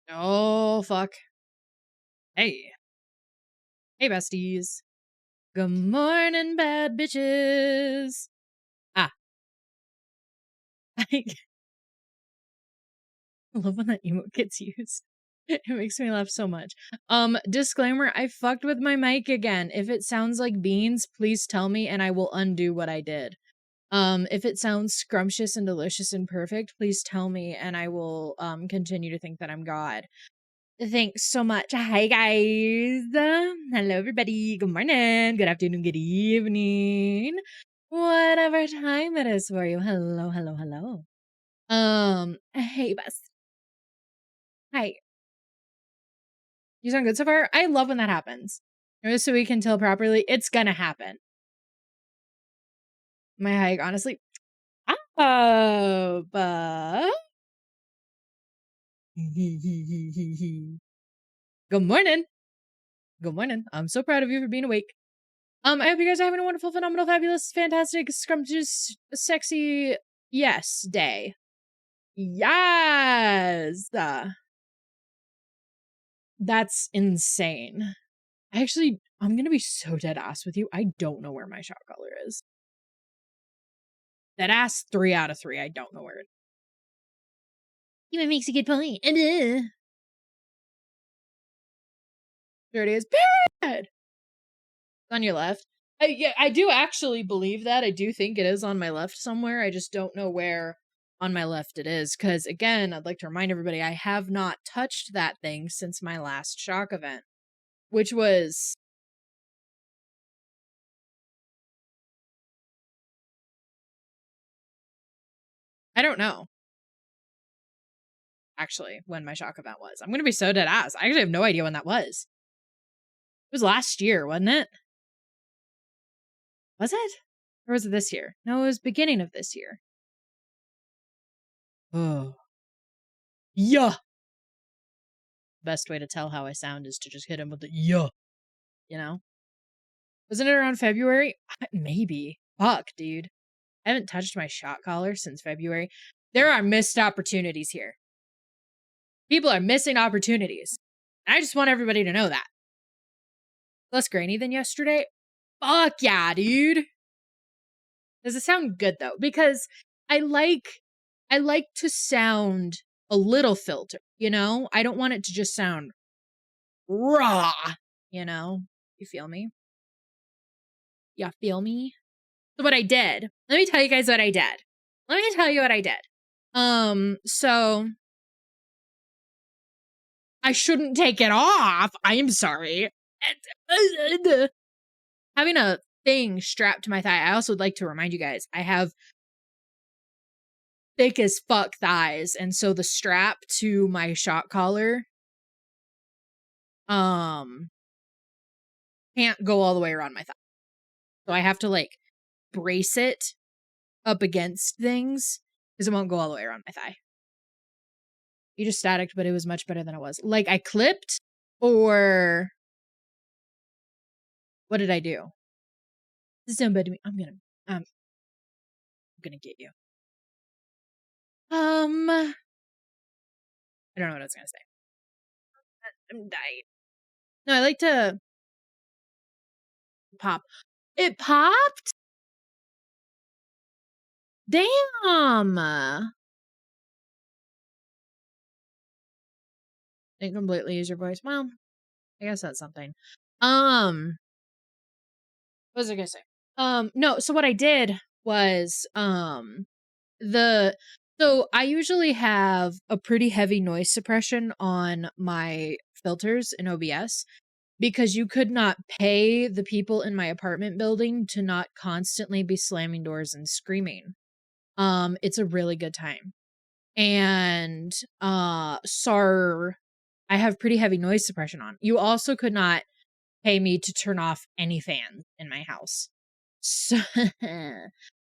Oh, fuck. Hey. Hey, besties. Good morning, bad bitches. Ah. I love when that emote gets used. It makes me laugh so much. Disclaimer, I fucked with my mic again. If it sounds like beans, please tell me and I will undo what I did. If it sounds scrumptious and delicious and perfect, please tell me and I will continue to think that I'm God. Thanks so much. Hi, guys. Hello, everybody. Good morning, good afternoon, good evening. Whatever time it is for you. Hello, hello, hello. Hey, best. Hi. You sound good so far? I love when that happens. Just so we can tell properly, it's gonna happen. My hike, honestly. But good morning. Good morning. I'm so proud of you for being awake. I hope you guys are having a wonderful, phenomenal, fabulous, fantastic, scrumptious, sexy, yes, day. Yes! That's insane. I'm gonna be so dead ass with you. I don't know where my shot collar is. Dead ass 3 out of 3. I don't know where it is. Even makes a good point. There it is. Period! It's on your left. Yeah, I do actually believe that. I do think it is on my left somewhere. I just don't know where on my left it is. Because, again, I'd like to remind everybody I have not touched that thing since my last shock event, which was. I don't know, actually, when my shock event was. I'm going to be so dead ass. I actually have no idea when that was. It was last year, wasn't it? Was it? Or was it this year? No, it was beginning of this year. Oh. Yeah. Best way to tell how I sound is to just hit him with the yeah. You know? Wasn't it around February? Maybe. Fuck, dude. I haven't touched my shot collar since February. There are missed opportunities here. People are missing opportunities. I just want everybody to know that. Less grainy than yesterday? Fuck yeah, dude. Does it sound good though? Because I like to sound a little filtered, you know? I don't want it to just sound raw, you know? You feel me? You feel me? So what I did, let me tell you guys what I did. Let me tell you what I did. So I shouldn't take it off. I'm sorry. Having a thing strapped to my thigh. I also would like to remind you guys, I have thick as fuck thighs, and so the strap to my shot collar can't go all the way around my thigh. So I have to like brace it up against things because it won't go all the way around my thigh. You just staticked, but it was much better than it was. Like I clipped, or what did I do? This is bad to me. I'm gonna get you. I don't know what I was gonna say. I'm dying. No, I like to pop. It popped? Damn. Didn't completely use your voice. Well, I guess that's something. What was I gonna say? No, so what I did was, so I usually have a pretty heavy noise suppression on my filters in OBS because you could not pay the people in my apartment building to not constantly be slamming doors and screaming. It's a really good time. And sir, I have pretty heavy noise suppression on. You also could not pay me to turn off any fans in my house. So,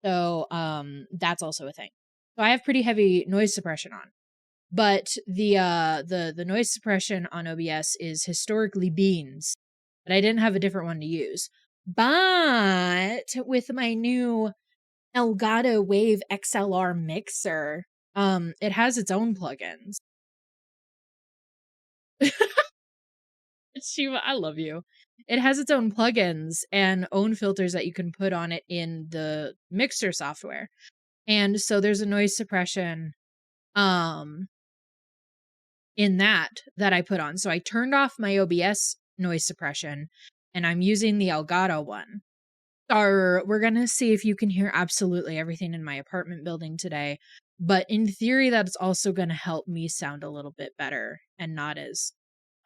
that's also a thing. So I have pretty heavy noise suppression on. But the noise suppression on OBS is historically beans. But I didn't have a different one to use. But with my new Elgato Wave XLR mixer, it has its own plugins. Shiva, I love you. It has its own plugins and own filters that you can put on it in the mixer software. And so there's a noise suppression um in that I put on. So I turned off my OBS noise suppression and I'm using the Elgato one. We're going to see if you can hear absolutely everything in my apartment building today. But in theory, that's also going to help me sound a little bit better and not as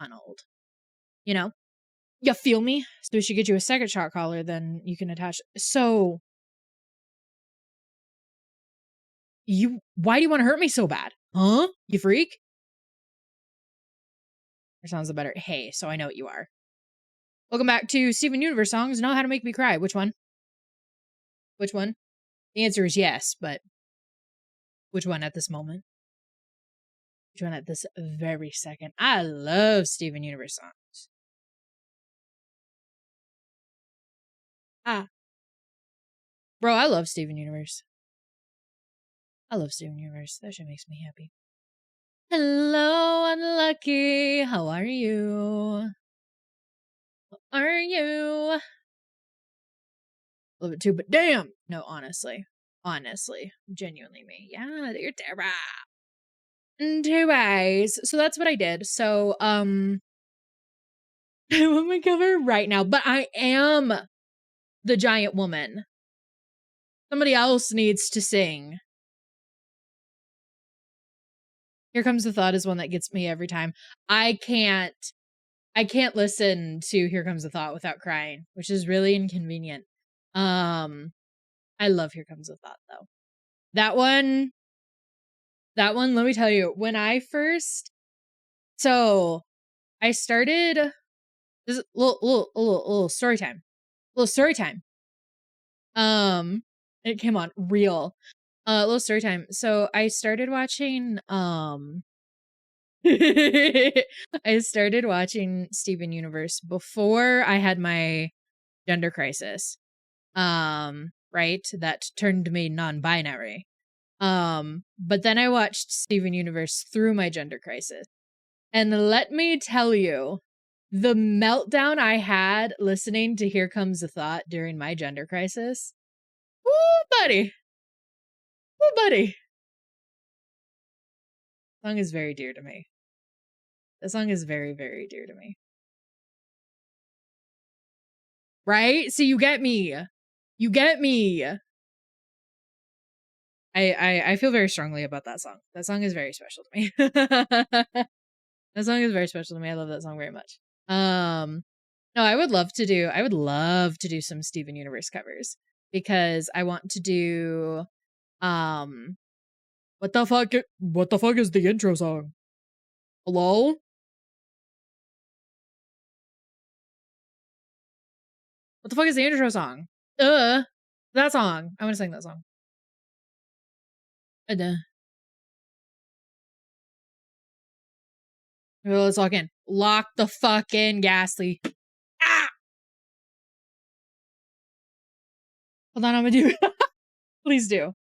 unold. You know? You feel me? So we should get you a second shot collar, then you can attach. So, why do you want to hurt me so bad? Huh? You freak? Or sounds better. Hey, so I know what you are. Welcome back to Steven Universe songs. Know how to make me cry. Which one? Which one? The answer is yes, but which one at this moment? Which one at this very second? I love Steven Universe songs. Ah. Bro, I love Steven Universe. I love Steven Universe. That shit makes me happy. Hello, Unlucky. How are you? How are you? A little bit too, but damn. No, honestly. Honestly. Genuinely me. Yeah, you're terrible. Anyways, so that's what I did. So, I want my cover right now, but I am the giant woman. Somebody else needs to sing. Here Comes the Thought is one that gets me every time. I can't listen to Here Comes the Thought without crying, which is really inconvenient. I love Here Comes the Thought though. That one, let me tell you, when I first, so I started, this is a little story time. Little story time. It came on real. Little story time. So I started watching, I started watching Steven Universe before I had my gender crisis. Right? That turned me non-binary. But then I watched Steven Universe through my gender crisis. And let me tell you, the meltdown I had listening to Here Comes the Thought during my gender crisis. Woo, buddy. Woo, buddy. The song is very dear to me. The song is very, very dear to me. Right? So you get me. You get me. I feel very strongly about that song. That song is very special to me. That song is very special to me. I love that song very much. No, I would love to do some Steven Universe covers because I want to do what the fuck is the intro song? Hello? What the fuck is the intro song? That song. I want to sing that song. Let's lock in. Lock the fuck in, Ghastly. Ah! Hold on, I'm gonna do Please do.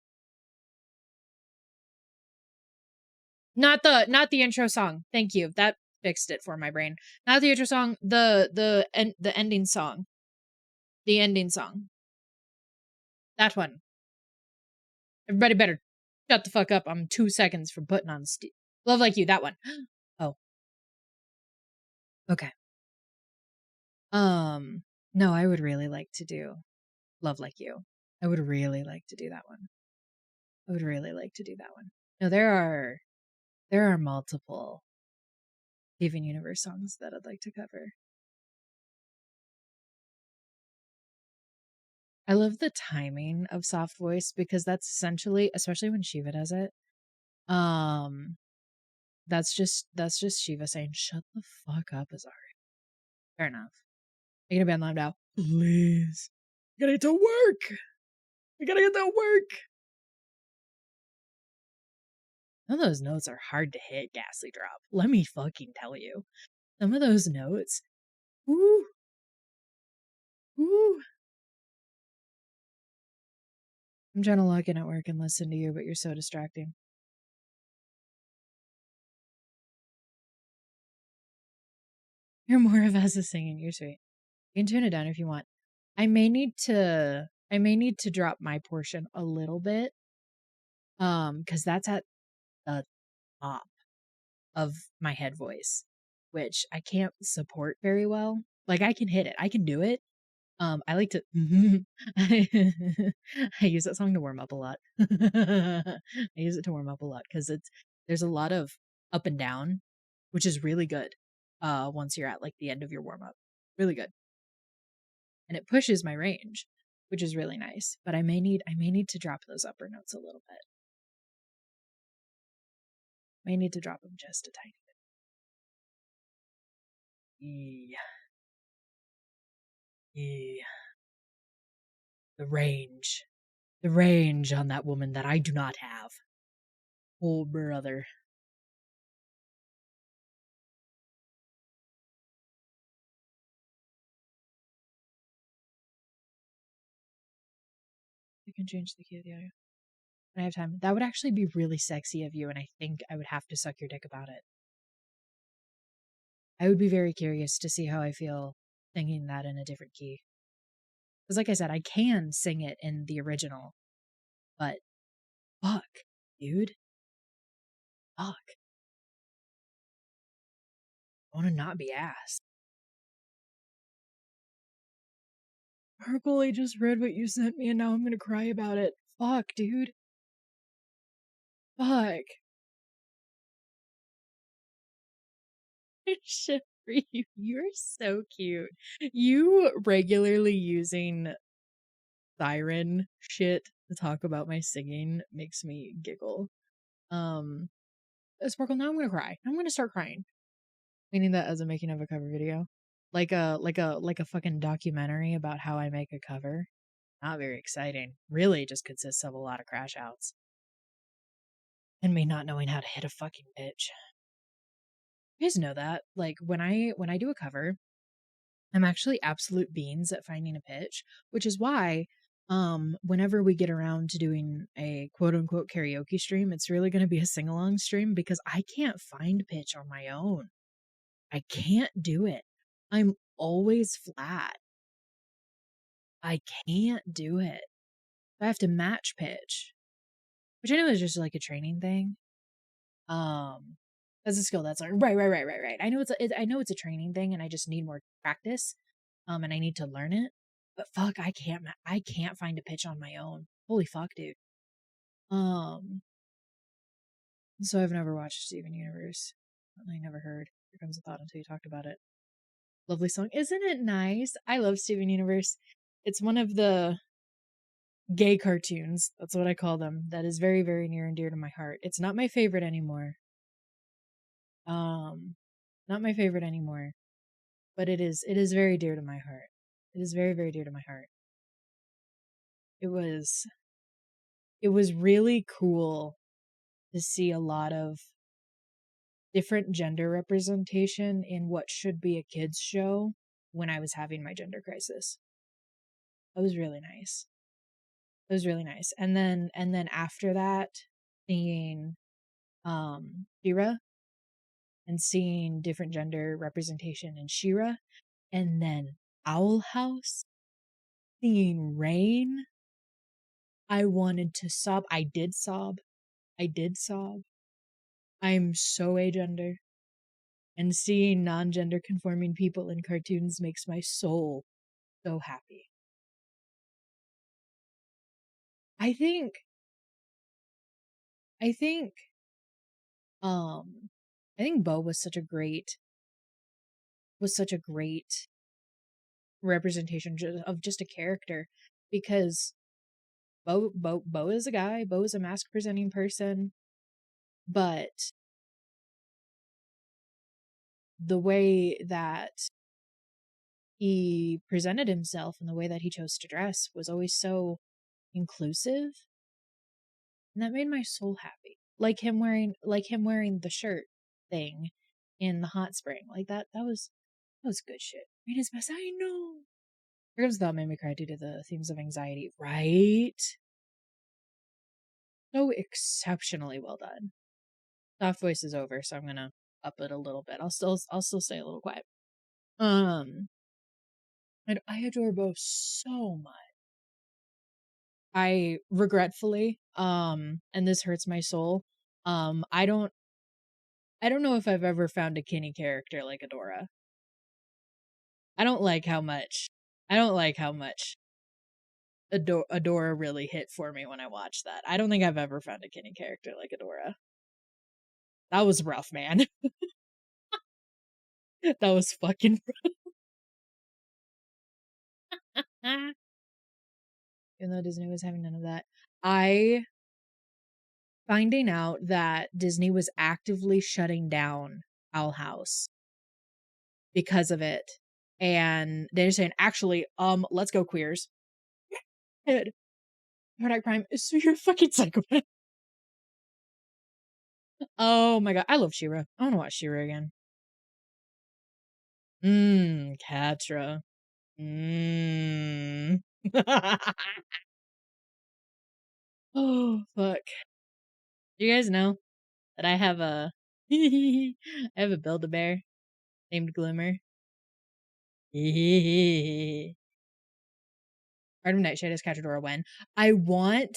Not the intro song. Thank you. That fixed it for my brain. Not the intro song, the ending song. The ending song. That one. Everybody better shut the fuck up. I'm 2 seconds from putting on Love Like You, that one. Oh. Okay. No, I would really like to do Love Like You. I would really like to do that one. I would really like to do that one. No, there are multiple Steven Universe songs that I'd like to cover. I love the timing of soft voice because that's essentially, especially when Shiva does it, that's just Shiva saying, "Shut the fuck up, Azari." Fair enough. You're gonna be on live now. Please. I gotta get to work. I gotta get to work. Some of those notes are hard to hit, Ghastly Drop. Let me fucking tell you. Some of those notes. Woo. Woo. I'm trying to log in at work and listen to you, but you're so distracting. You're more of us as singing. You're sweet. You can tune it down if you want. I may need to drop my portion a little bit. Because that's at the top of my head voice, which I can't support very well. Like I can hit it. I can do it. I like to I, I use that song to warm up a lot. I use it to warm up a lot because there's a lot of up and down, which is really good. Once you're at like the end of your warm up. Really good. And it pushes my range, which is really nice. But I may need to drop those upper notes a little bit. May need to drop them just a tiny bit. Yeah. Yeah. The range. The range on that woman that I do not have. Oh, brother. I can change the key of the audio when I have time. That would actually be really sexy of you, and I think I would have to suck your dick about it. I would be very curious to see how I feel singing that in a different key. Because, like I said, I can sing it in the original, but fuck, dude. Fuck. I want to not be asked. Purple, I just read what you sent me and now I'm gonna cry about it. Fuck, dude. Fuck. Shit for you. You're so cute. You regularly using siren shit to talk about my singing makes me giggle. Sparkle, now I'm gonna cry. I'm gonna start crying. Meaning that as a making of a cover video. Like a fucking documentary about how I make a cover. Not very exciting. Really just consists of a lot of crash outs. And me not knowing how to hit a fucking pitch. You guys know that. Like when I do a cover, I'm actually absolute beans at finding a pitch, which is why whenever we get around to doing a quote unquote karaoke stream, it's really going to be a sing along stream because I can't find pitch on my own. I can't do it. I'm always flat. I can't do it. I have to match pitch, which I know is just like a training thing. That's a skill that's like right. I know I know it's a training thing, and I just need more practice. And I need to learn it. But fuck, I can't find a pitch on my own. Holy fuck, dude. Um, so I've never watched Steven Universe. I never heard. Here Comes a Thought until you talked about it. Lovely song, isn't it nice? I love Steven Universe. It's one of the gay cartoons. That's what I call them. That is very, very near and dear to my heart. It's not my favorite anymore. Um, not my favorite anymore, but it is very dear to my heart. It is very, very dear to my heart. It was really cool to see a lot of different gender representation in what should be a kids show when I was having my gender crisis. That was really nice. It was really nice. And then after that, seeing Shira and seeing different gender representation in Shira, and then Owl House, seeing Rain, I wanted to sob. I did sob. I did sob. I'm so agender. And seeing non gender conforming people in cartoons makes my soul so happy. I think, I think, um, I think Bo was such a great representation of just a character because Bo is a guy, Bo is a mask presenting person, but the way that he presented himself and the way that he chose to dress was always so inclusive, and that made my soul happy. Like him wearing the shirt thing in the hot spring. Like that was good shit. Made his best. I know. Here Comes the Thought made me cry due to the themes of anxiety. Right? So exceptionally well done. Soft voice is over, so I'm gonna up it a little bit. I'll still stay a little quiet. Um, and I adore both so much. I regretfully, and this hurts my soul, I don't know if I've ever found a Kinney character like Adora. I don't like how much Adora really hit for me when I watched that. I don't think I've ever found a Kinney character like Adora. That was rough, man. That was fucking rough. Even though Disney was having none of that. I finding out that Disney was actively shutting down Owl House because of it. And they're saying, actually, let's go queers. Head. Product Prime is so you're a fucking psychopath. Oh my god. I love She-Ra. I wanna watch She-Ra again. Catra. Oh, fuck. You guys know that I have a I have a Build-A-Bear named Glimmer. Art of Nightshade is Cachadora when I want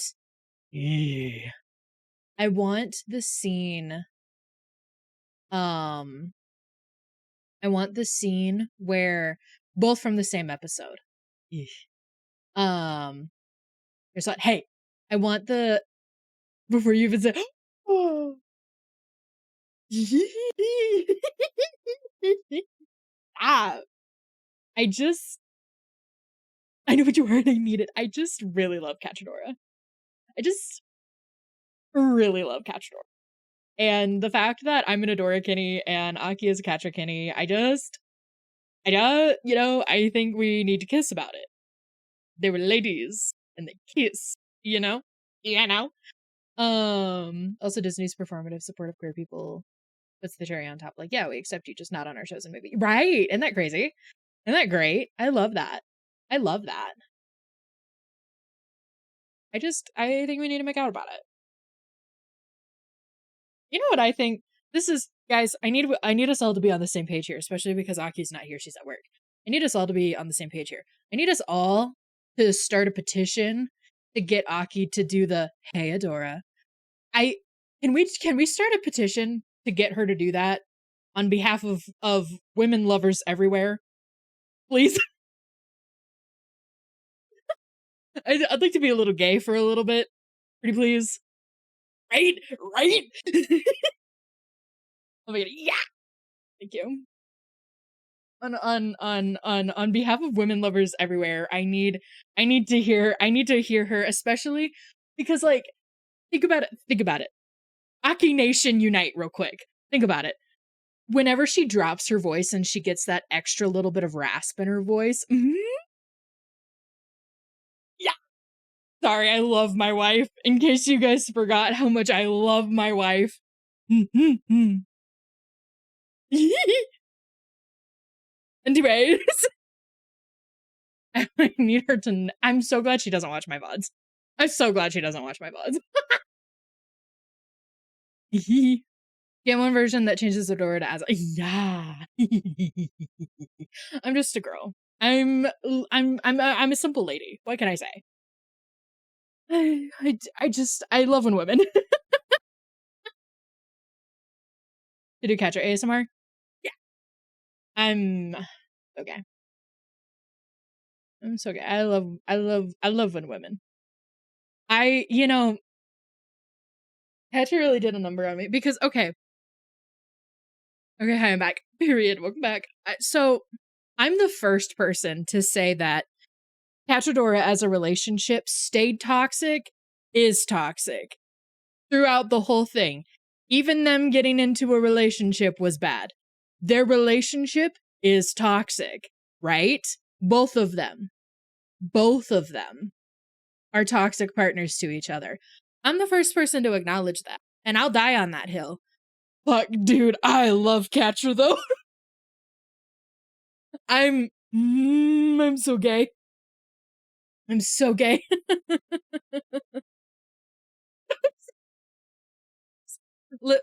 I want the scene um I want the scene where both from the same episode. Um there's like, hey, I want the before you even say ah, I just I know what you heard. I need it. I just really love Cachadora. I just really love Cachadora. And the fact that I'm an Adora Kinney and Aki is a Catra Kinney, I I think we need to kiss about it. They were ladies and they kissed, you know? You know? Also Disney's performative support of queer people puts the cherry on top. Like, yeah, we accept you, just not on our shows and movies. Right. Isn't that crazy? Isn't that great? I love that. I love that. I think we need to make out about it. You know what I think? This is guys, I need us all to be on the same page here, especially because Aki's not here, she's at work. I need us all to be on the same page here. I need us all to start a petition to get Aki to do the hey Adora. Can we start a petition to get her to do that on behalf of women lovers everywhere? Please. I'd like to be a little gay for a little bit. Pretty please. Right? Right? Oh my god, yeah. Thank you. On behalf of women lovers everywhere, I need to hear her, especially because like think about it. Aki Nation unite real quick. Think about it. Whenever she drops her voice and she gets that extra little bit of rasp in her voice, yeah. Sorry, I love my wife. In case you guys forgot how much I love my wife. Anyways, I need her to. I'm so glad she doesn't watch my VODs. I'm so glad she doesn't watch my VODs. Get one version that changes Adora to yeah. I'm just a girl. I'm a simple lady. What can I say? I love when women to do catcher ASMR. Yeah, I'm okay. I'm so good. I love when women. Catcher really did a number on me because okay, hi, I'm back. Period. Welcome back. So I'm the first person to say that Cachadora as a relationship stayed toxic, is toxic throughout the whole thing. Even them getting into a relationship was bad. Their relationship is toxic, right? Both of them are toxic partners to each other. I'm the first person to acknowledge that, and I'll die on that hill. Fuck, dude, I love Catra though. I'm so gay. I'm so gay.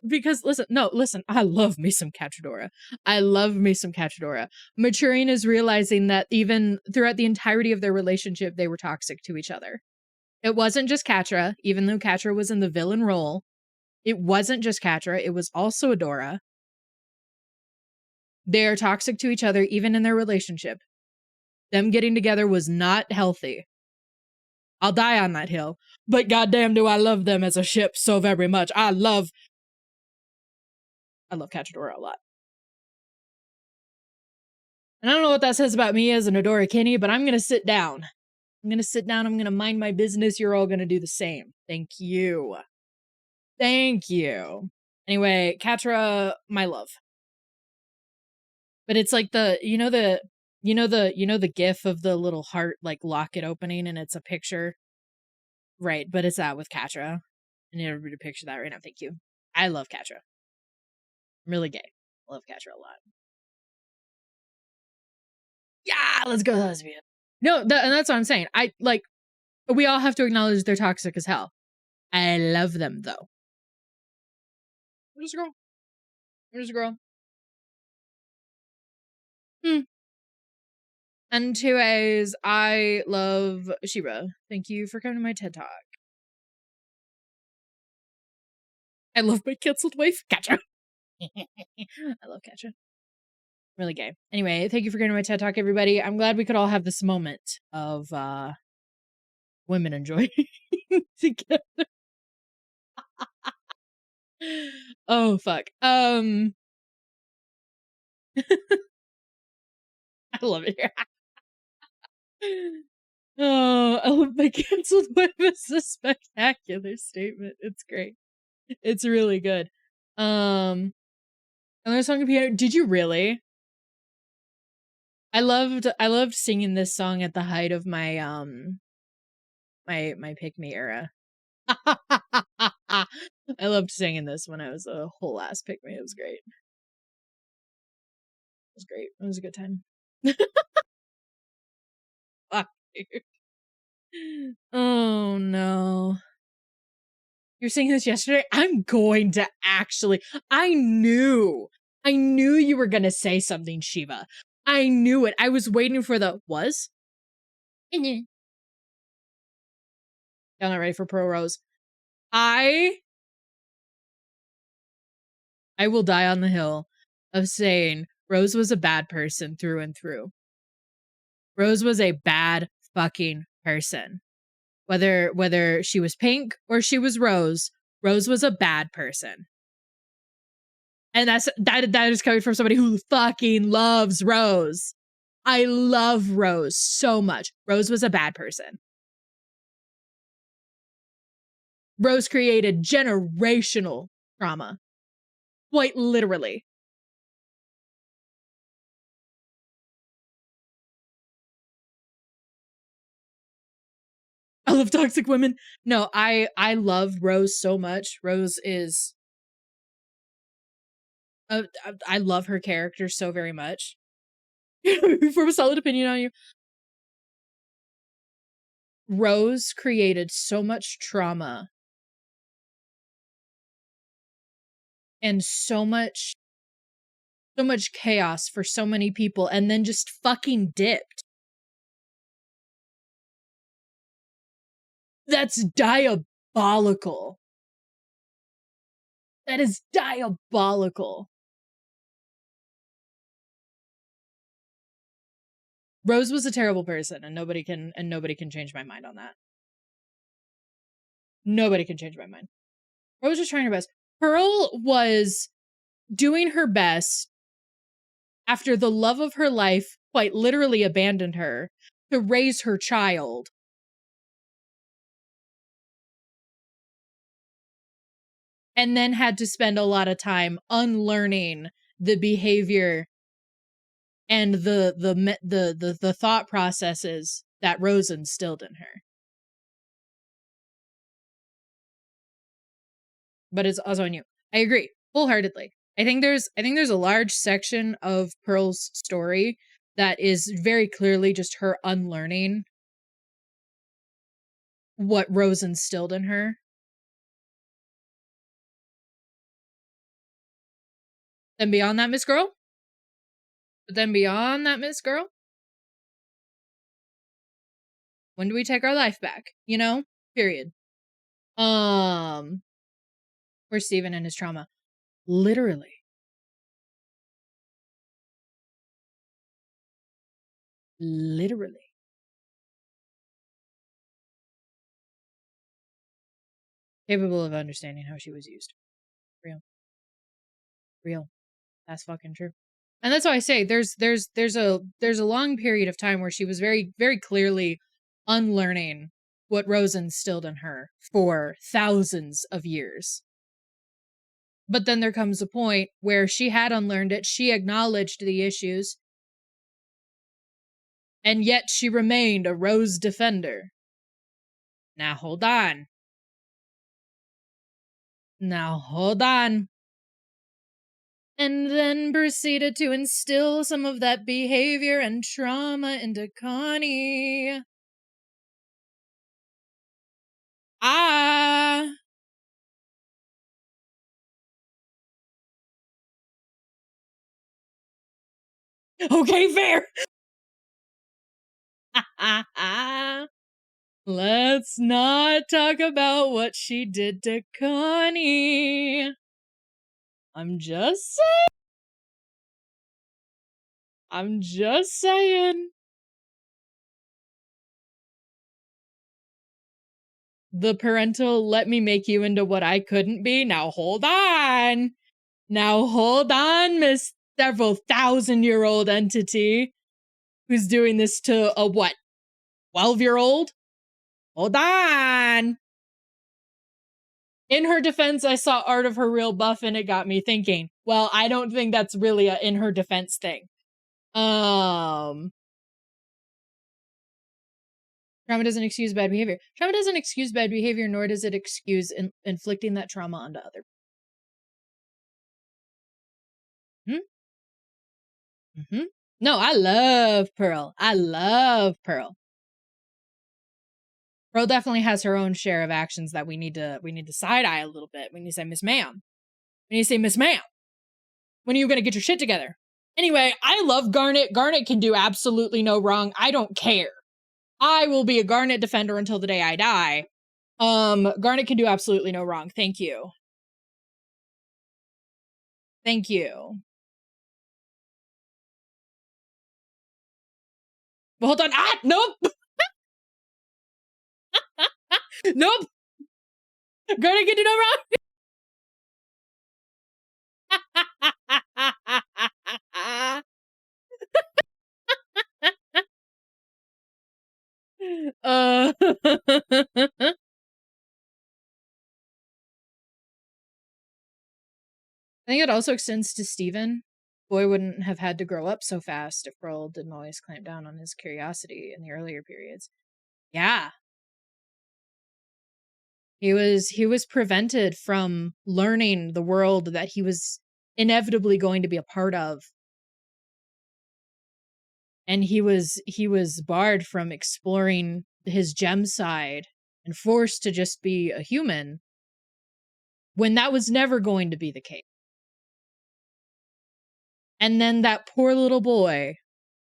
Because listen, I love me some Cachadora. I love me some Cachadora. Maturing is realizing that even throughout the entirety of their relationship, they were toxic to each other. It wasn't just Catra, even though Catra was in the villain role. It wasn't just Catra, it was also Adora. They are toxic to each other, even in their relationship. Them getting together was not healthy. I'll die on that hill. But goddamn do I love them as a ship so very much. I love Cachadora a lot. And I don't know what that says about me as an Adora Kenny, but I'm gonna sit down. I'm gonna mind my business. You're all gonna do the same. Thank you. Thank you. Anyway, Catra, my love. But it's like the gif of the little heart like locket opening and it's a picture. Right, but it's that with Catra. I need everybody to picture that right now. Thank you. I love Catra. I'm really gay. I love Catra a lot. Yeah, let's go lesbian. No, and that's what I'm saying. We all have to acknowledge they're toxic as hell. I love them though. I'm just a girl. And 2As, I love Shira. Thank you for coming to my TED Talk. I love my canceled wife, Catra. I love Catra. Really gay. Anyway, thank you for coming to my TED Talk, everybody. I'm glad we could all have this moment of women enjoying together. Oh fuck. I love it here. Oh, I love my canceled wife is a spectacular statement. It's great. It's really good. Another song of piano. Did you really? I loved singing this song at the height of my my pick me era. I loved singing this when I was a whole ass pick me. It was great. It was great. It was a good time. Fuck, dude. Oh no. You're saying this yesterday? I'm going to actually. I knew you were gonna say something, Shiva. I knew it. I was waiting for the was. Y'all not ready for Pro Rose. I will die on the hill of saying Rose was a bad person through and through. Rose was a bad fucking person. Whether she was pink or she was Rose, Rose was a bad person. And that is coming from somebody who fucking loves Rose. I love Rose so much. Rose was a bad person. Rose created generational trauma. Quite literally. I love toxic women. No, I love Rose so much. Rose is I love her character so very much. From a solid opinion on you. Rose created so much trauma and so much chaos for so many people and then just fucking dipped. That's diabolical. That is diabolical. Rose was a terrible person and nobody can change my mind on that. Nobody can change my mind. Rose was just trying her best. Pearl was doing her best after the love of her life quite literally abandoned her to raise her child. And then had to spend a lot of time unlearning the behavior and the thought processes that Rose instilled in her. But it's also on you. I agree wholeheartedly. I think there's a large section of Pearl's story that is very clearly just her unlearning what Rose instilled in her. Then beyond that, Miss Girl. But then beyond that, Miss Girl. When do we take our life back? You know? Period. Where's Steven and his trauma? Literally. Literally. Capable of understanding how she was used. Real. Real. That's fucking true. And that's why I say there's a long period of time where she was very, very clearly unlearning what Rose instilled in her for thousands of years. But then there comes a point where she had unlearned it, she acknowledged the issues, and yet she remained a Rose defender. Now hold on. Now hold on. And then proceeded to instill some of that behavior and trauma into Connie. Ah. Okay, fair. Let's not talk about what she did to Connie. I'm just saying. I'm just saying. The parental let me make you into what I couldn't be. Now hold on. Now hold on, Miss several 1,000-year-old entity who's doing this to a what? 12-year-old? Hold on. In her defense, I saw art of her real buff and it got me thinking, well, I don't think that's really a in her defense thing. Trauma doesn't excuse bad behavior. Trauma doesn't excuse bad behavior, nor does it excuse inflicting that trauma onto other people. Mm-hmm. No, I love Pearl. I love Pearl. Pearl definitely has her own share of actions that we need to side eye a little bit. We need to say, Miss Ma'am. We need to say, Miss Ma'am. When are you gonna get your shit together? Anyway, I love Garnet. Garnet can do absolutely no wrong. I don't care. I will be a Garnet defender until the day I die. Garnet can do absolutely no wrong. Thank you. Thank you. But hold on. Ah, nope. Nope. Garnet can do no wrong. I think it also extends to Steven. Boy wouldn't have had to grow up so fast if Pearl didn't always clamp down on his curiosity in the earlier periods. Yeah. He was prevented from learning the world that he was inevitably going to be a part of. And he was barred from exploring his gem side and forced to just be a human when that was never going to be the case. And then that poor little boy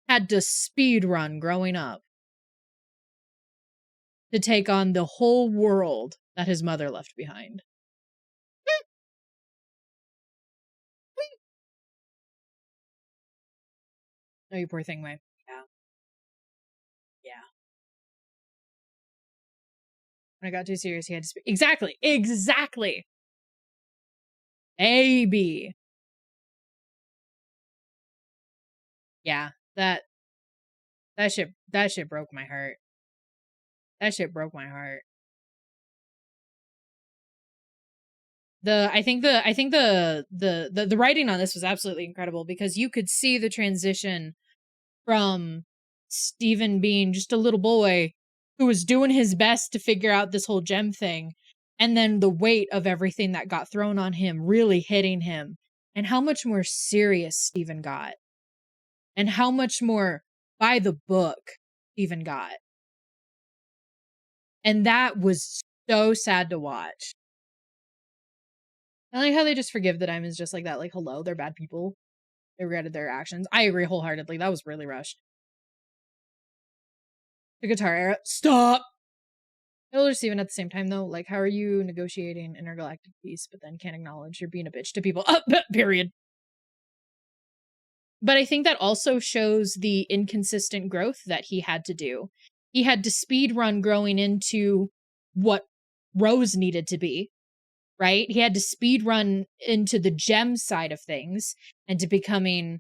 had to speed run growing up to take on the whole world that his mother left behind. Oh, you poor thing, May. Yeah. Yeah. When I got too serious, he had to speak. Exactly. Exactly. Baby. Yeah. That shit broke my heart. That shit broke my heart. I think the writing on this was absolutely incredible because you could see the transition from Steven being just a little boy who was doing his best to figure out this whole gem thing, and then the weight of everything that got thrown on him really hitting him, and how much more serious Steven got, and how much more by the book Steven got. And that was so sad to watch. I like how they just forgive the diamonds just like that. Like, hello, they're bad people. They regretted their actions. I agree wholeheartedly. That was really rushed. The guitar era. Stop! Elder Steven at the same time, though. Like, how are you negotiating intergalactic peace, but then can't acknowledge you're being a bitch to people? Period. But I think that also shows the inconsistent growth that he had to do. He had to speed run growing into what Rose needed to be, right? He had to speed run into the gem side of things and to becoming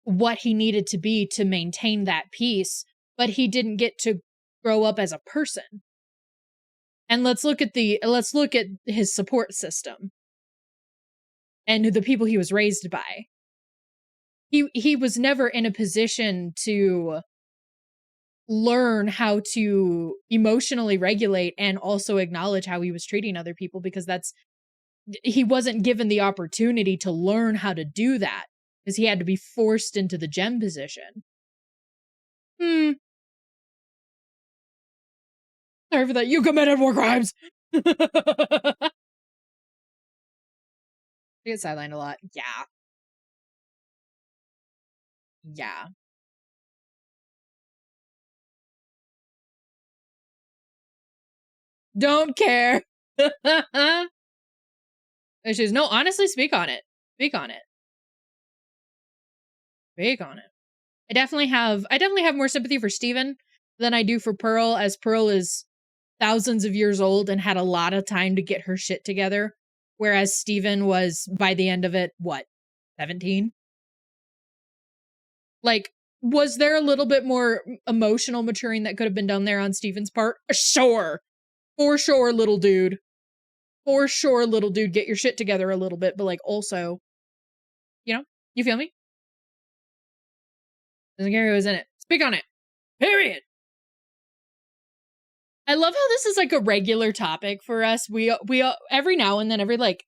what he needed to be to maintain that peace, but he didn't get to grow up as a person. And let's look at his support system and the people he was raised by. He was never in a position to learn how to emotionally regulate and also acknowledge how he was treating other people, because he wasn't given the opportunity to learn how to do that because he had to be forced into the gem position. Sorry for that. You committed war crimes. You get sidelined a lot. Yeah. Yeah. Don't care. Issues. No, honestly, speak on it. Speak on it. Speak on it. I definitely have more sympathy for Steven than I do for Pearl, as Pearl is thousands of years old and had a lot of time to get her shit together. Whereas Steven was, by the end of it, what, 17? Like, was there a little bit more emotional maturing that could have been done there on Steven's part? Sure. For sure, little dude. For sure, little dude, get your shit together a little bit, but like also, you feel me? Doesn't care who was in it. Speak on it. Period. I love how this is like a regular topic for us. We every now and then, every like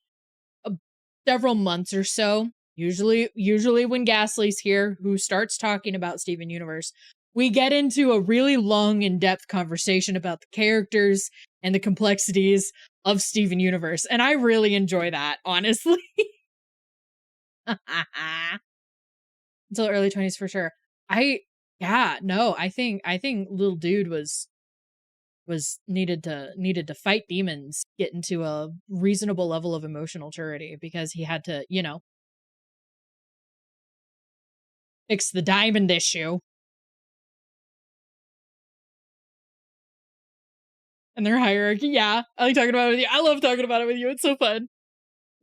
several months or so, usually when Ghastly's here, who starts talking about Steven Universe, we get into a really long, in-depth conversation about the characters and the complexities of Steven Universe, and I really enjoy that, honestly. Until early 20s for sure. I think little dude was needed to fight demons, get into a reasonable level of emotional maturity, because he had to, fix the diamond issue. And their hierarchy. Yeah. I like talking about it with you. I love talking about it with you. It's so fun.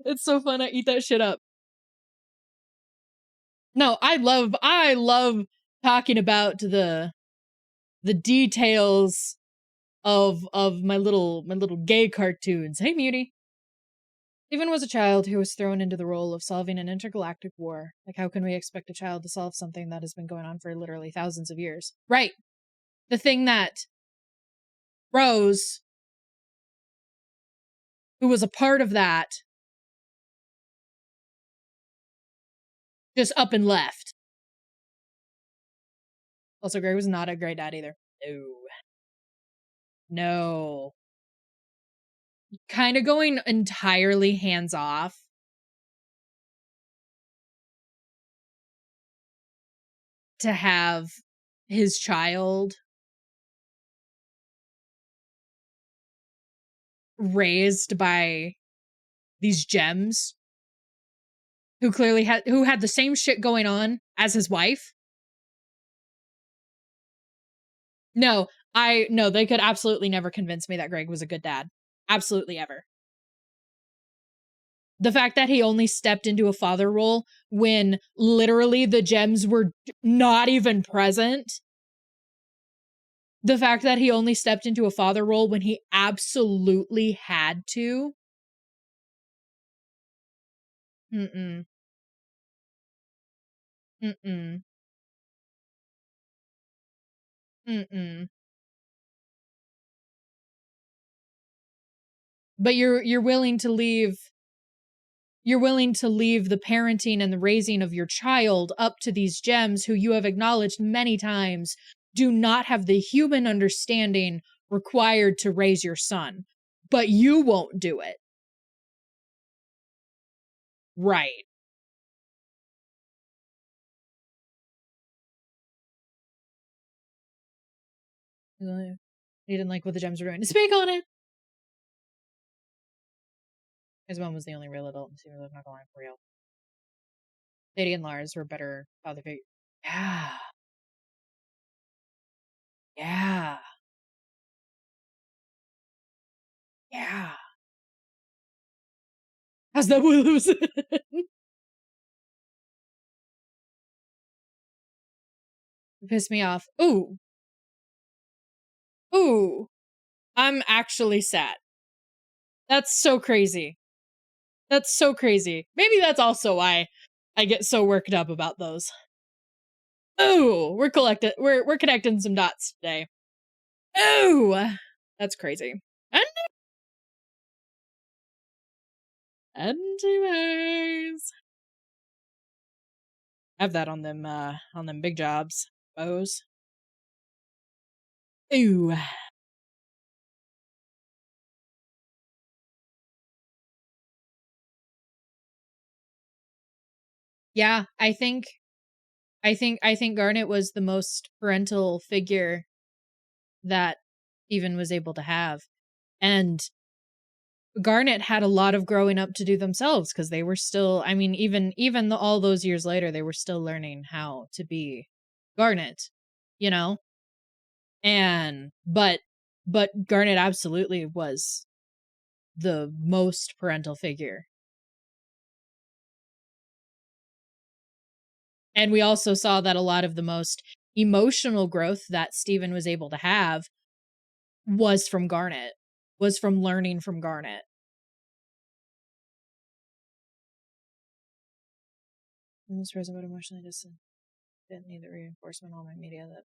It's so fun. I eat that shit up. No, I love talking about the details of my little gay cartoons. Hey, Mutie. Steven was a child who was thrown into the role of solving an intergalactic war. Like, how can we expect a child to solve something that has been going on for literally thousands of years? Right. The thing that Rose, who was a part of that, just up and left. Also, Greg was not a great dad either. No. Kind of going entirely hands off to have his child raised by these gems who clearly had the same shit going on as his wife. No, they could absolutely never convince me that Greg was a good dad. Absolutely ever. The fact that he only stepped into a father role when literally the gems were not even present. The fact that he only stepped into a father role when he absolutely had to. Mm-mm. Mm-mm. Mm-mm. But you're willing to leave the parenting and the raising of your child up to these gems who you have acknowledged many times do not have the human understanding required to raise your son. But you won't do it. Right. He didn't like what the gems were doing. Speak on it! His mom was the only real adult in Steven lived, not gonna lie, for real. Sadie and Lars were better father figure. Yeah. Yeah. Yeah. How's that boy lose? Pissed me off. Ooh. Ooh. I'm actually sad. That's so crazy. That's so crazy. Maybe that's also why I get so worked up about those. Ooh, we're connecting some dots today. Ooh, that's crazy. And anyways, have that on them big jobs, bows. Ooh, yeah. I think Garnet was the most parental figure that Steven was able to have, and Garnet had a lot of growing up to do themselves because they were still, I mean, all those years later, they were still learning how to be Garnet, you know? And but Garnet absolutely was the most parental figure. And we also saw that a lot of the most emotional growth that Steven was able to have was from Garnet, was from learning from Garnet. This person would emotionally distant. Didn't need the reinforcement on my media that.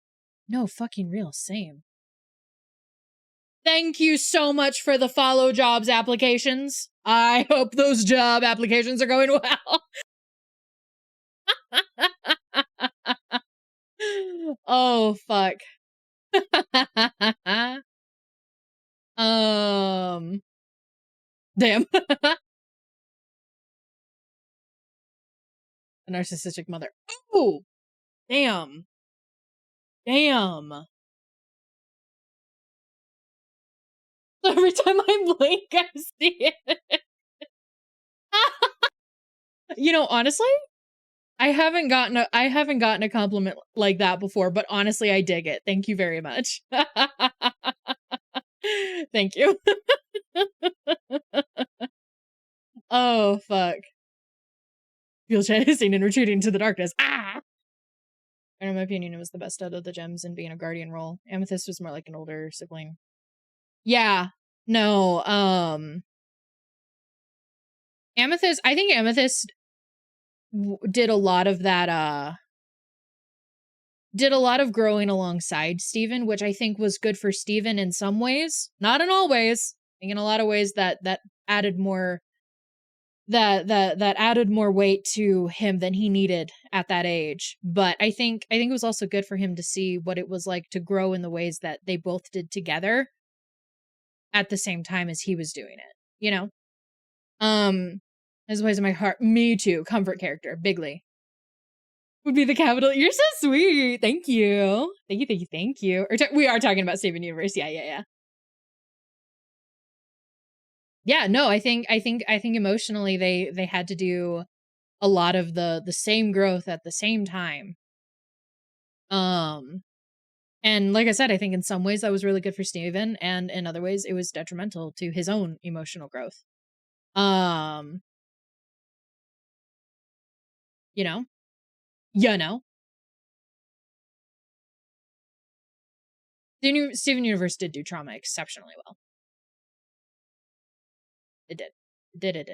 No, fucking real. Same. Thank you so much for the follow jobs applications. I hope those job applications are going well. Oh, fuck. Damn. A narcissistic mother. Oh, damn. Damn. Every time I blink, I see it. You know, honestly, I haven't gotten a compliment like that before, but honestly, I dig it. Thank you very much. Thank you. Oh, fuck. Feel chasing and retreating to the darkness. Ah! In my opinion, it was the best out of the gems in being a guardian role. Amethyst was more like an older sibling. Yeah. No, Amethyst, I think Amethyst did a lot of that, did a lot of growing alongside Steven, which I think was good for Steven in some ways, not in all ways. I think in a lot of ways that added more that added more weight to him than he needed at that age. But I think it was also good for him to see what it was like to grow in the ways that they both did together at the same time as he was doing it, you know? As ways in my heart. Me too. Comfort character. Bigly. Would be the capital. You're so sweet. Thank you. Thank you, thank you, thank you. We are talking about Steven Universe. Yeah, yeah, yeah. Yeah, no, I think emotionally they had to do a lot of the same growth at the same time. Um and like I said, I think in some ways that was really good for Steven, and in other ways it was detrimental to his own emotional growth. Um, you know? You know? Steven Universe did do trauma exceptionally well. It did. It did.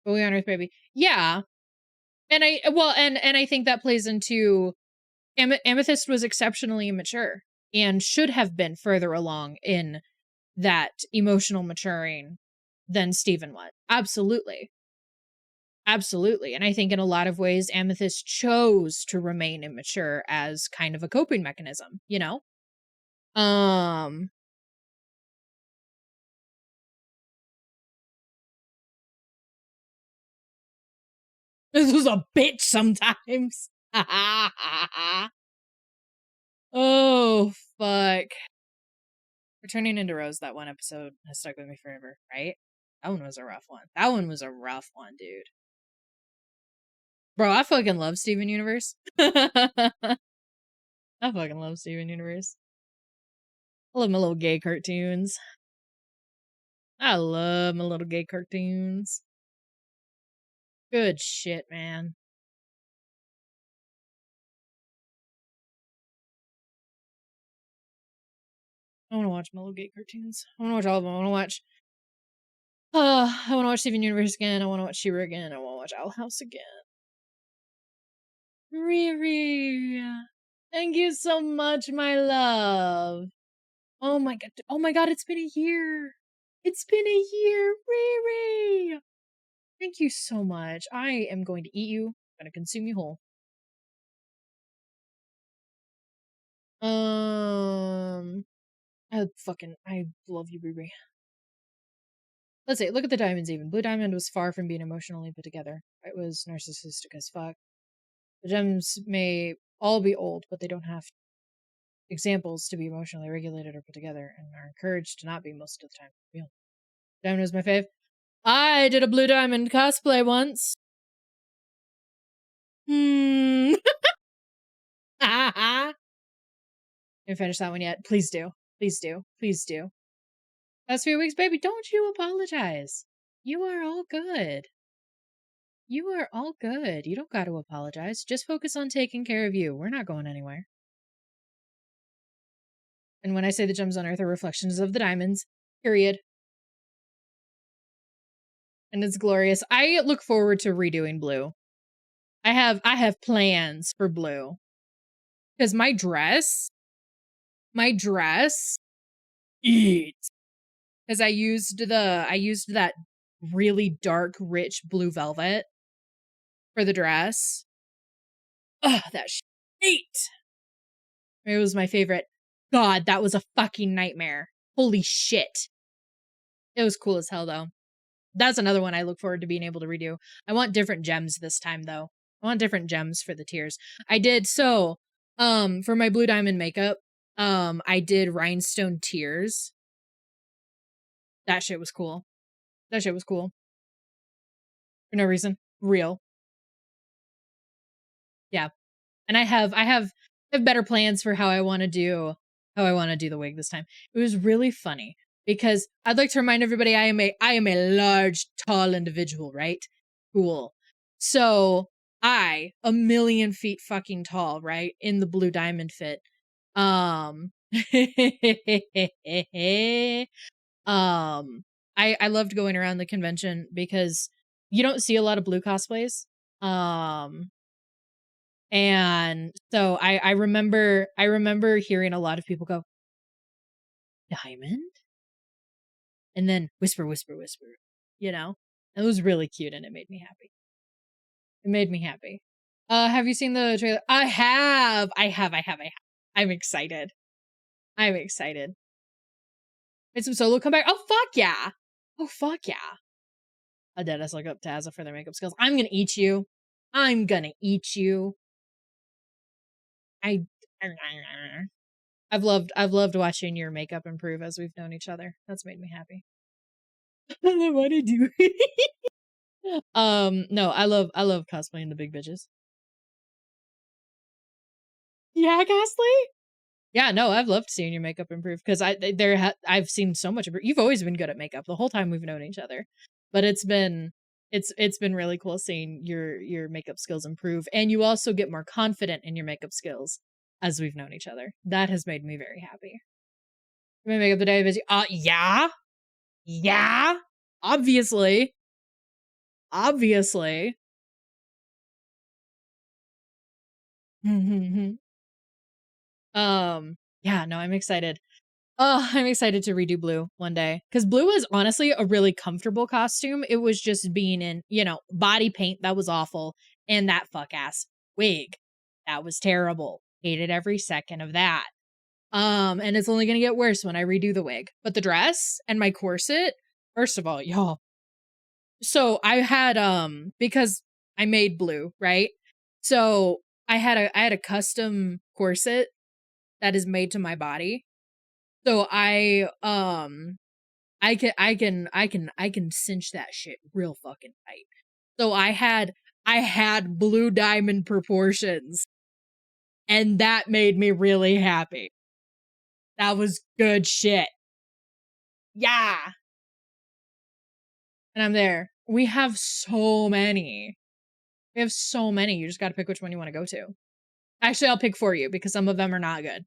But we on Earth, baby. Yeah. And I think that plays into Amethyst was exceptionally immature and should have been further along in that emotional maturing than Steven was. Absolutely. Absolutely. And I think in a lot of ways, Amethyst chose to remain immature as kind of a coping mechanism, you know? Um, This was a bitch sometimes. Oh, fuck. Returning into Rose, that one episode has stuck with me forever, right? That one was a rough one. That one was a rough one, dude. Bro, I fucking love Steven Universe. I fucking love Steven Universe. I love my little gay cartoons. I love my little gay cartoons. Good shit, man. I want to watch my little gay cartoons. I want to watch all of them. I want to watch Steven Universe again. I want to watch She-Ra again. I want to watch Owl House again. Riri. Thank you so much, my love. Oh my god. Oh my god, it's been a year. It's been a year, Riri. Thank you so much. I am going to eat you. I'm going to consume you whole. I love you, Riri. Let's see, look at the diamonds even. Blue Diamond was far from being emotionally put together. It was narcissistic as fuck. The gems may all be old, but they don't have examples to be emotionally regulated or put together, and are encouraged to not be most of the time. Real. Diamond was my fave. I did a Blue Diamond cosplay once. Didn't finish that one yet. Please do. Please do. Please do. Last few weeks, baby, don't you apologize. You are all good. You are all good. You don't got to apologize. Just focus on taking care of you. We're not going anywhere. And when I say the gems on Earth are reflections of the diamonds, period. And it's glorious. I look forward to redoing Blue. I have plans for Blue. Because my dress eats. Because I used that really dark, rich blue velvet for the dress. Ugh, that shit. It was my favorite. God, that was a fucking nightmare. Holy shit. It was cool as hell, though. That's another one I look forward to being able to redo. I want different gems this time, though. I want different gems for the tears. I did, so, for my Blue Diamond makeup, I did rhinestone tears. That shit was cool. That shit was cool. For no reason. Real. Yeah. And I have better plans for how I want to do the wig this time. It was really funny because I'd like to remind everybody I am a large, tall individual, right? Cool. So I, a million feet fucking tall, right? In the Blue Diamond fit. I loved going around the convention because you don't see a lot of Blue cosplays. And so I remember hearing a lot of people go, Diamond? And then whisper, whisper, whisper, you know? It was really cute and it made me happy. It made me happy. Have you seen the trailer? I have. I'm excited. I'm excited. It's some solo comeback. Oh, fuck yeah. Oh, fuck yeah. I did. Let's look up to Azza for their makeup skills. I'm gonna eat you. I'm gonna eat you. I've loved watching your makeup improve as we've known each other. That's made me happy. What did you? No, I love cosplaying the big bitches. Yeah, Ghastly. Yeah, no, I've loved seeing your makeup improve because I've seen so much. You've always been good at makeup the whole time we've known each other, but it's been really cool seeing your makeup skills improve, and you also get more confident in your makeup skills as we've known each other. That has made me very happy. My makeup today, busy. Yeah, obviously. Yeah, no, I'm excited. Oh, I'm excited to redo Blue one day. Because Blue was honestly a really comfortable costume. It was just being in, body paint that was awful. And that fuck ass wig. That was terrible. Hated every second of that. And it's only gonna get worse when I redo the wig. But the dress and my corset, first of all, y'all. So I had because I made blue, right? So I had a custom corset that is made to my body. So I can cinch that shit real fucking tight. So I had blue diamond proportions, and that made me really happy. That was good shit. Yeah. And I'm there. We have so many. We have so many. You just got to pick which one you want to go to. Actually, I'll pick for you because some of them are not good.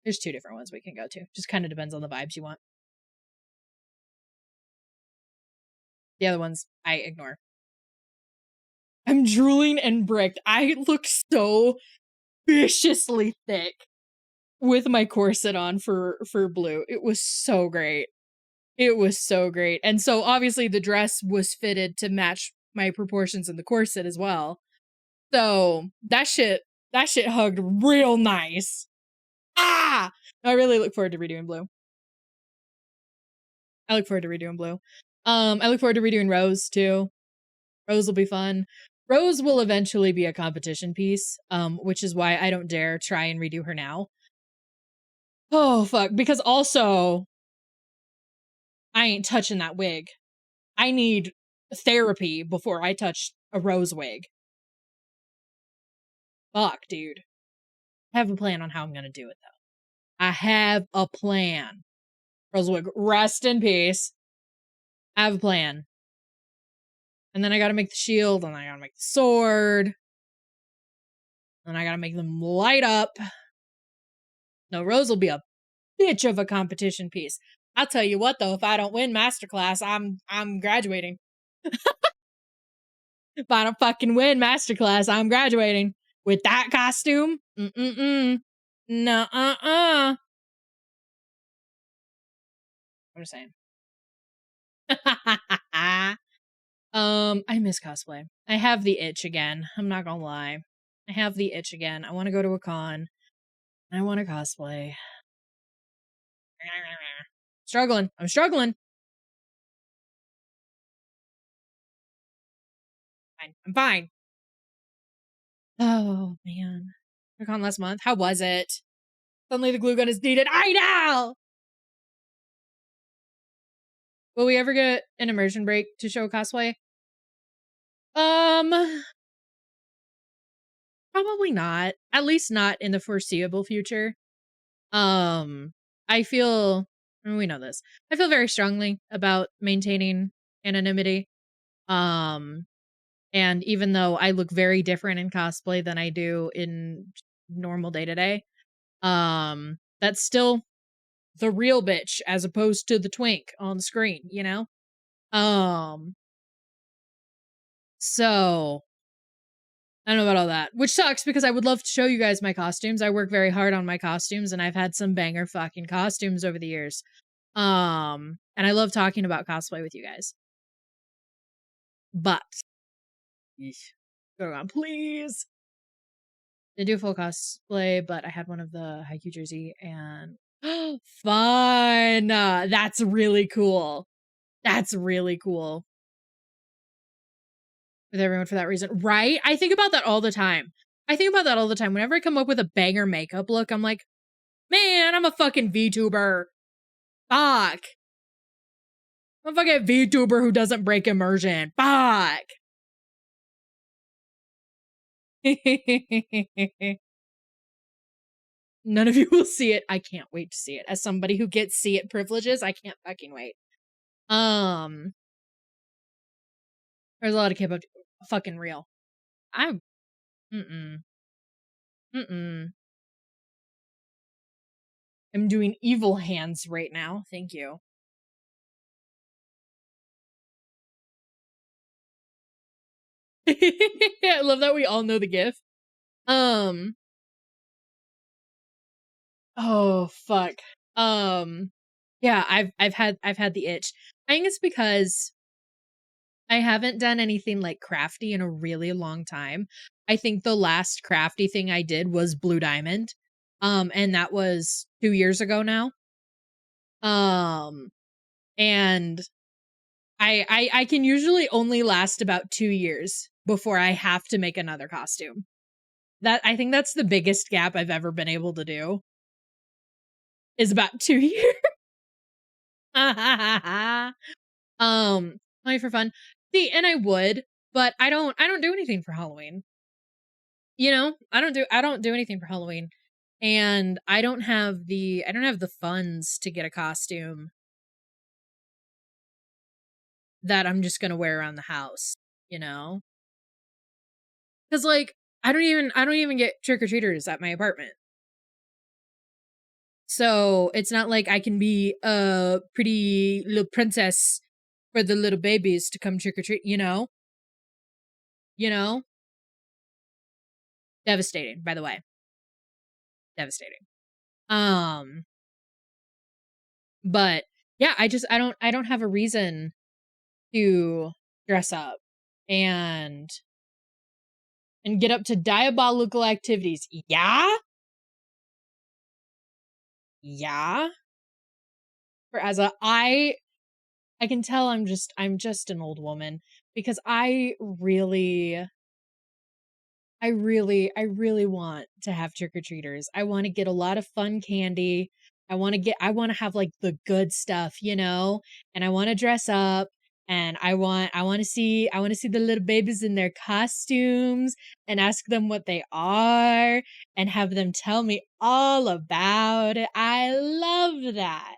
There's 2 different ones we can go to. Just kind of depends on the vibes you want. The other ones I ignore. I'm drooling and bricked. I look so viciously thick with my corset on for blue. It was so great. It was so great. And so obviously the dress was fitted to match my proportions in the corset as well. So that shit hugged real nice. Ah! I really look forward to redoing blue. I look forward to redoing blue. I look forward to redoing Rose too. Rose will be fun. Rose will eventually be a competition piece, which is why I don't dare try and redo her now. Oh fuck, because also I ain't touching that wig. I need therapy before I touch a Rose wig. Fuck, dude. I have a plan on how I'm gonna do it though. I have a plan. Rose wig, rest in peace. I have a plan. And then I gotta make the shield, and I gotta make the sword. And I gotta make them light up. No, Rose will be a bitch of a competition piece. I'll tell you what though, if I don't win Masterclass, I'm graduating. If I don't fucking win Masterclass, I'm graduating. With that costume? No, I'm just saying. I miss cosplay. I have the itch again. I'm not gonna lie. I have the itch again. I want to go to a con. I want to cosplay. Struggling. I'm struggling. Fine. I'm fine. Oh man. A con last month. How was it? Suddenly the glue gun is needed. I know. Will we ever get an immersion break to show cosplay? Probably not. At least not in the foreseeable future. I feel, and we know this. I feel very strongly about maintaining anonymity. Um, and even though I look very different in cosplay than I do in normal day to day, that's still the real bitch as opposed to the twink on the screen, you know? So I don't know about all that, which sucks because I would love to show you guys my costumes. I work very hard on my costumes and I've had some banger fucking costumes over the years. And I love talking about cosplay with you guys. But go on, please. They do full cosplay, but I had one of the Haikyuu jersey and fun. That's really cool. That's really cool. With everyone for that reason. Right? I think about that all the time. Whenever I come up with a banger makeup look, I'm like, man, I'm a fucking VTuber. Fuck. I'm a fucking VTuber who doesn't break immersion. Fuck. None of you will see it. I can't wait to see it. As somebody who gets see it privileges, I can't fucking wait. There's a lot of K-pop fucking real. I'm I'm doing evil hands right now. Thank you. I love that we all know the gif. Oh fuck. Yeah, I've had the itch. I think it's because I haven't done anything like crafty in a really long time. I think the last crafty thing I did was Blue Diamond. And that was 2 years ago now. And I can usually only last about 2 years before I have to make another costume. I think that's the biggest gap I've ever been able to do, is about 2 years. Only for fun. See, and I would, but I don't do anything for Halloween. You know? I don't do anything for Halloween. And I don't have the funds to get a costume that I'm just gonna wear around the house, you know? Because like, I don't even get trick-or-treaters at my apartment. So, it's not like I can be a pretty little princess for the little babies to come trick-or-treat, you know? You know? Devastating, by the way. Devastating. Um, but yeah, I don't have a reason to dress up and get up to diabolical activities. Yeah? Yeah? For as a I can tell I'm just an old woman because I really want to have trick-or-treaters. I wanna get a lot of fun candy. I wanna have, like, the good stuff, you know? And I wanna dress up, and I wanna see the little babies in their costumes and ask them what they are and have them tell me all about it. I love that.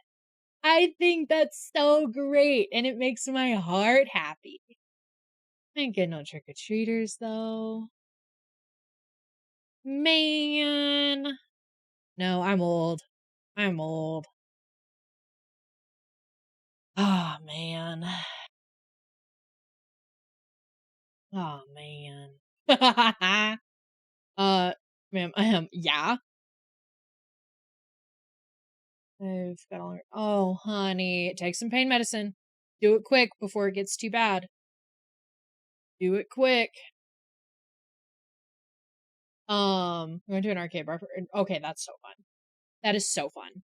I think that's so great, and it makes my heart happy. I ain't getting no trick-or-treaters, though. Man. No, I'm old. I'm old. Oh, man. Oh, man. uh, ma'am, yeah. I've got all. Oh, honey, take some pain medicine. Do it quick before it gets too bad. Do it quick. We went to an arcade bar. Okay, that's so fun. That is so fun.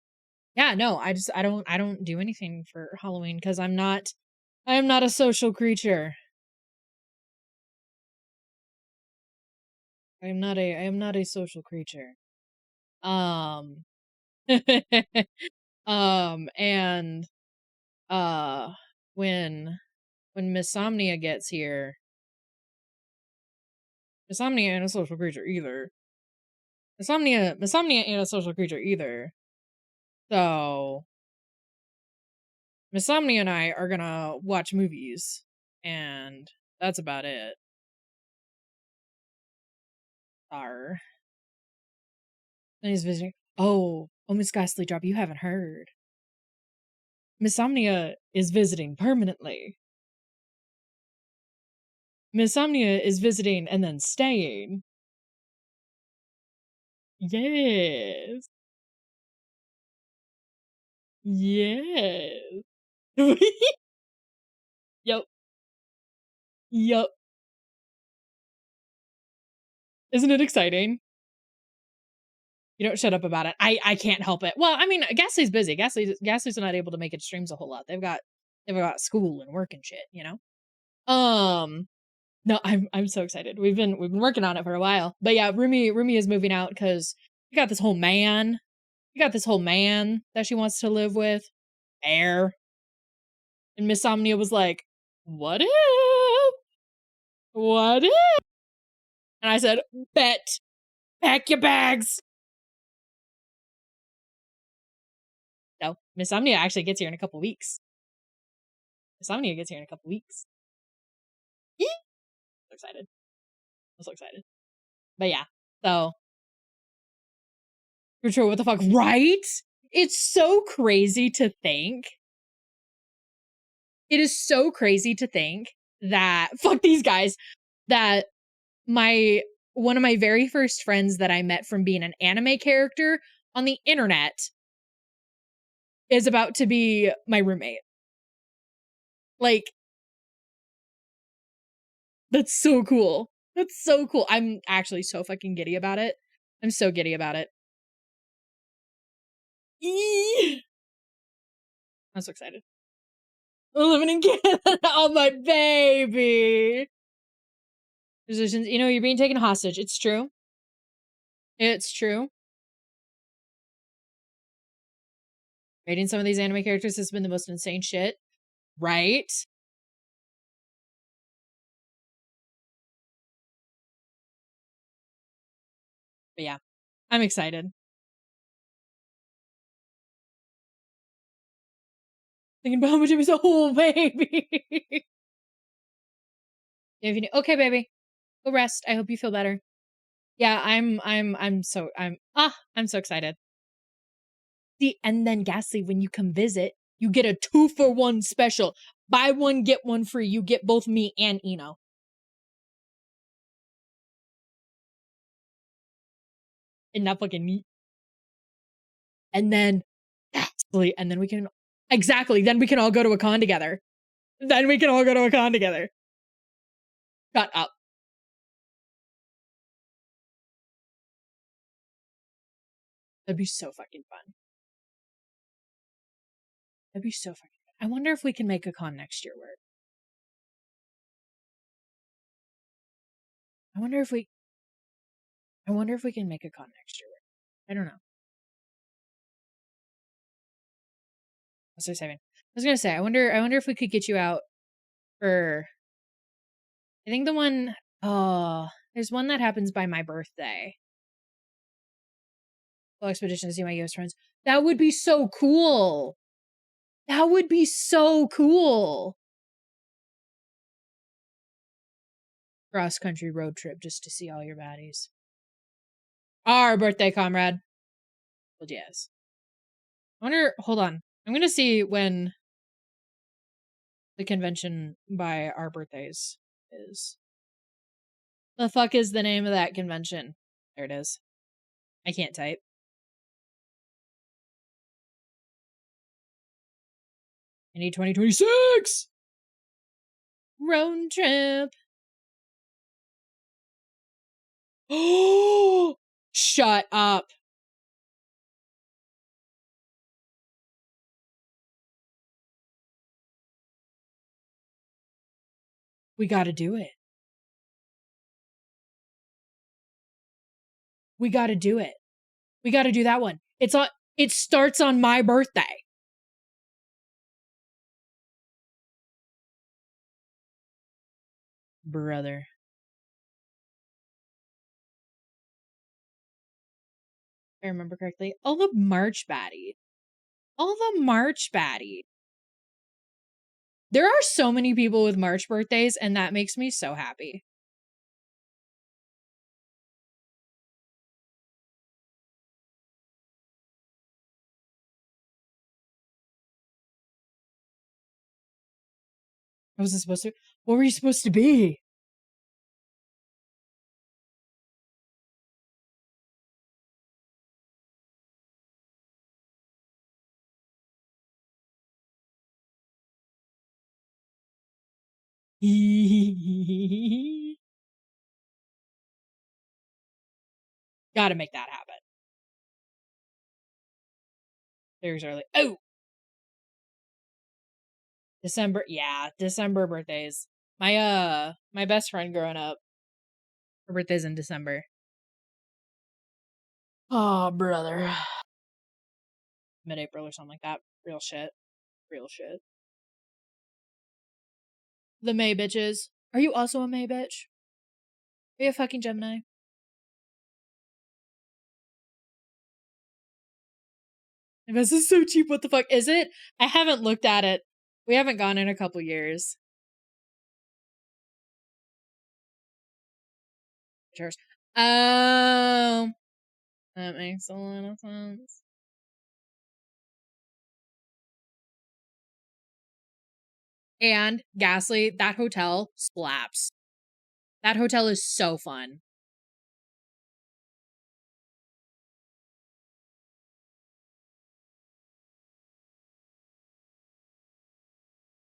Yeah, no, I don't do anything for Halloween because I am not a social creature. I am not a social creature. Um and uh when Miss Somnia gets here, Miss Somnia ain't a social creature either. Miss Somnia ain't a social creature either. So Miss Somnia and I are gonna watch movies, and that's about it. Are and he's visiting. Oh, Miss Ghastly Drop, you haven't heard. Miss Somnia is visiting permanently. Miss Somnia is visiting and then staying. Yes. Yes. Yep. Yep. Isn't it exciting? You don't shut up about it. I can't help it. Well, I mean, Ghastly's busy. Ghastly's not able to make it streams a whole lot. They've got school and work and shit, you know? No, I'm so excited. We've been working on it for a while. But yeah, Rumi is moving out because we got this whole man. We got this whole man that she wants to live with. Air. And Miss Omnia was like, "What if? What if?" And I said, "Bet. Pack your bags." So Miss Omnia actually gets here in a couple weeks. Miss Omnia gets here in a couple weeks. Yee! So excited. I'm so excited. But yeah. So for sure, what the fuck? Right? It's so crazy to think. It is so crazy to think that fuck these guys, that my one of my very first friends that I met from being an anime character on the internet is about to be my roommate. Like, that's so cool. That's so cool. I'm actually so fucking giddy about it. I'm so giddy about it. Eee! I'm so excited. living in Canada. Oh, my baby. Musicians, you know, you're being taken hostage. It's true. It's true. Rating some of these anime characters has been the most insane shit. Right? But yeah, I'm excited. Thinking about how much it was a whole baby. Okay, baby. Go rest. I hope you feel better. Yeah, I'm so excited. See, and then Ghastly, when you come visit, you get a 2-for-1 special. Buy one, get one free. You get both me and Eno. Isn't that fucking neat? And then Ghastly, and then we can then we can all go to a con together. Shut up. That'd be so fucking fun. That'd be so fucking fun. I wonder if we can make a con next year work. I wonder if we can make a con next year work. I don't know. What's I saving? I was gonna say, I wonder if we could get you out for I think the one there's one that happens by my birthday. Full expedition to see my US friends. That would be so cool. That would be so cool. Cross country road trip just to see all your baddies. Our birthday, comrade. Well, yes. I wonder, hold on. I'm gonna see when the convention by our birthdays is. The fuck is the name of that convention? There it is. I can't type. I need 2026! Road trip. Oh, shut up. We gotta do it. We gotta do it. We gotta do that one. It starts on my birthday. Brother. If I remember correctly. All the March baddie. There are so many people with March birthdays, and that makes me so happy. What was it supposed to? What were you supposed to be? Gotta make that happen. There's early. Oh! December birthdays. My best friend growing up, her birthday's in December. Oh, brother. Mid-April or something like that. Real shit. The May bitches. Are you also a May bitch? Are you a fucking Gemini? This is so cheap. What the fuck is it? I haven't looked at it. We haven't gone in a couple years. Cheers. Oh, that makes a lot of sense. And Ghastly, that hotel slaps. That hotel is so fun.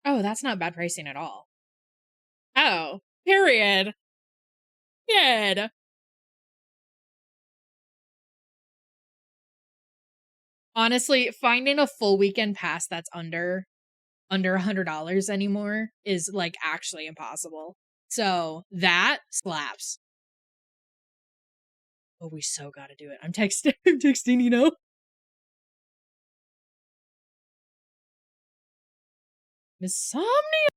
Oh, that's not bad pricing at all. Oh, period. Good. Honestly, finding a full weekend pass that's under under $100 anymore is like actually impossible. So that slaps. Oh, we so gotta do it. I'm texting. I'm texting. Insomnia.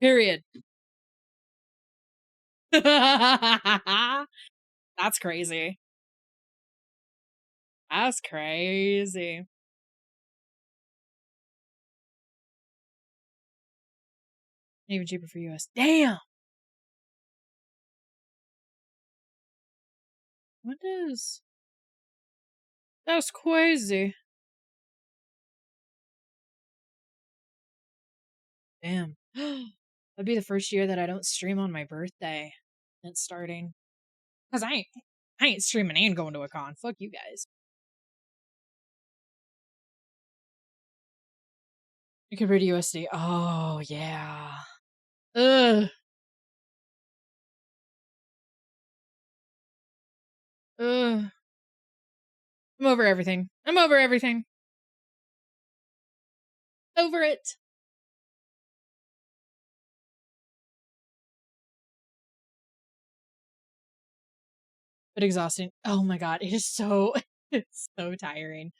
Period. That's crazy. That's crazy. Even cheaper for US. Damn. What is? That's crazy. Damn. That'd be the first year that I don't stream on my birthday. It's starting. Cause I ain't streaming and going to a con. Fuck you guys. You convert to USD. Oh yeah. Ugh. Ugh. I'm over everything. I'm over everything. Over it. But exhausting. Oh my god, it is so it's so tiring.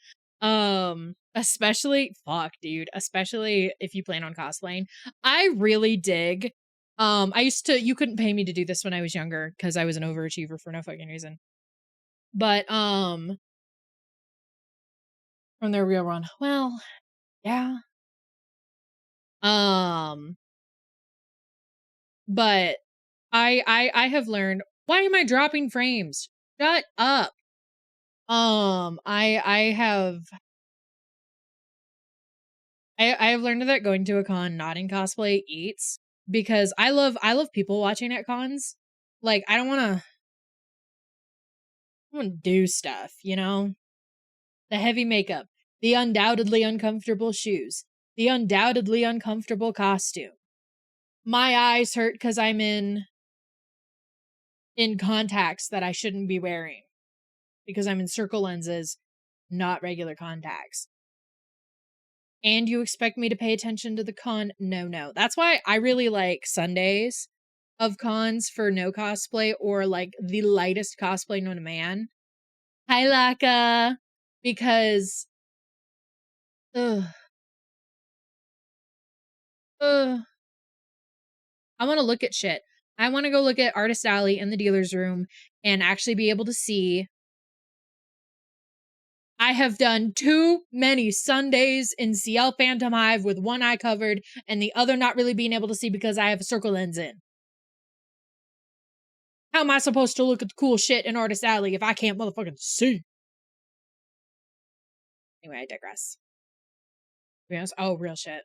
Especially fuck, dude. Especially if you plan on cosplaying. I really dig. I used to you couldn't pay me to do this when I was younger because I was an overachiever for no fucking reason. But from their real run. Well, yeah. Um, but I have learned why am I dropping frames? Shut up. I have learned that going to a con not in cosplay eats because I love people watching at cons. Like I wanna do stuff, you know? The heavy makeup, the undoubtedly uncomfortable shoes, the undoubtedly uncomfortable costume. My eyes hurt because I'm in contacts that I shouldn't be wearing because I'm in circle lenses, not regular contacts. And you expect me to pay attention to the con? No, no. That's why I really like Sundays of cons for no cosplay or like the lightest cosplay known to man. Hi, Laka. Because, ugh, ugh, I want to look at shit. I want to go look at Artist Alley in the dealer's room and actually be able to see. I have done too many Sundays in CL Phantom Hive with one eye covered and the other not really being able to see because I have a circle lens in. How am I supposed to look at the cool shit in Artist Alley if I can't motherfucking see? Anyway, I digress. To be honest, oh, real shit.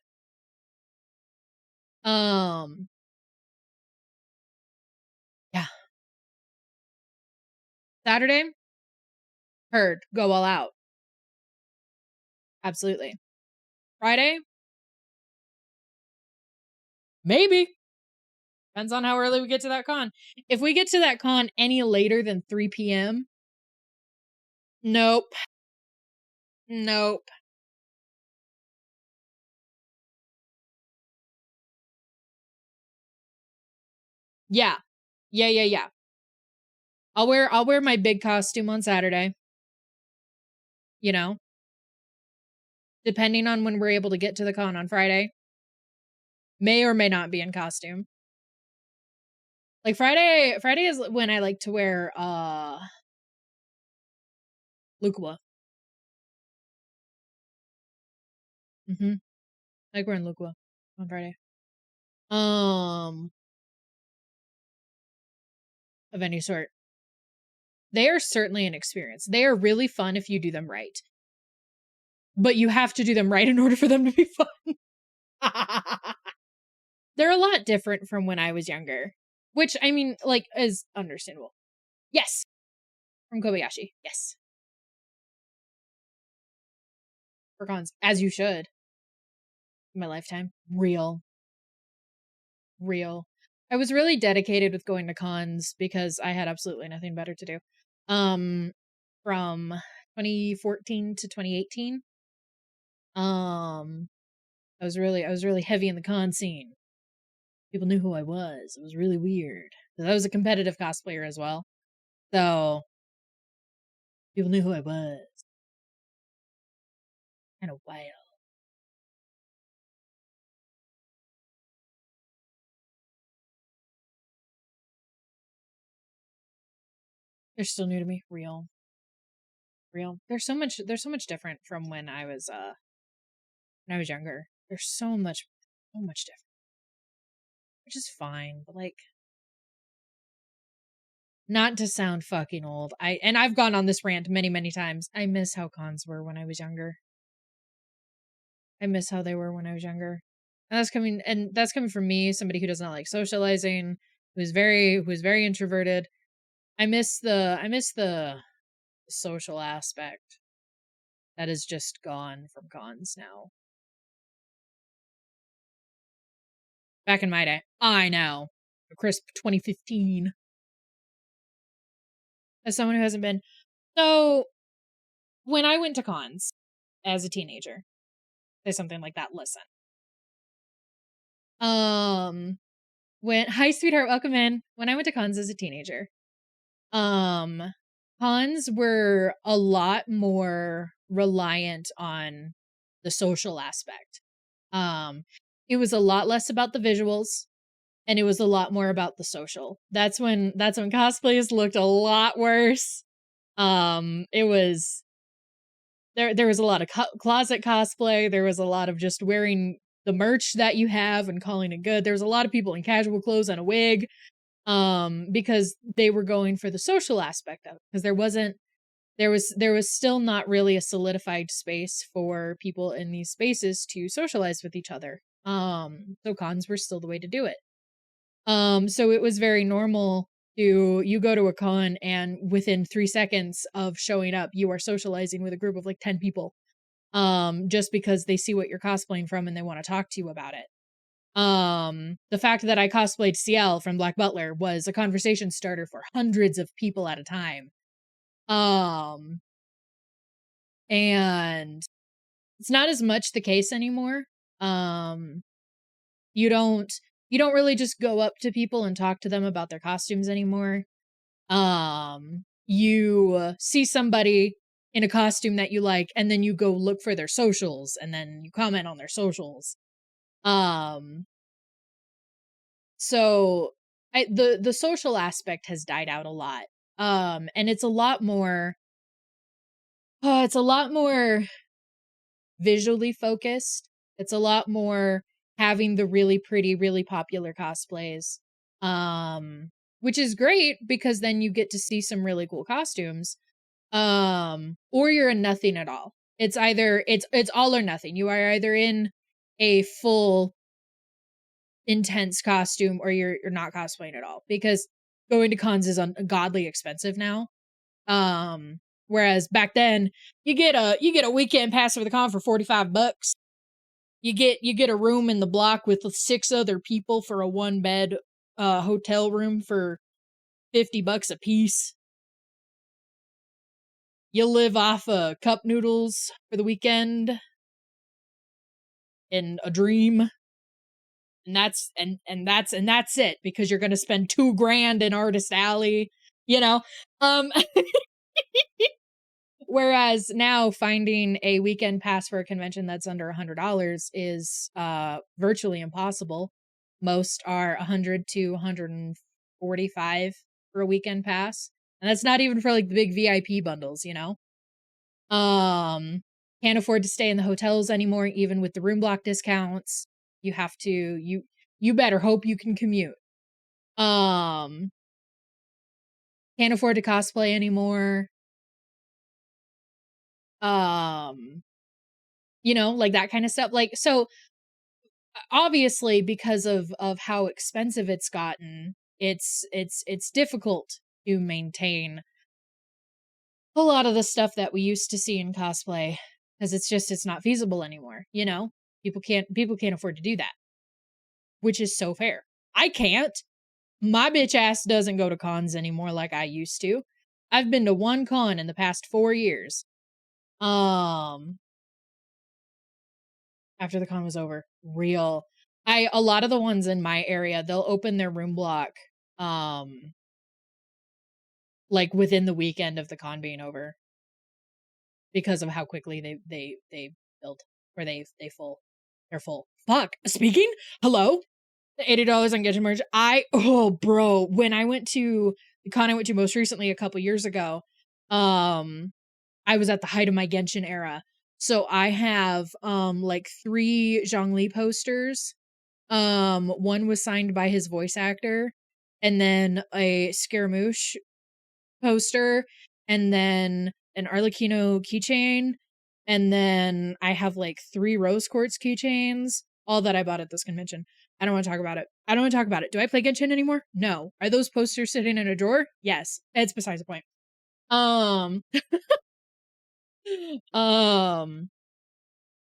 Yeah. Saturday, heard, go all out. Absolutely. Friday, maybe. Depends on how early we get to that con. If we get to that con any later than 3 p.m., nope. Nope. Yeah. Yeah, yeah, yeah. I'll wear my big costume on Saturday. You know, depending on when we're able to get to the con on Friday. May or may not be in costume. Like Friday is when I like to wear Lukua. Mhm. I like wearing Lukua on Friday. Um of any sort. They are certainly an experience. They are really fun if you do them right. But you have to do them right in order for them to be fun. They're a lot different from when I was younger, which I mean, like, is understandable. Yes. From Kobayashi, yes. For cons, as you should. In my lifetime. Real. I was really dedicated with going to cons because I had absolutely nothing better to do. From 2014 to 2018. I was really heavy in the con scene. People knew who I was. It was really weird. 'Cause I was a competitive cosplayer as well. So people knew who I was. Kind of wild. They're still new to me. Real. There's so much different from when I was younger. There's so much different. Which is fine, but like, not to sound fucking old. I've gone on this rant many times. I miss how cons were when I was younger. I miss how they were when I was younger. And that's coming from me, somebody who does not like socializing, who's very introverted. I miss the social aspect that is just gone from cons now. Back in my day, I know, a crisp 2015. As someone who hasn't been, so when I went to cons as a teenager, say something like that. Listen, when hi sweetheart, welcome in. When I went to cons as a teenager, um, cons were a lot more reliant on the social aspect. It was a lot less about the visuals and it was a lot more about the social. That's when cosplays looked a lot worse. It was there was a lot of closet cosplay. There was a lot of just wearing the merch that you have and calling it good. There was a lot of people in casual clothes and a wig because they were going for the social aspect of it, because there was still not really a solidified space for people in these spaces to socialize with each other. So cons were still the way to do it. So it was very normal to you go to a con and within 3 seconds of showing up, you are socializing with a group of like 10 people. Just because they see what you're cosplaying from and they want to talk to you about it. The fact that I cosplayed CL from Black Butler was a conversation starter for hundreds of people at a time. And it's not as much the case anymore. You don't really just go up to people and talk to them about their costumes anymore. You see somebody in a costume that you like and then you go look for their socials and then you comment on their socials. So the social aspect has died out a lot. And it's a lot more visually focused. It's a lot more having the really pretty, really popular cosplays. Which is great because then you get to see some really cool costumes. Or you're in nothing at all. It's either it's all or nothing. You are either in a full intense costume or you're not cosplaying at all, because going to cons is ungodly expensive now. Whereas back then you get a weekend pass for the con for $45. You get a room in the block with 6 other people for a 1-bed hotel room for $50 a piece. You live off cup noodles for the weekend in a dream. And that's it, because you're gonna spend $2,000 in Artist Alley, you know. Whereas now finding a weekend pass for a convention that's under $100 is virtually impossible. Most are 100 to 145 for a weekend pass, and that's not even for like the big VIP bundles, you know. Can't afford to stay in the hotels anymore, even with the room block discounts. You have to you better hope you can commute. Can't afford to cosplay anymore. Like that kind of stuff. Like, so obviously because of how expensive it's gotten, it's difficult to maintain a lot of the stuff that we used to see in cosplay, because it's not feasible anymore, you know? People can't afford to do that, which is so fair. I can't. My bitch ass doesn't go to cons anymore like I used to. I've been to one con in the past 4 years. Um, after the con was over. Real. A lot of the ones in my area, they'll open their room block, um, like within the weekend of the con being over because of how quickly they build or they full. They're full. Fuck. Speaking? Hello? The $80 on Genshin merch. Oh bro, when I went to the con I went to most recently a couple years ago, um, I was at the height of my Genshin era. So I have like 3 Zhongli posters. One was signed by his voice actor, and then a Scaramouche poster, and then an Arlecchino keychain, and then I have like 3 rose quartz keychains, all that I bought at this convention. I don't want to talk about it. I don't want to talk about it. Do I play Genshin anymore? No. Are those posters sitting in a drawer? Yes. It's besides the point. Um um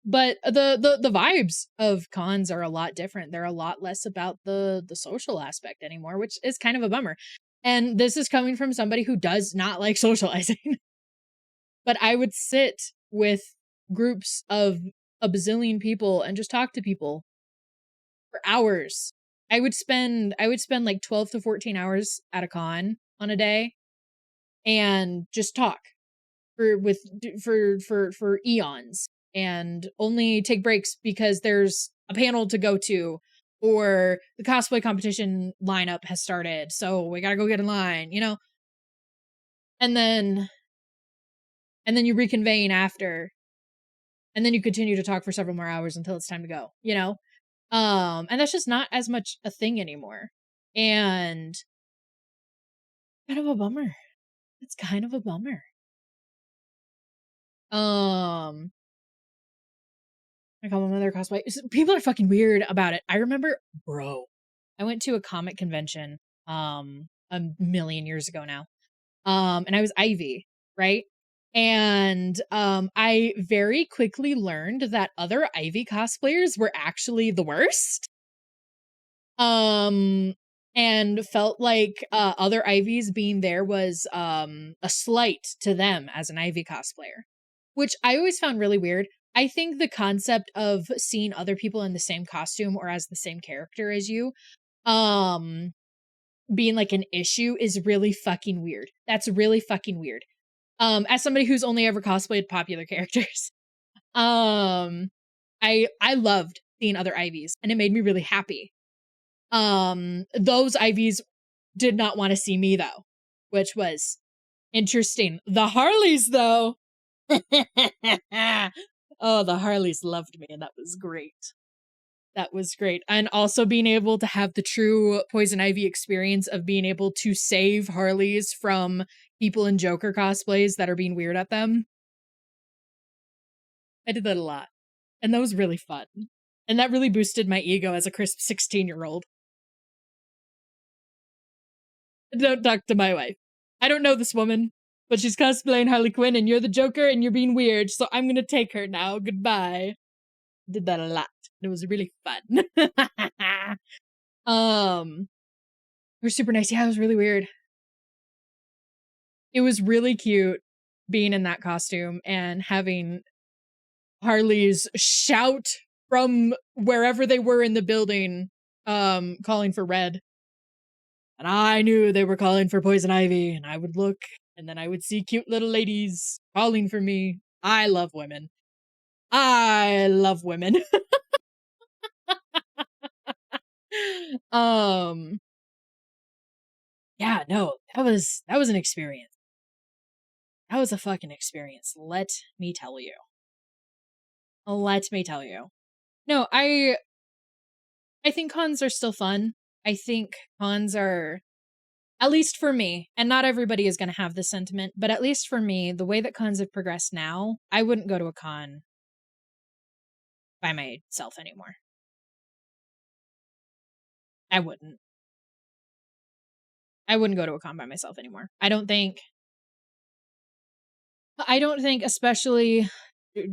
but the vibes of cons are a lot different. They're a lot less about the social aspect anymore, which is kind of a bummer. And this is coming from somebody who does not like socializing. But I would sit with groups of a bazillion people and just talk to people for hours. I would spend like 12 to 14 hours at a con on a day and just talk for eons and only take breaks because there's a panel to go to or the cosplay competition lineup has started, so we gotta go get in line, you know? And then you reconvene after, and then you continue to talk for several more hours until it's time to go, you know? And that's just not as much a thing anymore. And kind of a bummer. It's kind of a bummer. Um I call them other cosplay. People are fucking weird about it. I remember, bro, I went to a comic convention a million years ago now. And I was Ivy, right? And I very quickly learned that other Ivy cosplayers were actually the worst. Um and felt like other Ivies being there was a slight to them as an Ivy cosplayer, which I always found really weird. I think the concept of seeing other people in the same costume or as the same character as you um being like an issue is really fucking weird. That's really fucking weird. As somebody who's only ever cosplayed popular characters, um I loved seeing other Ivies and it made me really happy. Those Ivies did not want to see me though, which was interesting. The Harleys though. Oh, the Harleys loved me and that was great. That was great. And also being able to have the true Poison Ivy experience of being able to save Harleys from people in Joker cosplays that are being weird at them. I did that a lot. And that was really fun. And that really boosted my ego as a crisp 16-year-old. Don't talk to my wife. I don't know this woman, but she's cosplaying Harley Quinn and you're the Joker and you're being weird, so I'm gonna take her now. Goodbye. Did that a lot. It was really fun. It was super nice. Yeah, it was really weird. It was really cute being in that costume and having Harleys shout from wherever they were in the building, calling for Red. And I knew they were calling for Poison Ivy, and I would look, and then I would see cute little ladies calling for me. I love women. I love women. um, yeah, no, that was an experience. That was a fucking experience. Let me tell you. Let me tell you. No, I think cons are still fun. I think cons are, at least for me, and not everybody is going to have this sentiment, but at least for me, the way that cons have progressed now, I wouldn't go to a con by myself anymore. I wouldn't. I wouldn't go to a con by myself anymore. I don't think I don't think, especially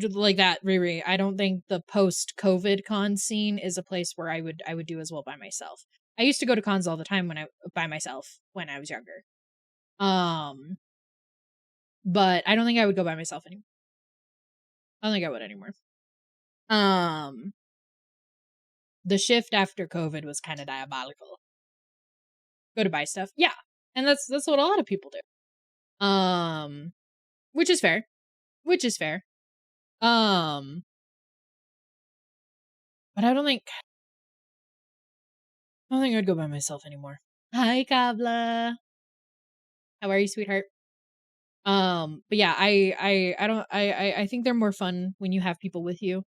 like that, Riri, I don't think the post-COVID con scene is a place where I would do as well by myself. I used to go to cons all the time by myself when I was younger. Um, but I don't think I would go by myself anymore. I don't think I would anymore. Um, the shift after COVID was kind of diabolical. Go to buy stuff. Yeah. And that's what a lot of people do. Which is fair. Which is fair. But I don't think I'd go by myself anymore. Hi, Kabla. How are you, sweetheart? But yeah, I don't I think they're more fun when you have people with you.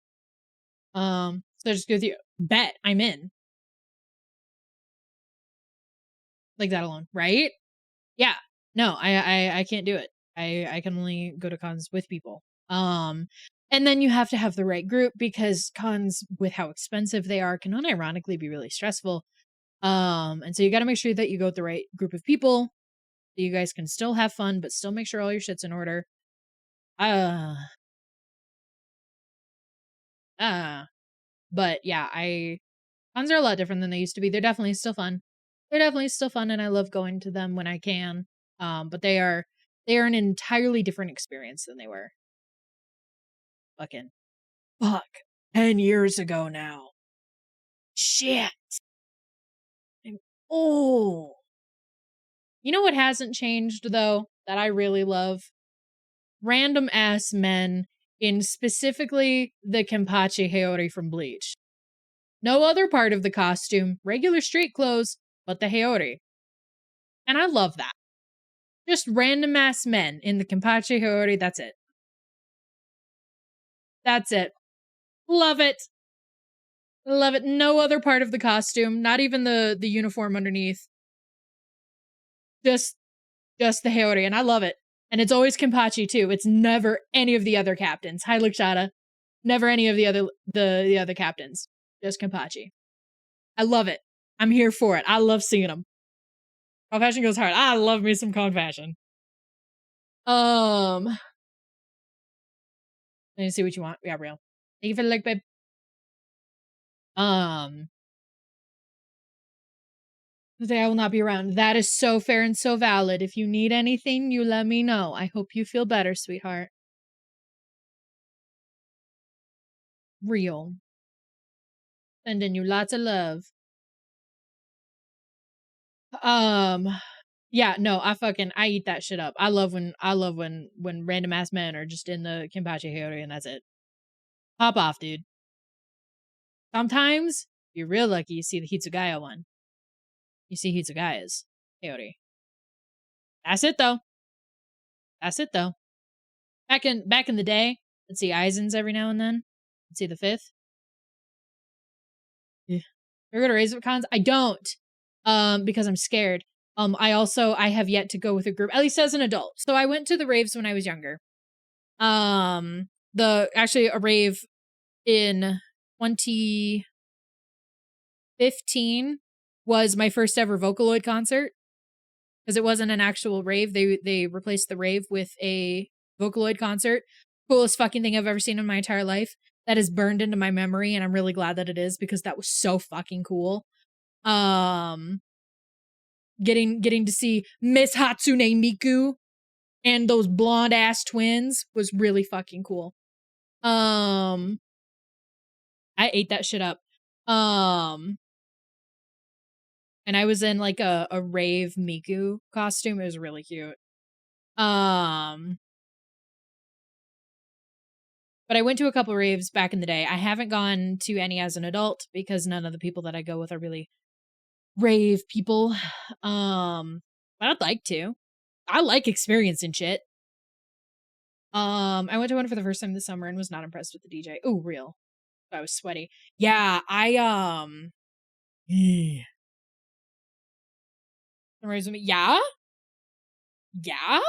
So just go with you. Bet I'm in. Like that alone, right? Yeah. No, I can't do it. I can only go to cons with people. And then you have to have the right group because cons with how expensive they are can unironically be really stressful. And so you got to make sure that you go with the right group of people. So you guys can still have fun, but still make sure all your shit's in order. Uh, uh, but yeah, cons are a lot different than they used to be. They're definitely still fun. They're definitely still fun, and I love going to them when I can. But they are an entirely different experience than they were. Fucking fuck, 10 years ago now. Shit. I'm old. You know what hasn't changed though that I really love? Random ass men in specifically the Kenpachi Haori from Bleach. No other part of the costume, regular street clothes, but the Haori. And I love that. Just random ass men in the Kenpachi Haori, that's it. That's it. Love it. Love it. No other part of the costume, not even the uniform underneath. Just the Haori, and I love it. And it's always Kenpachi too. It's never any of the other captains. Hi Lakshata. Never any of the other captains. Just Kenpachi. I love it. I'm here for it. I love seeing them. Con fashion goes hard. I love me some con fashion. Let me see what you want. Yeah, real. Thank you for the like, babe. Today I will not be around. That is so fair and so valid. If you need anything, you let me know. I hope you feel better, sweetheart. Real. Sending you lots of love. Yeah, no, I eat that shit up. I love when random ass men are just in the Kenpachi Haori and that's it. Pop off, dude. Sometimes you're real lucky you see the Hitsugaya one. You see Hitsugaya's Haori. That's it though. That's it though. Back in the day, let's see Aizen's every now and then. Let's see the fifth. Yeah. Ever go to Razor Cons? I don't. Because I'm scared. I have yet to go with a group, at least as an adult. So I went to the raves when I was younger. Actually a rave in 2015 was my first ever Vocaloid concert because it wasn't an actual rave. They replaced the rave with a Vocaloid concert. Coolest fucking thing I've ever seen in my entire life. That is burned into my memory, and I'm really glad that it is because that was so fucking cool. Getting to see Miss Hatsune Miku and those blonde ass twins was really fucking cool. I ate that shit up. And I was in like a rave Miku costume. It was really cute. But I went to a couple raves back in the day. I haven't gone to any as an adult because none of the people that I go with are really rave people. But I'd like to. I like experiencing shit. I went to one for the first time this summer and was not impressed with the DJ. Oh, real. I was sweaty. Yeah, yeah. Yeah? Yeah?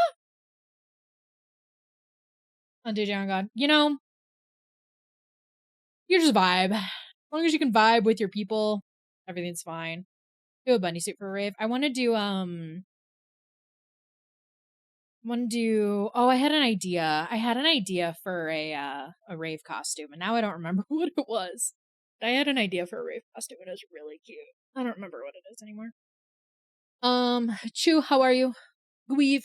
On DJ on God. You know, you just vibe. As long as you can vibe with your people, everything's fine. Do a bunny suit for a rave. I want to do Wanna do oh, I had an idea. I had an idea for a rave costume, and now I don't remember what it was. I had an idea for a rave costume, and it was really cute. I don't remember what it is anymore. Chu, how are you? Weave.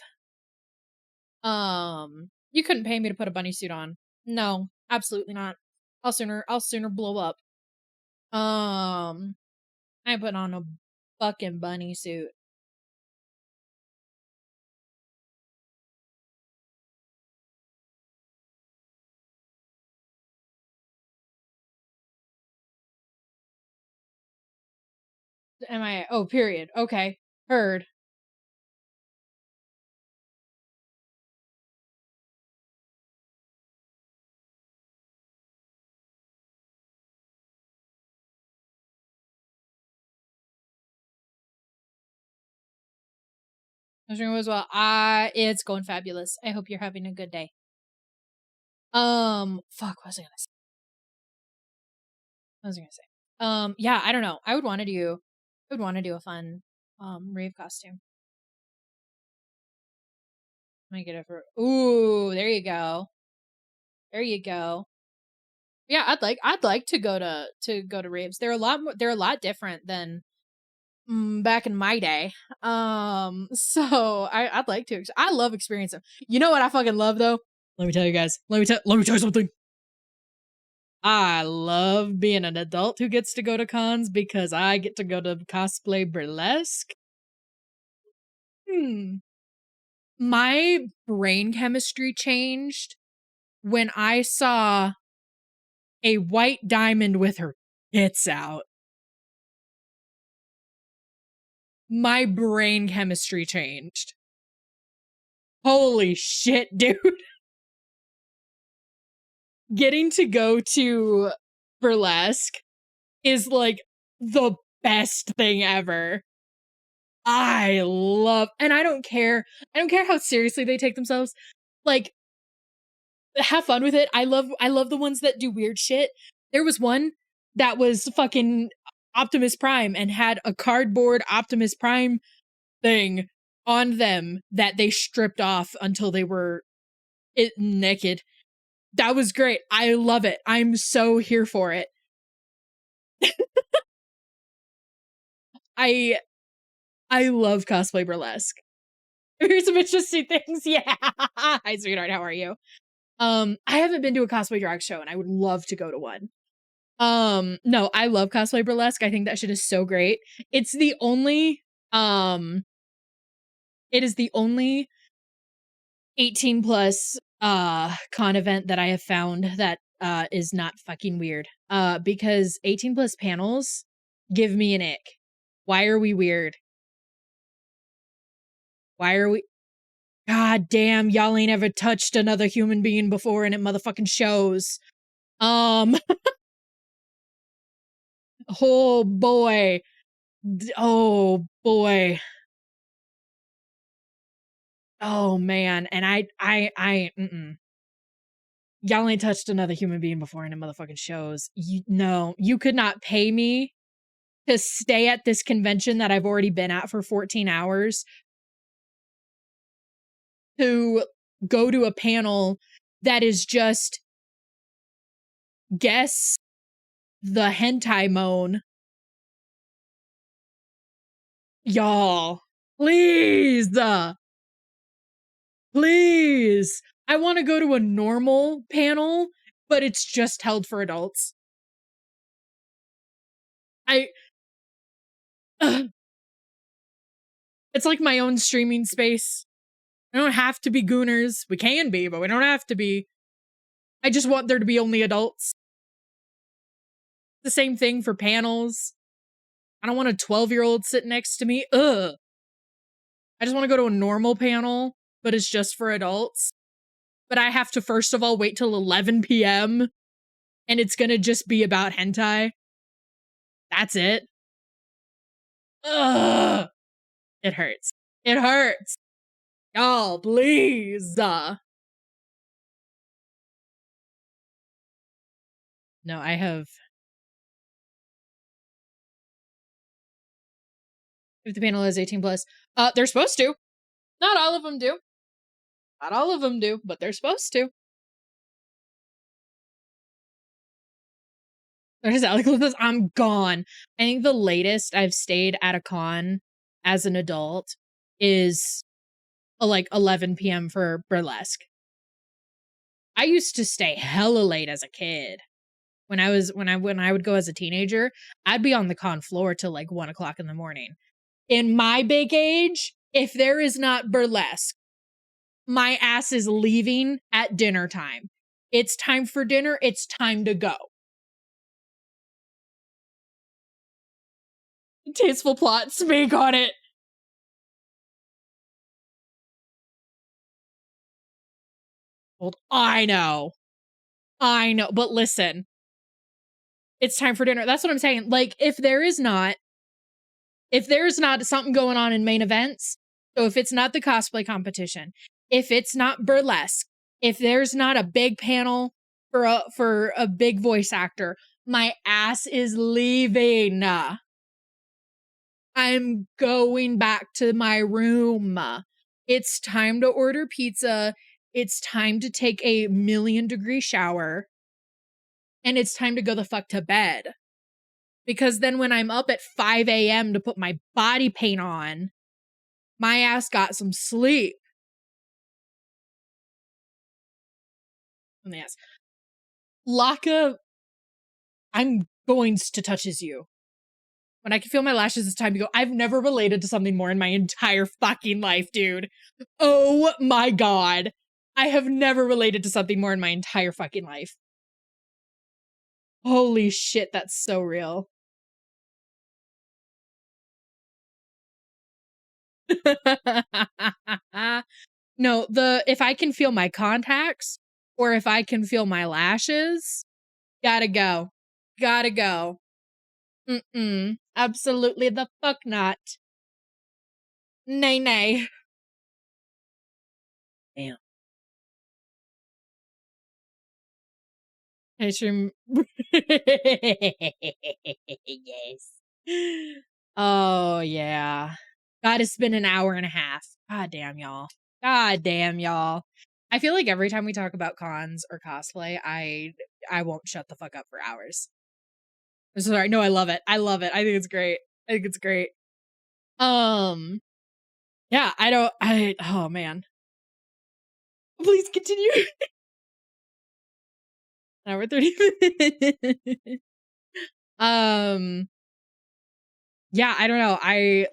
You couldn't pay me to put a bunny suit on. No, absolutely not. I'll sooner blow up. I put on a fucking bunny suit. Am I? Oh, period. Okay, heard. I'm doing as well. It's going fabulous. I hope you're having a good day. Fuck. What was I gonna say? What was I gonna say? Yeah. I don't know. I would want to do. I would want to do a fun rave costume. Let me get it for. Ooh, there you go. There you go. Yeah, I'd like to go to raves. They're a lot more, they're a lot different than back in my day. So I'd like to. I love experiencing. You know what I fucking love though? Let me tell you guys. Let me tell you something. I love being an adult who gets to go to cons because I get to go to cosplay burlesque. Hmm. My brain chemistry changed when I saw a white diamond with her tits out. My brain chemistry changed. Holy shit, dude. Getting to go to burlesque is like the best thing ever. I love, and I don't care. I don't care how seriously they take themselves. Like, have fun with it. I love the ones that do weird shit. There was one that was fucking Optimus Prime and had a cardboard Optimus Prime thing on them that they stripped off until they were naked. That was great. I love it. I'm so here for it. I I love cosplay burlesque. Here's some interesting things. Yeah. Hi, sweetheart. How are you? I haven't been to a cosplay drag show and I would love to go to one. No, I love cosplay burlesque. I think that shit is so great. It's the only um it is the only 18 plus con event that I have found that is not fucking weird. Because 18 plus panels give me an ick. Why are we weird? Why are we God damn, y'all ain't ever touched another human being before and it motherfucking shows. Um oh boy. Oh boy. Oh man. And I y'all ain't touched another human being before and it motherfucking shows. No, you could not pay me to stay at this convention that I've already been at for 14 hours to go to a panel that is just guess the hentai moan. Y'all, please, please. I want to go to a normal panel, but it's just held for adults. I, it's like my own streaming space. I don't have to be gooners. We can be, but we don't have to be. I just want there to be only adults. The same thing for panels. I don't want a 12-year-old sitting next to me. Ugh. I just want to go to a normal panel, but it's just for adults. But I have to first of all wait till 11 p.m. and it's gonna just be about hentai. That's it. Ugh. It hurts. It hurts. Y'all, please. No, I have. If the panel is 18 plus, they're supposed to. Not all of them do. Not all of them do, but they're supposed to. There's Alec Lucas. I'm gone. I think the latest I've stayed at a con as an adult is like 11 p.m. for burlesque. I used to stay hella late as a kid. When I would go as a teenager, I'd be on the con floor till like 1 o'clock in the morning. In my big age, if there is not burlesque, my ass is leaving at dinner time. It's time for dinner. It's time to go. Tasteful plot. Speak on it. I know. But listen, it's time for dinner. That's what I'm saying. Like, if there's not something going on in main events, so if it's not the cosplay competition, if it's not burlesque, if there's not a big panel for a big voice actor, my ass is leaving. I'm going back to my room. It's time to order pizza. It's time to take a 1,000,000-degree shower. And it's time to go the fuck to bed. Because then when I'm up at 5 a.m. to put my body paint on, my ass got some sleep. On the ass. Laka, I'm going to touches you. When I can feel my lashes, it's time to go. I've never related to something more in my entire fucking life, dude. Oh my god. I have never related to something more in my entire fucking life. Holy shit, that's so real. No, if I can feel my contacts or if I can feel my lashes, gotta go. Gotta go. Absolutely the fuck not. Nay, nay. Damn. Ice cream. Yes. Oh, yeah. God, it's been an hour and a half. God damn, y'all. God damn, y'all. I feel like every time we talk about cons or cosplay, I won't shut the fuck up for hours. I'm sorry. No, I love it. I love it. I think it's great. I think it's great. Yeah, oh man. Please continue. Hour 30 minutes. Yeah, I don't know. I'm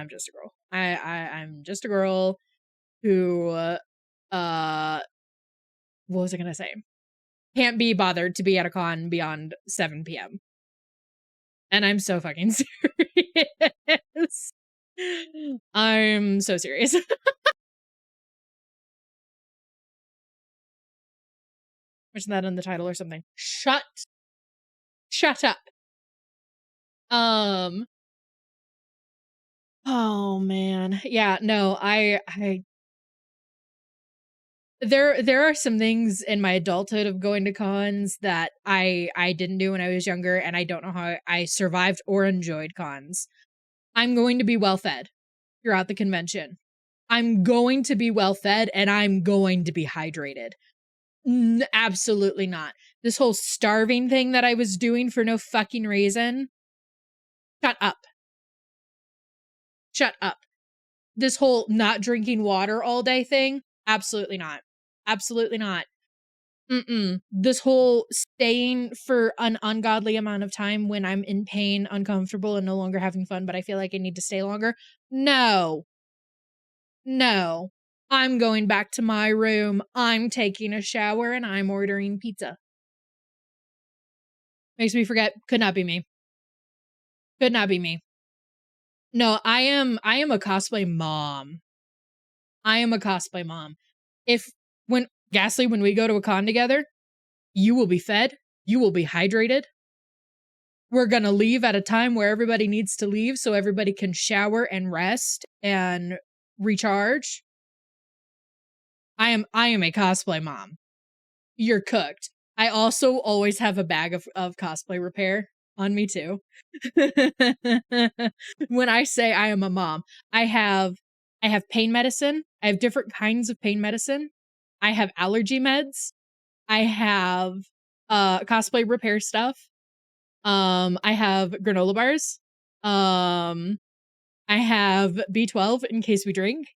just a girl. I'm just a girl who what was I gonna say? Can't be bothered to be at a con beyond 7 p.m. And I'm so fucking serious. I'm so serious. Mention that in the title or something. Shut up. Oh man. Yeah, no, there are some things in my adulthood of going to cons that I didn't do when I was younger, and I don't know how I survived or enjoyed cons. I'm going to be well fed throughout the convention. I'm going to be well fed and I'm going to be hydrated. Absolutely not. This whole starving thing that I was doing for no fucking reason. Shut up. Shut up. This whole not drinking water all day thing. Absolutely not. Absolutely not. This whole staying for an ungodly amount of time when I'm in pain, uncomfortable, and no longer having fun, but I feel like I need to stay longer. No. No. I'm going back to my room. I'm taking a shower and I'm ordering pizza. Makes me forget. Could not be me. Could not be me. No, I am a cosplay mom. I am a cosplay mom. When Ghastly, when we go to a con together, you will be fed, you will be hydrated. We're gonna leave at a time where everybody needs to leave so everybody can shower and rest and recharge. I am a cosplay mom. You're cooked. I also always have a bag of cosplay repair on me too. When I say I am a mom, I have pain medicine, I have different kinds of pain medicine. I have allergy meds. I have cosplay repair stuff. I have granola bars. I have B12 in case we drink.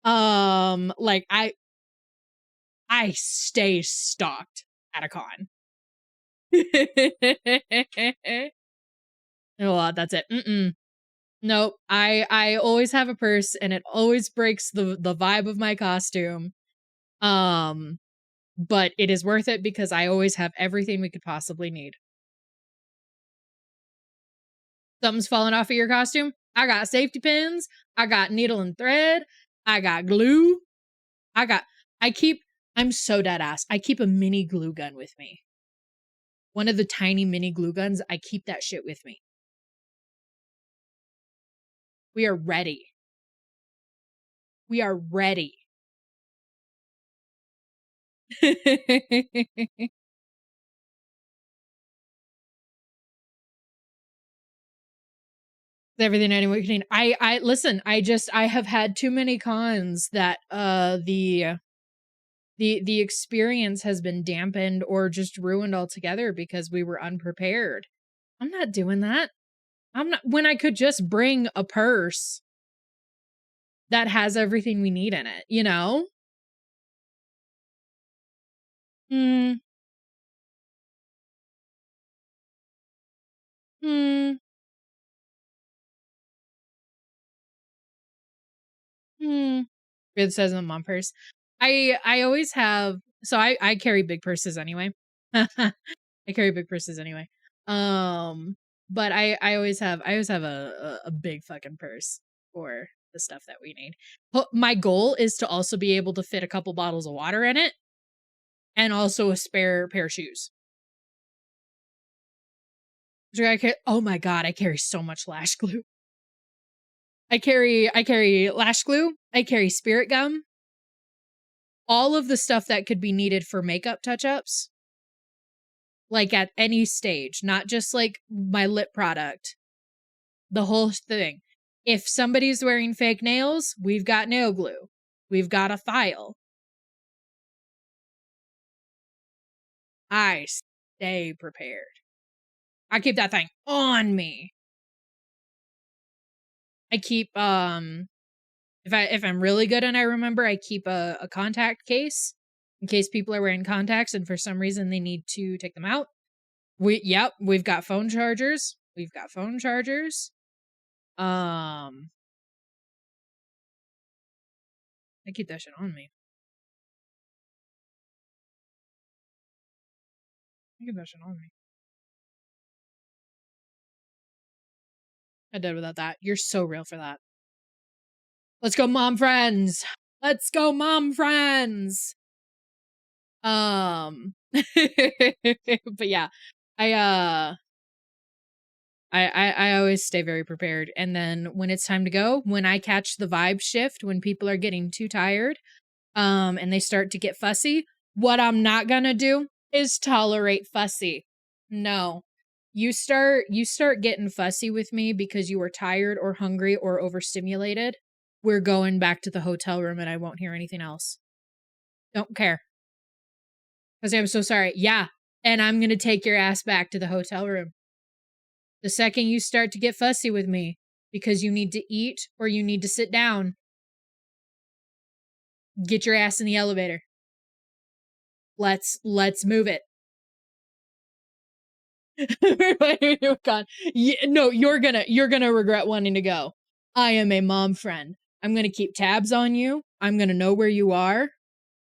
Like I stay stocked at a con. Oh, that's it. Nope. I always have a purse, and it always breaks the vibe of my costume. But it is worth it because I always have everything we could possibly need. Something's falling off of your costume? I got safety pins. I got needle and thread. I got glue. I'm so dead ass. I keep a mini glue gun with me. One of the tiny mini glue guns. I keep that shit with me. We are ready. We are ready. Everything anyone can need. I listen, I have had too many cons that the experience has been dampened or just ruined altogether because we were unprepared. I'm not doing that. I'm not, when I could just bring a purse that has everything we need in it, you know? Hmm. Hmm. Hmm. It says in my purse. I always have, so I carry big purses anyway. I carry big purses anyway. But I always have a big fucking purse for the stuff that we need. My goal is to also be able to fit a couple bottles of water in it and also a spare pair of shoes. Oh my god, I carry so much lash glue. I carry lash glue, I carry spirit gum, all of the stuff that could be needed for makeup touch-ups. Like at any stage, not just like my lip product. The whole thing. If somebody's wearing fake nails, we've got nail glue. We've got a file. I stay prepared. I keep that thing on me. I keep if I'm really good and I remember, I keep a contact case in case people are wearing contacts and for some reason they need to take them out. We've got phone chargers. We've got phone chargers. I keep that shit on me. I keep that shit on me. I did without that. You're so real for that. Let's go, mom friends. Let's go, mom friends. But yeah, I I always stay very prepared. And then when it's time to go, when I catch the vibe shift, when people are getting too tired, and they start to get fussy, what I'm not gonna do is tolerate fussy. No. You start getting fussy with me because you are tired or hungry or overstimulated. We're going back to the hotel room and I won't hear anything else. Don't care. Cause I'm so sorry. Yeah. And I'm gonna take your ass back to the hotel room. The second you start to get fussy with me because you need to eat or you need to sit down, get your ass in the elevator. Let's move it. God. No, you're gonna regret wanting to go. I am a mom friend. I'm gonna keep tabs on you. I'm gonna know where you are.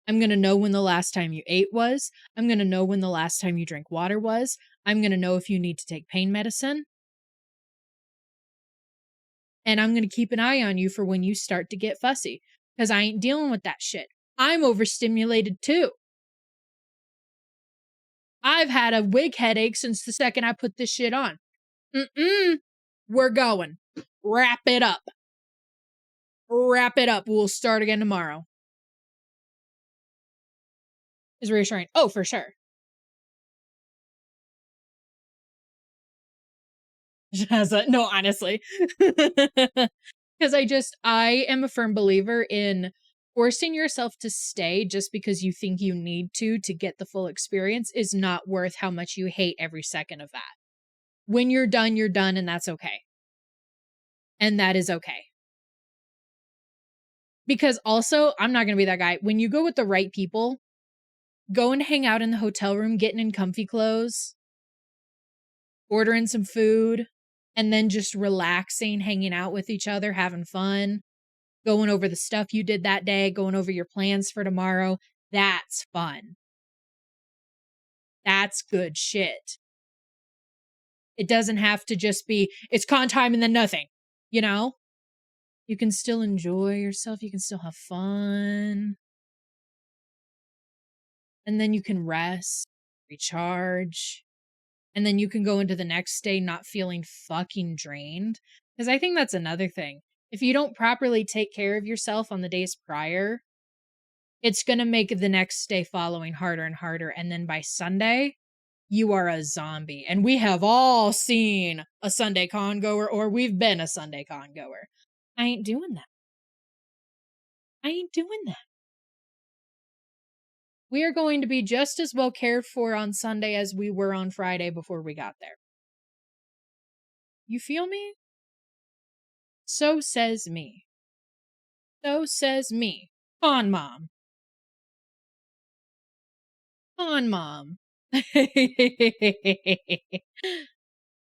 I'm gonna know when the last time you ate was. I'm gonna know when the last time you drank water was. I'm gonna know if you need to take pain medicine. And I'm gonna keep an eye on you for when you start to get fussy. Because I ain't dealing with that shit. I'm overstimulated too. I've had a wig headache since the second I put this shit on. We're going. Wrap it up. Wrap it up. We'll start again tomorrow. Is reassuring. Oh, for sure. No, honestly. Because I am a firm believer in forcing yourself to stay just because you think you need to get the full experience is not worth how much you hate every second of that. When you're done, and that's okay. And that is okay. Because also, I'm not going to be that guy. When you go with the right people, go and hang out in the hotel room, getting in comfy clothes, ordering some food, and then just relaxing, hanging out with each other, having fun, going over the stuff you did that day, going over your plans for tomorrow. That's fun. That's good shit. It doesn't have to just be, it's con time and then nothing, you know? You can still enjoy yourself. You can still have fun. And then you can rest, recharge. And then you can go into the next day not feeling fucking drained. Because I think that's another thing. If you don't properly take care of yourself on the days prior, it's going to make the next day following harder and harder. And then by Sunday, you are a zombie. And we have all seen a Sunday con goer, or we've been a Sunday con goer. I ain't doing that. I ain't doing that. We are going to be just as well cared for on Sunday as we were on Friday before we got there. You feel me? So says me. So says me. Con mom. Con mom.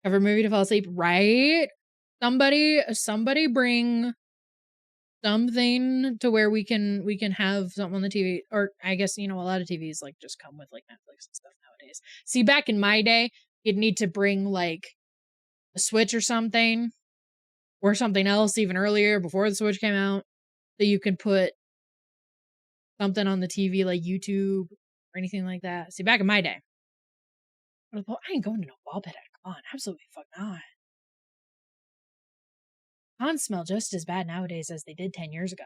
Cover movie to fall asleep, right? Somebody bring something to where we can have something on the TV. Or I guess, a lot of TVs like just come with like Netflix and stuff nowadays. See, back in my day, you'd need to bring like a Switch or something else even earlier before the Switch came out, so you could put something on the TV like YouTube or anything like that. See, back in my day, I ain't going to no ball pit at a con. Absolutely fuck not. Cons smell just as bad nowadays as they did 10 years ago.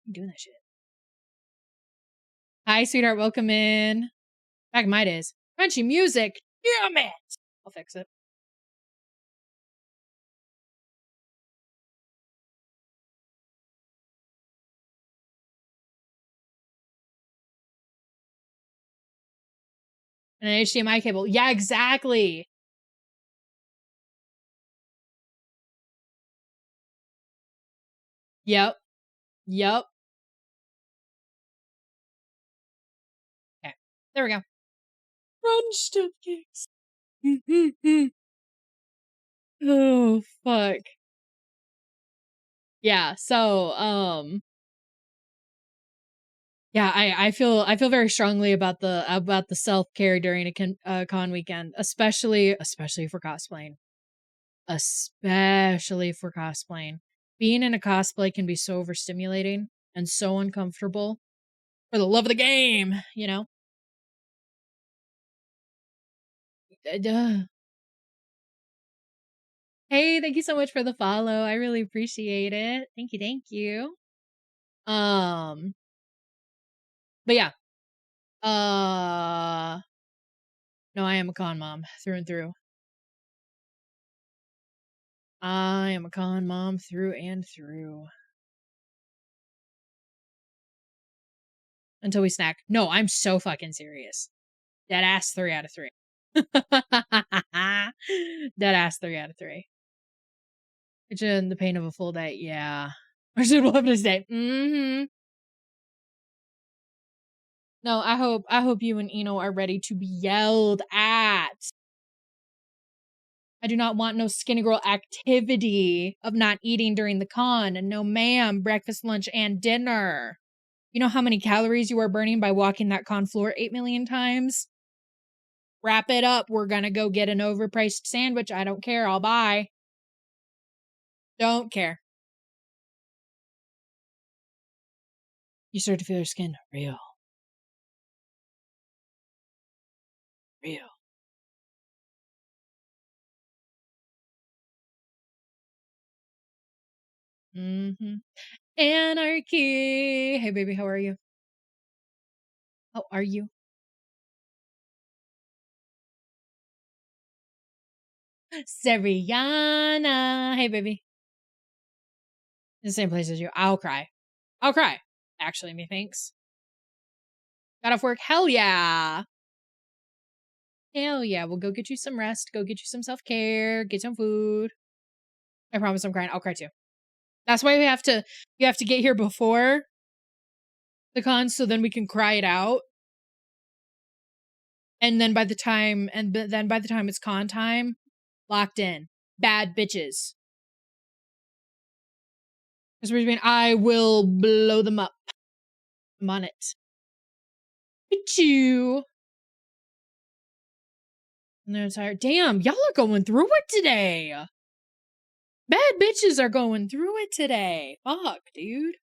I'm doing that shit. Hi, sweetheart. Welcome in. Back in my days. Crunchy music. Damn it. I'll fix it. And an HDMI cable. Yeah, exactly. Yep. Okay. There we go. Crunch cupcakes. Oh, fuck. Yeah, so, yeah, I feel very strongly about the self-care during a con weekend, especially for cosplaying. Especially for cosplaying. Being in a cosplay can be so overstimulating and so uncomfortable. For the love of the game, Duh. Hey, thank you so much for the follow. I really appreciate it. Thank you. But yeah. No, I am a con mom through and through. I am a con mom through and through. Until we snack. No, I'm so fucking serious. Dead ass 3 out of 3. Dead ass 3 out of 3. Imagine the pain of a full day. Yeah. Or should we'll have this day. Mm-hmm. No, I hope you and Eno are ready to be yelled at. I do not want no skinny girl activity of not eating during the con. And no ma'am, breakfast, lunch, and dinner. You know how many calories you are burning by walking that con floor 8 million times? Wrap it up. We're gonna go get an overpriced sandwich. I don't care. I'll buy. Don't care. You start to feel your skin real. Real. Mm-hmm. Anarchy. Hey, baby, how are you? How are you? Seriana. Hey, baby. In the same place as you. I'll cry. Actually, methinks. Got off work. Hell yeah. Hell yeah. We'll go get you some rest. Go get you some self-care. Get some food. I promise I'm crying. I'll cry too. That's why you have to get here before the con so then we can cry it out. And then by the time it's con time, locked in. Bad bitches. Because we're being, I will blow them up. I'm on it. Achoo. And they're tired. Damn, y'all are going through it today. Bad bitches are going through it today. Fuck, dude.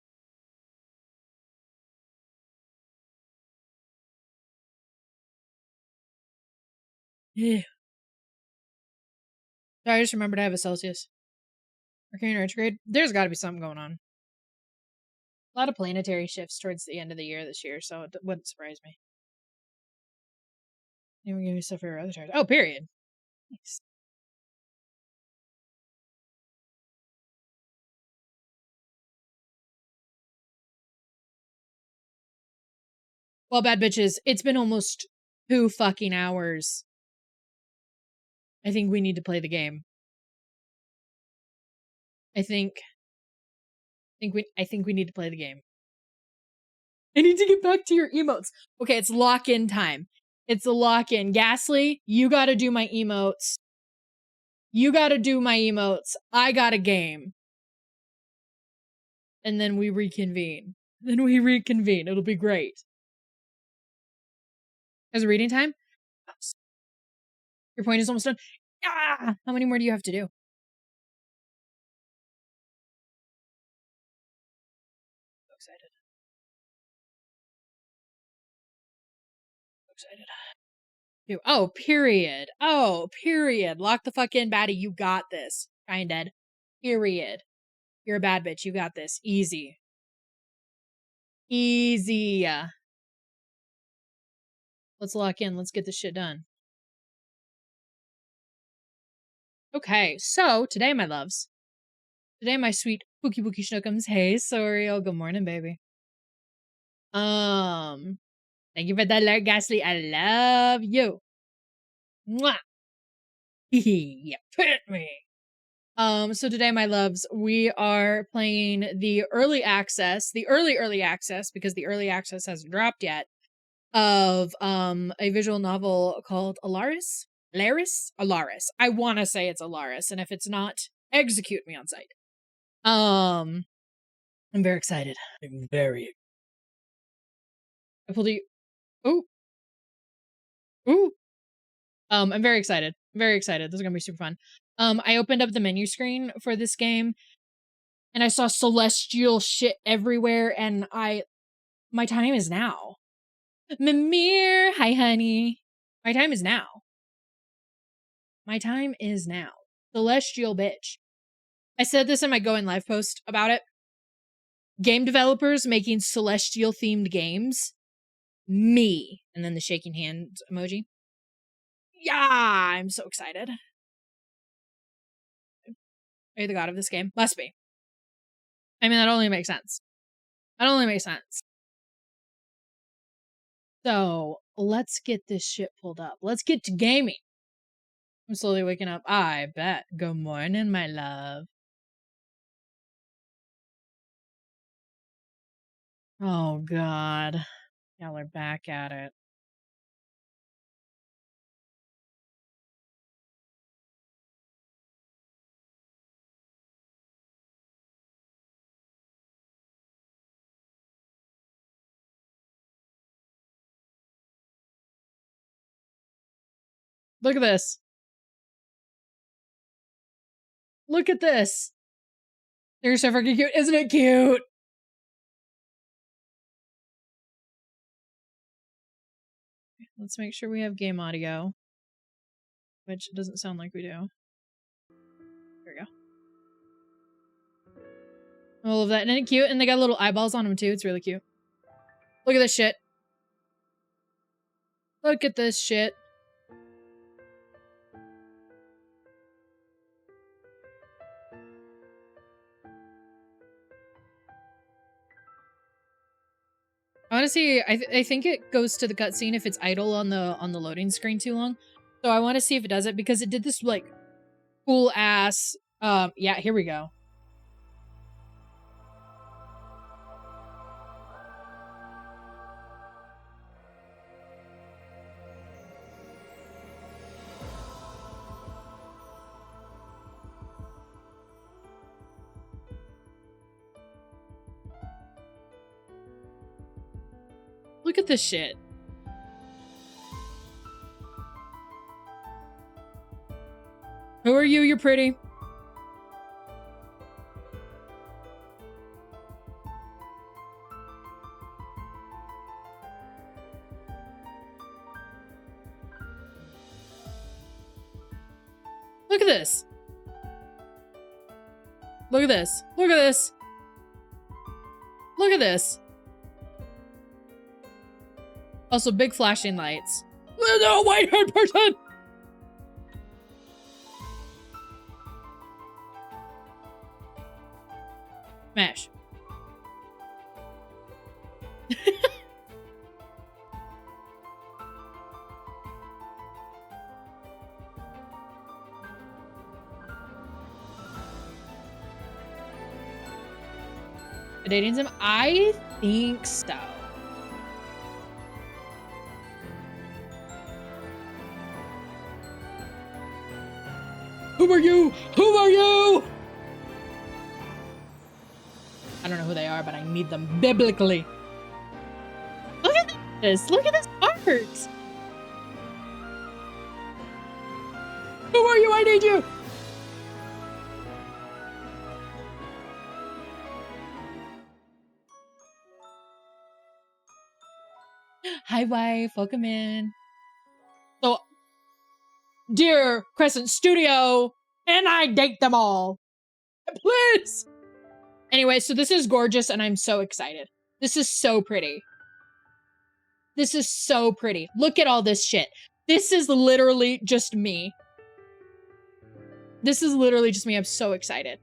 Yeah. I just remembered I have a Celsius. Mercury retrograde. There's got to be something going on. A lot of planetary shifts towards the end of the year this year, so it wouldn't surprise me. Even give me stuff for your other stars. Oh, period. Nice. Well, bad bitches, it's been almost 2 fucking hours. I think we need to play the game. I think we need to play the game. I need to get back to your emotes. Okay, it's lock-in time. It's a lock-in. Ghastly, you gotta do my emotes. You gotta do my emotes. I got a game. And then we reconvene. It'll be great. As a reading time? Your point is almost done. Ah! How many more do you have to do? So excited. So excited. Oh, period. Oh, period. Lock the fuck in, baddie. You got this. Trying dead. Period. You're a bad bitch. You got this. Easy. Easy. Let's lock in. Let's get this shit done. Okay, so today, my loves. Today, my sweet bookie schnookums. Hey, Soriel. Good morning, baby. Thank you for the alert, Ghastly. I love you. Mwah. You pit me. So today, my loves, we are playing the early access, early access, because the early access hasn't dropped yet, of a visual novel called Alaris. I want to say it's Alaris, and if it's not, execute me on sight. I'm very excited. I pulled you. Ooh. Ooh. I'm very excited. Very excited. This is gonna be super fun. I opened up the menu screen for this game, and I saw celestial shit everywhere, and my time is now. Mimir, hi honey. My time is now. My time is now. Celestial bitch. I said this in my Going Live post about it. Game developers making celestial themed games. Me. And then the shaking hand emoji. Yeah, I'm so excited. Are you the god of this game? Must be. I mean, that only makes sense. So, let's get this shit pulled up. Let's get to gaming. I'm slowly waking up. I bet. Good morning, my love. Oh, God. Y'all are back at it. Look at this. Look at this. They're so freaking cute. Isn't it cute? Let's make sure we have game audio. Which doesn't sound like we do. There we go. All of that. Isn't it cute? And they got little eyeballs on them too. It's really cute. Look at this shit. Look at this shit. want to see. I think it goes to the cutscene if it's idle on the loading screen too long. So I want to see if it does it because it did this like cool ass. Yeah, here we go. Look at this shit. Who are you? You're pretty. Look at this. Look at this. Look at this. Look at this. Also, big flashing lights. No, white-haired person! Smash. Dating sim? I think so. Who are you? Who are you? I don't know who they are, but I need them biblically. Look at this. Look at this art. Who are you? I need you. Hi, wife. Welcome in. So, dear Crescent Studio, and I date them all. Please. Anyway, so this is gorgeous, and I'm so excited. This is so pretty. This is so pretty. Look at all this shit. This is literally just me. This is literally just me. I'm so excited.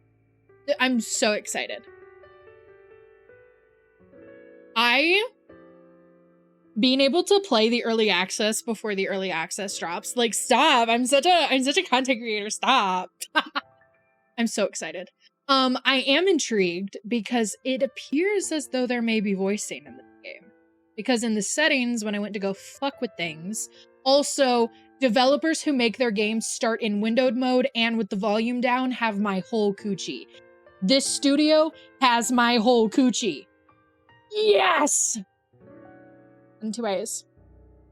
I'm so excited. Being able to play the early access before the early access drops. Like, stop. I'm such a content creator. Stop. I'm so excited. I am intrigued because it appears as though there may be voicing in the game. Because in the settings, when I went to go fuck with things, also, developers who make their games start in windowed mode and with the volume down have my whole coochie. This studio has my whole coochie. Yes! In 2 ways.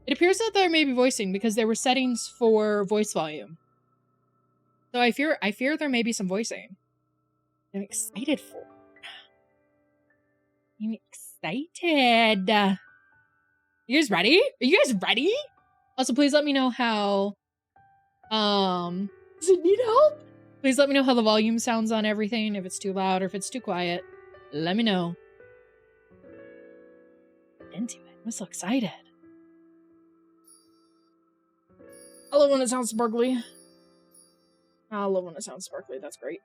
It appears that there may be voicing because there were settings for voice volume. So I fear there may be some voicing. I'm excited for it. I'm excited. You guys ready? Are you guys ready? Also, please let me know how, does it need help? Please let me know how the volume sounds on everything, if it's too loud or if it's too quiet. Let me know. Into it. I'm so excited. I love when it sounds sparkly. I love when it sounds sparkly. That's great.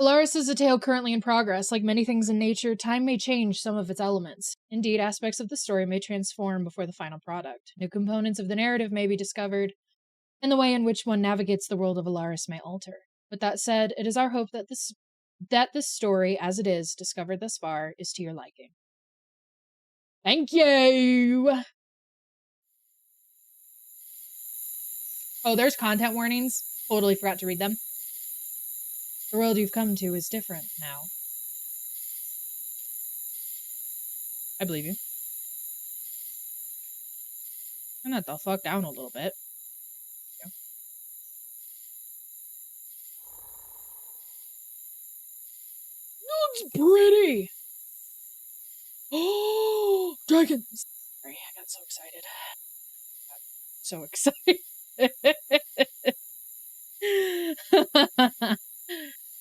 Alaris is a tale currently in progress. Like many things in nature, time may change some of its elements. Indeed, aspects of the story may transform before the final product. New components of the narrative may be discovered, and the way in which one navigates the world of Alaris may alter. With that said, it is our hope that this story, as it is, discovered thus far, is to your liking. Thank you! Oh, there's content warnings. Totally forgot to read them. The world you've come to is different now. I believe you. Turn that the fuck down a little bit. Yeah. Looks pretty! Oh, dragons! Sorry, I got so excited. So excited.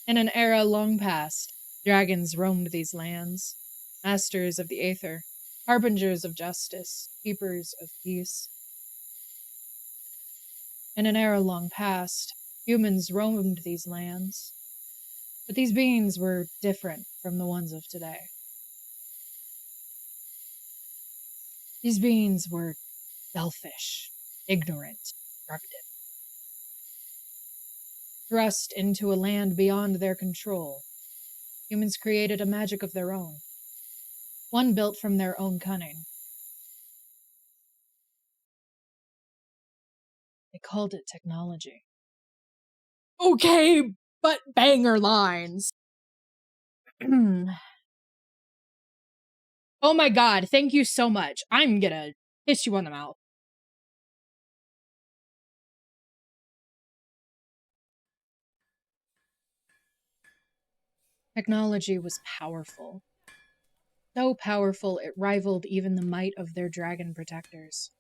In an era long past, dragons roamed these lands, masters of the aether, harbingers of justice, keepers of peace. In an era long past, humans roamed these lands, But these beings were different from the ones of today. These beings were selfish, ignorant, destructive. Thrust into a land beyond their control, humans created a magic of their own, one built from their own cunning. They called it technology. Okay, but banger lines. Oh my god, thank you so much. I'm gonna kiss you on the mouth. Technology was powerful. So powerful it rivaled even the might of their dragon protectors.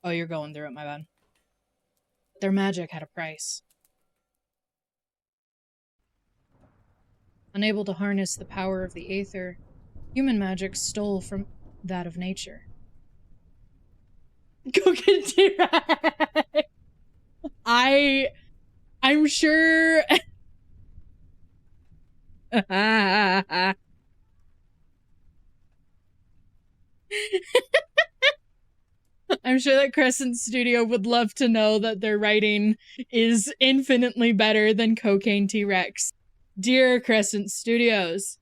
Oh, you're going through it, my bad. Their magic had a price. Unable to harness the power of the Aether, human magic stole from that of nature. Go get T-Rex! I'm sure... I'm sure that Crescent Studio would love to know that their writing is infinitely better than Cocaine T-Rex. Dear Crescent Studios.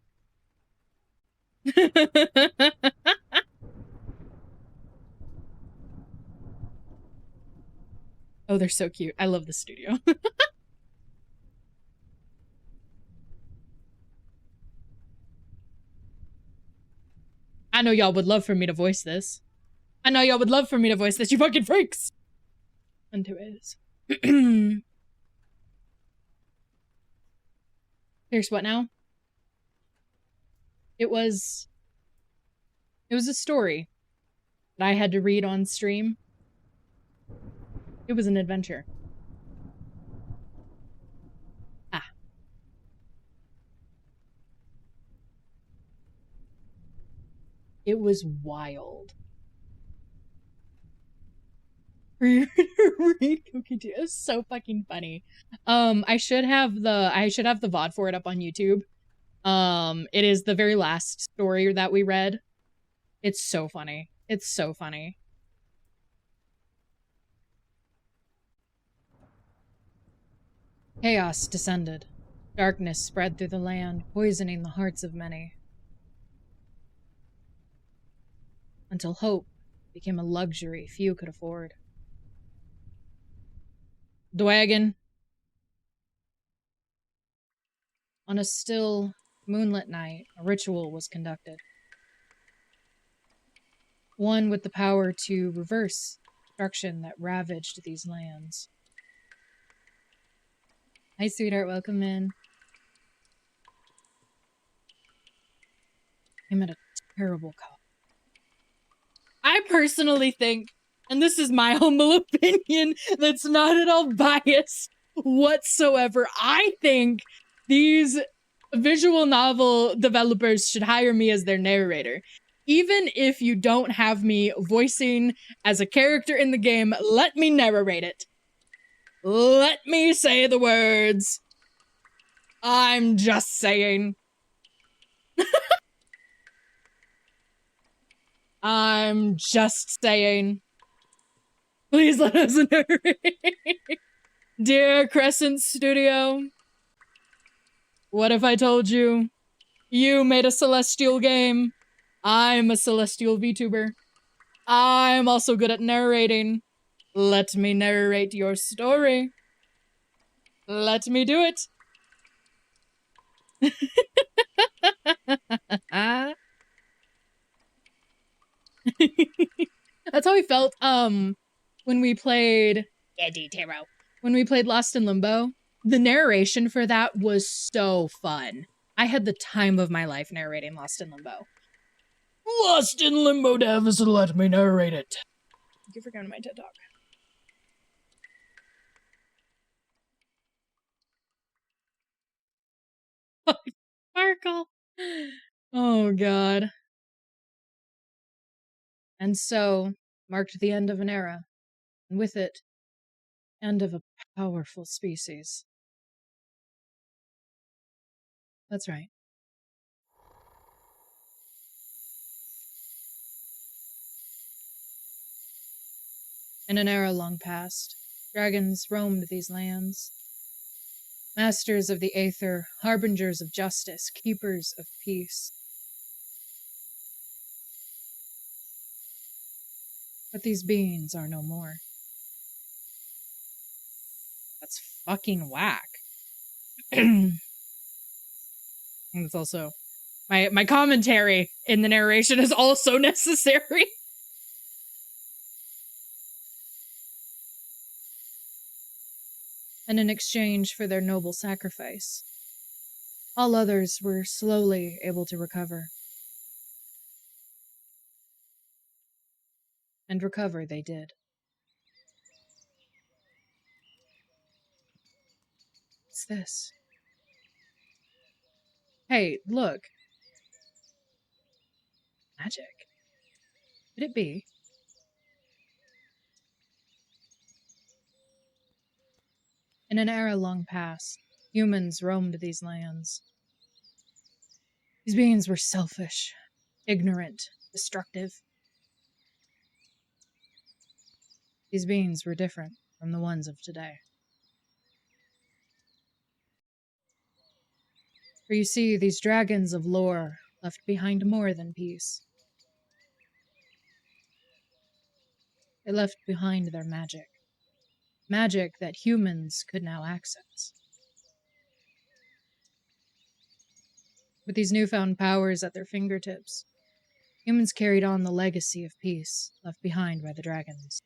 Oh, they're so cute. I love the studio. I know y'all would love for me to voice this. I know y'all would love for me to voice this, you fucking freaks! Unto is. Here's what now? It was a story that I had to read on stream. It was an adventure. Ah. It was wild. Read Cookie Too. It was so fucking funny. I should have the VOD for it up on YouTube. It is the very last story that we read. It's so funny. It's so funny. Chaos descended. Darkness spread through the land, poisoning the hearts of many. Until hope became a luxury few could afford. Dwagon. On a still, moonlit night, a ritual was conducted. One with the power to reverse destruction that ravaged these lands. Hi, sweetheart. Welcome in. Came at a terrible cost. I personally think, and this is my humble opinion, that's not at all biased whatsoever. I think these visual novel developers should hire me as their narrator. Even if you don't have me voicing as a character in the game, let me narrate it. Let me say the words. I'm just saying. I'm just saying. Please let us narrate. Dear Crescent Studio, what if I told you you made a Celestial game? I'm a Celestial VTuber. I'm also good at narrating. Let me narrate your story. Let me do it. That's how we felt when we played when we played Lost in Limbo. The narration for that was so fun. I had the time of my life narrating Lost in Limbo. Lost in Limbo devs, let me narrate it. Thank you for going to my TED Talk. Sparkle. Oh god. And so marked the end of an era, and with it, and of a powerful species. That's right. In an era long past, dragons roamed these lands. Masters of the Aether, harbingers of justice, keepers of peace. But these beings are no more. That's fucking whack. And it's also my commentary in the narration is also necessary. And in exchange for their noble sacrifice, all others were slowly able to recover. And recover they did. What's this? Hey, look. Magic. Could it be? In an era long past, humans roamed these lands. These beings were selfish, ignorant, destructive. These beings were different from the ones of today. For you see, these dragons of lore left behind more than peace. They left behind their magic. Magic that humans could now access. With these newfound powers at their fingertips, humans carried on the legacy of peace left behind by the dragons.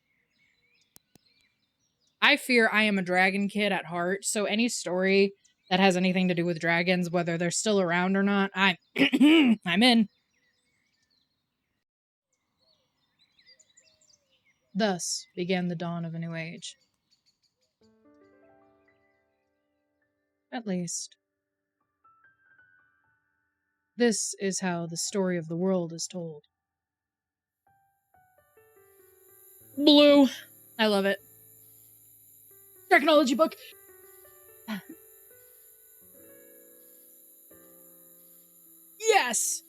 I fear I am a dragon kid at heart, so any story that has anything to do with dragons, whether they're still around or not, I'm in. Thus began the dawn of a new age. At least, this is how the story of the world is told. Blue. I love it. Technology book. Yes.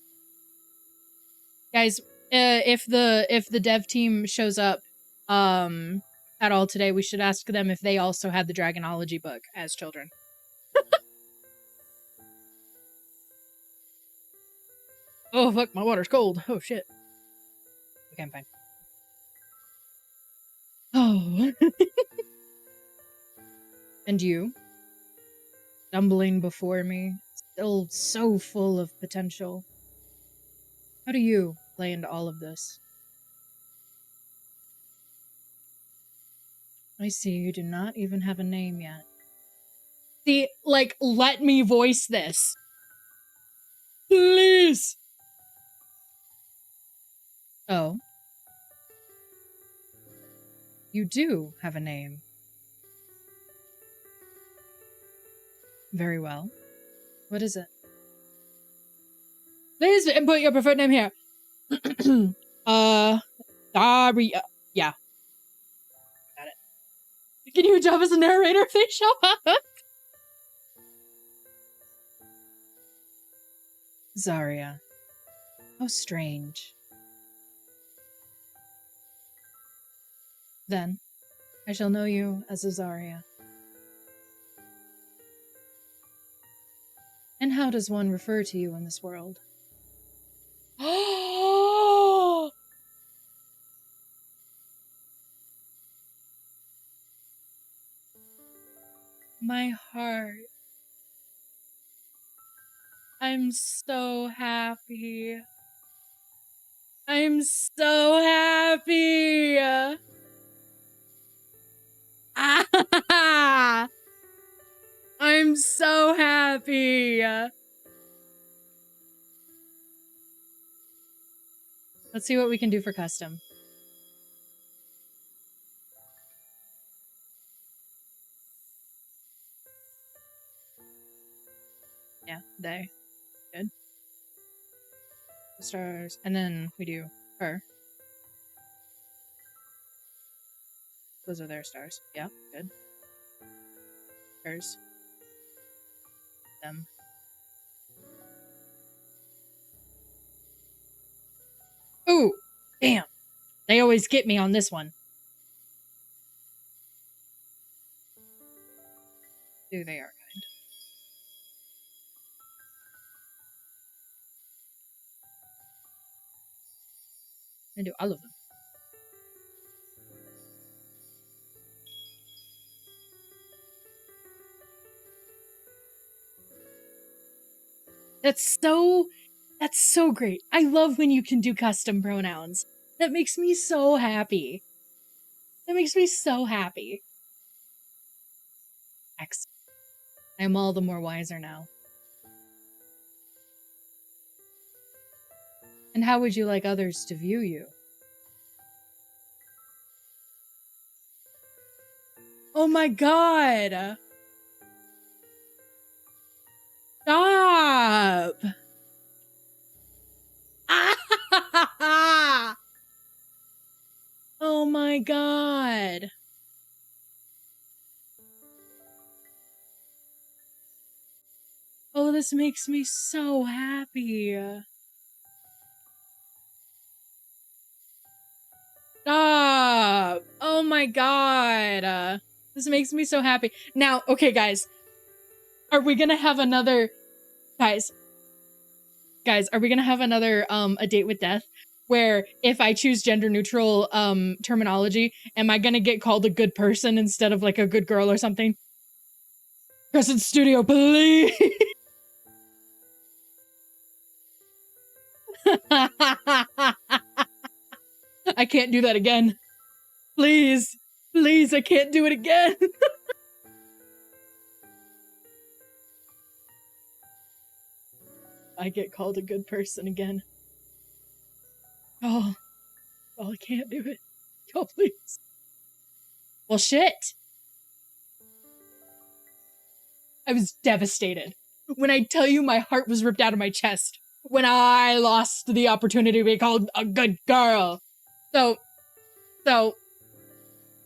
Guys, if the dev team shows up at all today, we should ask them if they also had the Dragonology book as children. Oh fuck, my water's cold. Oh shit. Okay, I'm fine. Oh. And you, stumbling before me, still so full of potential. How do you play into all of this? I see you do not even have a name yet. See, like, let me voice this. Please! Oh. You do have a name. Very well. What is it? Please input your preferred name here. Daria. Yeah. Got it. Can you job as a narrator if they show up? Zaria. How strange. Then, I shall know you as Azaria. And how does one refer to you in this world? Oh! My heart. I'm so happy. I'm so happy. Ah! I'm so happy. Let's see what we can do for custom. Yeah, they. Good. Stars. And then we do her. Those are their stars. Yeah, good. Hers. Them. Ooh! Damn! They always get me on this one. Ooh, they are kind. I do. I love them. That's so great. I love when you can do custom pronouns. That makes me so happy. That makes me so happy. Excellent. I am all the more wiser now. And how would you like others to view you? Oh my god! Stop! Oh my god. Oh, this makes me so happy. Stop! Oh my god. This makes me so happy. Now, okay, guys. Are we gonna have another... Guys, are we gonna have another, A Date with Death? Where if I choose gender neutral, terminology, am I gonna get called a good person instead of, like, a good girl or something? Crescent Studio, please! I can't do that again. Please. Please, I can't do it again. I get called a good person again. Oh, I can't do it. Oh, please. Well, shit. I was devastated. When I tell you my heart was ripped out of my chest when I lost the opportunity to be called a good girl. So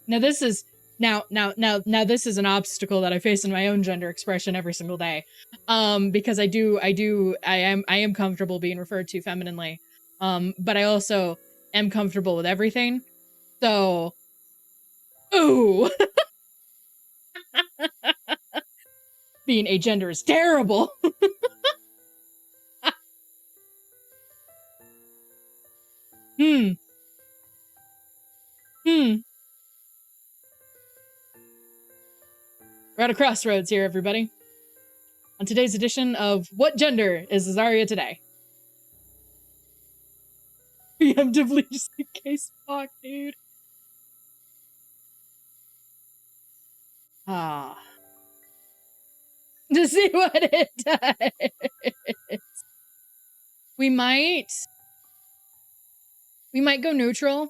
now this is now this is an obstacle that I face in my own gender expression every single day. Because I am comfortable being referred to femininely. But I also am comfortable with everything. So ooh. Being agender is terrible. We're at a crossroads here, everybody. On today's edition of What Gender is Azaria Today? Preemptively just in case. Fuck, dude. Ah. To see what it does. We might go neutral.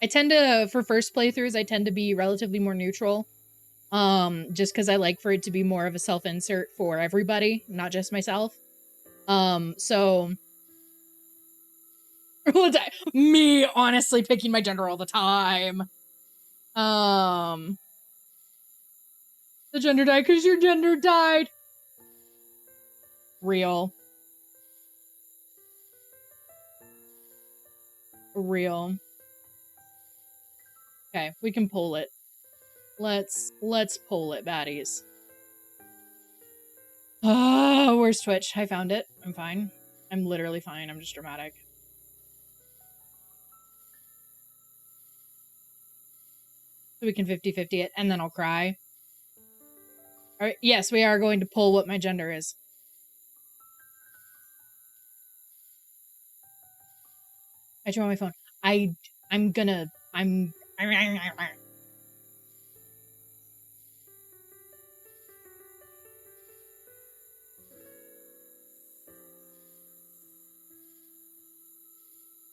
I tend to, for first playthroughs, I tend to be relatively more neutral. Just because I like for it to be more of a self-insert for everybody, not just myself. So... Me honestly picking my gender all the time. The gender died because your gender died. Real. Okay, we can pull it. Let's pull it, baddies. Where's Twitch? I found it. I'm fine. I'm literally fine. I'm just dramatic. So we can 50-50 it, and then I'll cry. Alright, yes, we are going to pull what my gender is. I turn on my phone. I'm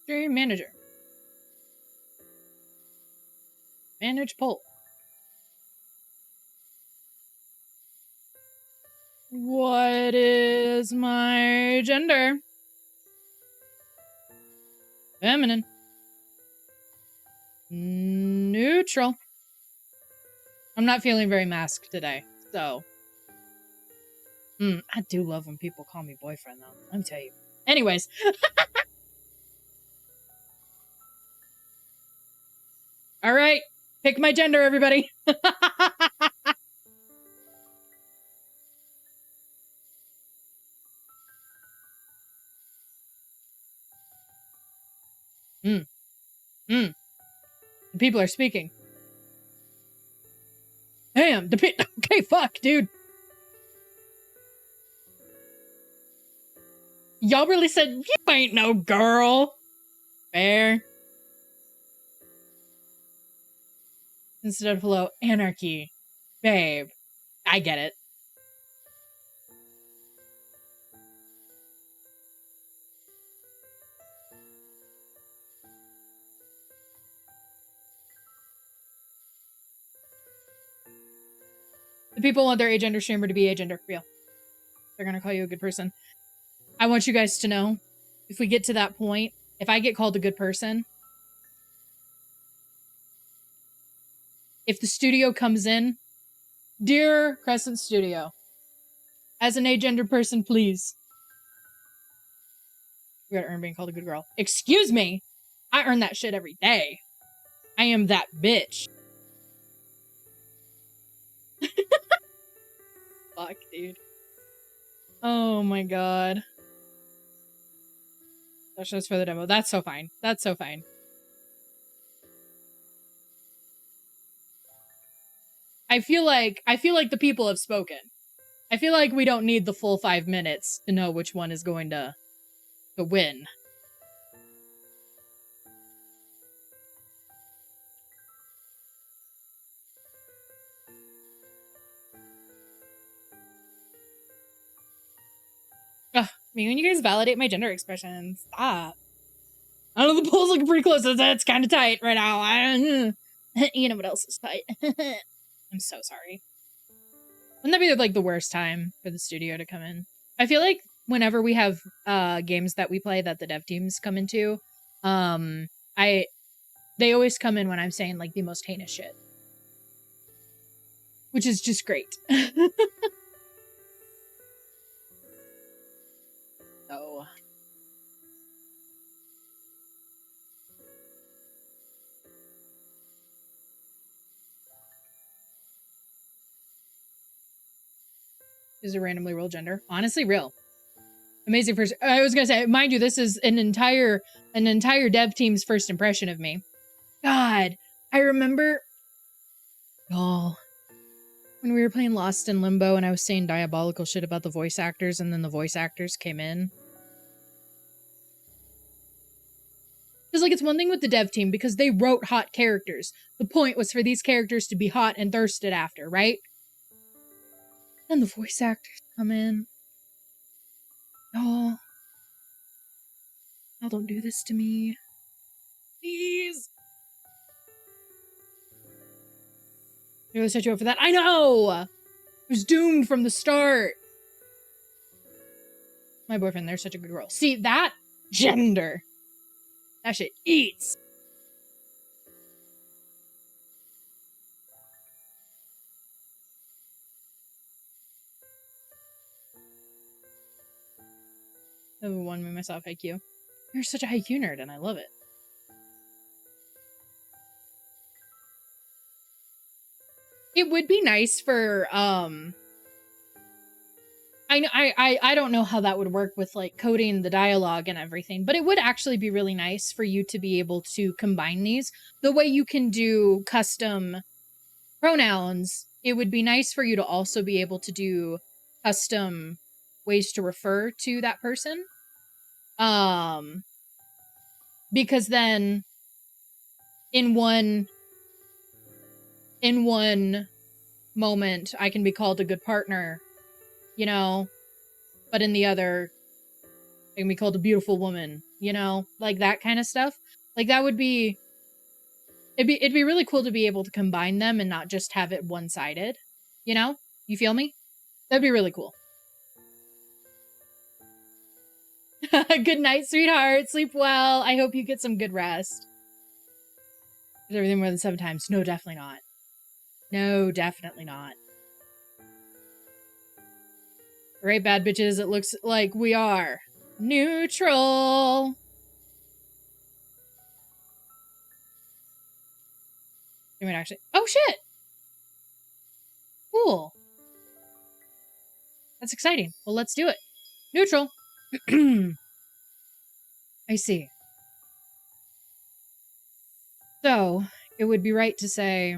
Stream manager. Manage poll. What is my gender? Feminine. Neutral. I'm not feeling very masked today, so. I do love when people call me boyfriend, though. Let me tell you. Anyways. All right. Pick my gender, everybody. The people are speaking. Damn, okay, fuck, dude. Y'all really said, you ain't no girl. Fair. Instead of hello, anarchy. Babe. I get it. The people want their agender streamer to be agender. Real. They're gonna call you a good person. I want you guys to know, if we get to that point, if I get called a good person, if the studio comes in, dear Crescent Studio, as an agender person, please. You gotta earn being called a good girl. Excuse me! I earn that shit every day. I am that bitch. Fuck, dude. Oh my god. That's just for the demo. That's so fine. That's so fine. I feel like the people have spoken. I feel like we don't need the full 5 minutes to know which one is going to win. Ugh, me when you guys validate my gender expression. Stop. I know the poll's looking pretty close. It's kind of tight right now. You know what else is tight? I'm so sorry. Wouldn't that be like the worst time for the studio to come in? I feel like whenever we have games that we play that the dev teams come into, they always come in when I'm saying like the most heinous shit. Which is just great. So is a randomly roll gender. Honestly, real. Amazing first. I was gonna say, mind you, this is an entire dev team's first impression of me. God, I remember, y'all, when we were playing Lost in Limbo and I was saying diabolical shit about the voice actors, and then the voice actors came in. Because like it's one thing with the dev team because they wrote hot characters. The point was for these characters to be hot and thirsted after, right? And the voice actors come in. Oh, y'all don't do this to me. Please. They really set you up for that. I know! I was doomed from the start. My boyfriend, they're such a good girl. See, that gender. That shit eats. I won me myself, IQ. You're such a IQ nerd, and I love it. It would be nice for, I don't know how that would work with, like, coding the dialogue and everything, but it would actually be really nice for you to be able to combine these. The way you can do custom pronouns, it would be nice for you to also be able to do custom ways to refer to that person. Because then in one moment I can be called a good partner, you know, but in the other I can be called a beautiful woman, you know, like that kind of stuff. Like that would be it'd be really cool to be able to combine them and not just have it one-sided, you know? You feel me? That'd be really cool. Good night, sweetheart. Sleep well. I hope you get some good rest. Is everything more than 7 times? No, definitely not. No, definitely not. Right, bad bitches, it looks like we are neutral. You might actually. Oh shit! Cool. That's exciting. Well, let's do it. Neutral. I see. So, it would be right to say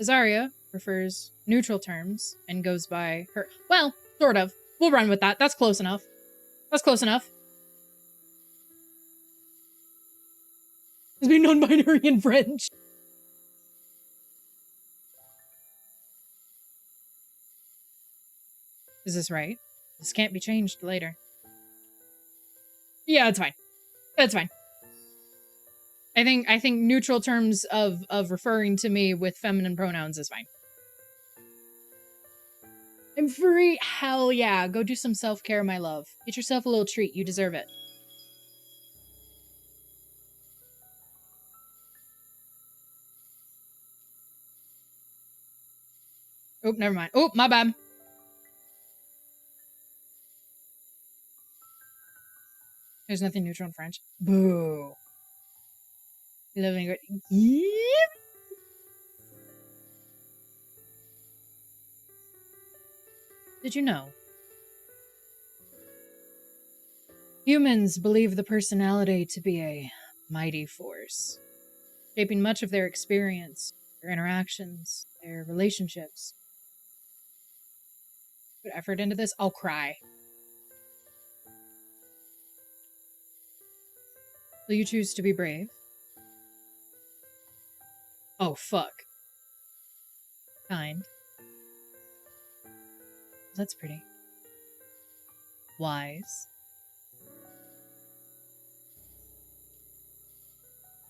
Azaria prefers neutral terms and goes by her. Well, sort of. We'll run with that. That's close enough. That's close enough. Let's be non-binary in French. Is this right? This can't be changed later. Yeah, it's fine. That's fine. I think neutral terms of referring to me with feminine pronouns is fine. I'm free. Hell yeah. Go do some self-care, my love. Get yourself a little treat. You deserve it. Oh, never mind. Oh, my bad. There's nothing neutral in French. Boo. Living good. Yep. Did you know? Humans believe the personality to be a mighty force, shaping much of their experience, their interactions, their relationships. Put effort into this, I'll cry. Will you choose to be brave? Oh, fuck. Kind. That's pretty. Wise.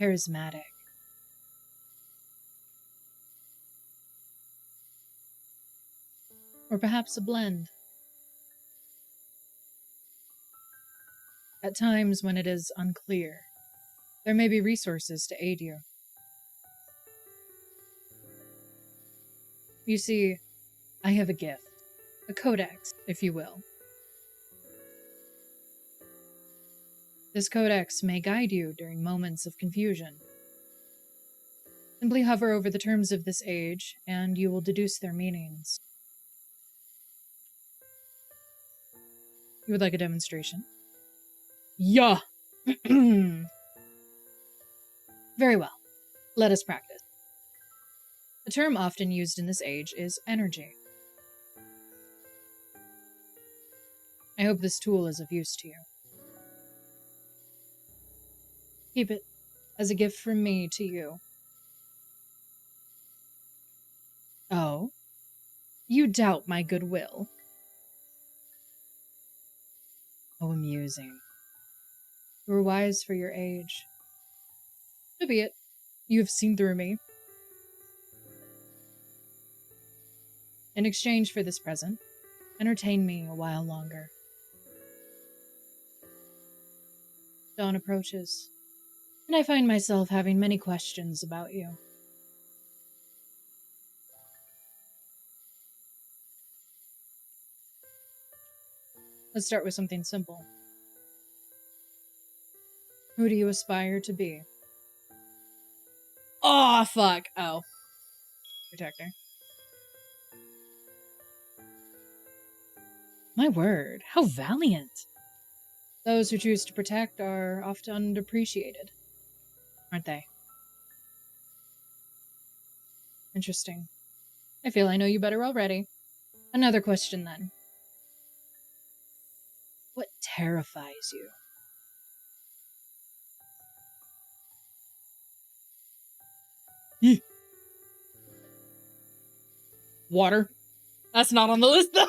Charismatic. Or perhaps a blend. At times when it is unclear, there may be resources to aid you. You see, I have a gift. A codex, if you will. This codex may guide you during moments of confusion. Simply hover over the terms of this age, and you will deduce their meanings. You would like a demonstration? Yeah! Very well. Let us practice. The term often used in this age is energy. I hope this tool is of use to you. Keep it as a gift from me to you. Oh? You doubt my goodwill. Oh, amusing. You were wise for your age. So be it. You have seen through me. In exchange for this present, entertain me a while longer. Dawn approaches, and I find myself having many questions about you. Let's start with something simple. Who do you aspire to be? Oh, fuck. Oh. Protector. My word, how valiant. Those who choose to protect are often underappreciated, aren't they? Interesting. I feel I know you better already. Another question then. What terrifies you? Water. That's not on the list though.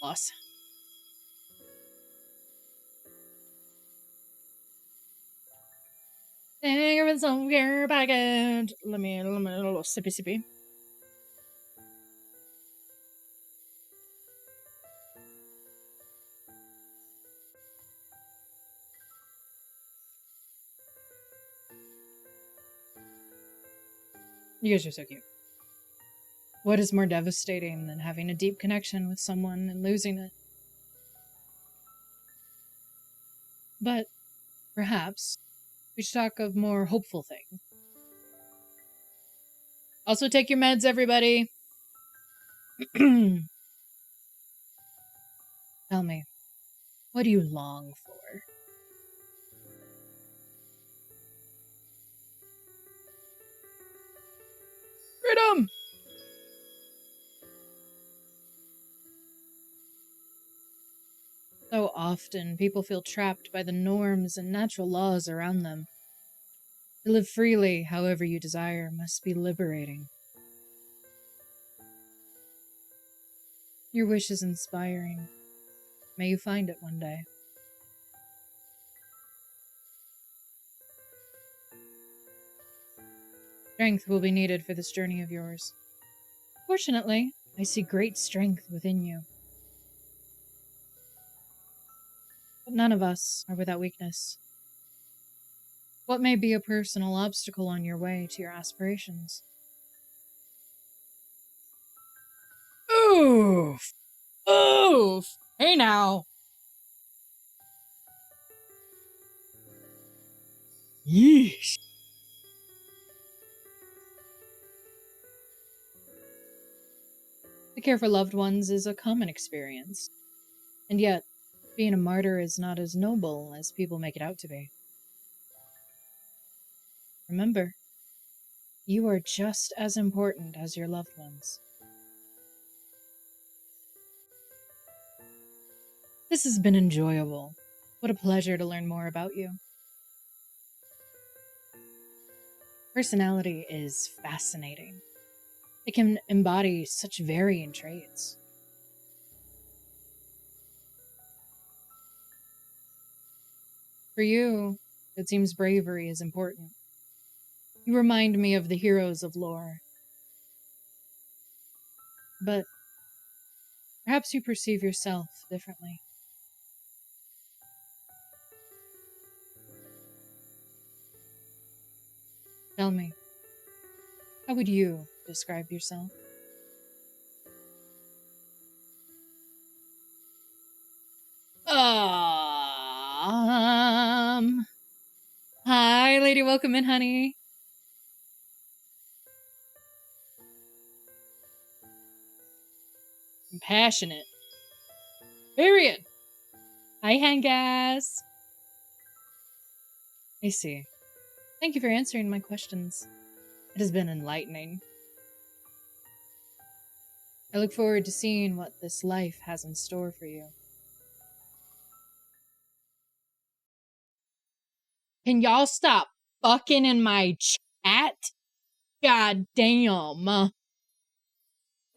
Loss. Think of some care package. Let me a little sippy. You guys are so cute. What is more devastating than having a deep connection with someone and losing it? But perhaps we should talk of more hopeful things. Also, take your meds, everybody. Tell me, what do you long for? Freedom! So often, people feel trapped by the norms and natural laws around them. To live freely, however you desire, must be liberating. Your wish is inspiring. May you find it one day. Strength will be needed for this journey of yours. Fortunately, I see great strength within you. But none of us are without weakness. What may be a personal obstacle on your way to your aspirations? Oof! Oof! Hey now! Yeesh! The care for loved ones is a common experience. And yet, being a martyr is not as noble as people make it out to be. Remember, you are just as important as your loved ones. This has been enjoyable. What a pleasure to learn more about you. Personality is fascinating. It can embody such varying traits. For you, it seems bravery is important. You remind me of the heroes of lore. But perhaps you perceive yourself differently. Tell me, how would you describe yourself? Hi, lady. Welcome in, honey. Compassionate. Period. Hi, Hangas. I see. Thank you for answering my questions. It has been enlightening. I look forward to seeing what this life has in store for you. Can y'all stop fucking in my chat? God damn.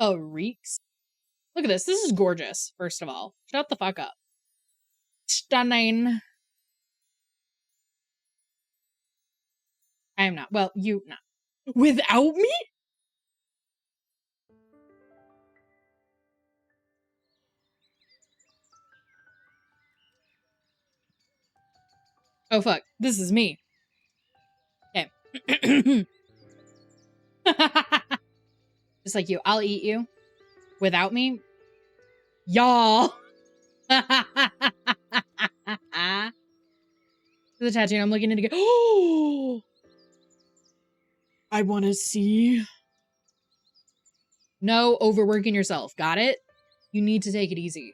Oh, reeks. Look at this. This is gorgeous, first of all. Shut the fuck up. Stunning. I am not. Well, you not. Without me? Oh, fuck. This is me. Okay. Just like you. I'll eat you. Without me? Y'all. The tattoo. I'm looking at it again. Oh! I want to see. No overworking yourself. Got it? You need to take it easy.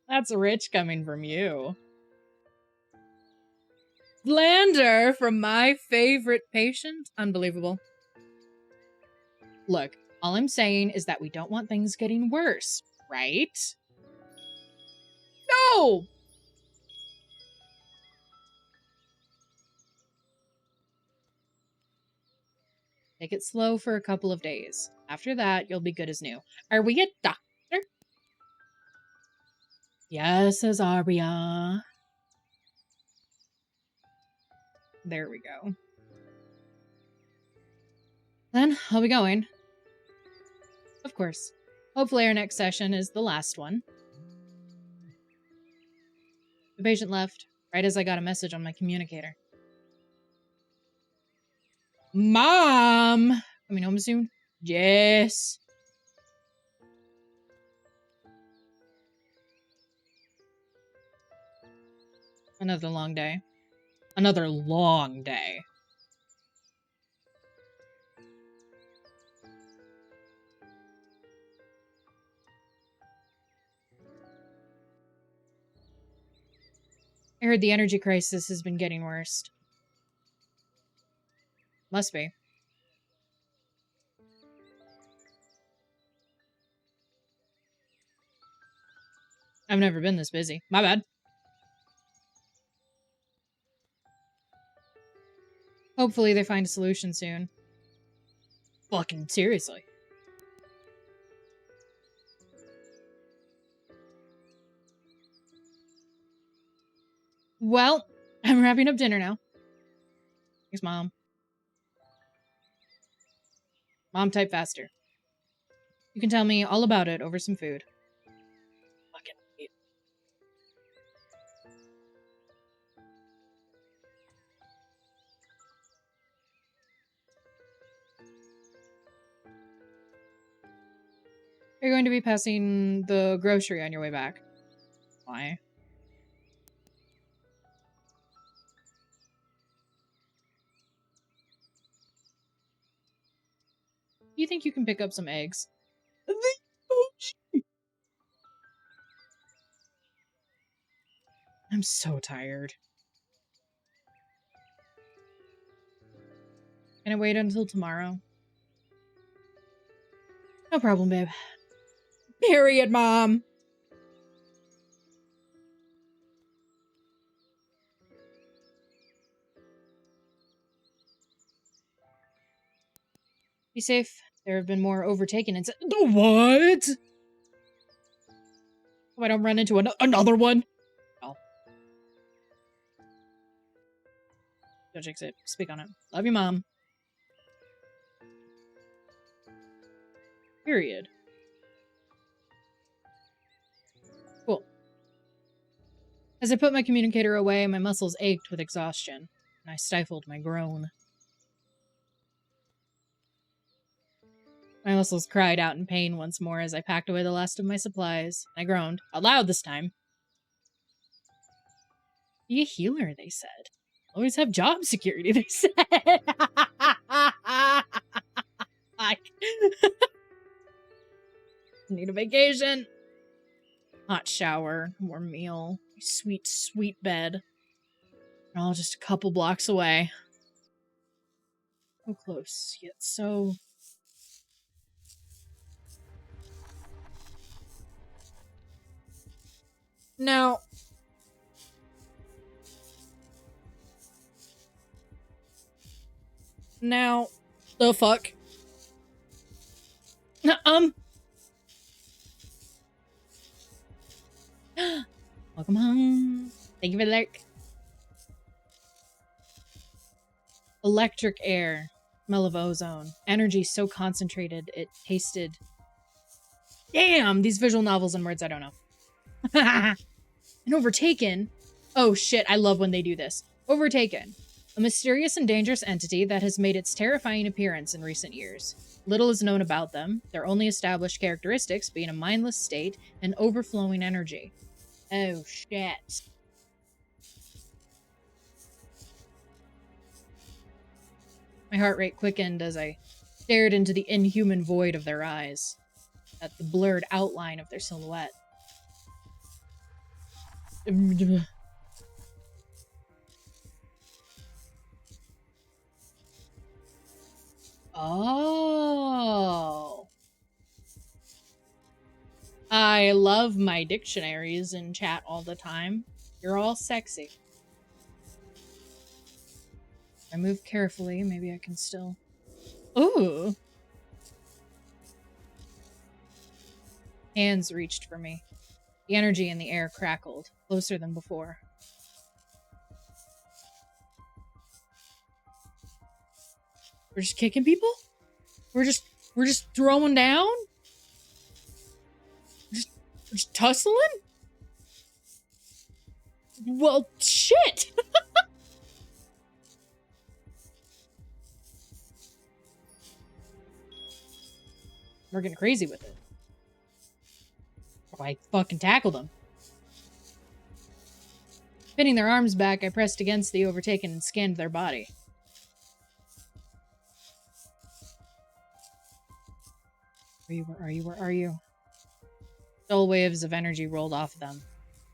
That's rich coming from you. Slander from my favorite patient? Unbelievable. Look, all I'm saying is that we don't want things getting worse, right? No! Take it slow for a couple of days. After that, you'll be good as new. Are we a doctor? Yes, Azaria. There we go. Then, I'll be going. Of course. Hopefully our next session is the last one. The patient left, right as I got a message on my communicator. Mom! Coming home soon? Yes. Another long day. Another long day. I heard the energy crisis has been getting worse. Must be. I've never been this busy. My bad. Hopefully they find a solution soon. Fucking seriously. Well, I'm wrapping up dinner now. Here's Mom. Mom, type faster. You can tell me all about it over some food. Fucking hate. You're going to be passing the grocery on your way back. Why? You think you can pick up some eggs? I'm so tired. Can I wait until tomorrow? No problem, babe. Period, Mom. Be safe. There have been more overtaken and what? Hope I don't run into another one. Oh. Don't jinx it. Speak on it. Love you, Mom. Period. Cool. As I put my communicator away, my muscles ached with exhaustion, and I stifled my groan. My muscles cried out in pain once more as I packed away the last of my supplies. I groaned, out loud this time. Be a healer, they said. Always have job security, they said. Need a vacation. Hot shower, warm meal, sweet, sweet bed. All just a couple blocks away. So close, yet so... Now... The fuck? Welcome home. Thank you for the lurk. Electric air. Smell of ozone. Energy so concentrated it tasted... Damn! These visual novels and words I don't know. And overtaken. Oh shit, I love when they do this. Overtaken. A mysterious and dangerous entity that has made its terrifying appearance in recent years. Little is known about them, their only established characteristics being a mindless state and overflowing energy. Oh shit. My heart rate quickened as I stared into the inhuman void of their eyes, at the blurred outline of their silhouette. Oh. I love my dictionaries in chat all the time. You're all sexy. I move carefully, maybe I can still... Ooh! Hands reached for me. The energy in the air crackled, closer than before. We're just kicking people? We're just throwing down? We're just tussling? Well, shit! We're getting crazy with it. Oh, I fucking tackled them. Pinning their arms back, I pressed against the overtaken and scanned their body. Where are you? Dull waves of energy rolled off them,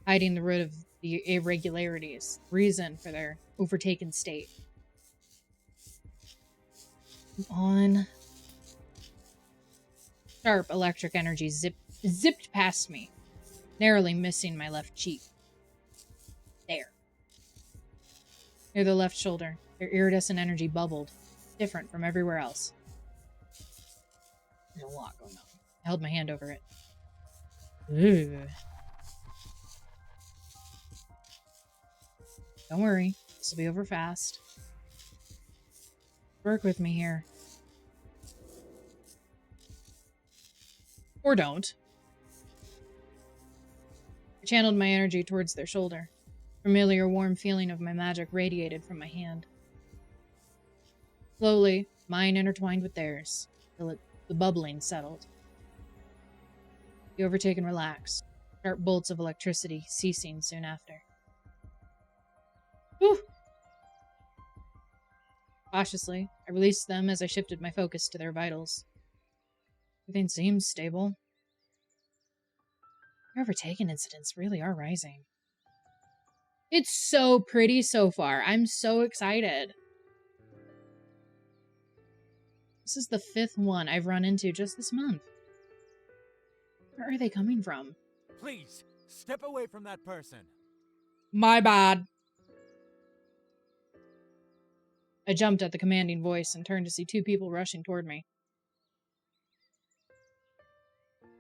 hiding the root of the irregularities, reason for their overtaken state. Come on. Sharp electric energy zipped past me, narrowly missing my left cheek. There. Near the left shoulder, their iridescent energy bubbled, different from everywhere else. There's a lot going on. I held my hand over it. Ugh. Don't worry, this will be over fast. Work with me here. Or don't. I channeled my energy towards their shoulder. Familiar warm feeling of my magic radiated from my hand. Slowly, mine intertwined with theirs, till the bubbling settled. The overtaken relaxed, sharp bolts of electricity ceasing soon after. Whew! Cautiously, I released them as I shifted my focus to their vitals. Everything seems stable. Our overtaken incidents really are rising. It's so pretty so far. I'm so excited. This is the 5th one I've run into just this month. Where are they coming from? Please, step away from that person. My bad. I jumped at the commanding voice and turned to see 2 people rushing toward me.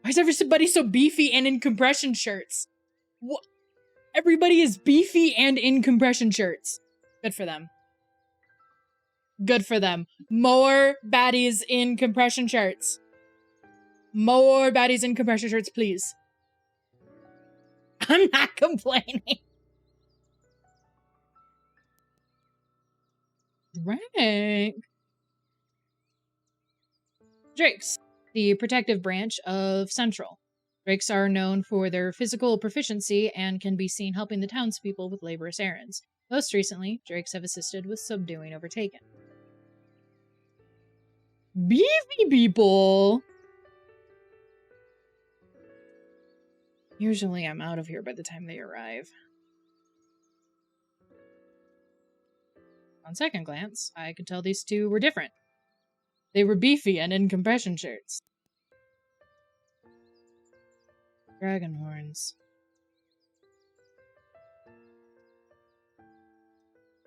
Why is everybody so beefy and in compression shirts? What? Everybody is beefy and in compression shirts. Good for them. Good for them. More baddies in compression shirts. More baddies in compression shirts, please. I'm not complaining. Rank. Drakes, the protective branch of Central. Drakes are known for their physical proficiency and can be seen helping the townspeople with laborious errands. Most recently, Drakes have assisted with subduing Overtaken. Beefy people! Usually I'm out of here by the time they arrive. On second glance, I could tell these 2 were different. They were beefy and in compression shirts. Dragon horns.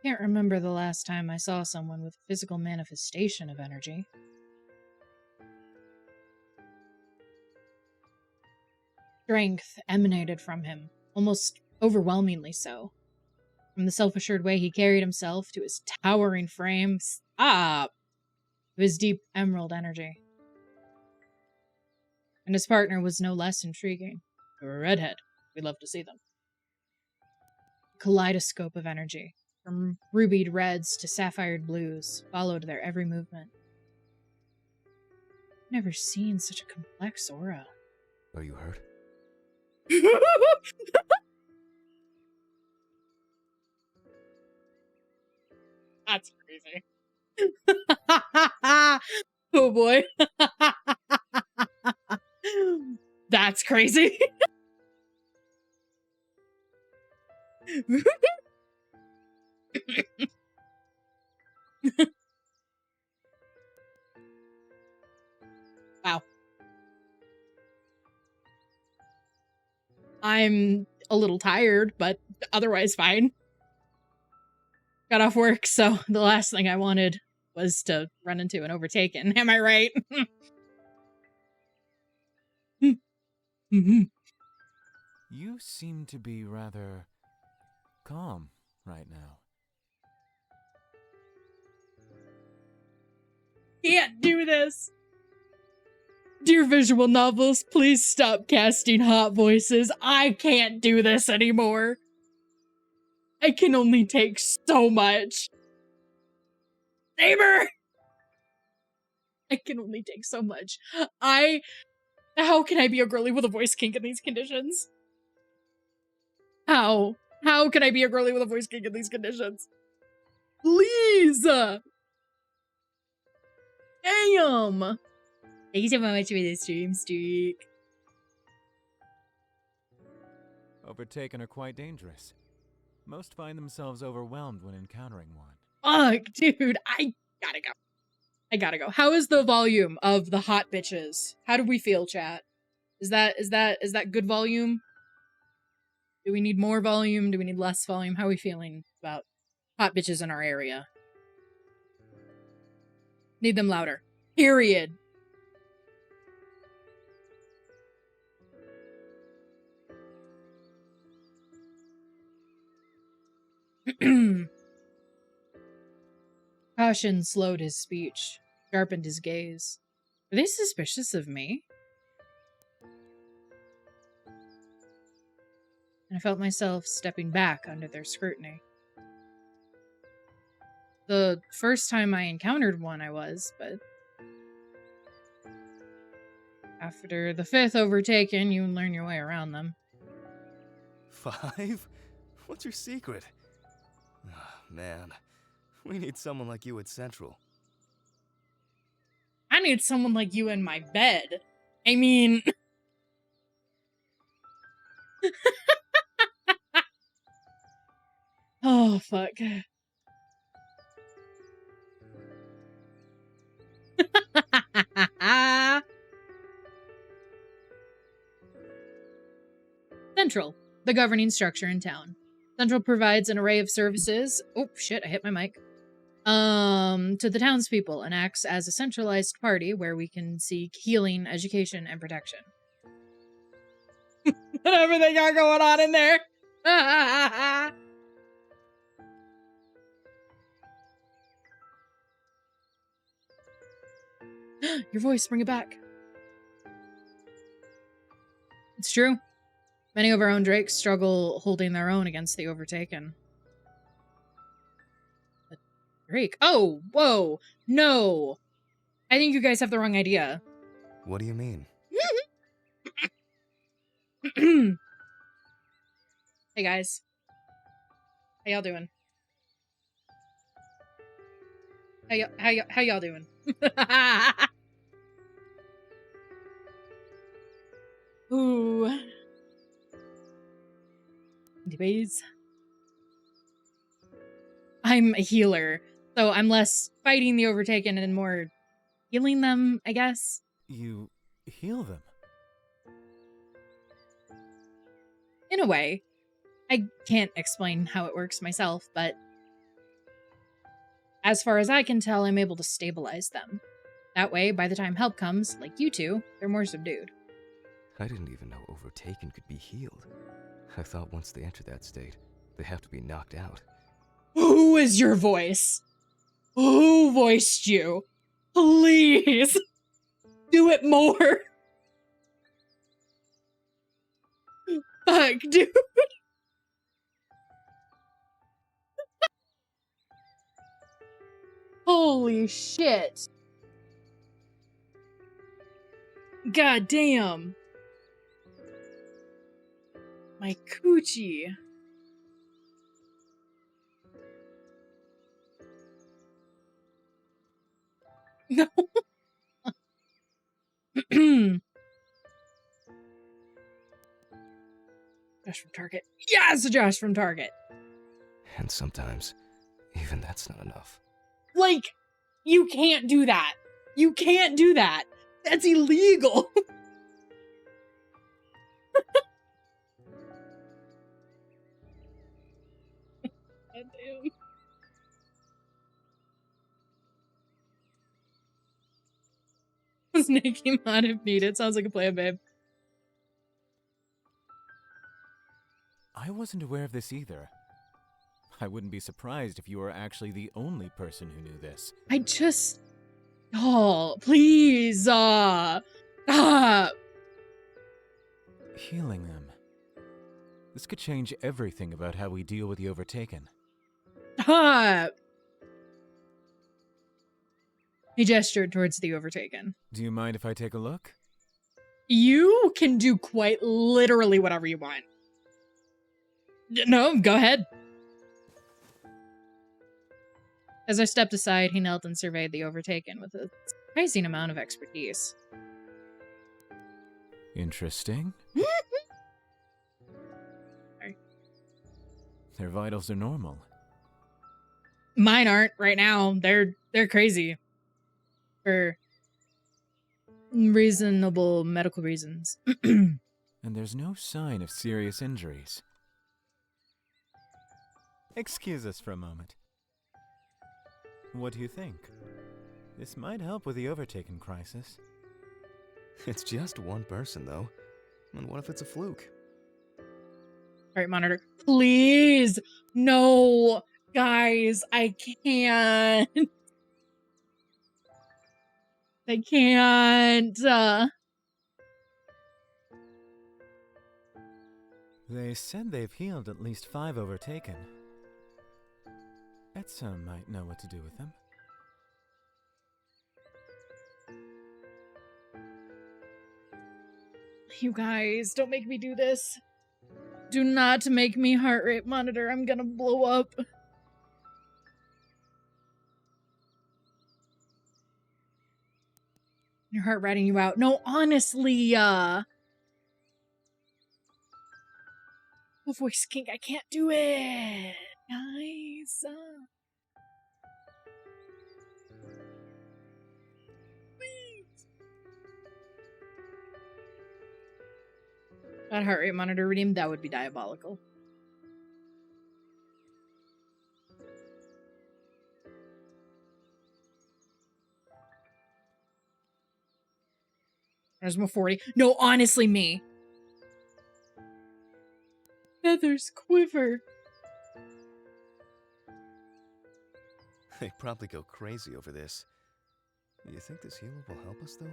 Can't remember the last time I saw someone with a physical manifestation of energy. Strength emanated from him, almost overwhelmingly so. From the self-assured way he carried himself to his towering frame, to his deep emerald energy. And his partner was no less intriguing. A redhead. We'd love to see them. Kaleidoscope of energy, from rubied reds to sapphired blues, followed their every movement. I've never seen such a complex aura. Are you hurt? That's crazy. Oh boy. That's crazy. Wow. I'm a little tired, but otherwise fine. Got off work, so the last thing I wanted was to run into an Overtaken. Am I right? Mm-hmm. You seem to be rather calm right now. Can't do this. Dear visual novels, please stop casting hot voices. I can't do this anymore. I can only take so much. Saber! I can only take so much. How can I be a girly with a voice kink in these conditions? How? How can I be a girly with a voice kink in these conditions? Please! Damn! Thank you so much for the stream streak. Overtaken are quite dangerous. Most find themselves overwhelmed when encountering one. Fuck, dude, I gotta go. I gotta go. How is the volume of the hot bitches? How do we feel, chat? Is that good volume? Do we need more volume? Do we need less volume? How are we feeling about hot bitches in our area? Need them louder. Period. Caution slowed his speech, sharpened his gaze. Are they suspicious of me? And I felt myself stepping back under their scrutiny. The first time I encountered one, I was, but after the 5th overtaken, you learn your way around them. 5? What's your secret? Oh, man, we need someone like you at Central. I need someone like you in my bed. I mean... Oh, fuck. Central, the governing structure in town. Central provides an array of services. Oh, shit, I hit my mic. To the townspeople and acts as a centralized party where we can seek healing, education, and protection. Whatever they got going on in there. Your voice, bring it back. It's true. Many of our own drakes struggle holding their own against the overtaken. A drake? Oh, whoa, no. I think you guys have the wrong idea. What do you mean? Hey guys. How y'all doing? How y'all doing? Ooh. Anyways. I'm a healer, so I'm less fighting the overtaken and more healing them, I guess. You heal them? In a way. I can't explain how it works myself, but as far as I can tell, I'm able to stabilize them. That way, by the time help comes, like you two, they're more subdued. I didn't even know Overtaken could be healed. I thought once they enter that state, they have to be knocked out. Who is your voice? Who voiced you? Please! Do it more! Fuck, dude! Holy shit! God damn! My coochie. No. Josh from Target. Yes, Josh from Target. And sometimes, even that's not enough. Like, you can't do that. You can't do that. That's illegal. God damn. Snake him on if needed. Sounds like a plan, babe. I wasn't aware of this either. I wouldn't be surprised if you were actually the only person who knew this. I just... Oh, please, stop. Healing them. This could change everything about how we deal with the overtaken. Stop. He gestured towards the Overtaken. Do you mind if I take a look? You can do quite literally whatever you want. No, go ahead. As I stepped aside, he knelt and surveyed the Overtaken with a surprising amount of expertise. Interesting. Sorry. Their vitals are normal. Mine aren't right now. They're crazy. For reasonable medical reasons. And there's no sign of serious injuries. Excuse us for a moment. What do you think? This might help with the Overtaken crisis. It's just one person, though. And what if it's a fluke? Alright, monitor. Please! No! Guys, I can't. I can't. They said they've healed at least 5 Overtaken. Etsa might know what to do with them. You guys, don't make me do this. Do not make me heart rate monitor. I'm gonna blow up. Your heart ratting you out. No, honestly, oh, voice kink, I can't do it. Guys. That heart rate monitor redeem, that would be diabolical. There's more 40. No, honestly, me. Feathers quiver. They probably go crazy over this. You think this healer will help us, though?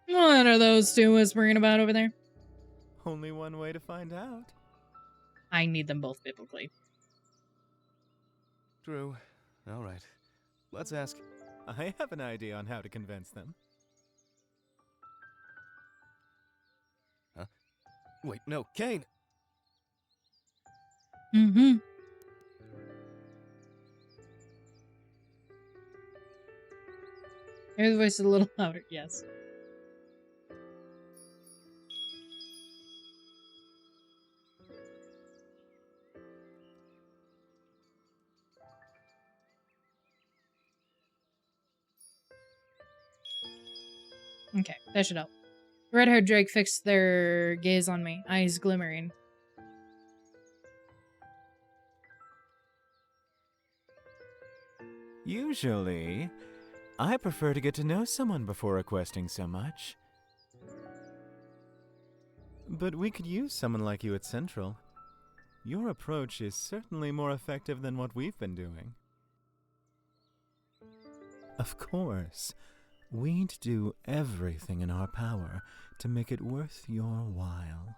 What are those two whispering about over there? Only one way to find out. I need them both biblically. True. All right. Let's ask. I have an idea on how to convince them. Huh? Wait, no, Kane! Mm-hmm. Maybe the voice is a little louder, yes. Okay, that should help. The red-haired Drake fixed their gaze on me, eyes glimmering. Usually, I prefer to get to know someone before requesting so much. But we could use someone like you at Central. Your approach is certainly more effective than what we've been doing. Of course, we'd do everything in our power to make it worth your while.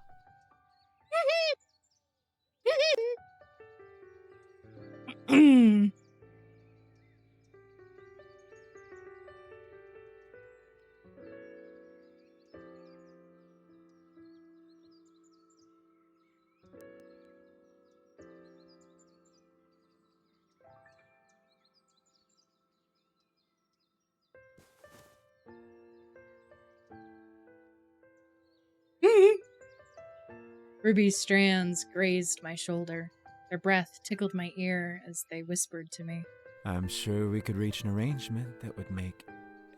Ruby strands grazed my shoulder. Their breath tickled my ear as they whispered to me. I'm sure we could reach an arrangement that would make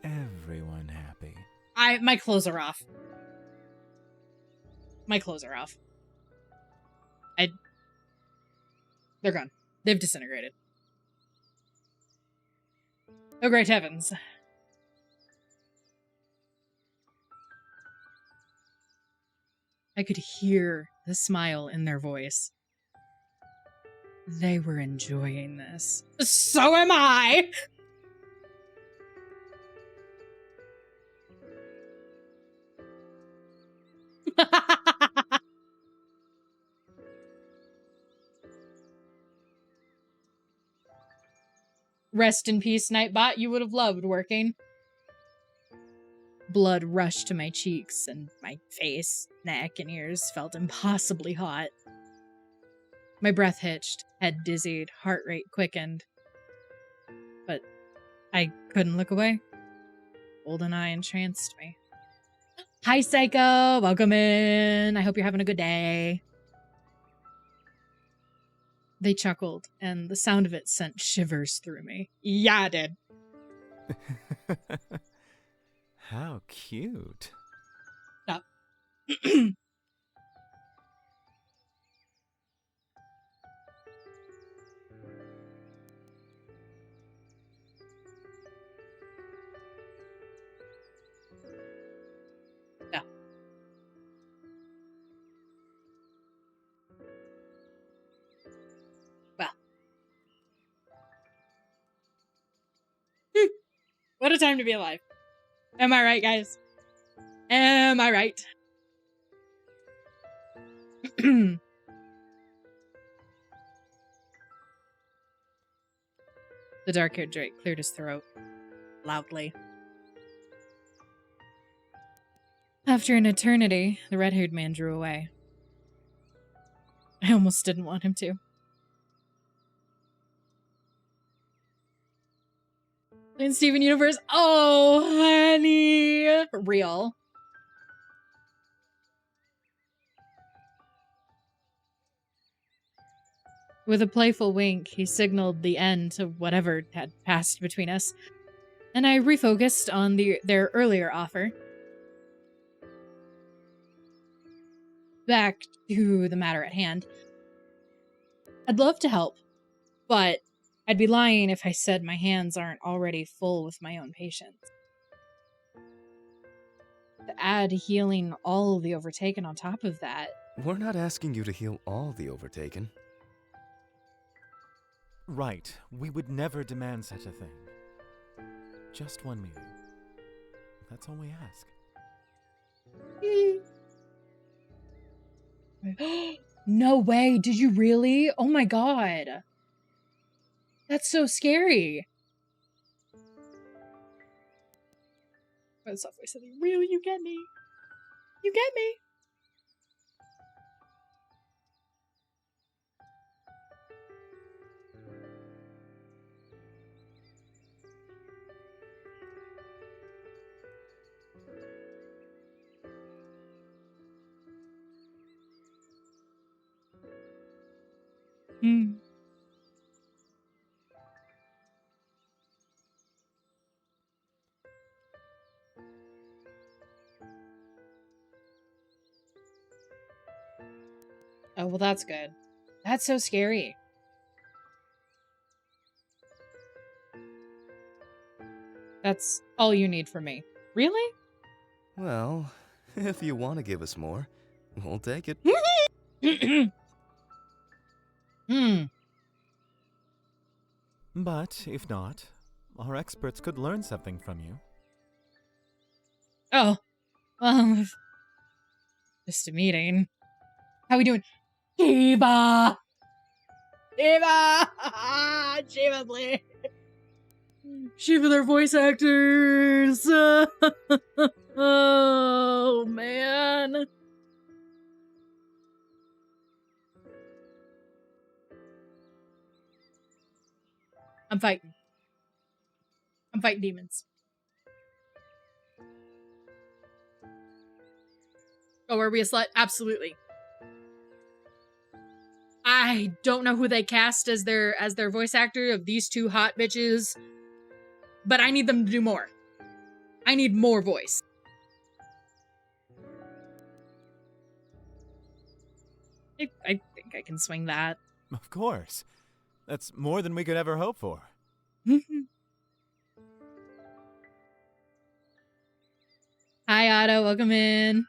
everyone happy. My clothes are off. My clothes are off. They're gone. They've disintegrated. Oh, great heavens. I could hear the smile in their voice. They were enjoying this. So am I! Rest in peace, Nightbot. You would have loved working. Blood rushed to my cheeks, and my face, neck, and ears felt impossibly hot. My breath hitched, head dizzied, heart rate quickened. But I couldn't look away. Golden eye entranced me. Hi, Psycho! Welcome in! I hope you're having a good day. They chuckled, and the sound of it sent shivers through me. Yeah, it did. How cute. Stop. Yeah. Well. What a time to be alive. Am I right, guys? Am I right? The dark-haired Drake cleared his throat loudly. After an eternity, the red-haired man drew away. I almost didn't want him to. In Steven Universe, oh, honey! Real. With a playful wink, he signaled the end to whatever had passed between us, and I refocused on their earlier offer. Back to the matter at hand. I'd love to help, but I'd be lying if I said my hands aren't already full with my own patients. To add healing all of the Overtaken on top of that... We're not asking you to heal all the Overtaken. Right. We would never demand such a thing. Just one meeting. That's all we ask. No way, did you really? Oh my god. That's so scary. The soft voice said, really, you get me? You get me? Hmm. Oh, well, that's good. That's so scary. That's all you need from me. Really? Well, if you want to give us more, we'll take it. But if not, our experts could learn something from you. Oh. Well, just a meeting. How we doing? Shiva! Shiva! Shiva, please! Shiva, their voice actors! Oh, man. I'm fighting. I'm fighting demons. Oh, are we a slut? Absolutely. I don't know who they cast as their voice actor of these two hot bitches, but I need them to do more. I need more voice. I think I can swing that. Of course. That's more than we could ever hope for. Hi, Otto. Welcome in.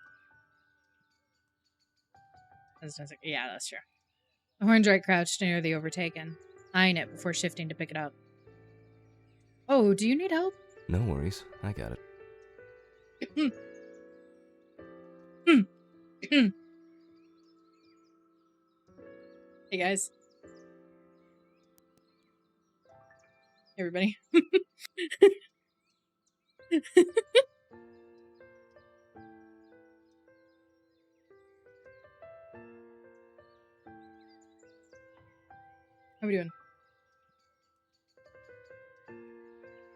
Yeah, that's true. The Horndrake crouched near the Overtaken, eyeing it before shifting to pick it up. Oh, do you need help? No worries, I got it. Hey, guys. everybody. How are we doing?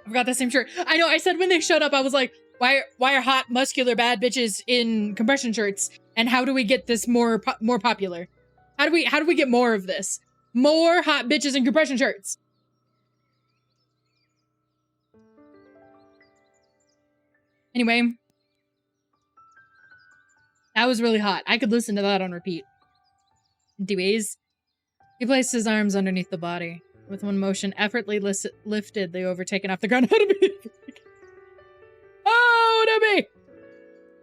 I've got the same shirt. I know, I said when they showed up, I was like, why are hot, muscular, bad bitches in compression shirts? And how do we get this more popular? How do we get more of this? More hot bitches in compression shirts. Anyway. That was really hot. I could listen to that on repeat. Anyways, he placed his arms underneath the body. With one motion, effortlessly lifted the overtaken off the ground. How to be? Oh, to me!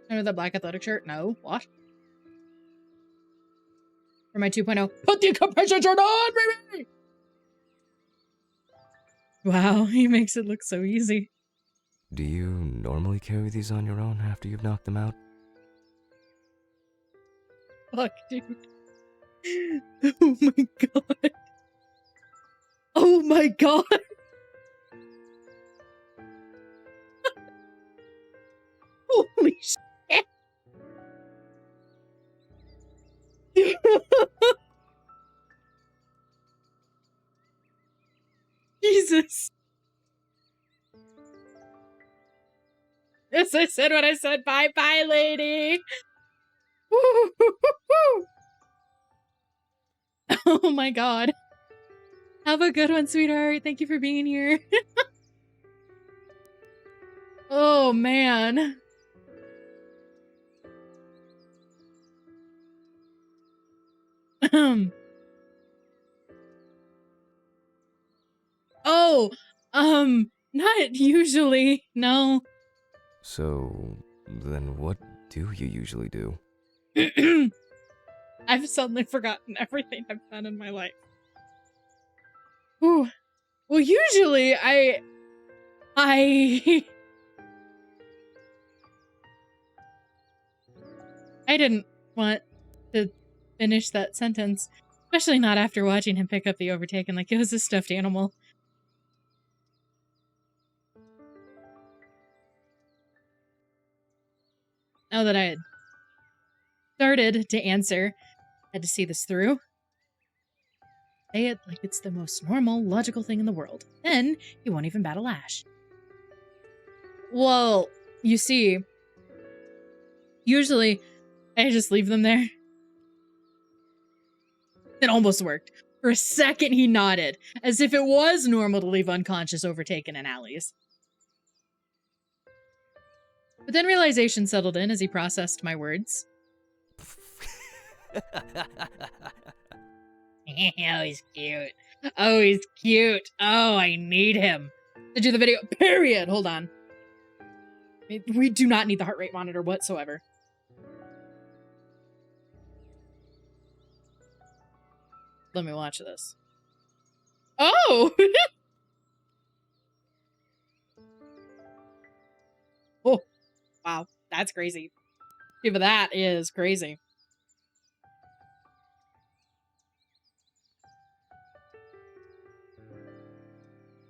Under the black athletic shirt? No. What? For my 2.0, put the compression shirt on, baby! Wow, he makes it look so easy. Do you normally carry these on your own after you've knocked them out? Fuck, dude. Oh my god. Oh my god. Holy shit. Jesus. Yes, I said what I said. Bye-bye, lady. Oh my god. Have a good one, sweetheart. Thank you for being here. Oh, man. Oh, not usually. No. So, then what do you usually do? I've suddenly forgotten everything I've done in my life. Ooh. Well, usually I didn't want to finish that sentence, especially not after watching him pick up the overtaken like it was a stuffed animal. Now that I had started to answer, I had to see this through. Say it like it's the most normal, logical thing in the world. Then he won't even bat a lash. Well, you see, usually I just leave them there. It almost worked. For a second, he nodded, as if it was normal to leave unconscious overtaken in alleys. But then realization settled in as he processed my words. Oh, he's cute. Oh, he's cute. Oh, I need him. To do the video. Period. Hold on. We do not need the heart rate monitor whatsoever. Let me watch this. Oh! Oh, wow. That's crazy. Yeah, but that is crazy.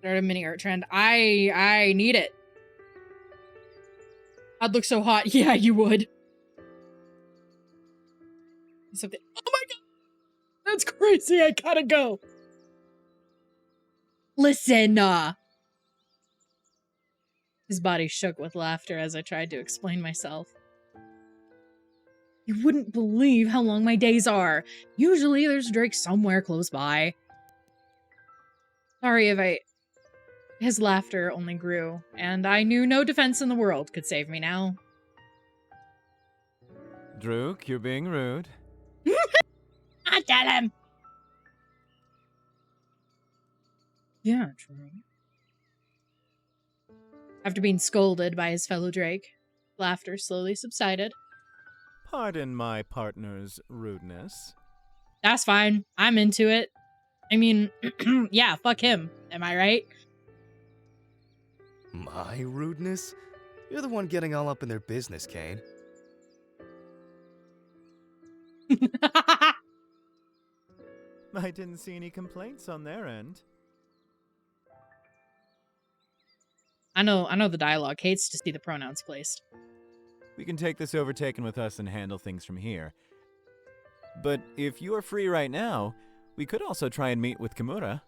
Start a mini art trend. I need it. I'd look so hot. Yeah, you would. Something. Oh my god! That's crazy. I gotta go. Listen, His body shook with laughter as I tried to explain myself. You wouldn't believe how long my days are. Usually there's Drake somewhere close by. Sorry if I... His laughter only grew, and I knew no defense in the world could save me now. Drook, you're being rude. I tell him! Yeah, true. After being scolded by his fellow Drake, laughter slowly subsided. Pardon my partner's rudeness. That's fine. I'm into it. I mean, yeah, fuck him. Am I right? My rudeness? You're the one getting all up in their business, Kane. I didn't see any complaints on their end. I know the dialogue hates to see the pronouns placed. We can take this overtaken with us and handle things from here. But if you are free right now, we could also try and meet with Kimura.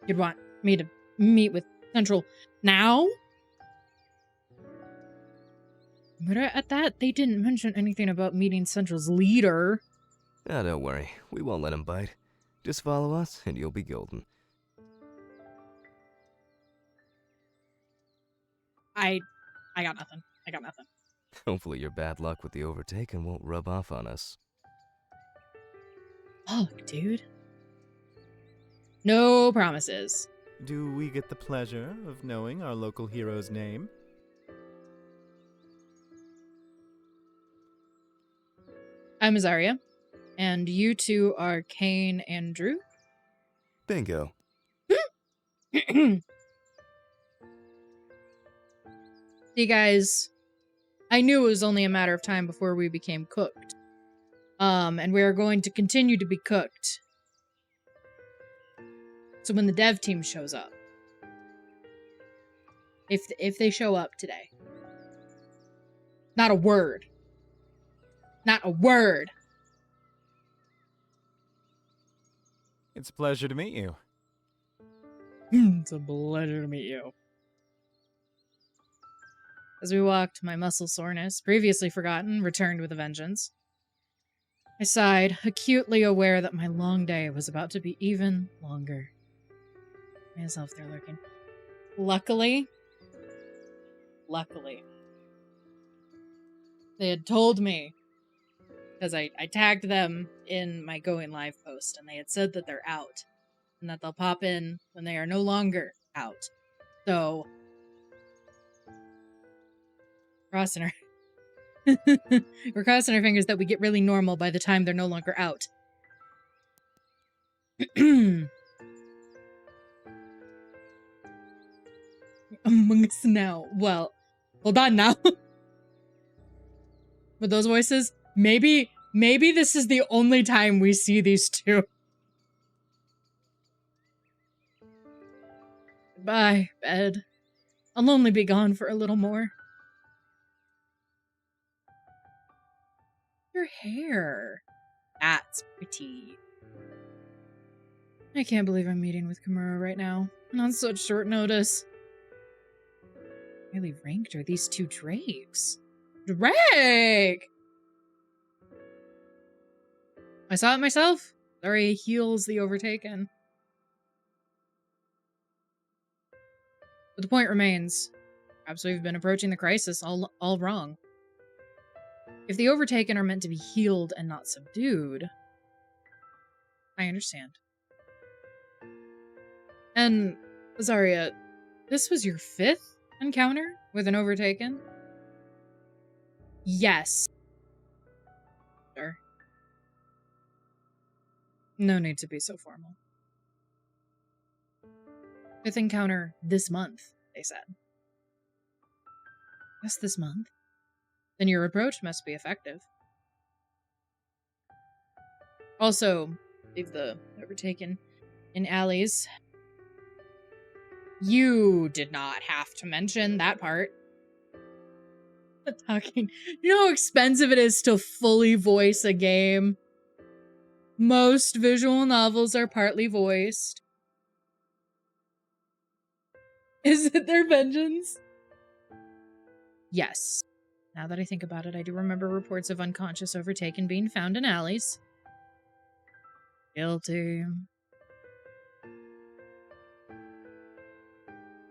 You'd want me to meet with Central now? But at that, they didn't mention anything about meeting Central's leader. Ah, don't worry. We won't let him bite. Just follow us, and you'll be golden. I got nothing. I got nothing. Hopefully your bad luck with the overtaken won't rub off on us. Fuck, dude. No promises. Do we get the pleasure of knowing our local hero's name? I'm Azaria, and you two are Kane and Drew? Bingo. See, guys, I knew it was only a matter of time before we became cooked. And we are going to continue to be cooked. So when the dev team shows up, if they show up today, not a word. Not a word. It's a pleasure to meet you. It's a pleasure to meet you. As we walked, my muscle soreness, previously forgotten, returned with a vengeance. I sighed, acutely aware that my long day was about to be even longer. Myself there lurking. Luckily, they had told me, because I tagged them in my going live post, and they had said that they're out, and that they'll pop in when they are no longer out. So, we're crossing our fingers that we get really normal by the time they're no longer out. Among Us now. Well, hold on now. With those voices, maybe this is the only time we see these two. Goodbye, bed. I'll only be gone for a little more. Your hair. That's pretty. I can't believe I'm meeting with Kimura right now, and on such short notice. Really ranked are these two Drakes? Drake! I saw it myself. Sorry, heals the overtaken. But the point remains. Perhaps we've been approaching the crisis all wrong. If the overtaken are meant to be healed and not subdued, I understand. And, Azaria, this was your 5th encounter with an overtaken? Yes. Sure. No need to be so formal. 5th encounter this month, they said. Just this month? Then your approach must be effective. Also, leave the overtaken in alleys. You did not have to mention that part. Talking. You know how expensive it is to fully voice a game? Most visual novels are partly voiced. Is it their vengeance? Yes. Now that I think about it, I do remember reports of unconscious overtaken being found in alleys. Guilty.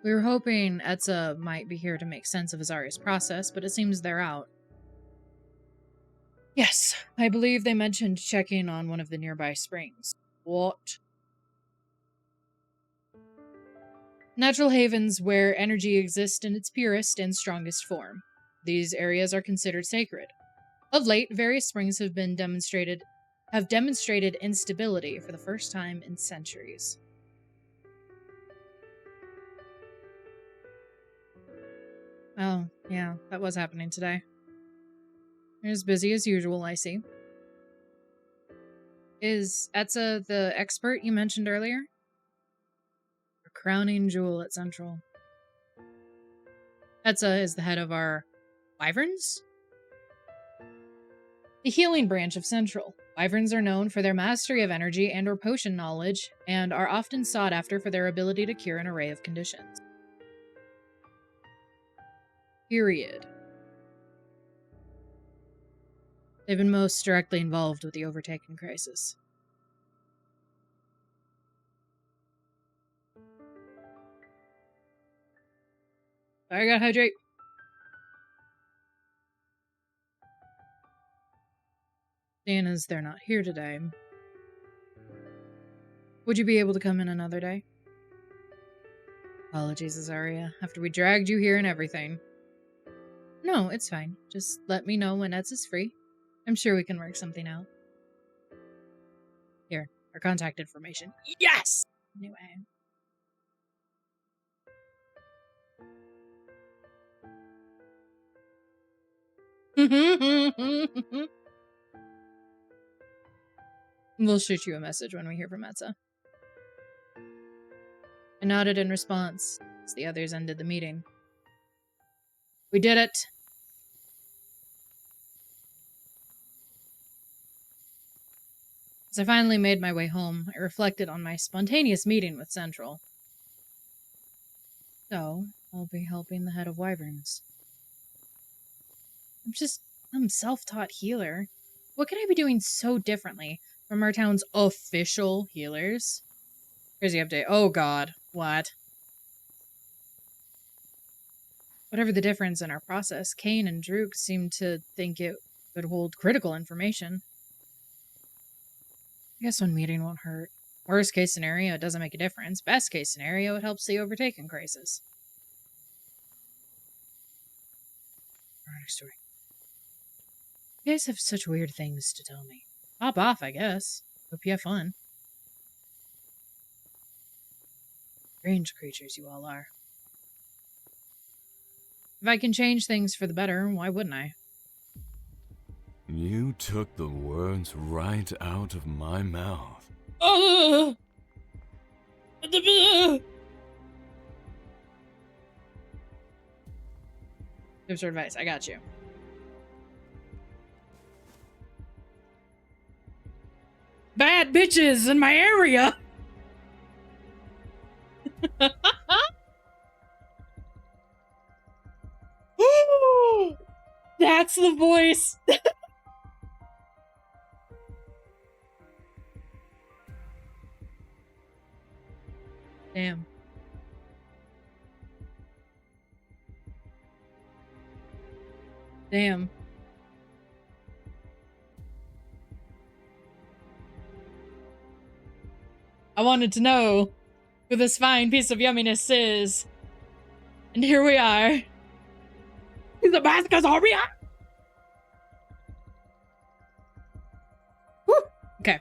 We were hoping Etza might be here to make sense of Azariah's process, but it seems they're out. Yes, I believe they mentioned checking on one of the nearby springs. What? Natural havens where energy exists in its purest and strongest form. These areas are considered sacred. Of late, various springs have demonstrated instability for the first time in centuries. Oh, yeah, that was happening today. You're as busy as usual, I see. Is Etza the expert you mentioned earlier? crowning jewel at Central. Etza is the head of our Wyverns? The healing branch of Central. Wyverns are known for their mastery of energy and or potion knowledge, and are often sought after for their ability to cure an array of conditions. Period. They've been most directly involved with the Overtaken crisis. Sorry, I gotta hydrate. Seeing as they're not here today, would you be able to come in another day? Apologies, Azaria, after we dragged you here and everything. No, it's fine. Just let me know when Eds is free. I'm sure we can work something out. Here, our contact information. Yes! Anyway. We'll shoot you a message when we hear from Etza. I nodded in response as the others ended the meeting. We did it! As I finally made my way home, I reflected on my spontaneous meeting with Central. So, I'll be helping the head of Wyverns. I'm a self-taught healer. What could I be doing so differently from our town's official healers? Crazy update. Oh god. What? Whatever the difference in our process, Kane and Drook seemed to think it would hold critical information. I guess one meeting won't hurt. Worst case scenario, it doesn't make a difference. Best case scenario, it helps the Overtaken crisis. Alright, story. You guys have such weird things to tell me. Pop off, I guess. Hope you have fun. Strange creatures you all are. If I can change things for the better, why wouldn't I? You took the words right out of my mouth. Tips or advice, I got you. Bad bitches in my area! That's the voice! Damn. Damn. I wanted to know who this fine piece of yumminess is. And here we are. He's a mask Azaria? Whew. Okay.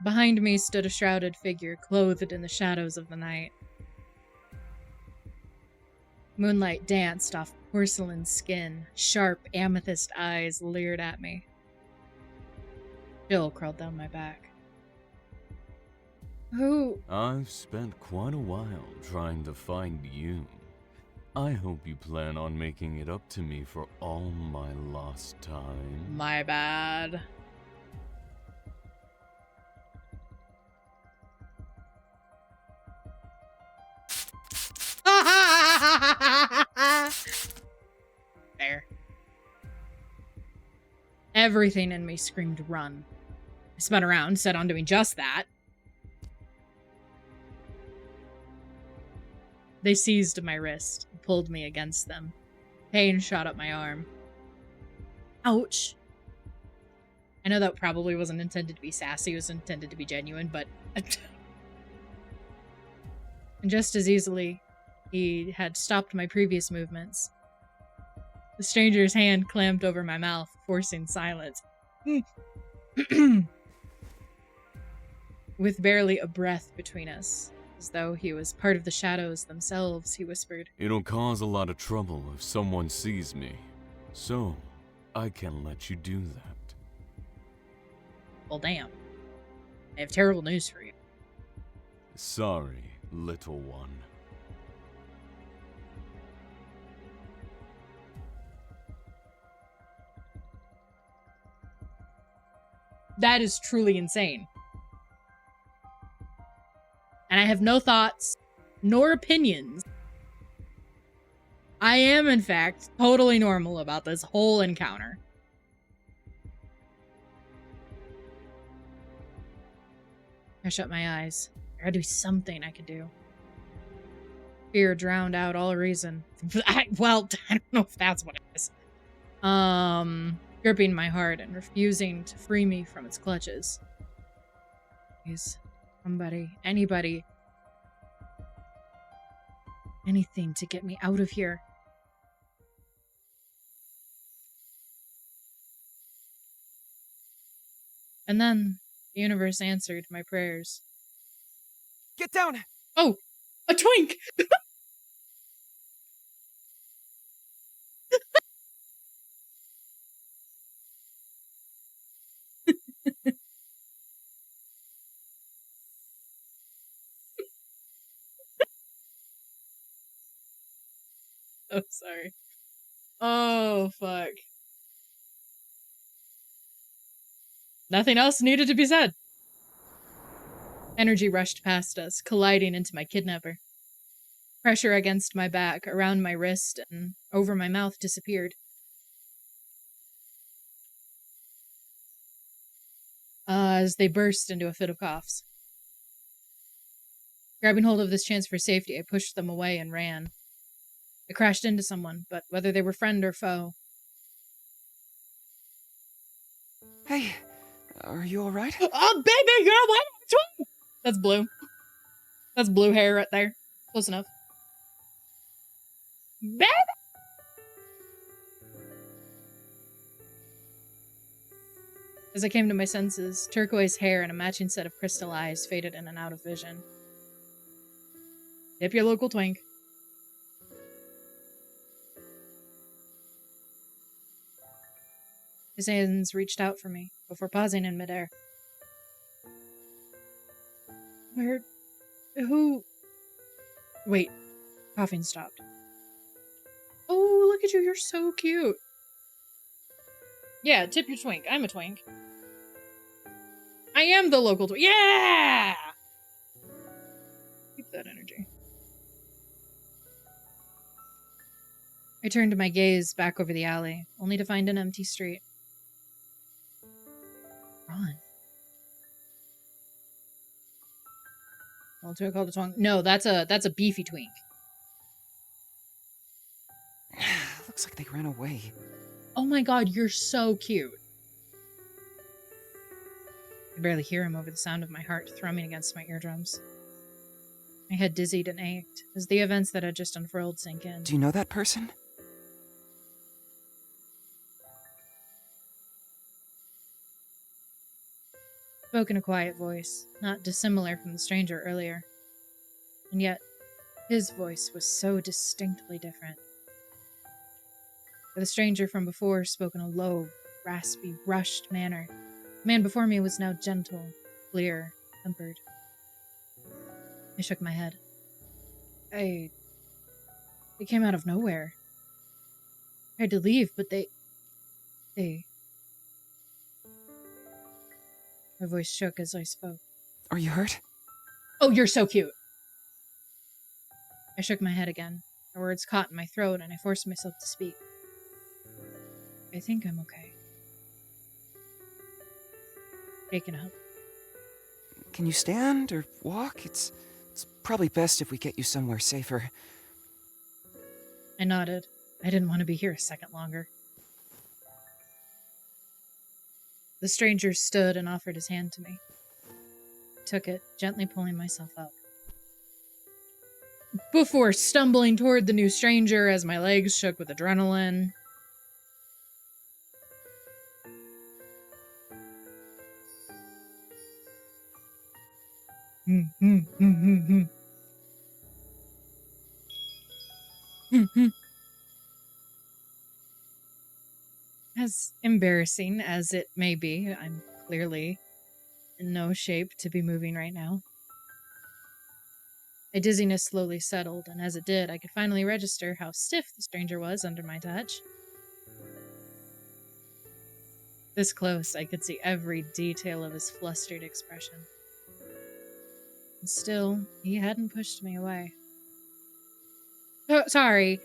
Behind me stood a shrouded figure, clothed in the shadows of the night. Moonlight danced off porcelain skin. Sharp amethyst eyes leered at me. Chill crawled down my back. Who? I've spent quite a while trying to find you. I hope you plan on making it up to me for all my lost time. My bad. Fair. Everything in me screamed run. I spun around, set on doing just that. They seized my wrist and pulled me against them. Pain shot up my arm. Ouch. I know that probably wasn't intended to be sassy, it was intended to be genuine, but... and just as easily, he had stopped my previous movements. The stranger's hand clamped over my mouth, forcing silence. With barely a breath between us. As though he was part of the shadows themselves, he whispered. It'll cause a lot of trouble if someone sees me, so I can let you do that. Well, damn. I have terrible news for you. Sorry, little one. That is truly insane. And I have no thoughts nor opinions. I am, in fact, totally normal about this whole encounter. I shut my eyes. There had to be something I could do. Fear drowned out all reason. Well, I don't know if that's what it is. Gripping my heart and refusing to free me from its clutches. Please, somebody, anybody, anything to get me out of here. And then the universe answered my prayers. Get down! Oh, a twink! Oh, sorry. Oh, fuck. Nothing else needed to be said. Energy rushed past us, colliding into my kidnapper. Pressure against my back, around my wrist, and over my mouth disappeared. As they burst into a fit of coughs. Grabbing hold of this chance for safety, I pushed them away and ran. I crashed into someone, but whether they were friend or foe. Hey, are you alright? Oh, baby girl, what? That's blue. That's blue hair right there. Close enough. Baby! As I came to my senses, turquoise hair and a matching set of crystal eyes faded in and out of vision. Tip your local twink. His hands reached out for me before pausing in midair. Who? Wait, coughing stopped. Oh, look at you, you're so cute. Yeah, tip your twink. I'm a twink. I am the local twink. Yeah! Keep that energy. I turned my gaze back over the alley, only to find an empty street. Ron. Well, do I call the twink? No, that's a beefy twink. Looks like they ran away. Oh my god, you're so cute. I could barely hear him over the sound of my heart thrumming against my eardrums. My head dizzied and ached as the events that had just unfurled sank in. Do you know that person? Spoke in a quiet voice, not dissimilar from the stranger earlier. And yet, his voice was so distinctly different. For the stranger from before spoke in a low, raspy, rushed manner. The man before me was now gentle, clear, tempered. I shook my head. They came out of nowhere. I tried to leave, but they... My voice shook as I spoke. Are you hurt? Oh, you're so cute. I shook my head again. The words caught in my throat, and I forced myself to speak. I think I'm okay. Shaken up. Can you stand or walk? It's probably best if we get you somewhere safer. I nodded. I didn't want to be here a second longer. The stranger stood and offered his hand to me. I took it, gently pulling myself up. Before stumbling toward the new stranger as my legs shook with adrenaline. As embarrassing as it may be, I'm clearly in no shape to be moving right now. My dizziness slowly settled, and as it did, I could finally register how stiff the stranger was under my touch. This close, I could see every detail of his flustered expression. And still, he hadn't pushed me away. Oh, sorry.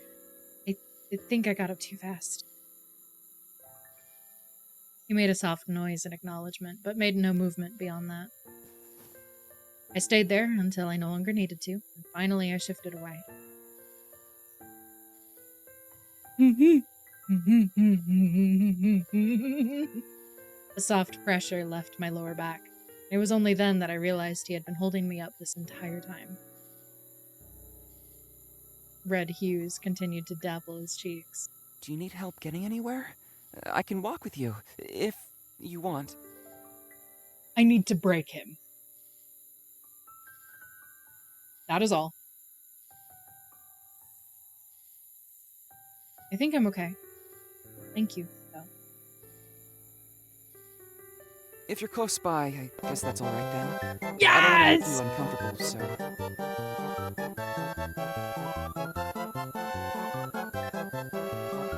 I think I got up too fast. He made a soft noise in acknowledgement, but made no movement beyond that. I stayed there until I no longer needed to, and finally I shifted away. A soft pressure left my lower back. It was only then that I realized he had been holding me up this entire time. Red hues continued to dapple his cheeks. Do you need help getting anywhere? I can walk with you, if you want. I need to break him. That is all. I think I'm okay. Thank you, though. If you're close by, I guess that's all right then. Yes! I don't want to make you uncomfortable, so...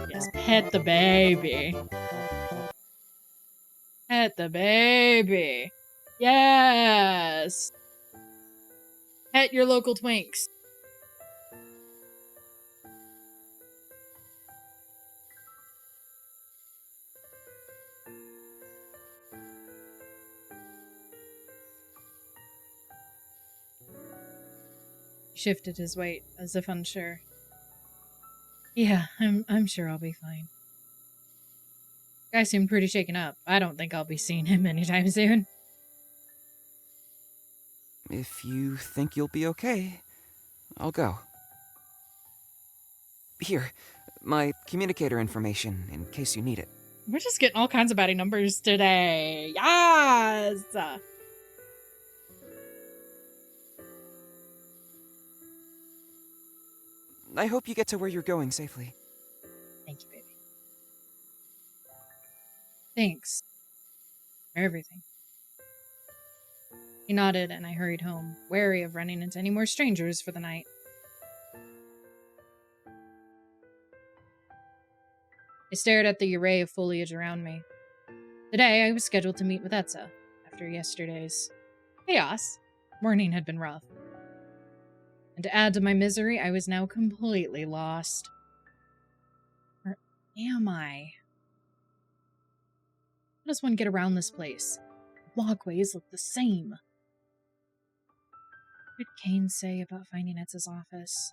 Yes, pet the baby. Pet the baby. Yes! Pet your local twinks. He shifted his weight, as if unsure. Yeah, I'm sure I'll be fine. Guy seemed pretty shaken up. I don't think I'll be seeing him anytime soon. If you think you'll be okay, I'll go. Here, my communicator information, in case you need it. We're just getting all kinds of baddie numbers today. Yes! I hope you get to where you're going safely. Thank you, baby. Thanks for everything. He nodded, and I hurried home, wary of running into any more strangers for the night. I stared at the array of foliage around me. Today, I was scheduled to meet with Etza, after yesterday's chaos. Morning had been rough. And to add to my misery, I was now completely lost. Where am I? How does one get around this place? Walkways look the same. What did Kane say about finding Etza's office?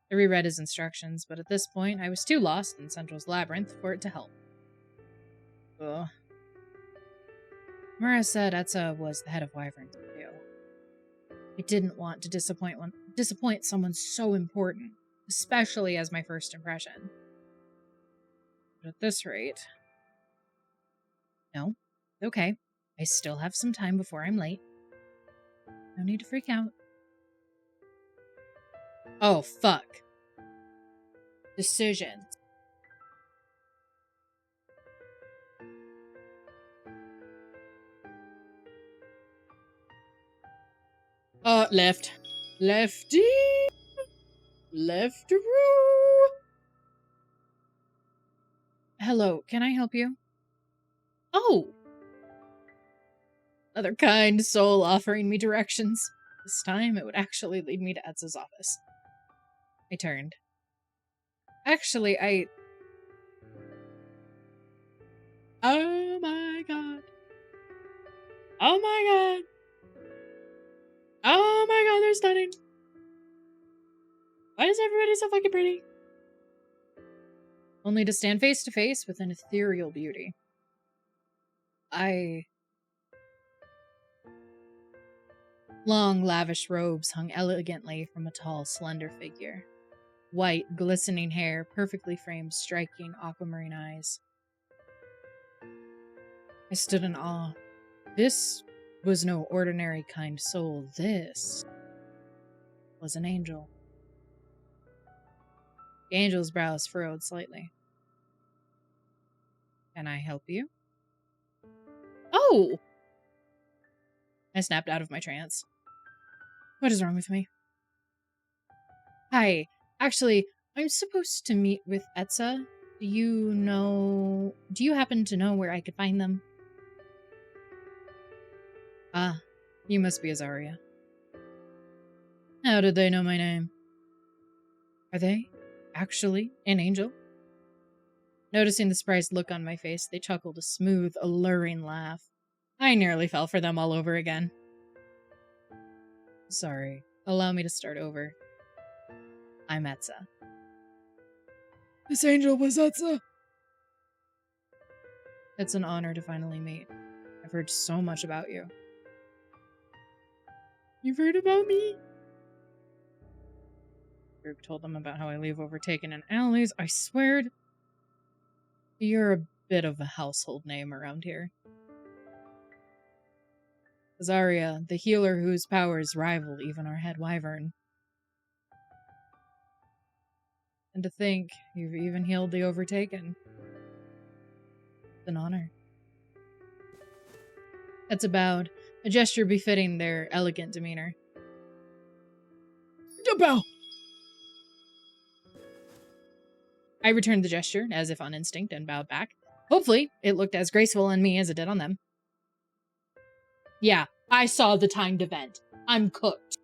I reread his instructions, but at this point, I was too lost in Central's labyrinth for it to help. Ugh. Mura said Etza was the head of Wyvern too. I didn't want to disappoint someone so important, especially as my first impression. But at this rate... No, okay. I still have some time before I'm late. No need to freak out. Oh, fuck. Decisions. Left. Lefty. Left-a-roo. Hello, can I help you? Oh! Another kind soul offering me directions. This time it would actually lead me to Etza's office. I turned. Actually, Oh my god. Oh my god. Oh my god, they're stunning. Why is everybody so fucking pretty? Only to stand face to face with an ethereal beauty. Long, lavish robes hung elegantly from a tall, slender figure. White, glistening hair, perfectly framed, striking aquamarine eyes. I stood in awe. This was no ordinary kind soul. This was an angel. The angel's brows furrowed slightly. Can I help you? Oh! I snapped out of my trance. What is wrong with me? Hi. Actually, I'm supposed to meet with Etza. Do you happen to know where I could find them? Ah, you must be Azaria. How did they know my name? Are they actually an angel? Noticing the surprised look on my face, they chuckled a smooth, alluring laugh. I nearly fell for them all over again. Sorry. Allow me to start over. I'm Etza. This angel was Etza. It's an honor to finally meet. I've heard so much about you. You've heard about me? Group told them about how I leave overtaken in alleys. I swear, you're a bit of a household name around here. Azaria, the healer whose powers rival even our head wyvern. And to think, you've even healed the overtaken. It's an honor. That's bowed, a gesture befitting their elegant demeanor. Bow! I returned the gesture, as if on instinct, and bowed back. Hopefully, it looked as graceful on me as it did on them. Yeah, I saw the timed event. I'm cooked.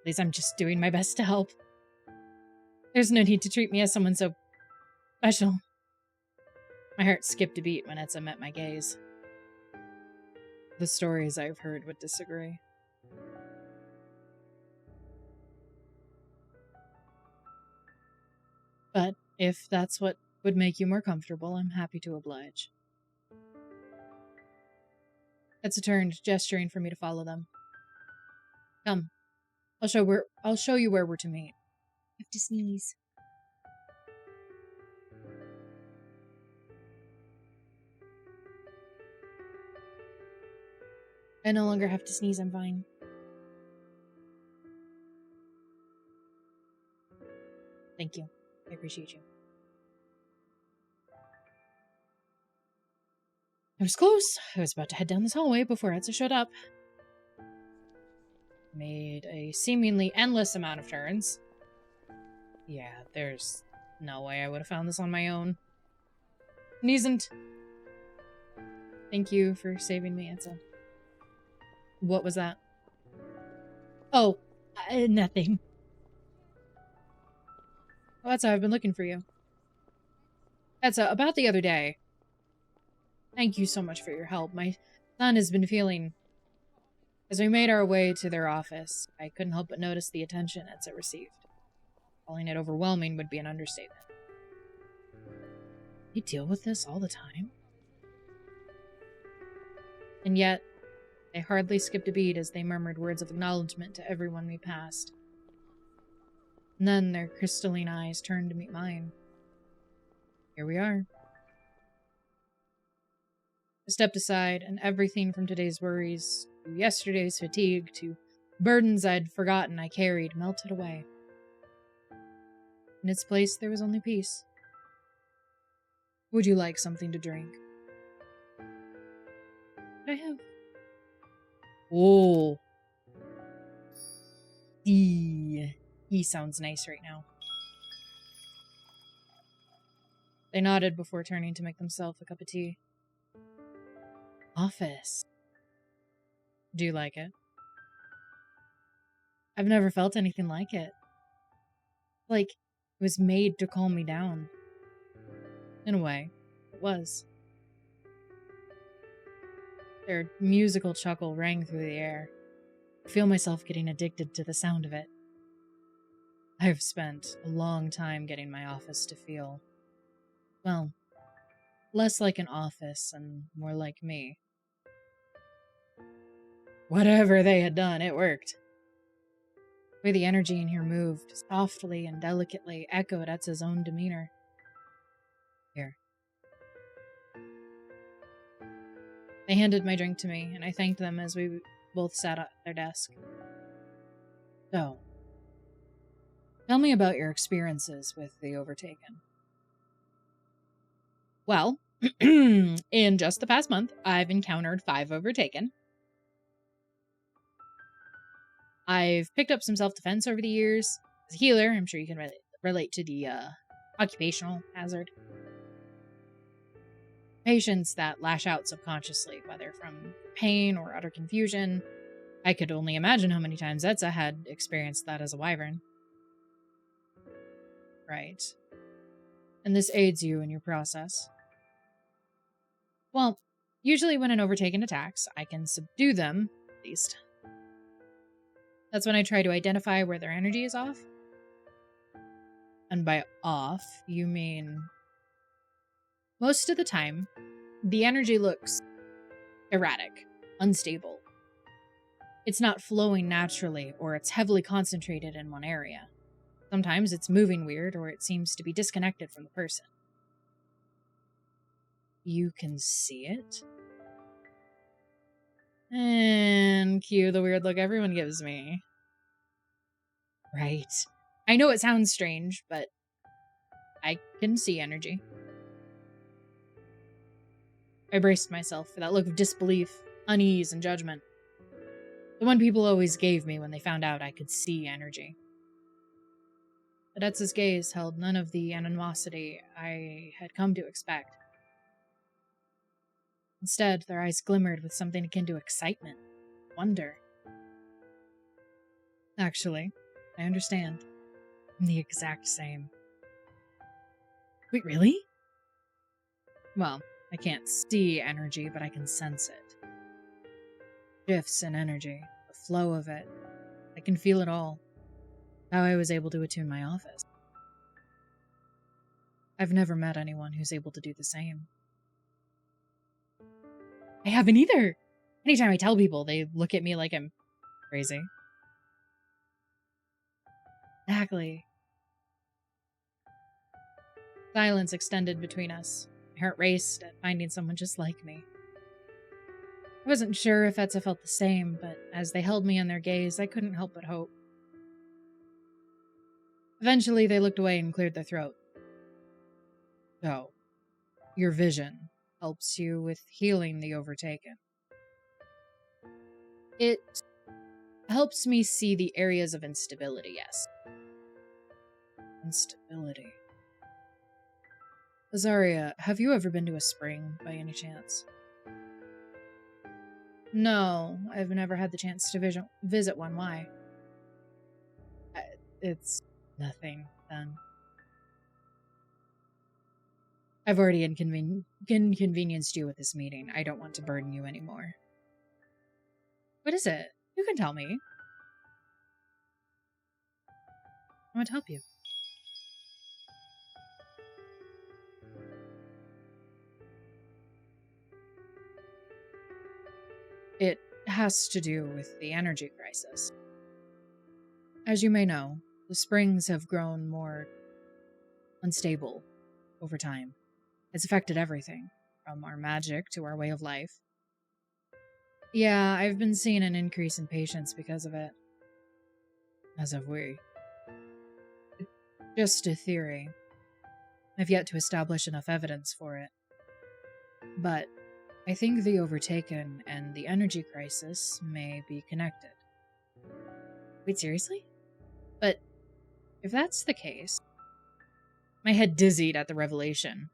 At least I'm just doing my best to help. There's no need to treat me as someone so special. My heart skipped a beat when Etza met my gaze. The stories I've heard would disagree. But if that's what would make you more comfortable, I'm happy to oblige. Etza turned, gesturing for me to follow them. Come. I'll show you where we're to meet. I have to sneeze. I no longer have to sneeze, I'm fine. Thank you. I appreciate you. I was close. I was about to head down this hallway before Etza showed up. Made a seemingly endless amount of turns. Yeah, there's no way I would have found this on my own. Neesn't. Thank you for saving me, Etza. What was that? Oh, nothing. Well, Etza, I've been looking for you. Etza, about the other day. Thank you so much for your help. My son has been feeling... As we made our way to their office, I couldn't help but notice the attention Etza received. Calling it overwhelming would be an understatement. You deal with this all the time? And yet, they hardly skipped a beat as they murmured words of acknowledgement to everyone we passed. And then their crystalline eyes turned to meet mine. Here we are. I stepped aside, and everything from today's worries to yesterday's fatigue to burdens I'd forgotten I carried melted away. In its place, there was only peace. Would you like something to drink? What I have? Oh. He sounds nice right now. They nodded before turning to make themselves a cup of tea. Office. Do you like it? I've never felt anything like it. Like it was made to calm me down. In a way, it was. Their musical chuckle rang through the air. I feel myself getting addicted to the sound of it. I've spent a long time getting my office to feel, well, less like an office and more like me. Whatever they had done, it worked. The way the energy in here moved, softly and delicately, echoed Etza's own demeanor. Here. They handed my drink to me, and I thanked them as we both sat at their desk. So, tell me about your experiences with the Overtaken. Well, in just the past month, I've encountered 5 Overtaken. I've picked up some self-defense over the years. As a healer, I'm sure you can relate to the occupational hazard. Patients that lash out subconsciously, whether from pain or utter confusion. I could only imagine how many times Etza had experienced that as a wyvern. Right. And this aids you in your process. Well, usually when an overtaken attacks, I can subdue them, at least. That's when I try to identify where their energy is off. And by off, you mean... most of the time, the energy looks erratic, unstable. It's not flowing naturally, or it's heavily concentrated in one area. Sometimes it's moving weird, or it seems to be disconnected from the person. You can see it? And cue the weird look everyone gives me. Right. I know it sounds strange, but I can see energy. I braced myself for that look of disbelief, unease, and judgment. The one people always gave me when they found out I could see energy. But Etza's gaze held none of the animosity I had come to expect. Instead, their eyes glimmered with something akin to excitement, wonder. Actually, I understand. I'm the exact same. Wait, really? Well, I can't see energy, but I can sense it. Shifts in energy, the flow of it. I can feel it all. How I was able to attune my office. I've never met anyone who's able to do the same. I haven't either. Anytime I tell people, they look at me like I'm crazy. Exactly. Silence extended between us. My heart raced at finding someone just like me. I wasn't sure if Etza felt the same, but as they held me in their gaze, I couldn't help but hope. Eventually, they looked away and cleared their throat. So, your vision helps you with healing the overtaken. It helps me see the areas of instability, yes. Instability. Azaria, have you ever been to a spring, by any chance? No, I've never had the chance to visit one. Why? It's nothing, then. I've already inconvenienced you with this meeting. I don't want to burden you anymore. What is it? You can tell me. I want to help you. It has to do with the energy crisis. As you may know, the springs have grown more unstable over time. It's affected everything, from our magic to our way of life. Yeah, I've been seeing an increase in patients because of it. As have we. It's just a theory. I've yet to establish enough evidence for it. But I think the overtaken and the energy crisis may be connected. Wait, seriously? But if that's the case... My head dizzied at the revelation.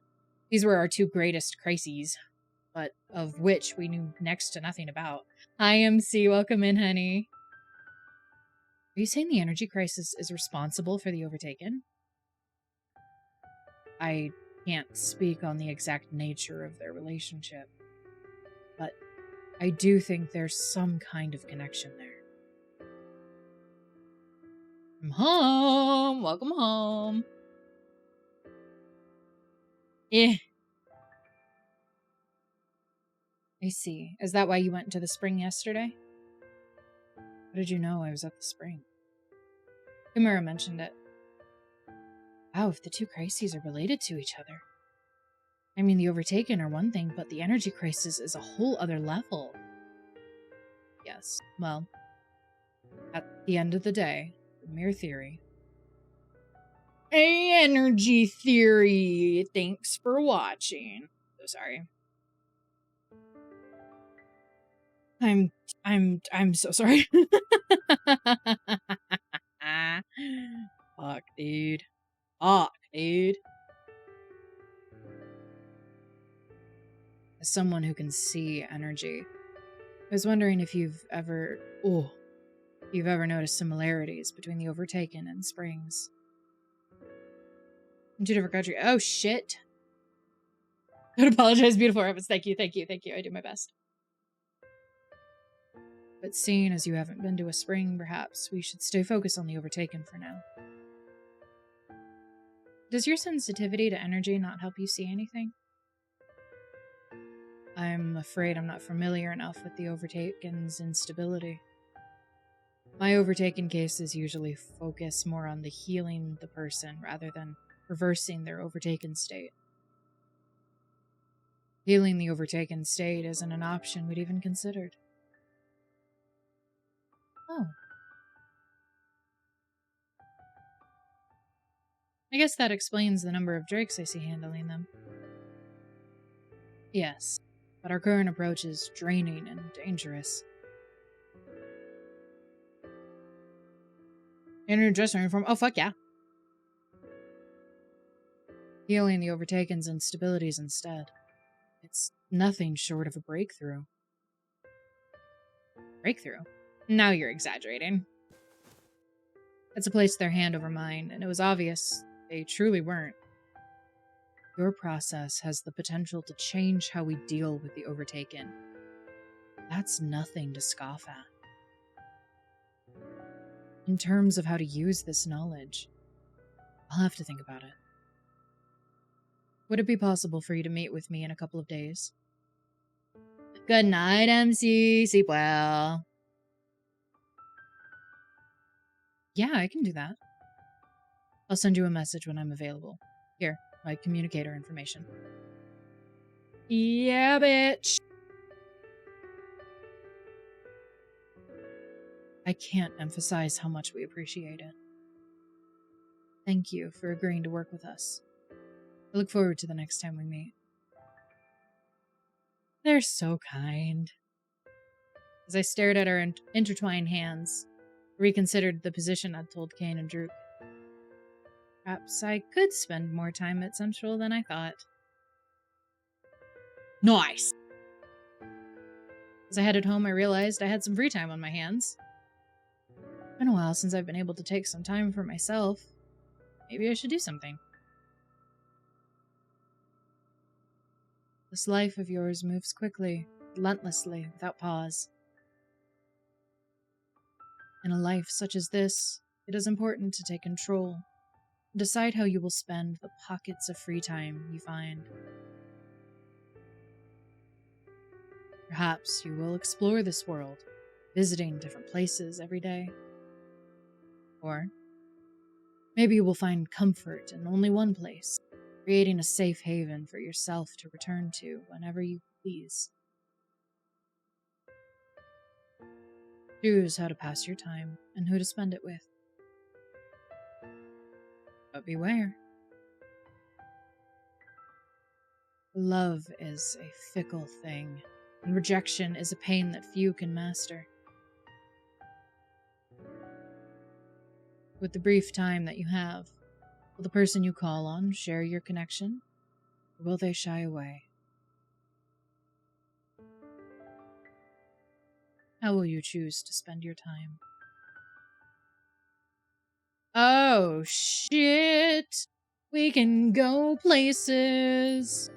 These were our two greatest crises, but of which we knew next to nothing about. Hi, MC. Welcome in, honey. Are you saying the energy crisis is responsible for the overtaken? I can't speak on the exact nature of their relationship, but I do think there's some kind of connection there. I'm home. Welcome home. I see. Is that why you went to the spring yesterday? How did you know I was at the spring? Kumura mentioned it. Wow, if the two crises are related to each other. I mean, the overtaken are one thing, but the energy crisis is a whole other level. Yes, well, at the end of the day, a mere theory. A energy theory. Thanks for watching. So sorry. I'm so sorry. Fuck, dude. Fuck, dude. As someone who can see energy, I was wondering if you've ever noticed similarities between the Overtaken and Springs. In two different countries. Oh shit. Don't apologize, beautiful rabbits. Thank you. I do my best. But seeing as you haven't been to a spring, perhaps we should stay focused on the Overtaken for now. Does your sensitivity to energy not help you see anything? I'm afraid I'm not familiar enough with the Overtaken's instability. My Overtaken cases usually focus more on the healing the person rather than reversing their Overtaken state. Healing the Overtaken state isn't an option we'd even considered. Oh. I guess that explains the number of drakes I see handling them. Yes, but our current approach is draining and dangerous. In your dressing room from— oh, fuck yeah. Healing the Overtaken's instabilities instead. It's nothing short of a breakthrough. Breakthrough? Now you're exaggerating. That's a place their hand over mine, and it was obvious they truly weren't. Your process has the potential to change how we deal with the Overtaken. That's nothing to scoff at. In terms of how to use this knowledge, I'll have to think about it. Would it be possible for you to meet with me in a couple of days? Good night, MC. Sleep well. Yeah, I can do that. I'll send you a message when I'm available. Here, my communicator information. Yeah, bitch. I can't emphasize how much we appreciate it. Thank you for agreeing to work with us. I look forward to the next time we meet. They're so kind. As I stared at our intertwined hands, I reconsidered the position I'd told Kane and Droop. Perhaps I could spend more time at Central than I thought. Nice! As I headed home, I realized I had some free time on my hands. It's been a while since I've been able to take some time for myself. Maybe I should do something. This life of yours moves quickly, relentlessly, without pause. In a life such as this, it is important to take control. Decide how you will spend the pockets of free time you find. Perhaps you will explore this world, visiting different places every day. Or maybe you will find comfort in only one place, creating a safe haven for yourself to return to whenever you please. Choose how to pass your time and who to spend it with. But beware. Love is a fickle thing, and rejection is a pain that few can master. With the brief time that you have, will the person you call on share your connection, or will they shy away? How will you choose to spend your time? Oh, shit! We can go places!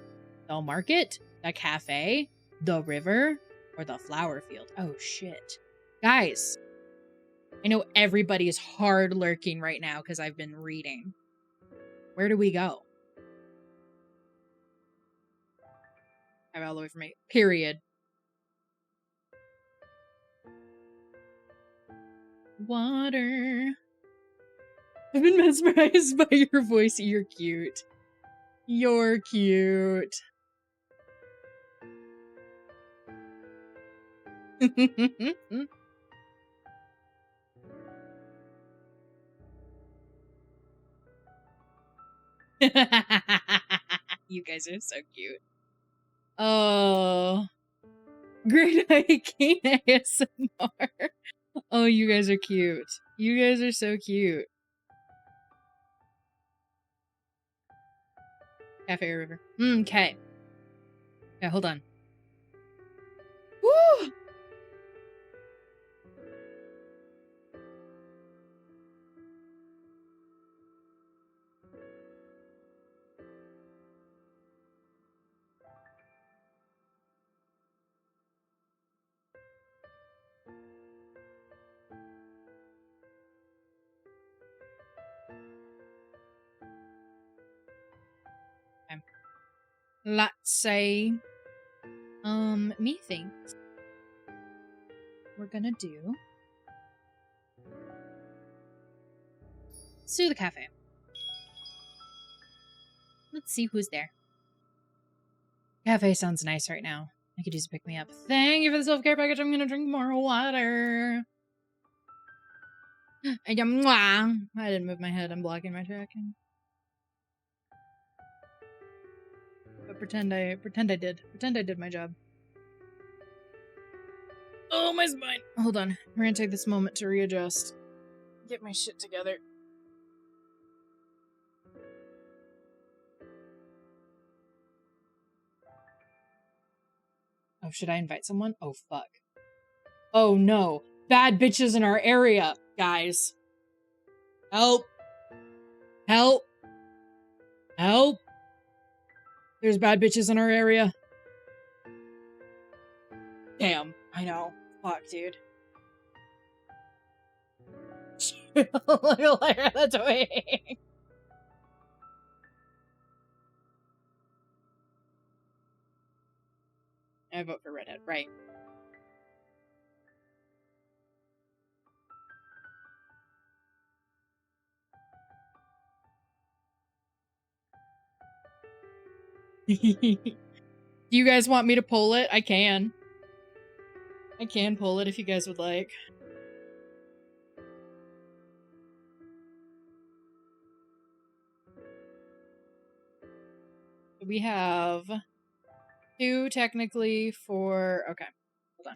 The market, the cafe, the river, or the flower field. Oh, shit. Guys, I know everybody is hard lurking right now because I've been reading. Where do we go? I'm all the way from me. Period. Water. I've been mesmerized by your voice. You're cute. You're cute. You guys are so cute. Oh. Great hiking ASMR. Oh, you guys are cute. You guys are so cute. Cafe or river. Okay. Yeah, hold on. Woo! Okay. Let's say, methinks we're gonna do. Let's do the cafe. Let's see who's there. Cafe sounds nice right now. I could use a pick me up. Thank you for the self-care package. I'm gonna drink more water. I didn't move my head. I'm blocking my tracking. But pretend I did. Pretend I did my job. Oh, my spine. Hold on. We're gonna take this moment to readjust. Get my shit together. Oh, should I invite someone? Oh, fuck. Oh, no. Bad bitches in our area, guys. Help. Help. Help. There's bad bitches in our area. Damn. I know. Fuck, dude. Look at that's way. I vote for redhead, right. Do you guys want me to pull it? I can. I can pull it if you guys would like. We have 2 technically for... Okay, hold on.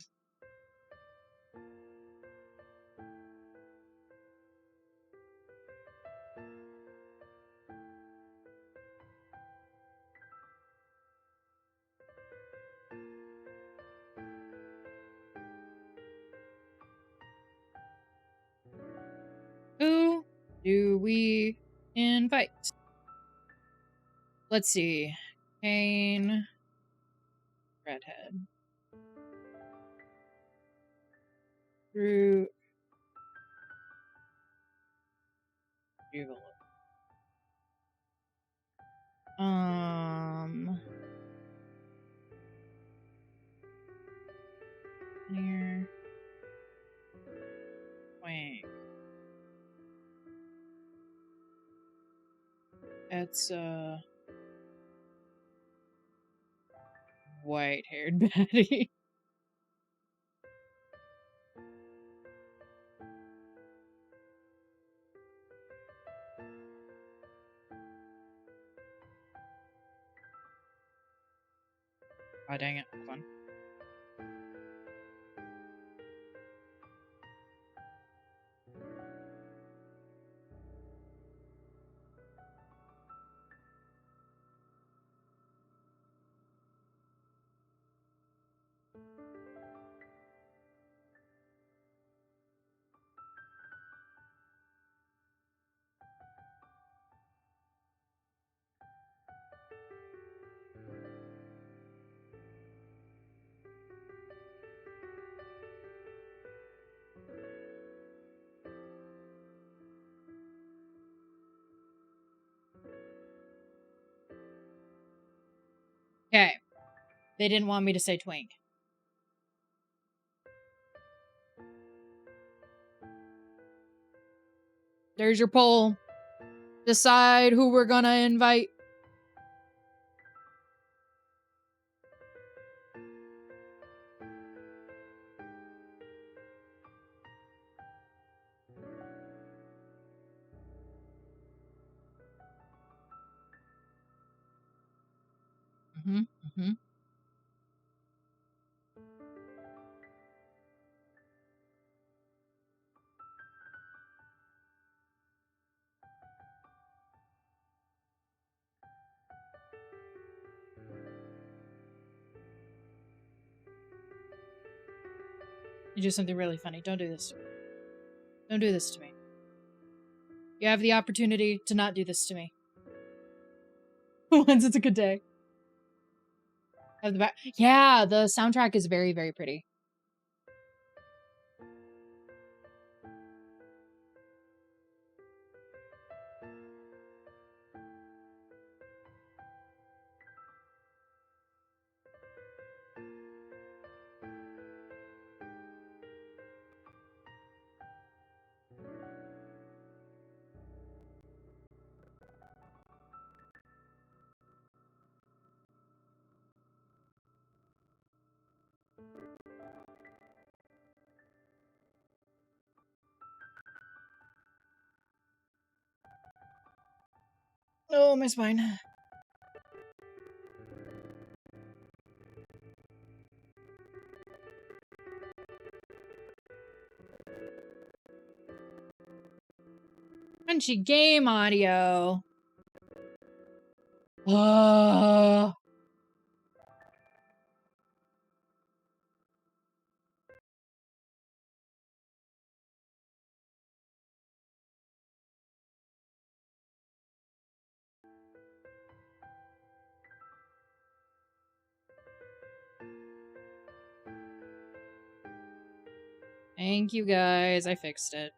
Who do we invite? Let's see. Kane. Redhead. Root. Jubilant. Here. Wait. It's white-haired baddie. Oh, dang it. Hold on. Okay. They didn't want me to say twink. There's your poll. Decide who we're gonna invite. You do something really funny. Don't do this to me. Don't do this to me. You have the opportunity to not do this to me. Once it's a good day. Have the back. Yeah, the soundtrack is very, very pretty. Oh, my spine. Crunchy game audio. Thank you guys. I fixed it.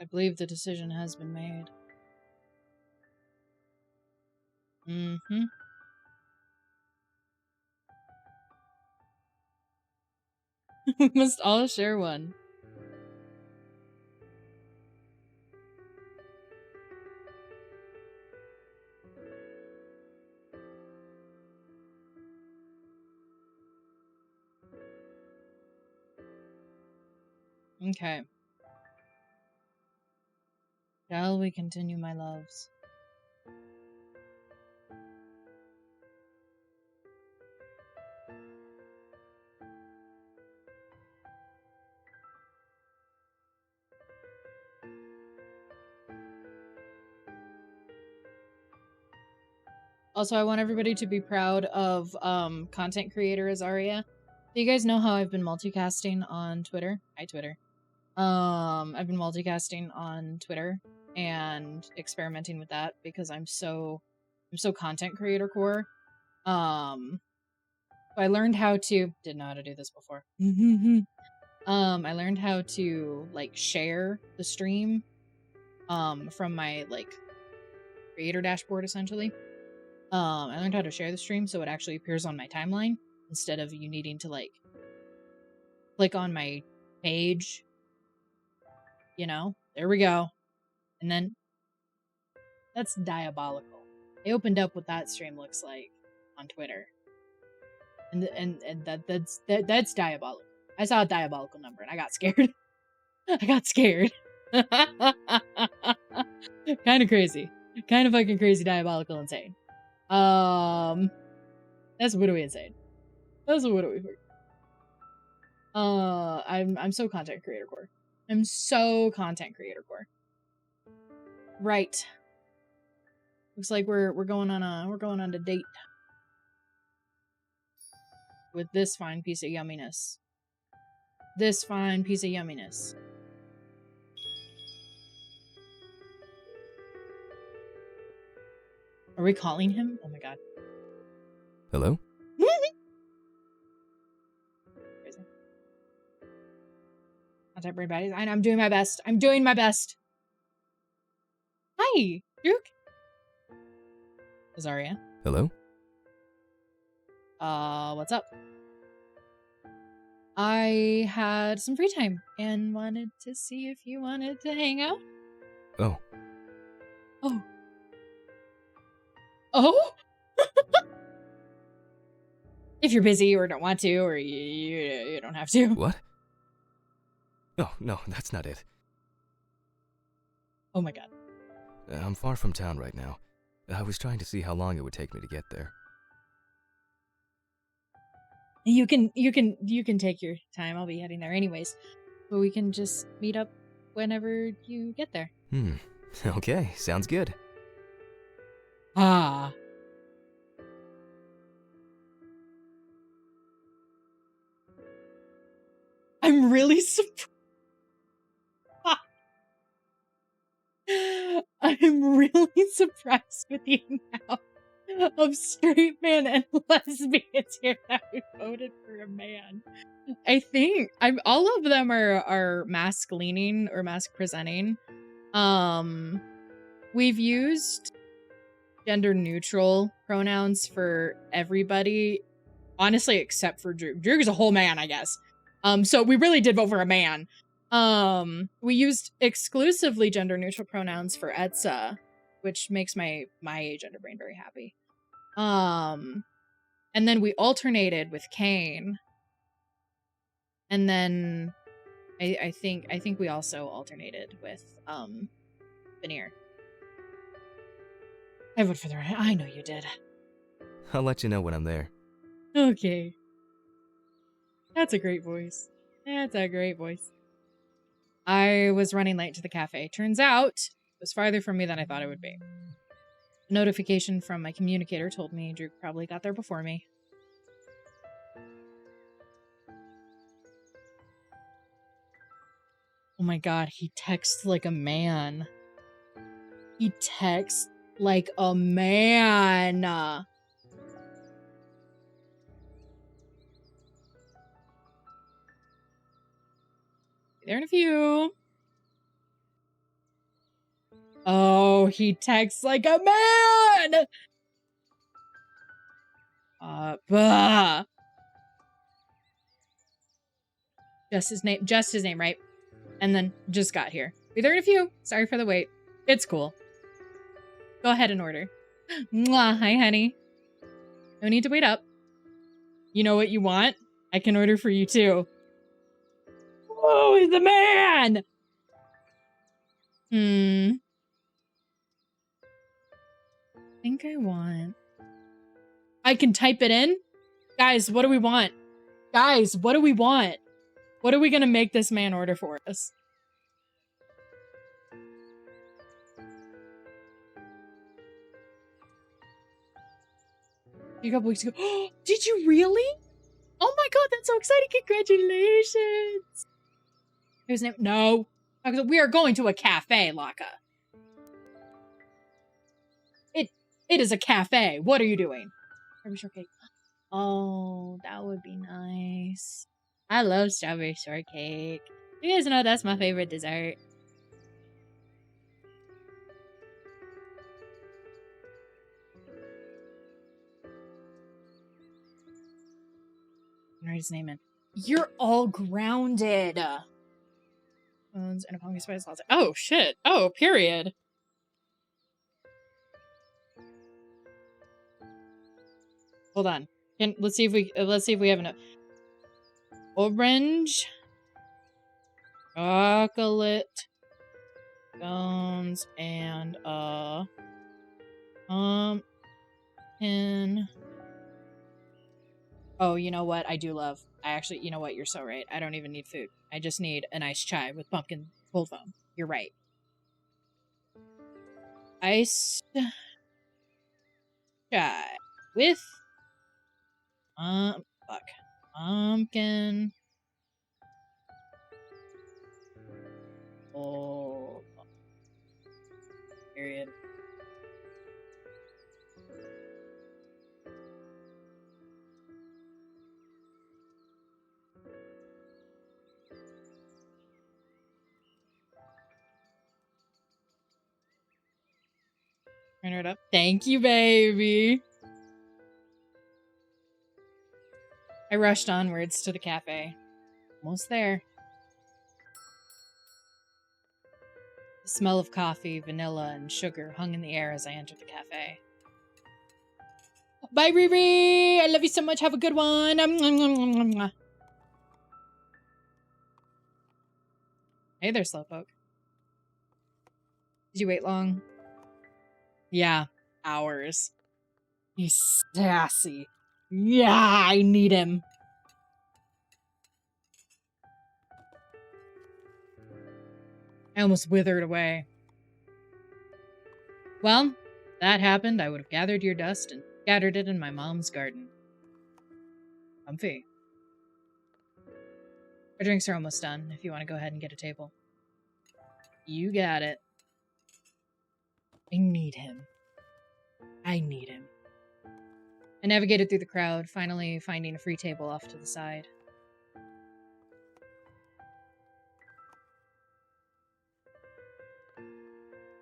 I believe the decision has been made. Mm-hmm. We must all share one. Okay. Shall we continue, my loves? Also, I want everybody to be proud of content creator Azaria. So you guys know how I've been multicasting on Twitter? Hi, Twitter. I've been multicasting on Twitter and experimenting with that because I'm so content creator core. So I learned how to didn't know how to do this before. I learned how to like share the stream from my like creator dashboard essentially. I learned how to share the stream so it actually appears on my timeline instead of you needing to like click on my page. You know, there we go. And then that's diabolical. I opened up what that stream looks like on Twitter, and that's diabolical. I saw a diabolical number and I got scared. I got scared. Kind of crazy, kind of fucking crazy, diabolical, insane. That's literally insane. That's literally. I'm so content creator core. I'm so content creator core. Right. Looks like we're going on a date with this fine piece of yumminess. This fine piece of yumminess. Are we calling him? Oh my god. Hello? Contact brain bodies. I'm doing my best. I'm doing my best. Hi, Duke. Azaria. Hello? What's up? I had some free time and wanted to see if you wanted to hang out. Oh. Oh. Oh? If you're busy or don't want to, or you don't have to. What? Oh, no, that's not it. Oh my god. I'm far from town right now. I was trying to see how long it would take me to get there. You can take your time. I'll be heading there anyways. But we can just meet up whenever you get there. Okay, sounds good. Ah. I'm really surprised. I'm really surprised with the amount of straight men and lesbians here that we voted for a man. I think all of them are mask leaning or mask presenting. We've used gender neutral pronouns for everybody, honestly, except for Drew. Drew is a whole man, I guess. So we really did vote for a man. We used exclusively gender neutral pronouns for Etsa, which makes my gender brain very happy. And then we alternated with Kane. And then I think we also alternated with Veneer. I voted for the right. I know you did. I'll let you know when I'm there. Okay. That's a great voice. That's a great voice. I was running late to the cafe. Turns out it was farther from me than I thought it would be. A notification from my communicator told me Drew probably got there before me. Oh my god, he texts like a man. He texts like a man. Be there in a few. Oh, he texts like a man! Bah. Just his name, right? And then just got here. Be there in a few. Sorry for the wait. It's cool. Go ahead and order. Mwah, hi, honey. No need to wait up. You know what you want? I can order for you, too. Oh, he's the man! I think I want... I can type it in? Guys, what do we want? Guys, what do we want? What are we gonna make this man order for us? A couple weeks ago. Did you really? Oh my god, that's so exciting. Congratulations. His name? No. We are going to a cafe, Laka. It is a cafe. What are you doing? Strawberry shortcake. Oh, that would be nice. I love strawberry shortcake. You guys know that's my favorite dessert. Write his name in. You're all grounded. Bones and a pumpkin spice latte. Oh shit. Oh, period. Hold on. Let's see if we have enough. Orange, chocolate, bones, and pumpkin. Oh, you know what? I do love. You know what? You're so right. I don't even need food. I just need an iced chai with pumpkin cold foam. You're right. Iced chai with pumpkin. Oh, period. Turn it up. Thank you, baby. I rushed onwards to the cafe. Almost there. The smell of coffee, vanilla, and sugar hung in the air as I entered the cafe. Bye, Riri! I love you so much. Have a good one. Hey there, Slowpoke. Did you wait long? Yeah, hours. He's sassy. Yeah, I need him. I almost withered away. Well, that happened, I would have gathered your dust and scattered it in my mom's garden. Comfy. Our drinks are almost done, if you want to go ahead and get a table. You got it. I need him. I need him. I navigated through the crowd, finally finding a free table off to the side.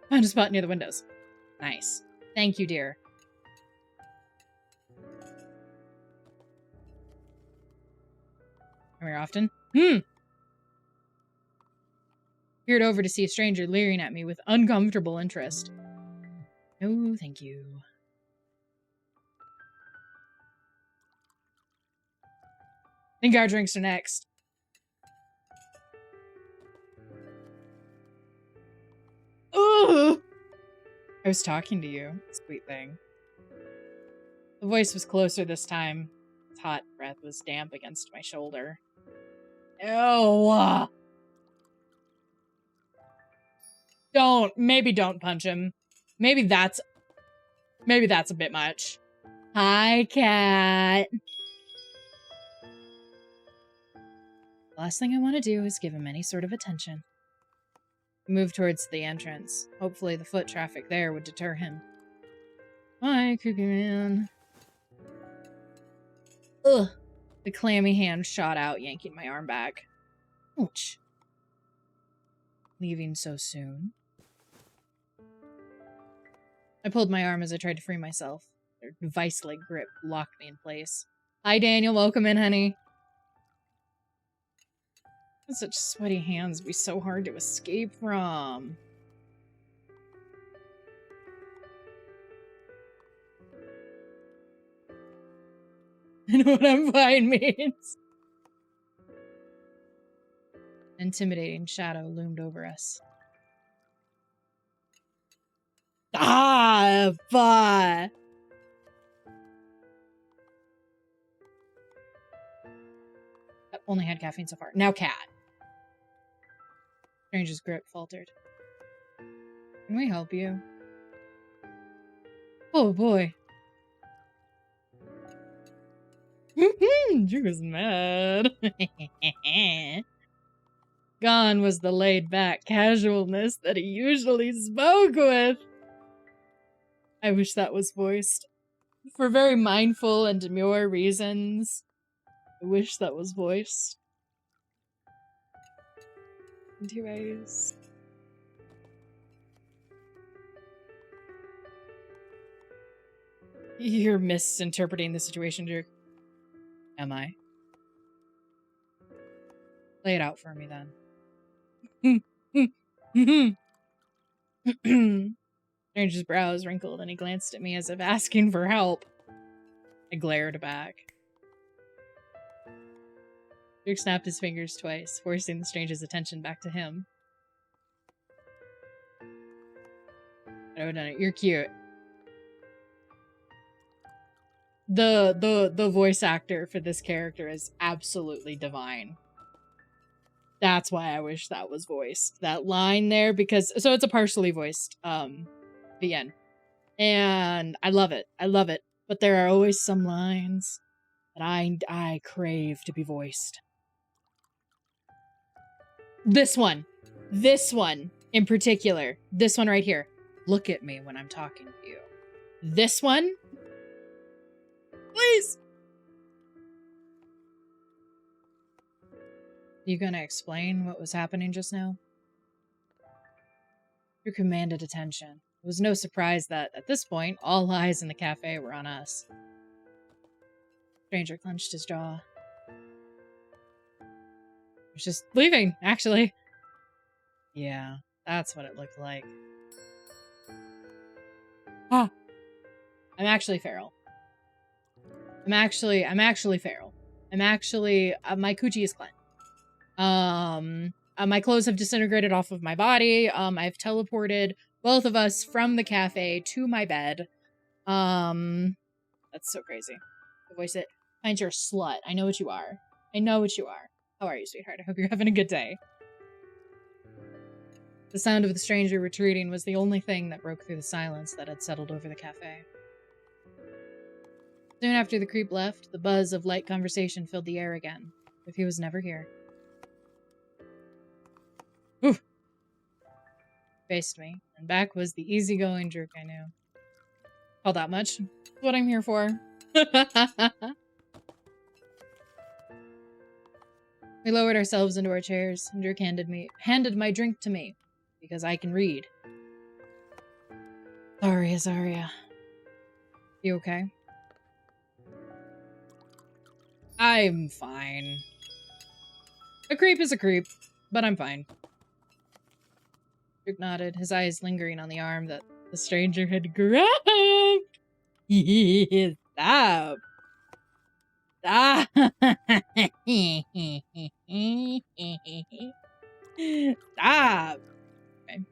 Found a spot near the windows. Nice. Thank you, dear. Come here often? Peered over to see a stranger leering at me with uncomfortable interest. No, thank you. Think our drinks are next. Ooh! I was talking to you, sweet thing. The voice was closer this time. Its hot breath was damp against my shoulder. Ew! Maybe don't punch him. Maybe that's a bit much. Hi, cat. The last thing I want to do is give him any sort of attention. I moved towards the entrance. Hopefully the foot traffic there would deter him. Hi, creepy man. Ugh. The clammy hand shot out, yanking my arm back. Ouch. Leaving so soon? I pulled my arm as I tried to free myself. Their vice-like grip locked me in place. Hi, Daniel. Welcome in, honey. Such sweaty hands would be so hard to escape from. I know what I'm fine means. An intimidating shadow loomed over us. Ah, bah! I've only had caffeine so far. Now cat. Stranger's grip faltered. Can we help you? Oh boy. Drew was mad. Gone was the laid-back casualness that he usually spoke with. I wish that was voiced. For very mindful and demure reasons, I wish that was voiced. Anyways. You're misinterpreting the situation, Drew. Am I? Lay it out for me, then. Stranger's brows wrinkled and he glanced at me as if asking for help. I glared back. Drake snapped his fingers twice, forcing the stranger's attention back to him. I would have done it. You're cute. The voice actor for this character is absolutely divine. That's why I wish that was voiced. That line there, because so it's a partially voiced VN. And I love it. I love it. But there are always some lines that I crave to be voiced. This one in particular. This one right here. Look at me when I'm talking to you. This one. Please. You gonna explain what was happening just now? You commanded attention. It was no surprise that, at this point, all eyes in the cafe were on us. Stranger clenched his jaw. I was just leaving, actually. Yeah, that's what it looked like. Ah! I'm actually feral. I'm actually feral. I'm actually, my coochie is cleansed. My clothes have disintegrated off of my body. I've teleported both of us from the cafe to my bed. That's so crazy. The voice that finds you're a slut. I know what you are. I know what you are. How are you, sweetheart? I hope you're having a good day. The sound of the stranger retreating was the only thing that broke through the silence that had settled over the cafe. Soon after the creep left, the buzz of light conversation filled the air again, if he was never here. Ooh! Faced me, and back was the easygoing jerk I knew. All that much. That's what I'm here for. We lowered ourselves into our chairs, and Dirk handed my drink to me, because I can read. Sorry, Azaria. You okay? I'm fine. A creep is a creep, but I'm fine. Dirk nodded, his eyes lingering on the arm that the stranger had grabbed. Stop. Stop. Stop. Okay.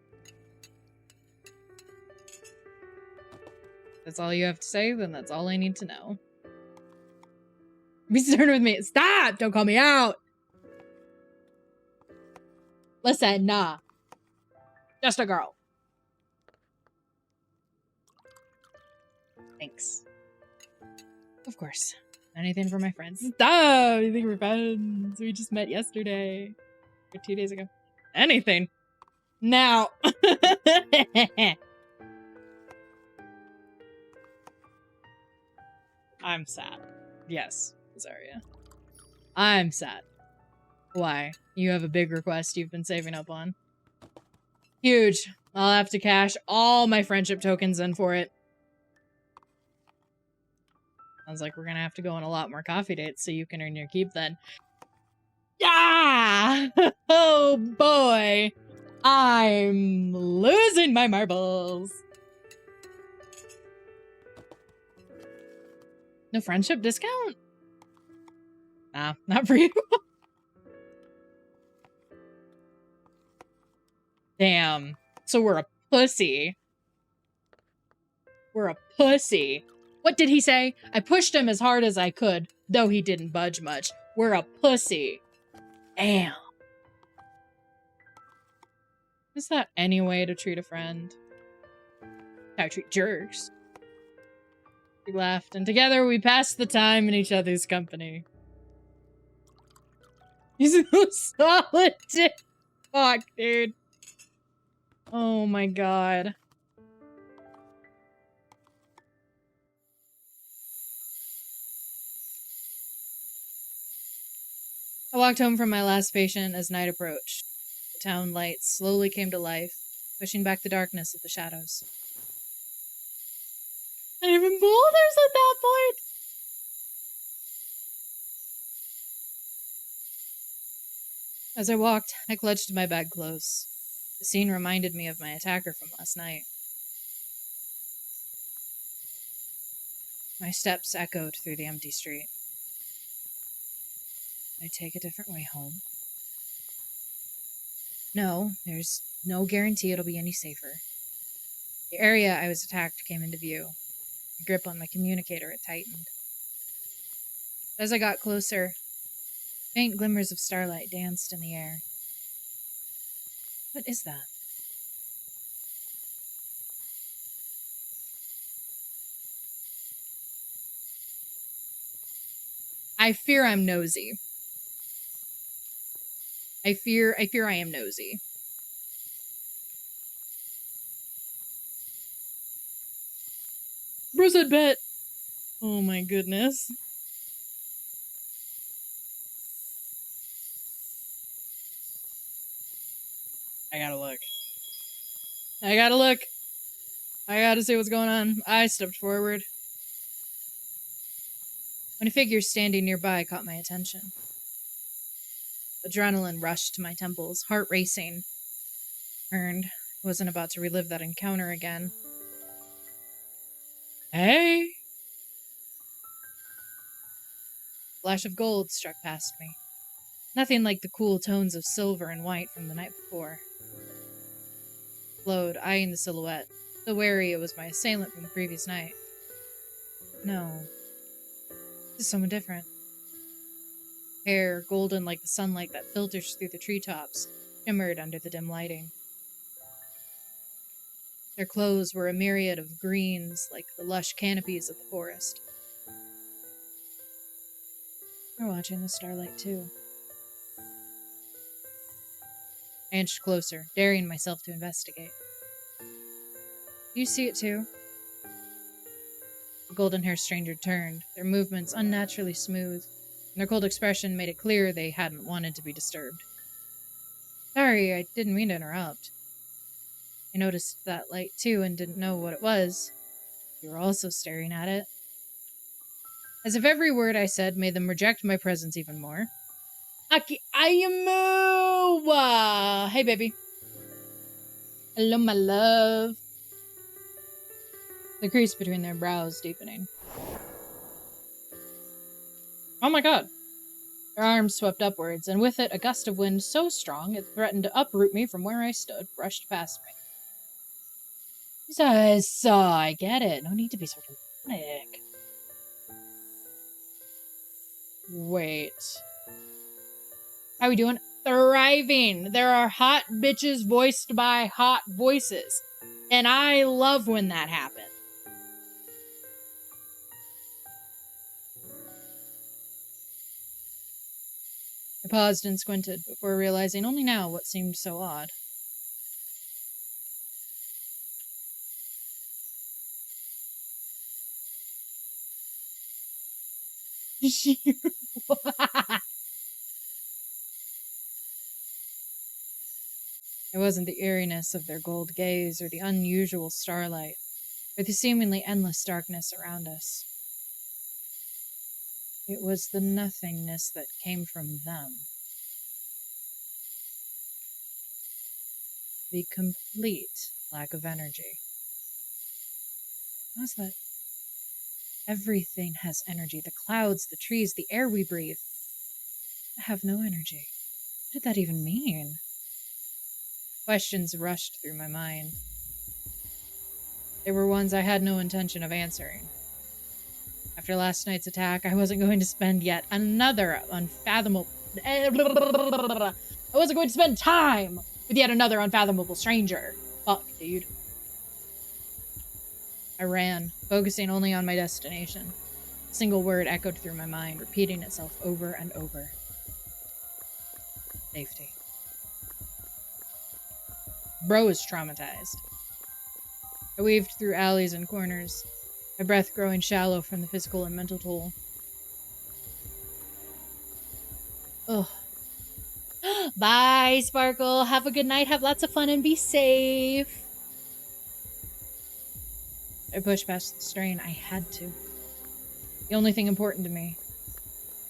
That's all you have to say, then that's all I need to know. Be stern with me. Stop! Don't call me out! Listen, nah. Just a girl. Thanks. Of course. Anything for my friends. Stop! You think we're friends? We just met yesterday. Or 2 days ago. Anything. Now. I'm sad. Yes, Azaria. I'm sad. Why? You have a big request you've been saving up on. Huge. I'll have to cash all my friendship tokens in for it. Sounds like we're gonna have to go on a lot more coffee dates so you can earn your keep then. Yeah! Oh boy! I'm losing my marbles. No friendship discount? Nah, not for you. Damn. So we're a pussy. We're a pussy. What did he say? I pushed him as hard as I could, though he didn't budge much. We're a pussy. Damn. Is that any way to treat a friend? How to treat jerks. We laughed, and together we passed the time in each other's company. He's so solid. Fuck, dude. Oh my god. I walked home from my last patient as night approached. The town lights slowly came to life, pushing back the darkness of the shadows. And even boulders at that point! As I walked, I clutched my bag close. The scene reminded me of my attacker from last night. My steps echoed through the empty street. Should I take a different way home? No, there's no guarantee it'll be any safer. The area I was attacked came into view. The grip on my communicator had tightened. As I got closer, faint glimmers of starlight danced in the air. What is that? I fear I'm nosy. I fear I am nosy. Bro said bet. Oh my goodness. I gotta look. I gotta look. I gotta see what's going on. I stepped forward. When a figure standing nearby caught my attention. Adrenaline rushed to my temples, heart racing. Turned. Wasn't about to relive that encounter again. Hey! Flash of gold struck past me. Nothing like the cool tones of silver and white from the night before. Glowed, eyeing the silhouette, so wary it was my assailant from the previous night. No. This is someone different. Hair, golden like the sunlight that filters through the treetops, shimmered under the dim lighting. Their clothes were a myriad of greens like the lush canopies of the forest. We're watching the starlight too. I inched closer, daring myself to investigate. Do you see it too? The golden-haired stranger turned, their movements unnaturally smooth, and their cold expression made it clear they hadn't wanted to be disturbed. Sorry, I didn't mean to interrupt. I noticed that light too and didn't know what it was. You were also staring at it. As if every word I said made them reject my presence even more. Aki Ayamu! Hey, baby. Hello, my love. The crease between their brows deepening. Oh my god. Their arms swept upwards, and with it a gust of wind so strong it threatened to uproot me from where I stood, brushed past me. I get it. No need to be so dramatic. Wait. How we doing? Thriving. There are hot bitches voiced by hot voices. And I love when that happens. I paused and squinted before realizing only now what seemed so odd. It wasn't the eeriness of their gold gaze or the unusual starlight, or the seemingly endless darkness around us. It was the nothingness that came from them. The complete lack of energy. How's that? Everything has energy. The clouds, the trees, the air we breathe. I have no energy. What did that even mean? Questions rushed through my mind. They were ones I had no intention of answering. After last night's attack, I wasn't going to spend yet another unfathomable... I wasn't going to spend time with yet another unfathomable stranger. Fuck, dude. I ran, focusing only on my destination. A single word echoed through my mind, repeating itself over and over. Safety. Bro is traumatized. I weaved through alleys and corners, my breath growing shallow from the physical and mental toll. Ugh. Bye, Sparkle. Have a good night, have lots of fun, and be safe. I pushed past the strain. I had to. The only thing important to me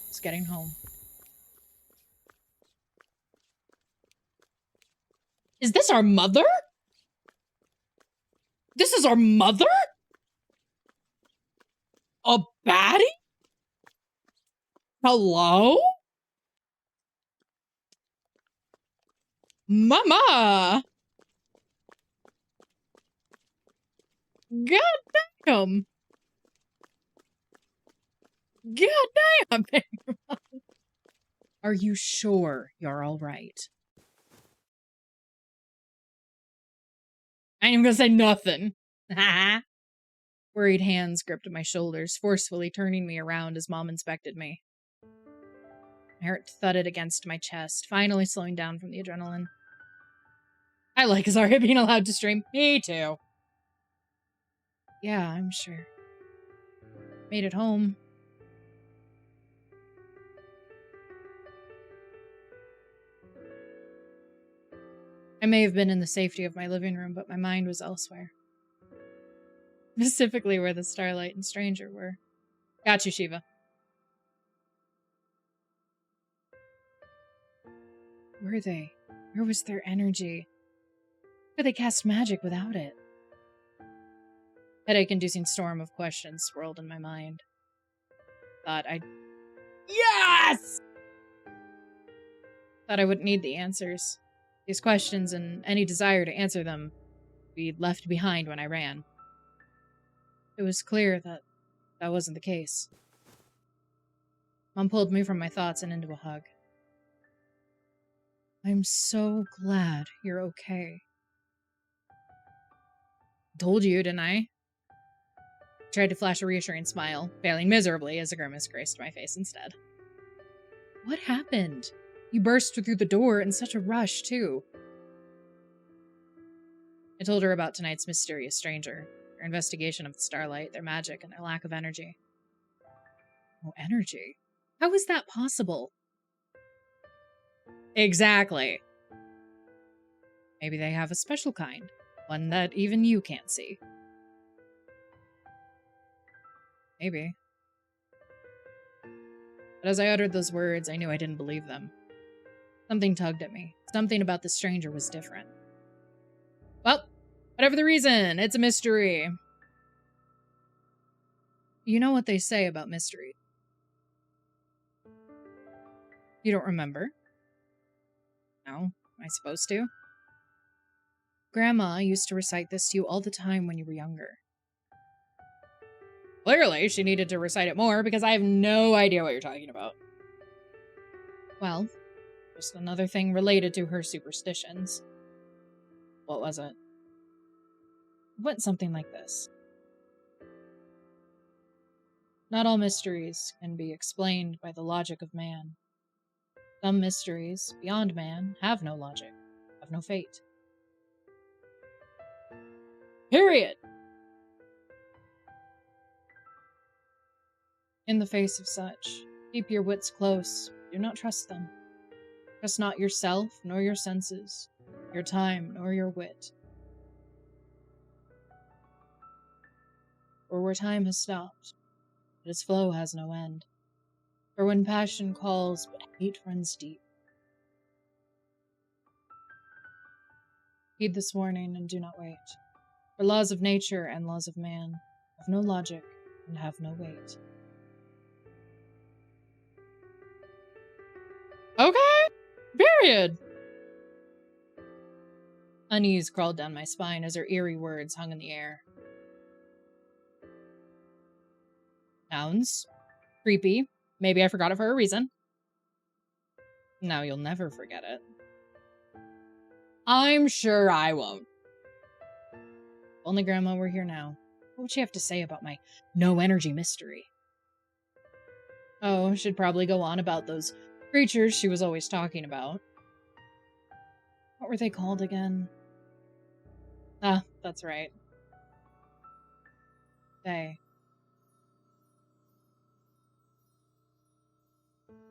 was getting home. Is this our mother? This is our mother? A baddie? Hello? Mama! God damn! God damn! Are you sure you're alright? I ain't even gonna say nothing. Worried hands gripped my shoulders, forcefully turning me around as Mom inspected me. My heart thudded against my chest, finally slowing down from the adrenaline. I like Azaria being allowed to stream. Me too. Yeah, I'm sure. Made it home. I may have been in the safety of my living room, but my mind was elsewhere. Specifically where the Starlight and Stranger were. Got you, Shiva. Were they? Where was their energy? Could they cast magic without it? Headache-inducing storm of questions swirled in my mind. Yes! Thought I wouldn't need the answers. These questions and any desire to answer them would be left behind when I ran. It was clear that that wasn't the case. Mom pulled me from my thoughts and into a hug. I'm so glad you're okay. Told you, didn't I? Tried to flash a reassuring smile, failing miserably as a grimace graced my face instead. What happened? You burst through the door in such a rush, too. I told her about tonight's mysterious stranger, their investigation of the Starlight, their magic, and their lack of energy. No energy? How is that possible? Exactly. Maybe they have a special kind, one that even you can't see. Maybe. But as I uttered those words, I knew I didn't believe them. Something tugged at me. Something about the stranger was different. Well, whatever the reason, it's a mystery. You know what they say about mystery. You don't remember? No, am I supposed to? Grandma used to recite this to you all the time when you were younger. Clearly, she needed to recite it more because I have no idea what you're talking about. Well, just another thing related to her superstitions. What was it? It went something like this. Not all mysteries can be explained by the logic of man. Some mysteries, beyond man, have no logic, have no fate. Period! In the face of such, keep your wits close. Do not trust them. Trust not yourself, nor your senses, your time, nor your wit. For where time has stopped, but its flow has no end. For when passion calls, but hate runs deep. Heed this warning and do not wait. For laws of nature and laws of man have no logic and have no weight. Okay, period. Unease crawled down my spine as her eerie words hung in the air. Sounds creepy. Maybe I forgot it for a reason. Now you'll never forget it. I'm sure I won't. If only Grandma were here now. What would she have to say about my no-energy mystery? Oh, she'd probably go on about those creatures she was always talking about. What were they called again? Ah, that's right. They.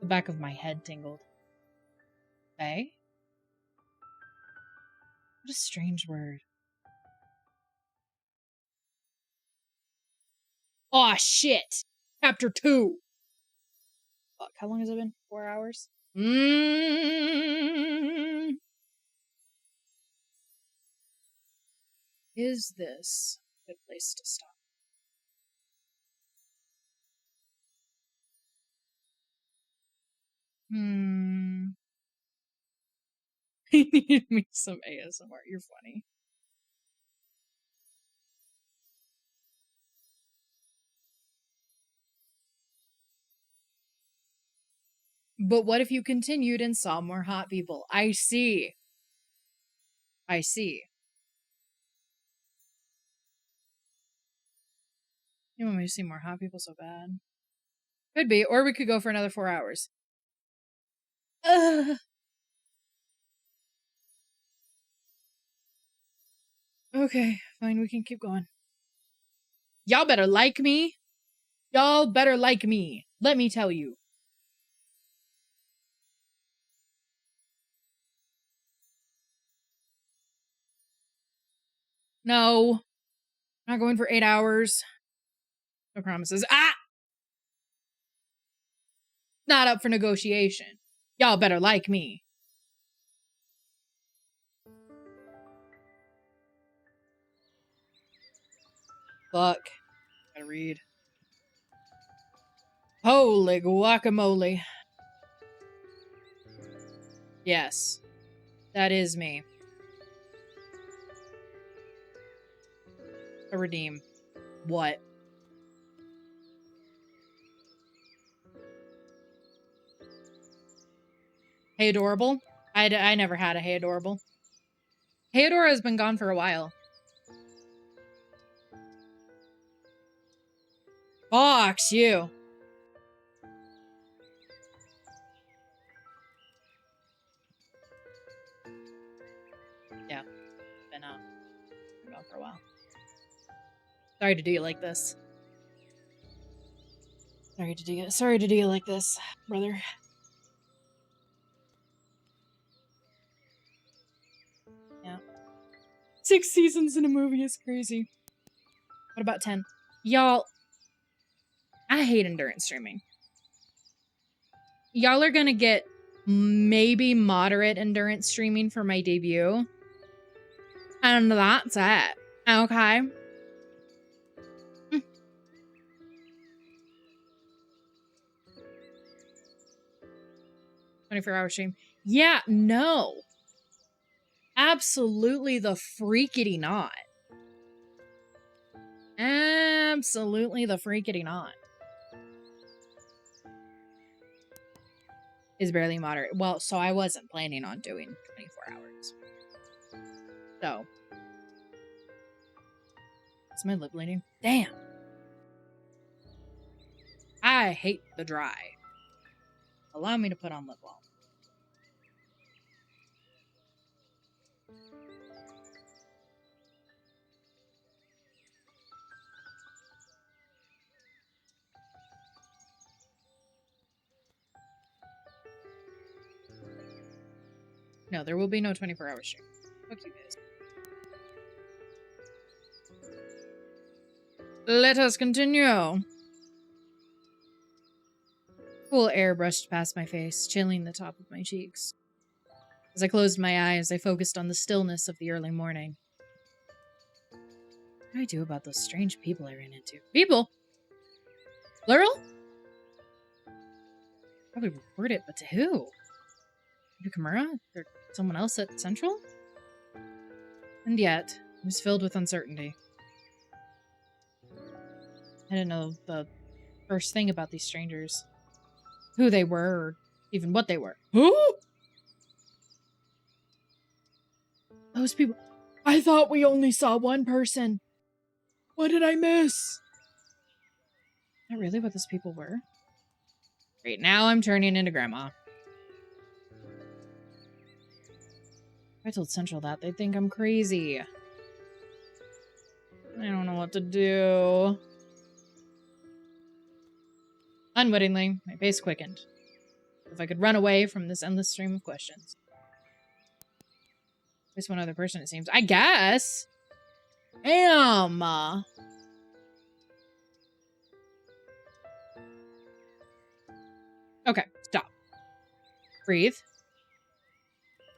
The back of my head tingled. Fae? What a strange word. Aw, shit! Chapter 2! Fuck, how long has it been? 4 hours? Is this a good place to stop? I need me some ASMR. You're funny. But what if you continued and saw more hot people? I see. I see. You want me to see more hot people so bad? Could be, or we could go for another 4 hours. Ugh. Okay, fine, we can keep going. Y'all better like me. Y'all better like me. Let me tell you. No. Not going for 8 hours. No promises. Ah! Not up for negotiation. Y'all better like me. Fuck. Gotta read. Holy guacamole. Yes. That is me. A redeem. What? Hey Adorable? I never had a Hey Adorable. Hey Adora has been gone for a while. Fox, you. Yeah. Been gone for a while. Sorry to do you like this. Sorry to do you like this, brother. Yeah. 6 seasons in a movie is crazy. What about 10? Y'all, I hate endurance streaming. Y'all are gonna get maybe moderate endurance streaming for my debut. And that's it. Okay? 24-hour stream. Yeah, no. Absolutely the freakity not. Absolutely the freakity not. Is barely moderate. Well, so I wasn't planning on doing 24 hours. So. Is my lip bleeding? Damn. I hate the dry. Allow me to put on lip balm. No, there will be no 24-hour stream. Fuck you guys. Let us continue. Cool air brushed past my face, chilling the top of my cheeks. As I closed my eyes, I focused on the stillness of the early morning. What do I do about those strange people I ran into? People? Plural? Probably report it, but to who? Maybe Kimura? Or someone else at Central? And yet, I was filled with uncertainty. I didn't know the first thing about these strangers. Who they were, or even what they were. Who? Those people. I thought we only saw one person. What did I miss? Is that really what those people were? Great, now I'm turning into Grandma. If I told Central that, they'd think I'm crazy. I don't know what to do. Unwittingly, my pace quickened. If I could run away from this endless stream of questions. Just one other person, it seems. I guess. Damn. Okay, stop. Breathe.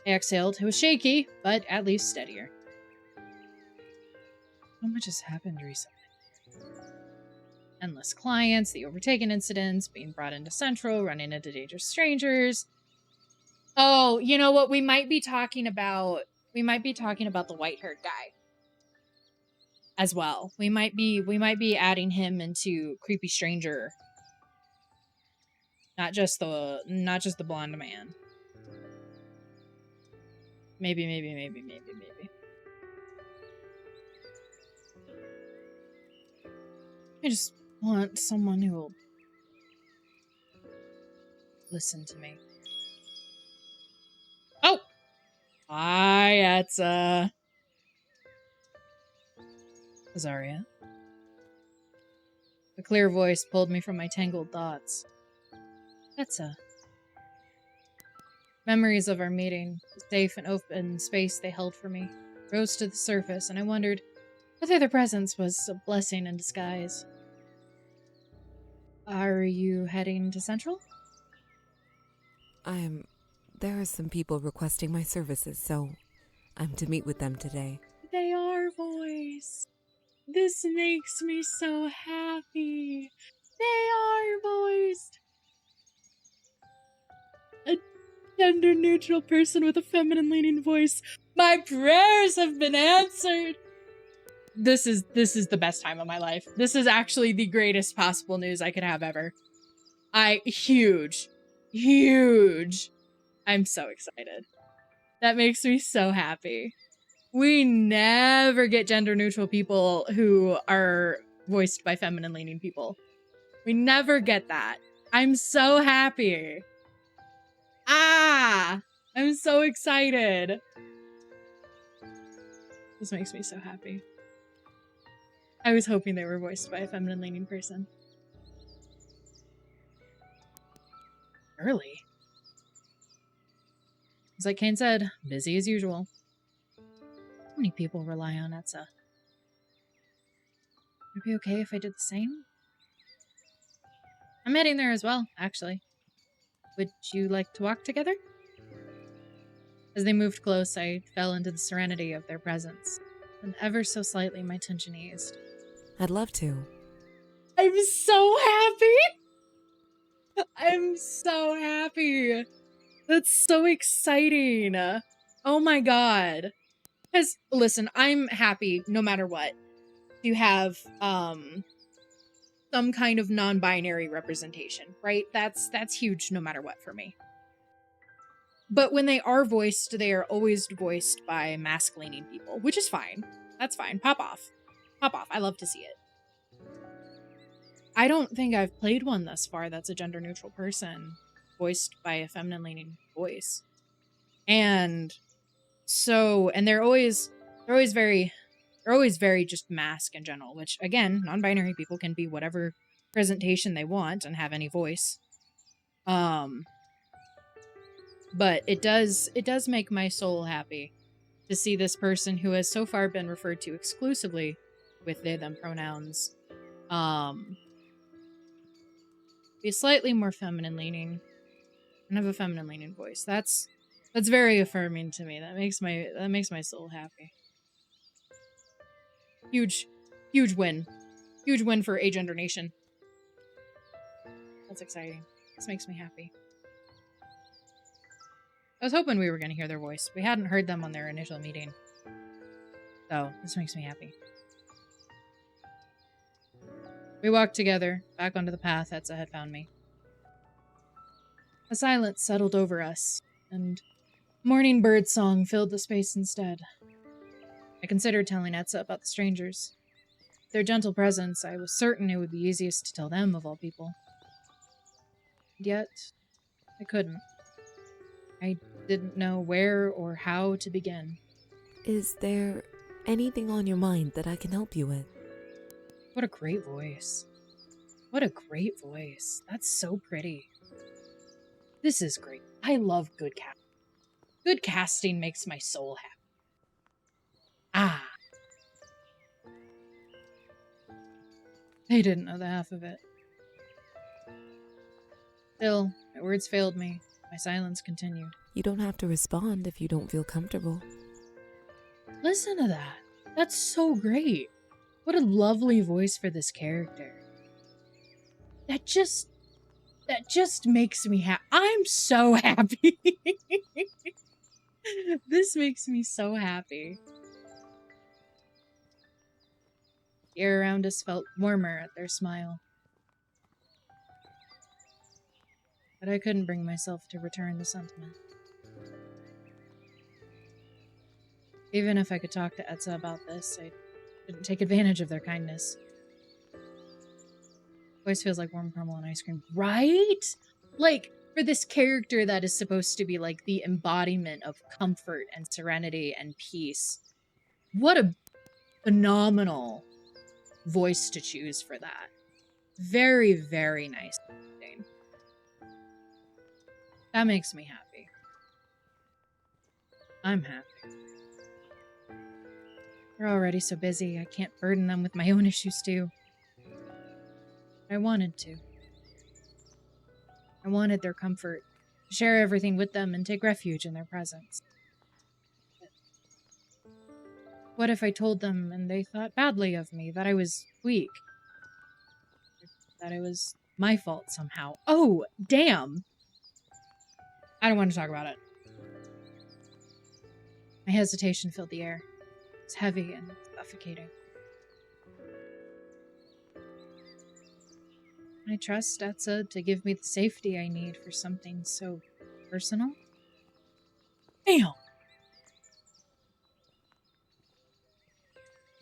I exhaled. It was shaky, but at least steadier. So much has happened recently. Endless clients, the overtaken incidents, being brought into Central, running into dangerous strangers. Oh, you know what? We might be talking about the white-haired guy as well. We might be adding him into creepy stranger. Not just the blonde man. Maybe. I just want someone who will listen to me. Oh! Hi, it's, Azaria. A clear voice pulled me from my tangled thoughts. Etza. Memories of our meeting, the safe and open space they held for me, rose to the surface, and I wondered, Whether their presence was a blessing in disguise. Are you heading to Central? There are some people requesting my services, so I'm to meet with them today. They are voiced. This makes me so happy. They are voiced. A gender neutral person with a feminine leaning voice. My prayers have been answered. This is the best time of my life. This is actually the greatest possible news I could have ever. Huge. I'm so excited. That makes me so happy. We never get gender neutral people who are voiced by feminine leaning people. We never get that. I'm so happy. I'm so excited. This makes me so happy. I was hoping they were voiced by a feminine leaning person. Early. As like Kane said, busy as usual. How many people rely on Etza? Would it be okay if I did the same? I'm heading there as well, actually. Would you like to walk together? As they moved close, I fell into the serenity of their presence, and ever so slightly my tension eased. I'd love to. I'm so happy! I'm so happy! That's so exciting! Oh my god. Because, listen, I'm happy no matter what to have, some kind of non-binary representation, right? That's huge no matter what for me. But when they are voiced, they are always voiced by masc-leaning people, which is fine. That's fine. Pop off. Pop off. I love to see it. I don't think I've played one thus far that's a gender-neutral person voiced by a feminine-leaning voice. And they're always very just masc in general, which again, non-binary people can be whatever presentation they want and have any voice. But it does make my soul happy to see this person who has so far been referred to exclusively with they them pronouns be slightly more feminine leaning and have a feminine leaning voice. That's very affirming to me. That makes my soul happy. Huge win. Huge win for Agender Nation. That's exciting. This makes me happy. I was hoping we were going to hear their voice. We hadn't heard them on their initial meeting. So, this makes me happy. We walked together, back onto the path Etza had found me. A silence settled over us, and morning bird song filled the space instead. I considered telling Etza about the strangers. With their gentle presence, I was certain it would be easiest to tell them of all people. And yet, I couldn't. I didn't know where or how to begin. Is there anything on your mind that I can help you with? What a great voice. What a great voice. That's so pretty. This is great. I love good casting. Good casting makes my soul happy. They didn't know the half of it. Still, my words failed me. My silence continued. You don't have to respond if you don't feel comfortable. Listen to that. That's so great. What a lovely voice for this character. That just makes me happy. I'm so happy. This makes me so happy. The air around us felt warmer at their smile. But I couldn't bring myself to return the sentiment. Even if I could talk to Etza about this, I couldn't take advantage of their kindness. Voice feels like warm caramel and ice cream. Right? Like, for this character that is supposed to be like the embodiment of comfort and serenity and peace. What a phenomenal voice to choose for that. Very, very nice. That makes me happy. I'm happy. They're already so busy, I can't burden them with my own issues too. I wanted to. I wanted their comfort, to share everything with them and take refuge in their presence. What if I told them and they thought badly of me, that I was weak? That it was my fault somehow? Oh, damn! I don't want to talk about it. My hesitation filled the air. It was heavy and suffocating. I trust Etza to give me the safety I need for something so personal. Damn!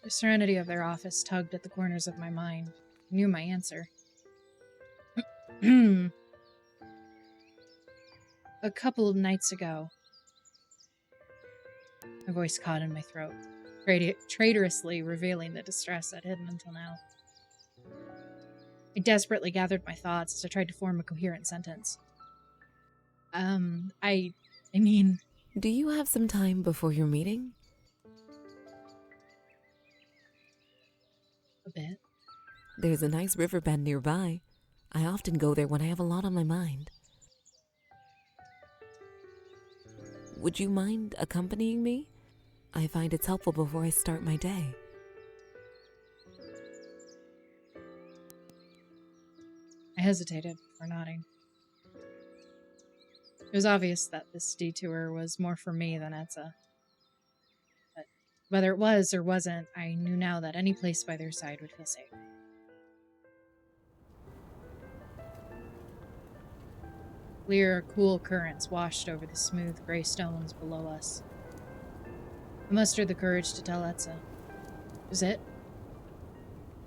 The serenity of their office tugged at the corners of my mind. I knew my answer. A couple of nights ago, my voice caught in my throat, traitorously revealing the distress I'd hidden until now. I desperately gathered my thoughts as I tried to form a coherent sentence. I mean... Do you have some time before your meeting? A bit. There's a nice riverbend nearby. I often go there when I have a lot on my mind. Would you mind accompanying me? I find it's helpful before I start my day. I hesitated before nodding. It was obvious that this detour was more for me than Etza. But whether it was or wasn't, I knew now that any place by their side would feel safe. Clear, cool currents washed over the smooth gray stones below us. I mustered the courage to tell Etza. Was it?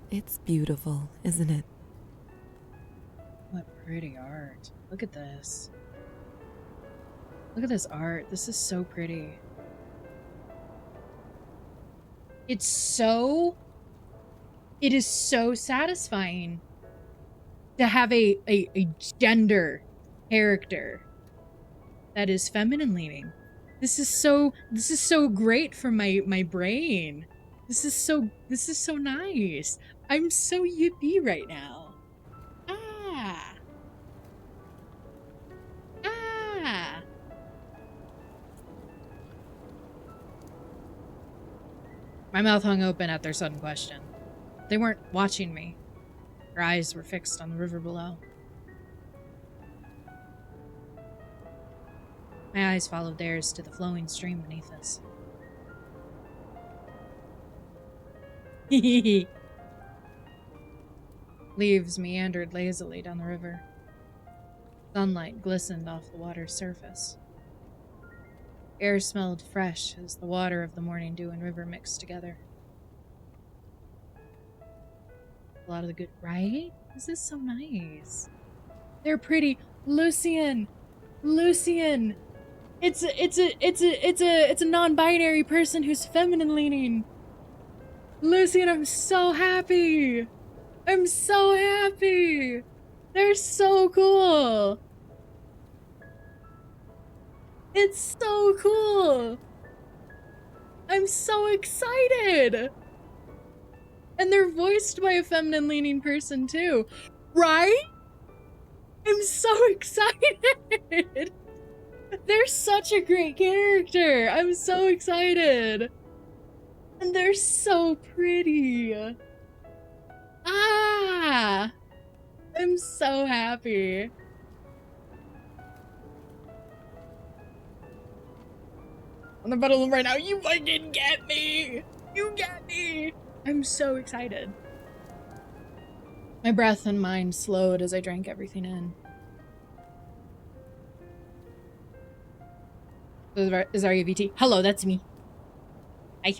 It's beautiful, isn't it? What pretty art. Look at this. Look at this art. This is so pretty. It is so satisfying to have a gender character that is feminine leaning. This is so great for my brain. This is so nice. I'm so yippee right now. My mouth hung open at their sudden question. They weren't watching me. Their eyes were fixed on the river below. My eyes followed theirs to the flowing stream beneath us. Leaves meandered lazily down the river. Sunlight glistened off the water's surface. Air smelled fresh as the water of the morning dew and river mixed together. A lot of the good, right? This is so nice. They're pretty. Lucian! It's a non-binary person who's feminine leaning. Lucian, I'm so happy. I'm so happy. They're so cool. It's so cool. I'm so excited. And they're voiced by a feminine leaning person too. Right? I'm so excited. They're such a great character. I'm so excited. And they're so pretty. I'm so happy. On the bottom right now, you fucking get me! You get me! I'm so excited. My breath and mind slowed as I drank everything in. AzariahVT. Hello, that's me. Hi.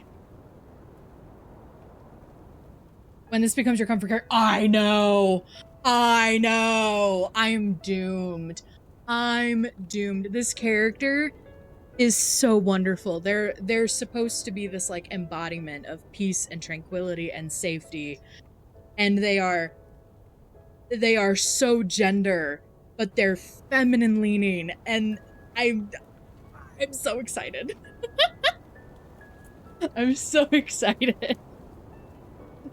When this becomes your comfort character, I know! I'm doomed. This character is so wonderful. They're supposed to be this like embodiment of peace and tranquility and safety. And they are so gender, but they're feminine leaning, and I'm so excited. I'm so excited.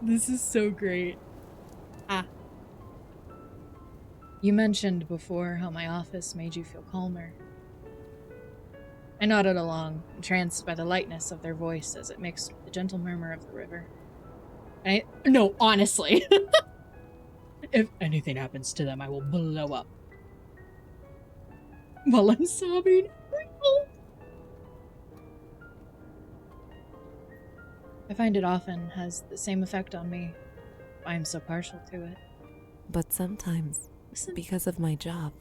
This is so great. Ah. You mentioned before how my office made you feel calmer. I nodded along, entranced by the lightness of their voice as it mixed with the gentle murmur of the river. No, honestly. If anything happens to them, I will blow up. While I'm sobbing. I find it often has the same effect on me. I am so partial to it. But sometimes, Listen. because of my job,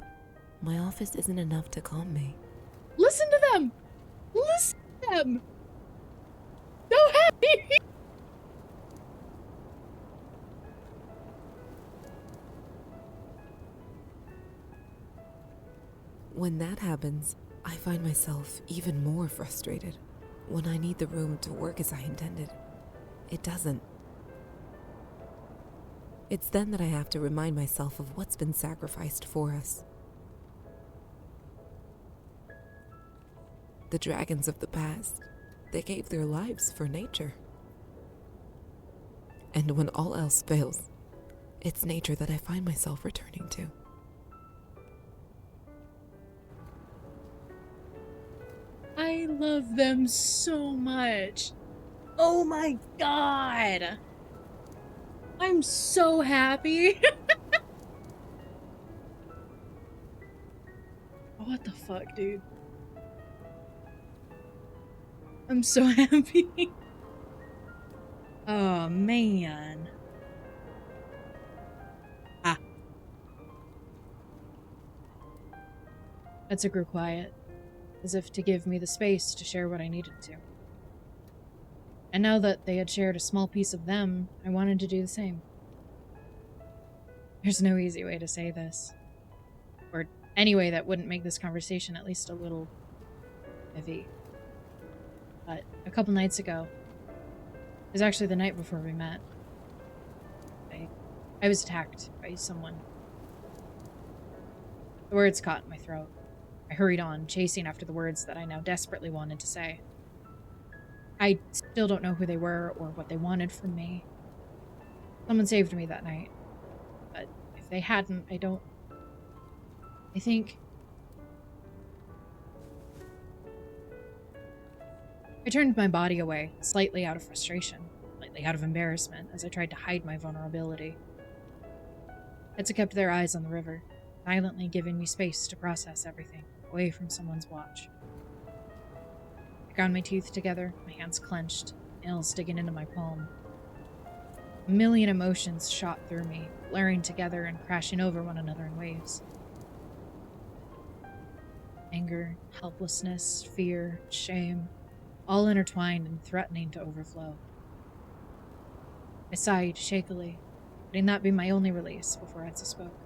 my office isn't enough to calm me. Listen to them! Listen to them! So happy! When that happens, I find myself even more frustrated. When I need the room to work as I intended, it doesn't. It's then that I have to remind myself of what's been sacrificed for us. The dragons of the past, they gave their lives for nature. And when all else fails, it's nature that I find myself returning to. I love them so much. Oh my god. I'm so happy. What the fuck, dude? I'm so happy. Oh, man. Ah. That's a grew quiet, as if to give me the space to share what I needed to. And now that they had shared a small piece of them, I wanted to do the same. There's no easy way to say this. Or any way that wouldn't make this conversation at least a little heavy. But a couple nights ago, it was actually the night before we met, I was attacked by someone. The words caught in my throat. I hurried on, chasing after the words that I now desperately wanted to say. I still don't know who they were or what they wanted from me. Someone saved me that night. But if they hadn't, I think... I turned my body away, slightly out of frustration, slightly out of embarrassment, as I tried to hide my vulnerability. Heads kept their eyes on the river, silently giving me space to process everything, away from someone's watch. I ground my teeth together, my hands clenched, nails digging into my palm. A million emotions shot through me, blurring together and crashing over one another in waves. Anger, helplessness, fear, shame, all intertwined and threatening to overflow. I sighed shakily, letting that be my only release before Etsa spoke.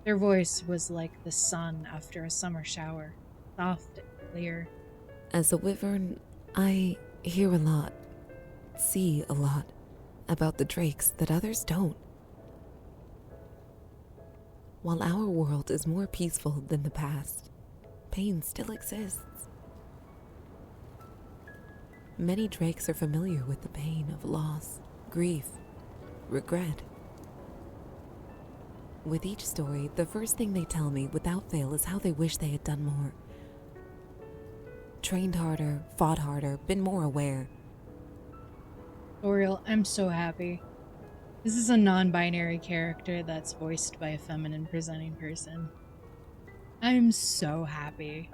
Their voice was like the sun after a summer shower, soft and clear. As a wyvern, I hear a lot, see a lot, about the drakes that others don't. While our world is more peaceful than the past, pain still exists. Many drakes are familiar with the pain of loss, grief, regret. With each story, the first thing they tell me without fail is how they wish they had done more. Trained harder, fought harder, been more aware. Oriel, I'm so happy. This is a non-binary character that's voiced by a feminine presenting person. I'm so happy.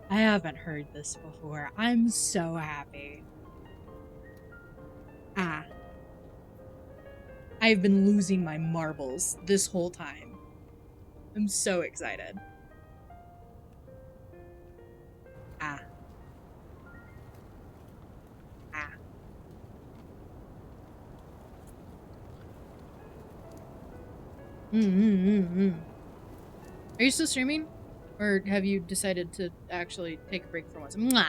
I haven't heard this before. I'm so happy. Ah. I've been losing my marbles this whole time. I'm so excited. Ah. Ah. Are you still streaming? Or have you decided to actually take a break for once? Mwah!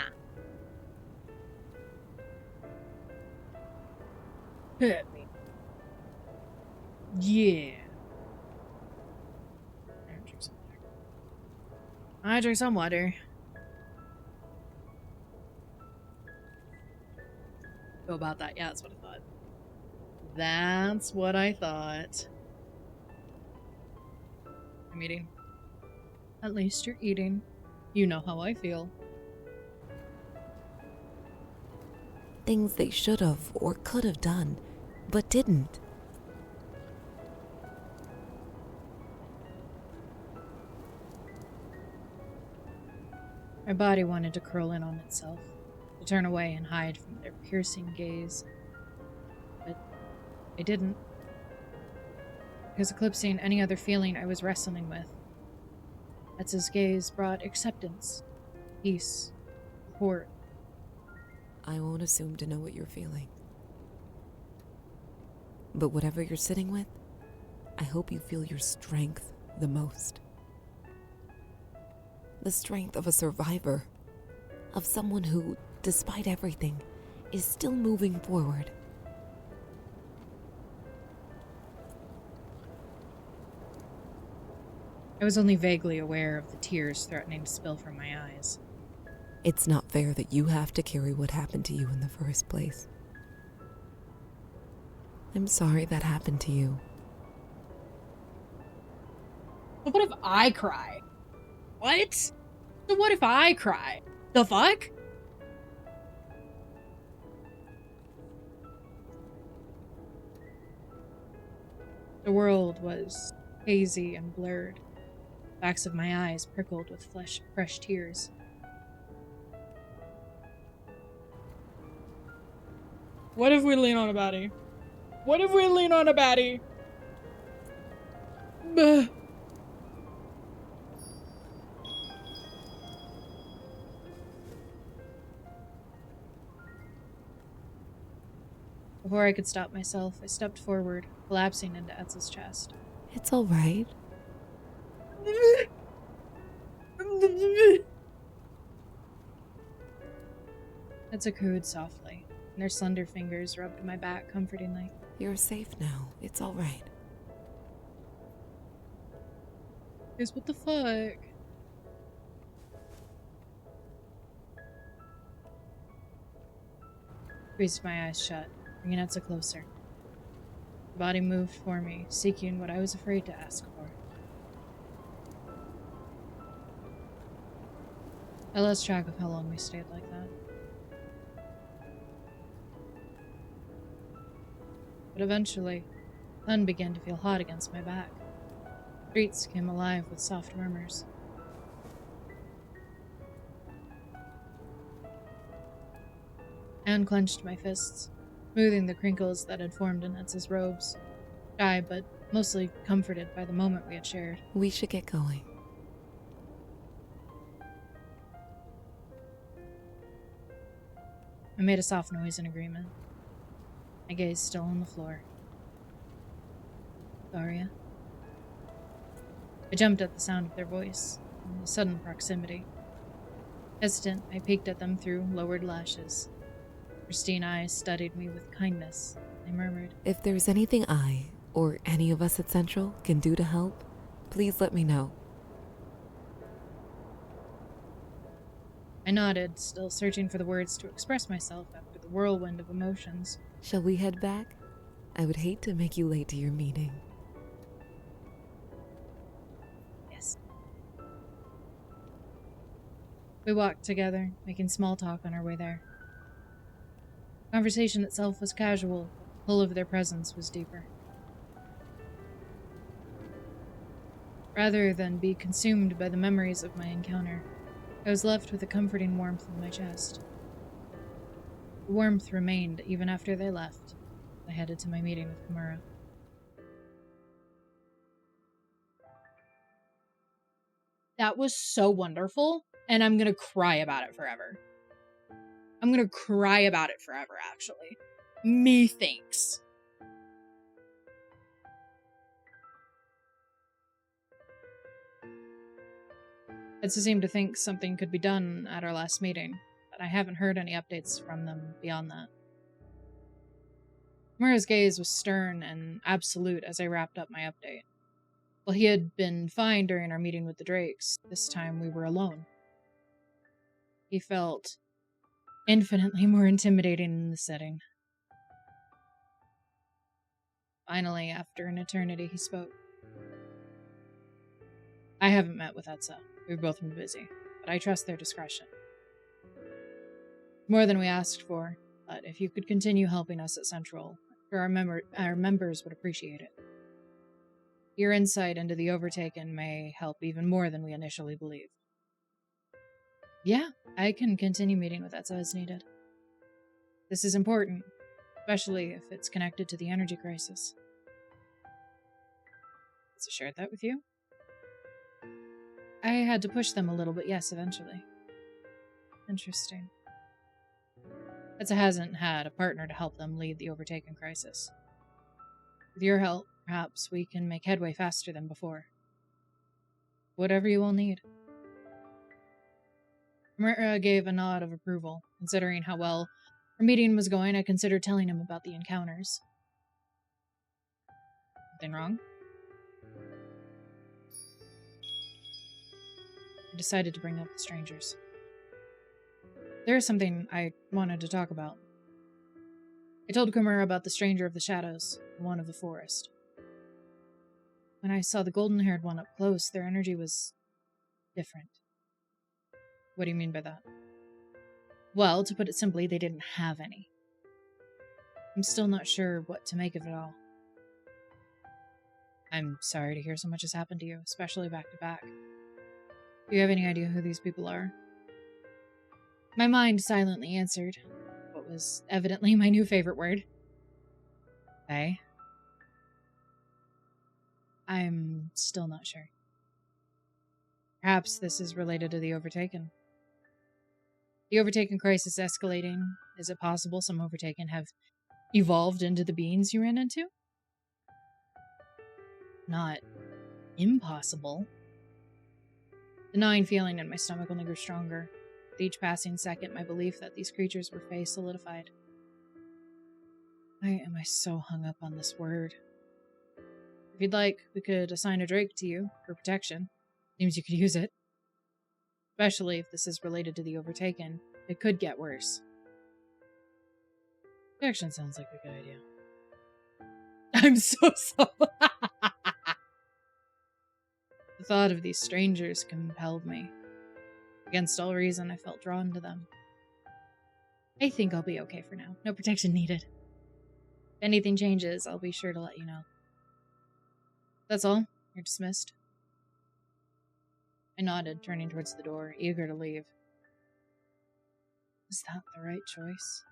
Hit me. Yeah. I drink some water. go about that. Yeah, that's what I thought. That's what I thought. I'm eating. At least you're eating. You know how I feel. Things they should have or could have done, but didn't. My body wanted to curl in on itself, to turn away and hide from their piercing gaze. But I didn't. Because eclipsing any other feeling I was wrestling with. Etz's gaze brought acceptance, peace, support. I won't assume to know what you're feeling. But whatever you're sitting with, I hope you feel your strength the most. The strength of a survivor. Of someone who, despite everything, is still moving forward. I was only vaguely aware of the tears threatening to spill from my eyes. It's not fair that you have to carry what happened to you in the first place. I'm sorry that happened to you. But what if I cry? What? So what if I cry? The fuck? The world was hazy and blurred. Backs of my eyes prickled with fresh tears. What if we lean on a baddie? What if we lean on a baddie? Bah. Before I could stop myself, I stepped forward, collapsing into Etz's chest. It's all right. Etza cooed softly, and her slender fingers rubbed my back comfortingly. You're safe now. It's all right. Guys, what the fuck? Squeezed my eyes shut, bringing Etza closer. The body moved for me, seeking what I was afraid to ask for. I lost track of how long we stayed like that. But eventually, the sun began to feel hot against my back. Streets came alive with soft murmurs. I unclenched my fists, smoothing the crinkles that had formed in Etz's robes, shy but mostly comforted by the moment we had shared. We should get going. I made a soft noise in agreement, my gaze still on the floor. Azaria? I jumped at the sound of their voice, in the sudden proximity. Hesitant, I peeked at them through lowered lashes. Pristine eyes studied me with kindness. I murmured, If there's anything I, or any of us at Central, can do to help, please let me know. I nodded, still searching for the words to express myself after the whirlwind of emotions. Shall we head back? I would hate to make you late to your meeting. Yes. We walked together, making small talk on our way there. The conversation itself was casual, but the pull of their presence was deeper. Rather than be consumed by the memories of my encounter, I was left with a comforting warmth in my chest. The warmth remained even after they left. I headed to my meeting with Kimura. That was so wonderful, and I'm gonna cry about it forever. I'm gonna cry about it forever, actually. Methinks. It seemed to think something could be done at our last meeting, but I haven't heard any updates from them beyond that. Kimura's gaze was stern and absolute as I wrapped up my update. While he had been fine during our meeting with the Drakes, this time we were alone. He felt infinitely more intimidating in the setting. Finally, after an eternity, he spoke. I haven't met with Etza. We've both been busy, but I trust their discretion. More than we asked for, but if you could continue helping us at Central, our members would appreciate it. Your insight into the Overtaken may help even more than we initially believed. Yeah, I can continue meeting with Etza as needed. This is important, especially if it's connected to the energy crisis. Has it shared that with you? I had to push them a little, but yes, eventually. Interesting. Etza hasn't had a partner to help them lead the Overtaken crisis. With your help, perhaps we can make headway faster than before. Whatever you will need. Mira gave a nod of approval. Considering how well our meeting was going, I considered telling him about the encounters. Something wrong? I decided to bring up the strangers. There is something I wanted to talk about. I told Kimura about the stranger of the shadows, the one of the forest. When I saw the golden-haired one up close, their energy was different. What do you mean by that? Well, to put it simply, they didn't have any. I'm still not sure what to make of it all. I'm sorry to hear so much has happened to you, especially back to back. Do you have any idea who these people are? My mind silently answered what was evidently my new favorite word. Fae. I'm still not sure. Perhaps this is related to the Overtaken. The Overtaken crisis escalating. Is it possible some Overtaken have evolved into the beings you ran into? Not impossible. The gnawing feeling in my stomach only grew stronger. With each passing second, my belief that these creatures were Fae solidified. Why am I so hung up on this word? If you'd like, we could assign a Drake to you for protection. Seems you could use it. Especially if this is related to the Overtaken. It could get worse. Protection sounds like a good idea. I'm so The thought of these strangers compelled me. Against all reason, I felt drawn to them. I think I'll be okay for now. No protection needed. If anything changes, I'll be sure to let you know. That's all. You're dismissed. I nodded, turning towards the door, eager to leave. Was that the right choice?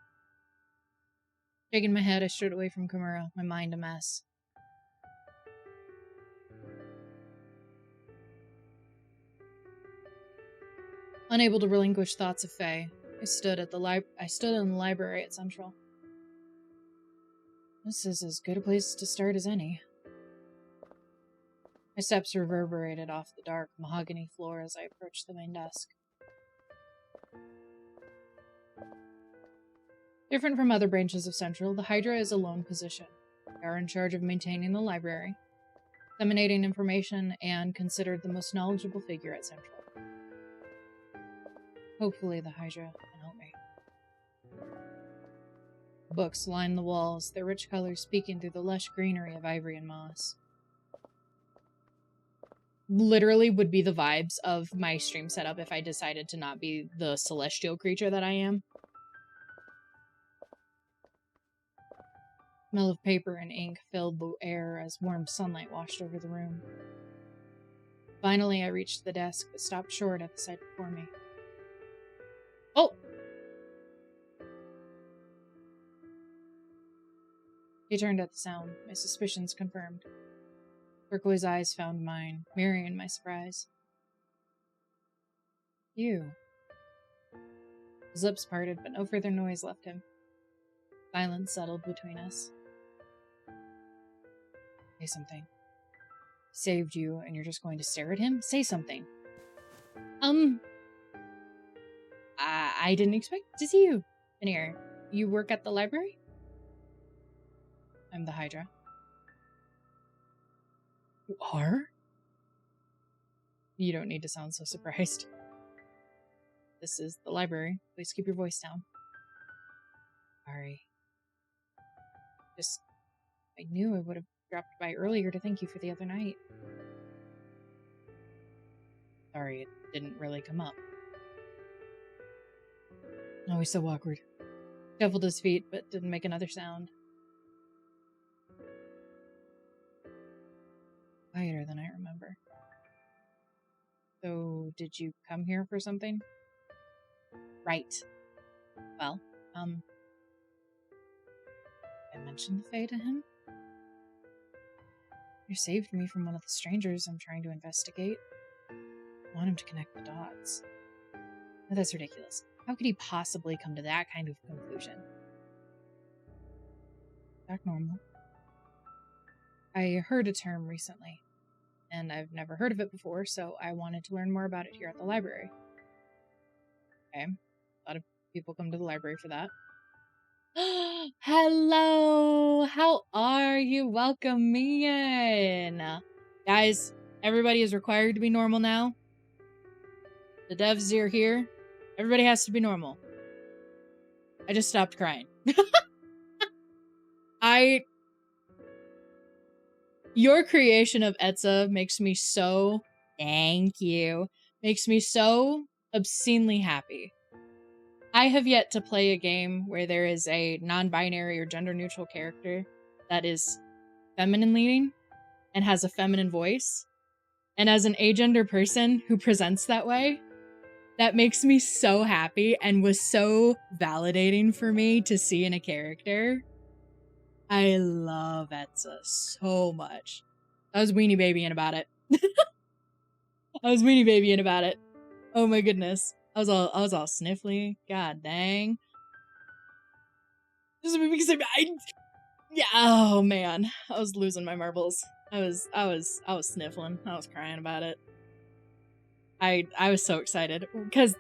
Shaking my head, I strode away from Kimura, my mind a mess. Unable to relinquish thoughts of Faye, I stood in the library at Central. This is as good a place to start as any. My steps reverberated off the dark mahogany floor as I approached the main desk. Different from other branches of Central, the Hydra is a lone position. They are in charge of maintaining the library, disseminating information, and considered the most knowledgeable figure at Central. Hopefully the Hydra can help me. Books line the walls, their rich colors speaking through the lush greenery of ivory and moss. Literally would be the vibes of my stream setup if I decided to not be the celestial creature that I am. The smell of paper and ink filled the air as warm sunlight washed over the room. Finally, I reached the desk, but stopped short at the sight before me. Oh! He turned at the sound, my suspicions confirmed. Turquoise eyes found mine, mirroring my surprise. You. His lips parted, but no further noise left him. Silence settled between us. Say something. Saved you, and you're just going to stare at him? Say something. I didn't expect to see you. Veneer, you work at the library? I'm the Hydra. You are? You don't need to sound so surprised. This is the library. Please keep your voice down. Sorry. Just I knew I would have dropped by earlier to thank you for the other night. Sorry, it didn't really come up. Oh, he's so awkward. Shuffled his feet, but didn't make another sound. Quieter than I remember. So, did you come here for something? Right. Well, I mentioned the Fae to him? You saved me from one of the strangers I'm trying to investigate. I want him to connect the dots. No, that's ridiculous. How could he possibly come to that kind of conclusion? Back normal. I heard a term recently, and I've never heard of it before, so I wanted to learn more about it here at the library. Okay. A lot of people come to the library for that. Hello! How are you? Welcome me in! Guys, everybody is required to be normal now. The devs are here. Everybody has to be normal. I just stopped crying. Your creation of Etza makes me so... Thank you. Makes me so obscenely happy. I have yet to play a game where there is a non-binary or gender-neutral character that is feminine leaning and has a feminine voice. And as an agender person who presents that way, that makes me so happy and was so validating for me to see in a character. I love Etza so much. I was weenie babying about it. Oh my goodness. I was all sniffly. God dang. Just because yeah, oh man. I was losing my marbles. I was sniffling. I was crying about it. I was so excited because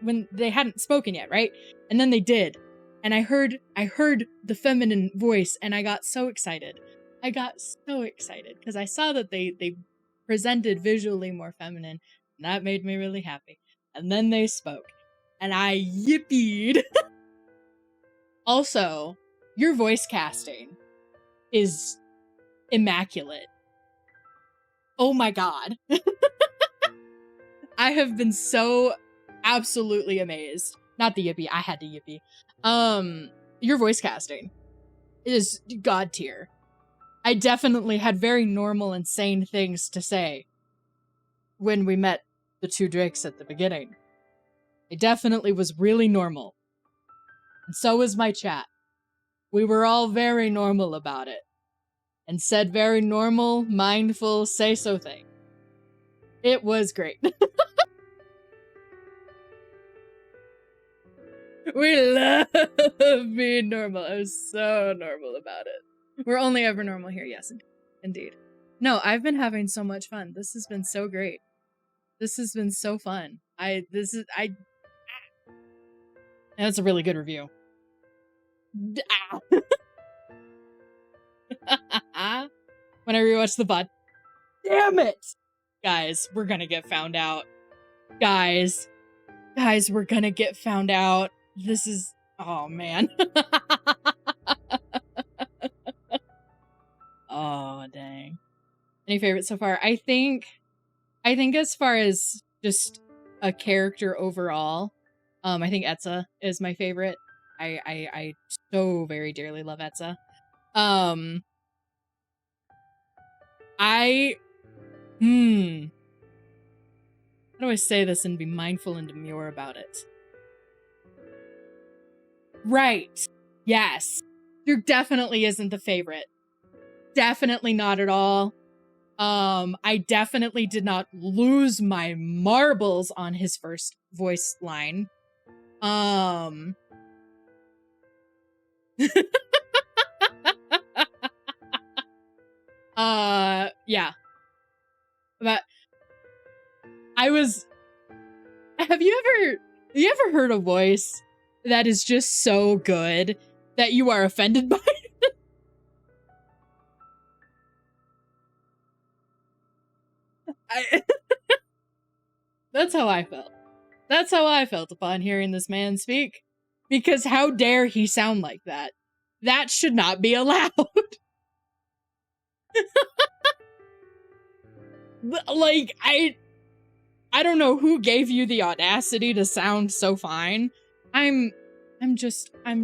when they hadn't spoken yet, right? And then they did. And I heard the feminine voice and I got so excited. Because I saw that they presented visually more feminine, and that made me really happy. And then they spoke, and I yippied. Also, your voice casting is immaculate. Oh my god. I have been so absolutely amazed. Not the yippee, I had to yippee. Your voice casting is god tier. I definitely had very normal, insane things to say when we met the two Drakes at the beginning. It definitely was really normal. And so was my chat. We were all very normal about it. And said very normal, mindful, say-so things. It was great. We love being normal. I was so normal about it. We're only ever normal here, yes, indeed. No, I've been having so much fun. This has been so great. This has been so fun. That's a really good review. When I rewatch the VOD. Damn it! Guys, we're gonna get found out. Guys, we're gonna get found out. This is... Oh, man. Oh, dang. Any favorites so far? I think as far as just a character overall, I think Etza is my favorite. I so very dearly love Etza. How do I say this and be mindful and demure about it? Right. Yes. There definitely isn't the favorite. Definitely not at all. I definitely did not lose my marbles on his first voice line. Yeah. But have you ever heard a voice that is just so good that you are offended by it? That's how I felt. That's how I felt upon hearing this man speak. Because how dare he sound like that? That should not be allowed. Like, I don't know who gave you the audacity to sound so fine. I'm just a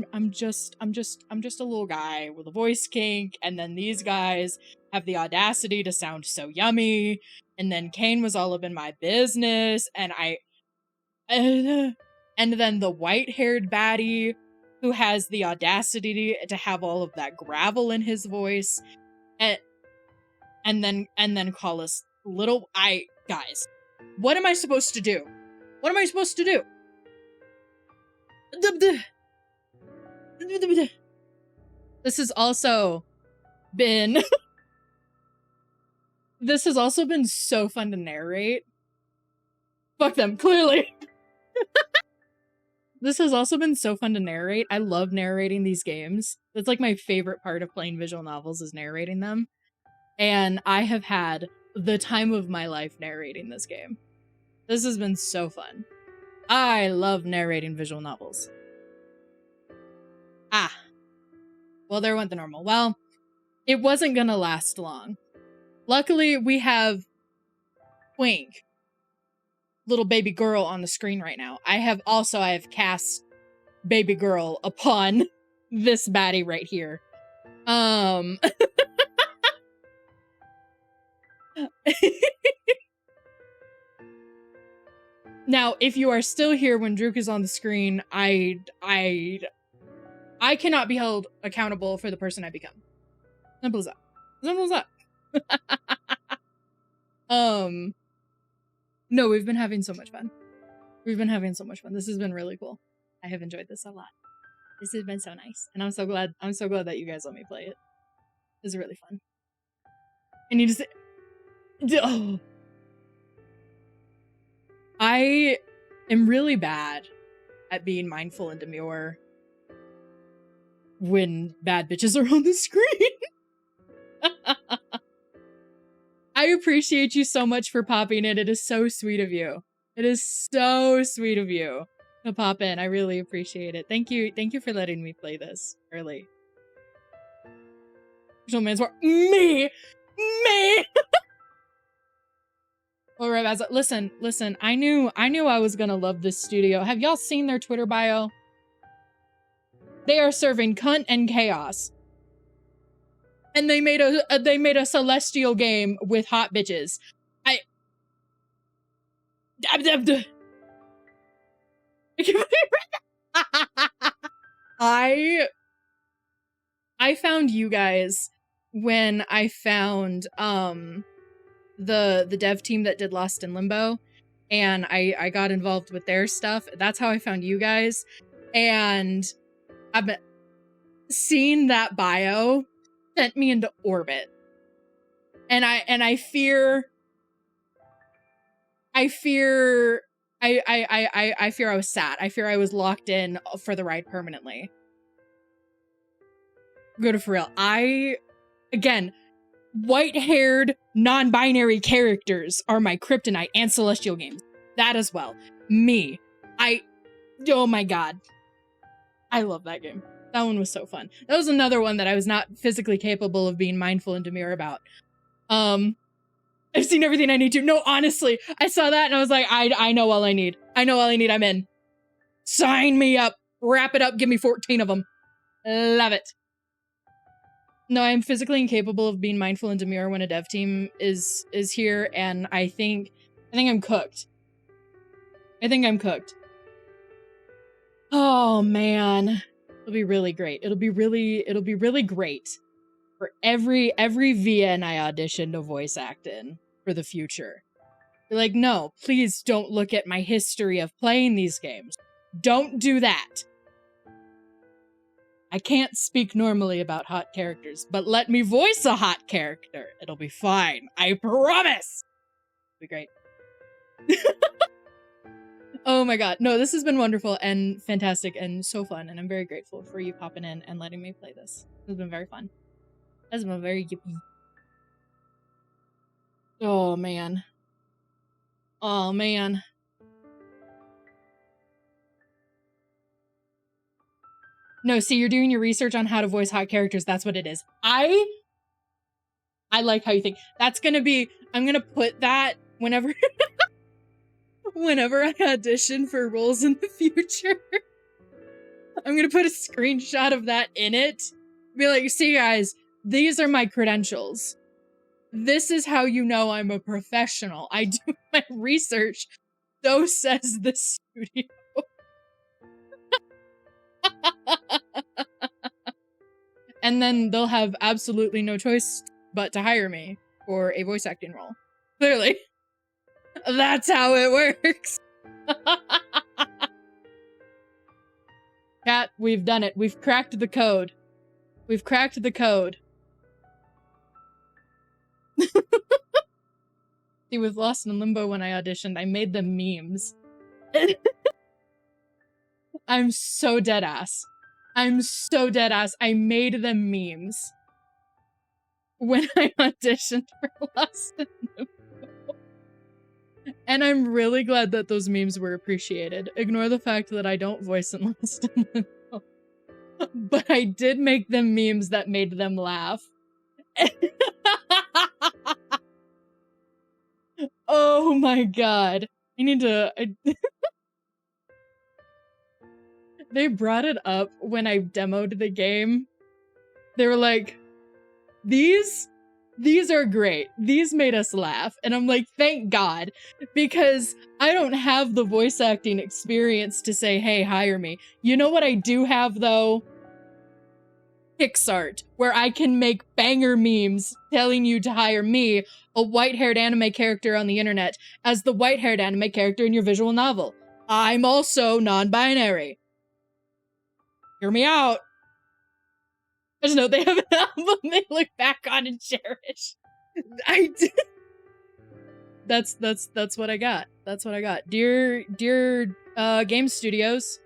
little guy with a voice kink, and then these guys have the audacity to sound so yummy, and then Kane was all up in my business, and and then the white-haired baddie who has the audacity to have all of that gravel in his voice, and then call us little. Guys, what am I supposed to do? What am I supposed to do? This has also been this has also been so fun to narrate. Fuck them, clearly. This has also been so fun to narrate. I love narrating these games. That's like my favorite part of playing visual novels, is narrating them. And I have had the time of my life narrating this game. This has been so fun. I love narrating visual novels. Well, there went the normal. Well, it wasn't gonna last long. Luckily, we have Twink, little baby girl, on the screen right now. I have cast baby girl upon this baddie right here. Now, if you are still here when Druk is on the screen, I cannot be held accountable for the person I become. Simple as that. Simple as that. No, we've been having so much fun. We've been having so much fun. This has been really cool. I have enjoyed this a lot. This has been so nice. And I'm so glad that you guys let me play it. This is really fun. I need to say, oh. I am really bad at being mindful and demure when bad bitches are on the screen. I appreciate you so much for popping in. It is so sweet of you. It is so sweet of you to pop in. I really appreciate it. Thank you. Thank you for letting me play this early. Man's war. Me! Alright, listen. I knew I was gonna love this studio. Have y'all seen their Twitter bio? They are serving cunt and chaos. And they made a celestial game with hot bitches. I found you guys when I found the dev team that did Lost in Limbo, and I got involved with their stuff. That's how I found you guys. And I've been seeing that bio sent me into orbit. And I fear I was sad. I fear I was locked in for the ride permanently. Go to for real. Again, white-haired, non-binary characters are my kryptonite, and celestial games. That as well. Me. Oh my god. I love that game. That one was so fun. That was another one that I was not physically capable of being mindful and demure about. I've seen everything I need to. No, honestly, I saw that and I was like, I know all I need. I know all I need. I'm in. Sign me up. Wrap it up. Give me 14 of them. Love it. No, I'm physically incapable of being mindful and demure when a dev team is here, and I think I'm cooked. I think I'm cooked. Oh man. It'll be really great. It'll be really great for every VN I audition to voice act in for the future. You're like, no, please don't look at my history of playing these games. Don't do that. I can't speak normally about hot characters, but let me voice a hot character. It'll be fine. I promise. It'll be great. Oh my god. No, this has been wonderful and fantastic and so fun, and I'm very grateful for you popping in and letting me play this. This has been very fun. This has been very yippee. Oh man. Oh man. No, see, you're doing your research on how to voice hot characters. That's what it is. I I like how you think. That's gonna be, I'm gonna put that whenever, whenever I audition for roles in the future. I'm gonna put a screenshot of that in it. Be like, see guys, these are my credentials. This is how you know I'm a professional. I do my research. So says the studio. And then they'll have absolutely no choice but to hire me for a voice acting role. Clearly. That's how it works. Cat, we've done it. We've cracked the code. We've cracked the code. See, with Lost in Limbo when I auditioned, I made them memes. I'm so dead ass. I'm so dead ass. I made them memes when I auditioned for Lost in Limbo. And I'm really glad that those memes were appreciated. Ignore the fact that I don't voice in Lost in Limbo. But I did make them memes that made them laugh. Oh my god. I need to... They brought it up when I demoed the game. They were like, these are great. These made us laugh. And I'm like, thank God. Because I don't have the voice acting experience to say, hey, hire me. You know what I do have, though? Pixart, where I can make banger memes telling you to hire me, a white-haired anime character on the internet, as the white-haired anime character in your visual novel. I'm also non-binary. Hear me out. I just know they have an album they look back on and cherish. I did. That's what I got. That's what I got. Dear game studios,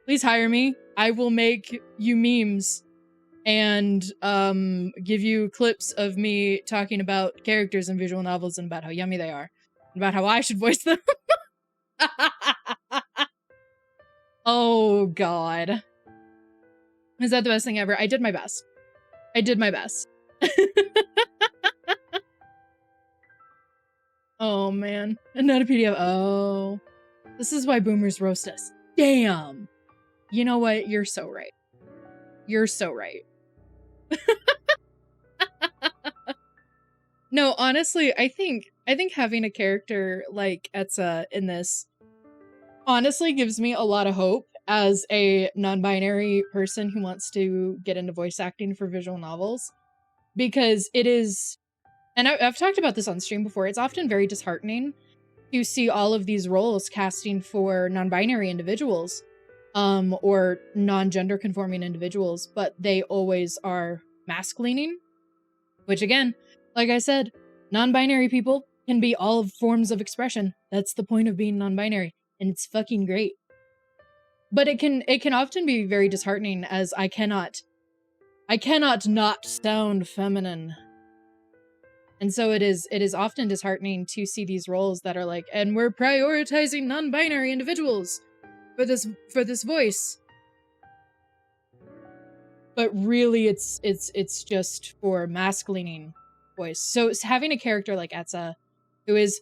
please hire me. I will make you memes and give you clips of me talking about characters in visual novels and about how yummy they are. And about how I should voice them. Oh god. Is that the best thing ever? I did my best. I did my best. Oh, man. And not a PDF. Oh. This is why boomers roast us. Damn. You know what? You're so right. You're so right. No, honestly, I think having a character like Etza in this honestly gives me a lot of hope as a non-binary person who wants to get into voice acting for visual novels, because it is, and I've talked about this on stream before, it's often very disheartening to see all of these roles casting for non-binary individuals, or non-gender conforming individuals, but they always are mask-leaning, which again, like I said, non-binary people can be all forms of expression. That's the point of being non-binary, and it's fucking great. But it can often be very disheartening, as I cannot not sound feminine. And so it is often disheartening to see these roles that are like, and we're prioritizing non-binary individuals for this voice. But really it's just for mask-leaning voice. So having a character like Etza, who is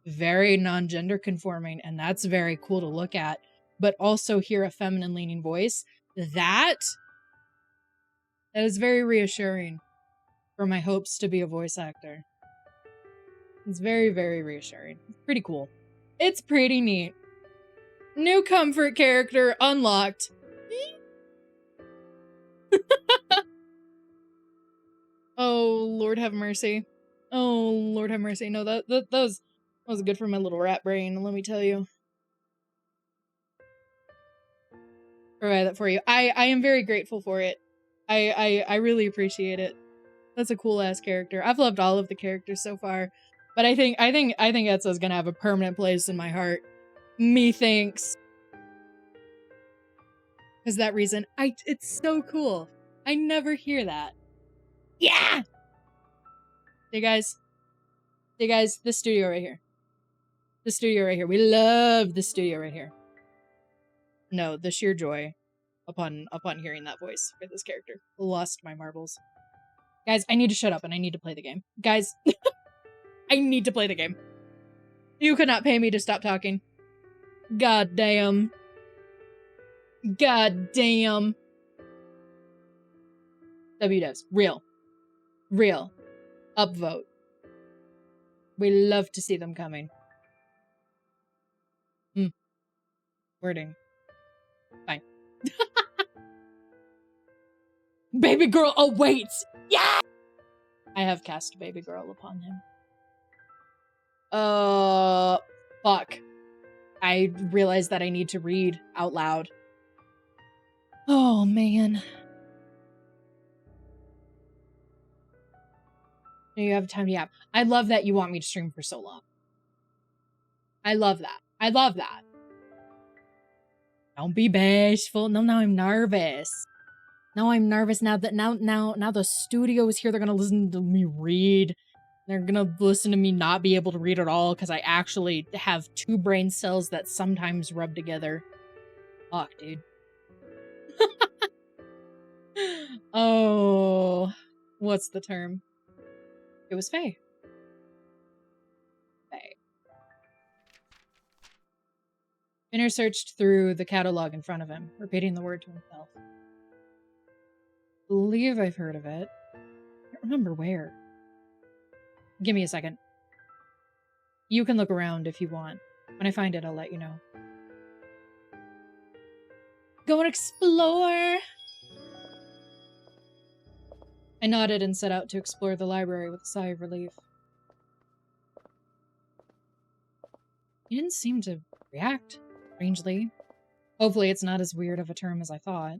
very non-gender conforming, and that's very cool to look at, but also hear a feminine leaning voice, that is very reassuring for my hopes to be a voice actor. It's very, very reassuring. Pretty cool. It's pretty neat. New comfort character unlocked. Oh, Lord have mercy. Oh, Lord have mercy. No, that was good for my little rat brain, let me tell you. Provide that for you. I am very grateful for it. I really appreciate it. That's a cool ass character. I've loved all of the characters so far, but I think Etza's gonna have a permanent place in my heart. Methinks. Because that reason, it's so cool. I never hear that. Yeah. Hey guys, this studio right here. This studio right here. We love this studio right here. No, the sheer joy upon hearing that voice for this character. Lost my marbles. Guys, I need to shut up and I need to play the game. Guys, I need to play the game. You could not pay me to stop talking. God damn. God damn. WDevs. Real. Real. Upvote. We love to see them coming. Wording. Fine. Baby girl awaits! Yeah! I have cast baby girl upon him. Fuck. I realized that I need to read out loud. Oh, man. You have time to yap. I love that you want me to stream for so long. I love that. I love that. Don't be bashful. No, now I'm nervous. Now I'm nervous now that now the studio is here. They're gonna listen to me read. They're gonna listen to me not be able to read at all because I actually have 2 brain cells that sometimes rub together. Fuck, dude. Oh, what's the term? It was Faye. Faye. Finner searched through the catalog in front of him, repeating the word to himself. Believe I've heard of it. I don't remember where. Give me a second. You can look around if you want. When I find it, I'll let you know. Go and explore! I nodded and set out to explore the library with a sigh of relief. He didn't seem to react, strangely. Hopefully it's not as weird of a term as I thought.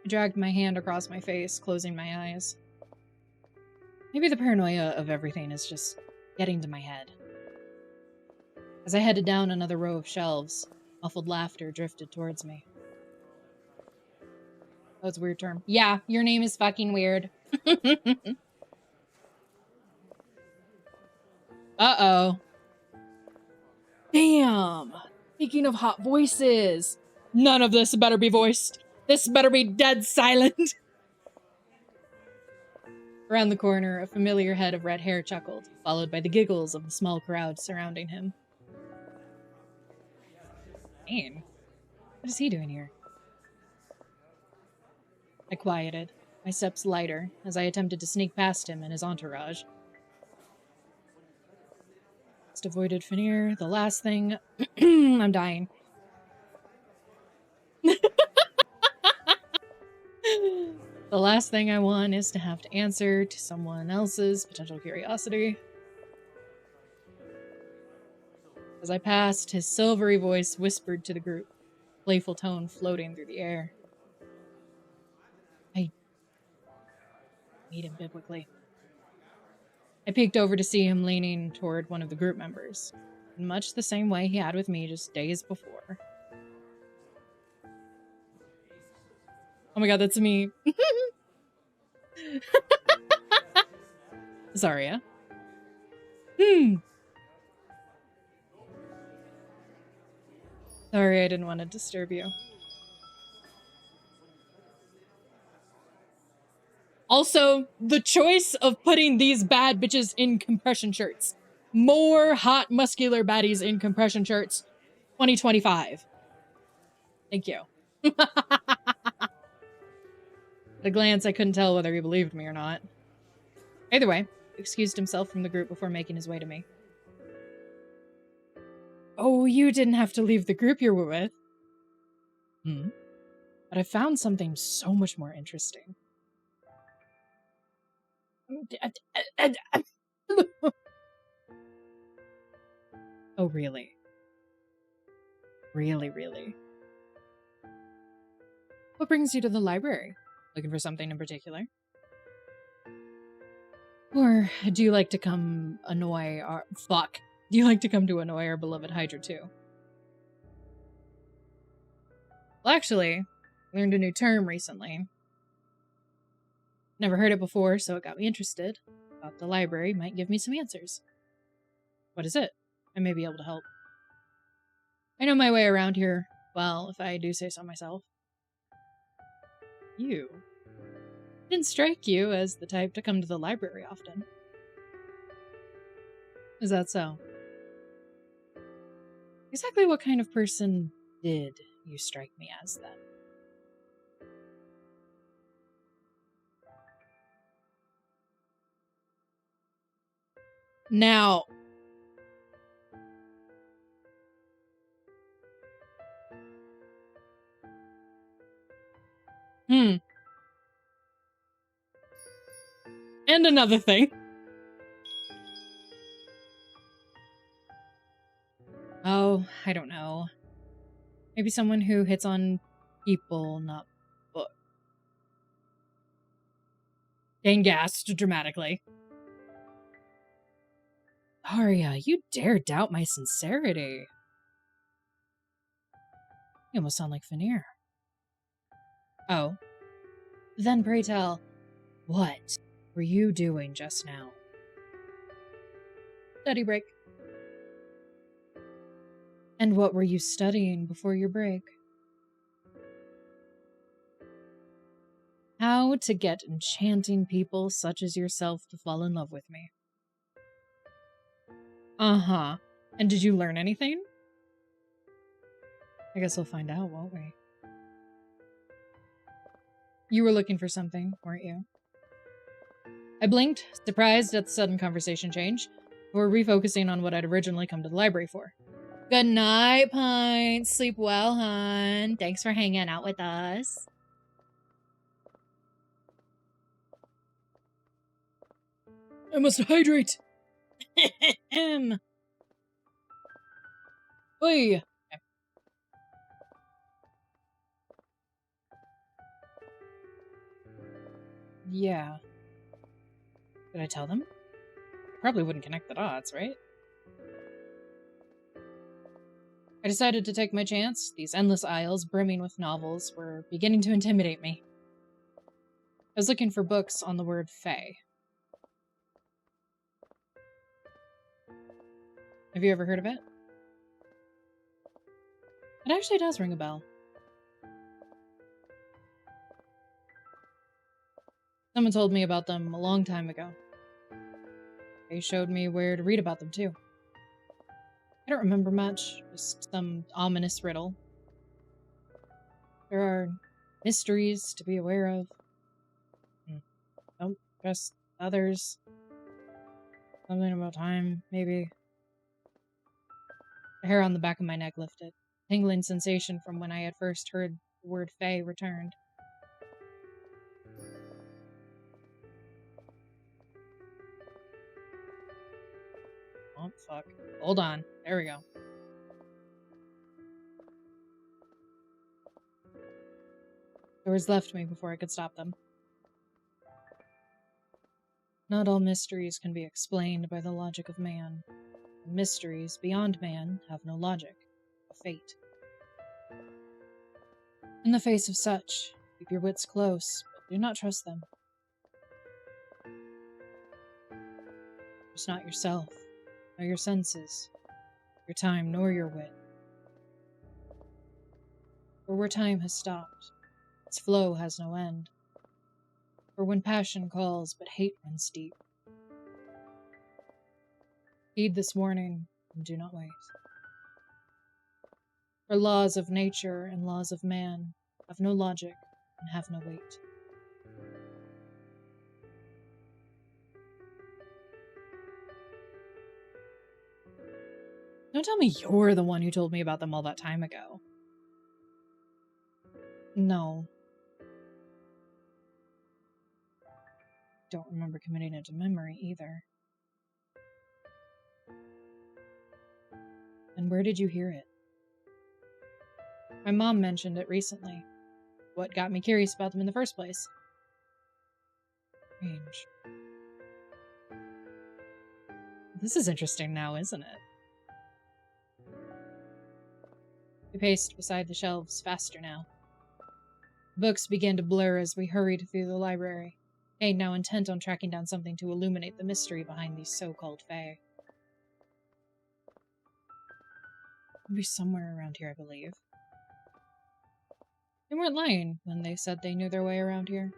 I dragged my hand across my face, closing my eyes. Maybe the paranoia of everything is just getting to my head. As I headed down another row of shelves, muffled laughter drifted towards me. Oh, it's a weird term. Yeah, your name is fucking weird. Uh-oh. Damn! Speaking of hot voices, none of this better be voiced. This better be dead silent. Around the corner, a familiar head of red hair chuckled, followed by the giggles of the small crowd surrounding him. Man, what is he doing here? I quieted, my steps lighter, as I attempted to sneak past him and his entourage. Just avoided Finir, the last thing... I'm dying. The last thing I want is to have to answer to someone else's potential curiosity. As I passed, his silvery voice whispered to the group, playful tone floating through the air. I meet him biblically. I peeked over to see him leaning toward one of the group members, in much the same way he had with me just days before. Oh my god, that's me. Azaria. Sorry, I didn't want to disturb you. Also, the choice of putting these bad bitches in compression shirts. More hot, muscular baddies in compression shirts. 2025. Thank you. At a glance, I couldn't tell whether he believed me or not. Either way, he excused himself from the group before making his way to me. Oh, you didn't have to leave the group you were with. But I found something so much more interesting. Oh, really? Really, really? What brings you to the library? Looking for something in particular? Or do you like to come annoy our... Fuck. Do you like to come to annoy our beloved Hydra too? Well, actually, learned a new term recently. Never heard it before, so it got me interested. Thought the library might give me some answers. What is it? I may be able to help. I know my way around here Well, if I do say so myself. You didn't strike you as the type to come to the library often. Is that so? Exactly what kind of person did you strike me as, then? Now, and another thing. Oh, I don't know. Maybe someone who hits on people, not book. Dane gasped dramatically. Aria, you dare doubt my sincerity. You almost sound like Veneer. Oh. Then pray tell, what were you doing just now? Study break. And what were you studying before your break? How to get enchanting people such as yourself to fall in love with me. Uh-huh. And did you learn anything? I guess we'll find out, won't we? You were looking for something, weren't you? I blinked, surprised at the sudden conversation change, before refocusing on what I'd originally come to the library for. Good night, Pint. Sleep well, hon. Thanks for hanging out with us. I must hydrate. Oi. Yeah. Did I tell them? I probably wouldn't connect the dots, right? I decided to take my chance. These endless aisles brimming with novels were beginning to intimidate me. I was looking for books on the word fae. Have you ever heard of it? It actually does ring a bell. Someone told me about them a long time ago. They showed me where to read about them, too. I don't remember much, just some ominous riddle. There are mysteries to be aware of. Don't trust others. Something about time, maybe. The hair on the back of my neck lifted. Tingling sensation from when I had first heard the word fae returned. Oh, fuck. Hold on. There we go. Doors left me before I could stop them. Not all mysteries can be explained by the logic of man. The mysteries beyond man have no logic, a fate. In the face of such, keep your wits close, but do not trust them. Trust not yourself, nor your senses, your time nor your wit. For where time has stopped, its flow has no end. For when passion calls, but hate runs deep. Heed this warning, and do not wait. For laws of nature and laws of man have no logic and have no weight. Don't tell me you're the one who told me about them all that time ago. No. Don't remember committing it to memory either. And where did you hear it? My mom mentioned it recently. What got me curious about them in the first place? Strange. This is interesting now, isn't it? We paced beside the shelves faster now. Books began to blur as we hurried through the library, Kane now intent on tracking down something to illuminate the mystery behind these so-called fae. It'll be somewhere around here, I believe. They weren't lying when they said they knew their way around here.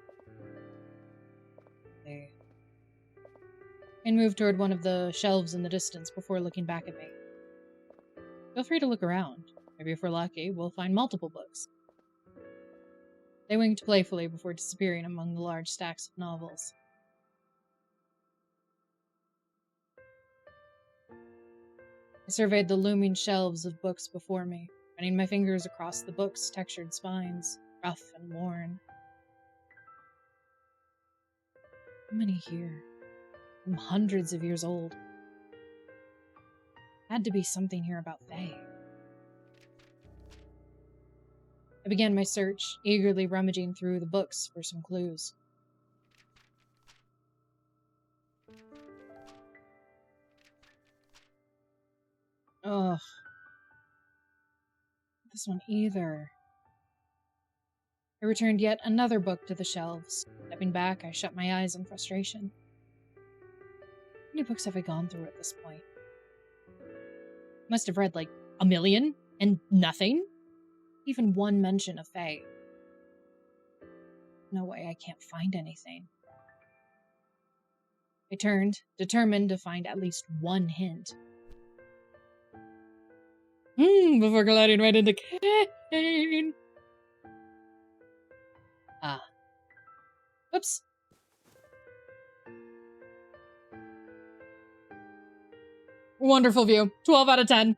And moved toward one of the shelves in the distance before looking back at me. Feel free to look around. Maybe if we're lucky, we'll find multiple books. They winked playfully before disappearing among the large stacks of novels. I surveyed the looming shelves of books before me, running my fingers across the books' textured spines, rough and worn. How many here? I'm hundreds of years old. Had to be something here about Fae. I began my search, eagerly rummaging through the books for some clues. Ugh. This one either. I returned yet another book to the shelves. Stepping back, I shut my eyes in frustration. How many books have I gone through at this point? Must have read like 1,000,000 and nothing? Even one mention of Fae. No way I can't find anything. I turned, determined to find at least one hint. Before gliding right into Kane. Ah. Oops. Wonderful view. 12 out of 10.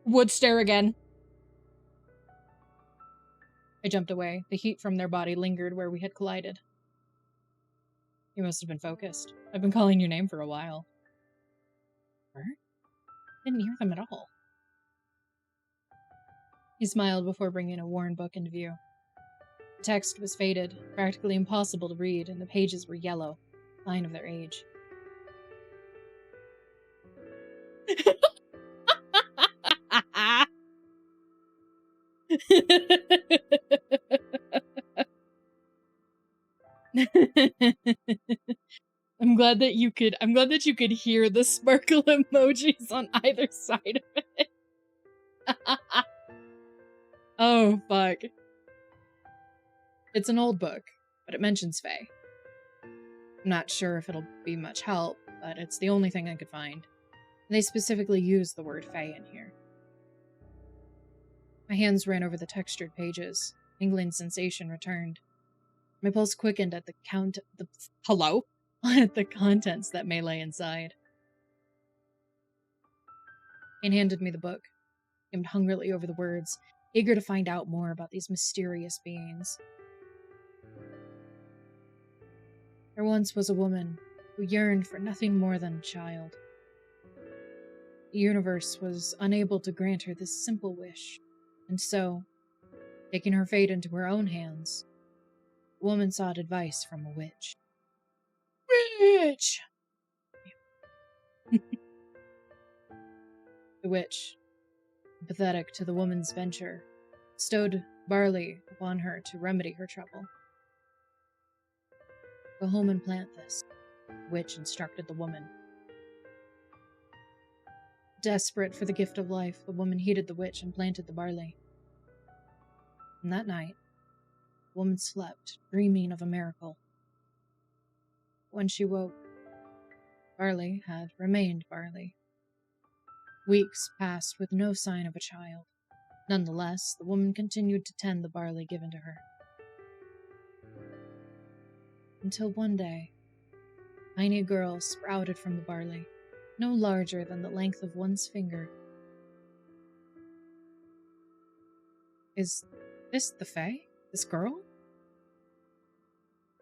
Would stare again. I jumped away. The heat from their body lingered where we had collided. You must have been focused. I've been calling your name for a while. Bert? Didn't hear them at all. He smiled before bringing a worn book into view. The text was faded, practically impossible to read, and the pages were yellow, sign of their age. I'm glad that you could hear the sparkle emojis on either side of it. Oh, fuck. It's an old book, but it mentions Fae. I'm not sure if it'll be much help, but it's the only thing I could find. They specifically use the word Fae in here. My hands ran over the textured pages. Tingling sensation returned. My pulse quickened at the at the contents that may lay inside. Kane handed me the book, skimmed hungrily over the words, eager to find out more about these mysterious beings. There once was a woman who yearned for nothing more than a child. The universe was unable to grant her this simple wish, and so, taking her fate into her own hands, the woman sought advice from a witch. Witch! The witch, empathetic to the woman's venture, bestowed barley upon her to remedy her trouble. Go home and plant this, the witch instructed the woman. Desperate for the gift of life, the woman heeded the witch and planted the barley. And that night, the woman slept, dreaming of a miracle. When she woke, barley had remained barley. Weeks passed with no sign of a child. Nonetheless, the woman continued to tend the barley given to her. Until one day, a tiny girl sprouted from the barley, no larger than the length of one's finger. Is this the Fae? This girl?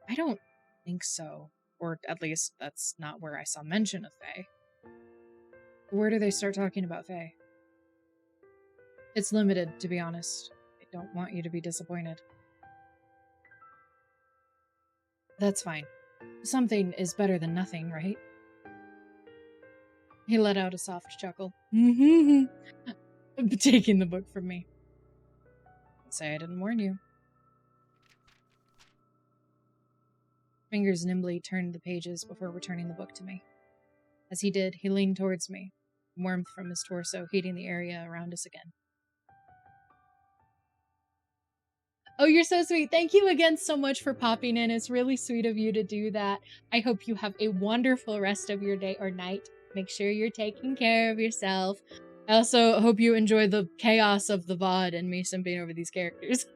I don't think so. Or at least, that's not where I saw mention of Fae. Where do they start talking about Fae? It's limited, to be honest. I don't want you to be disappointed. That's fine. Something is better than nothing, right? He let out a soft chuckle. Taking the book from me. Say I didn't warn you. Fingers nimbly turned the pages before returning the book to me. As he did, he leaned towards me, warmth from his torso heating the area around us again. Oh, you're so sweet. Thank you again so much for popping in. It's really sweet of you to do that. I hope you have a wonderful rest of your day or night. Make sure you're taking care of yourself. I also hope you enjoy the chaos of the VOD and me simping over these characters.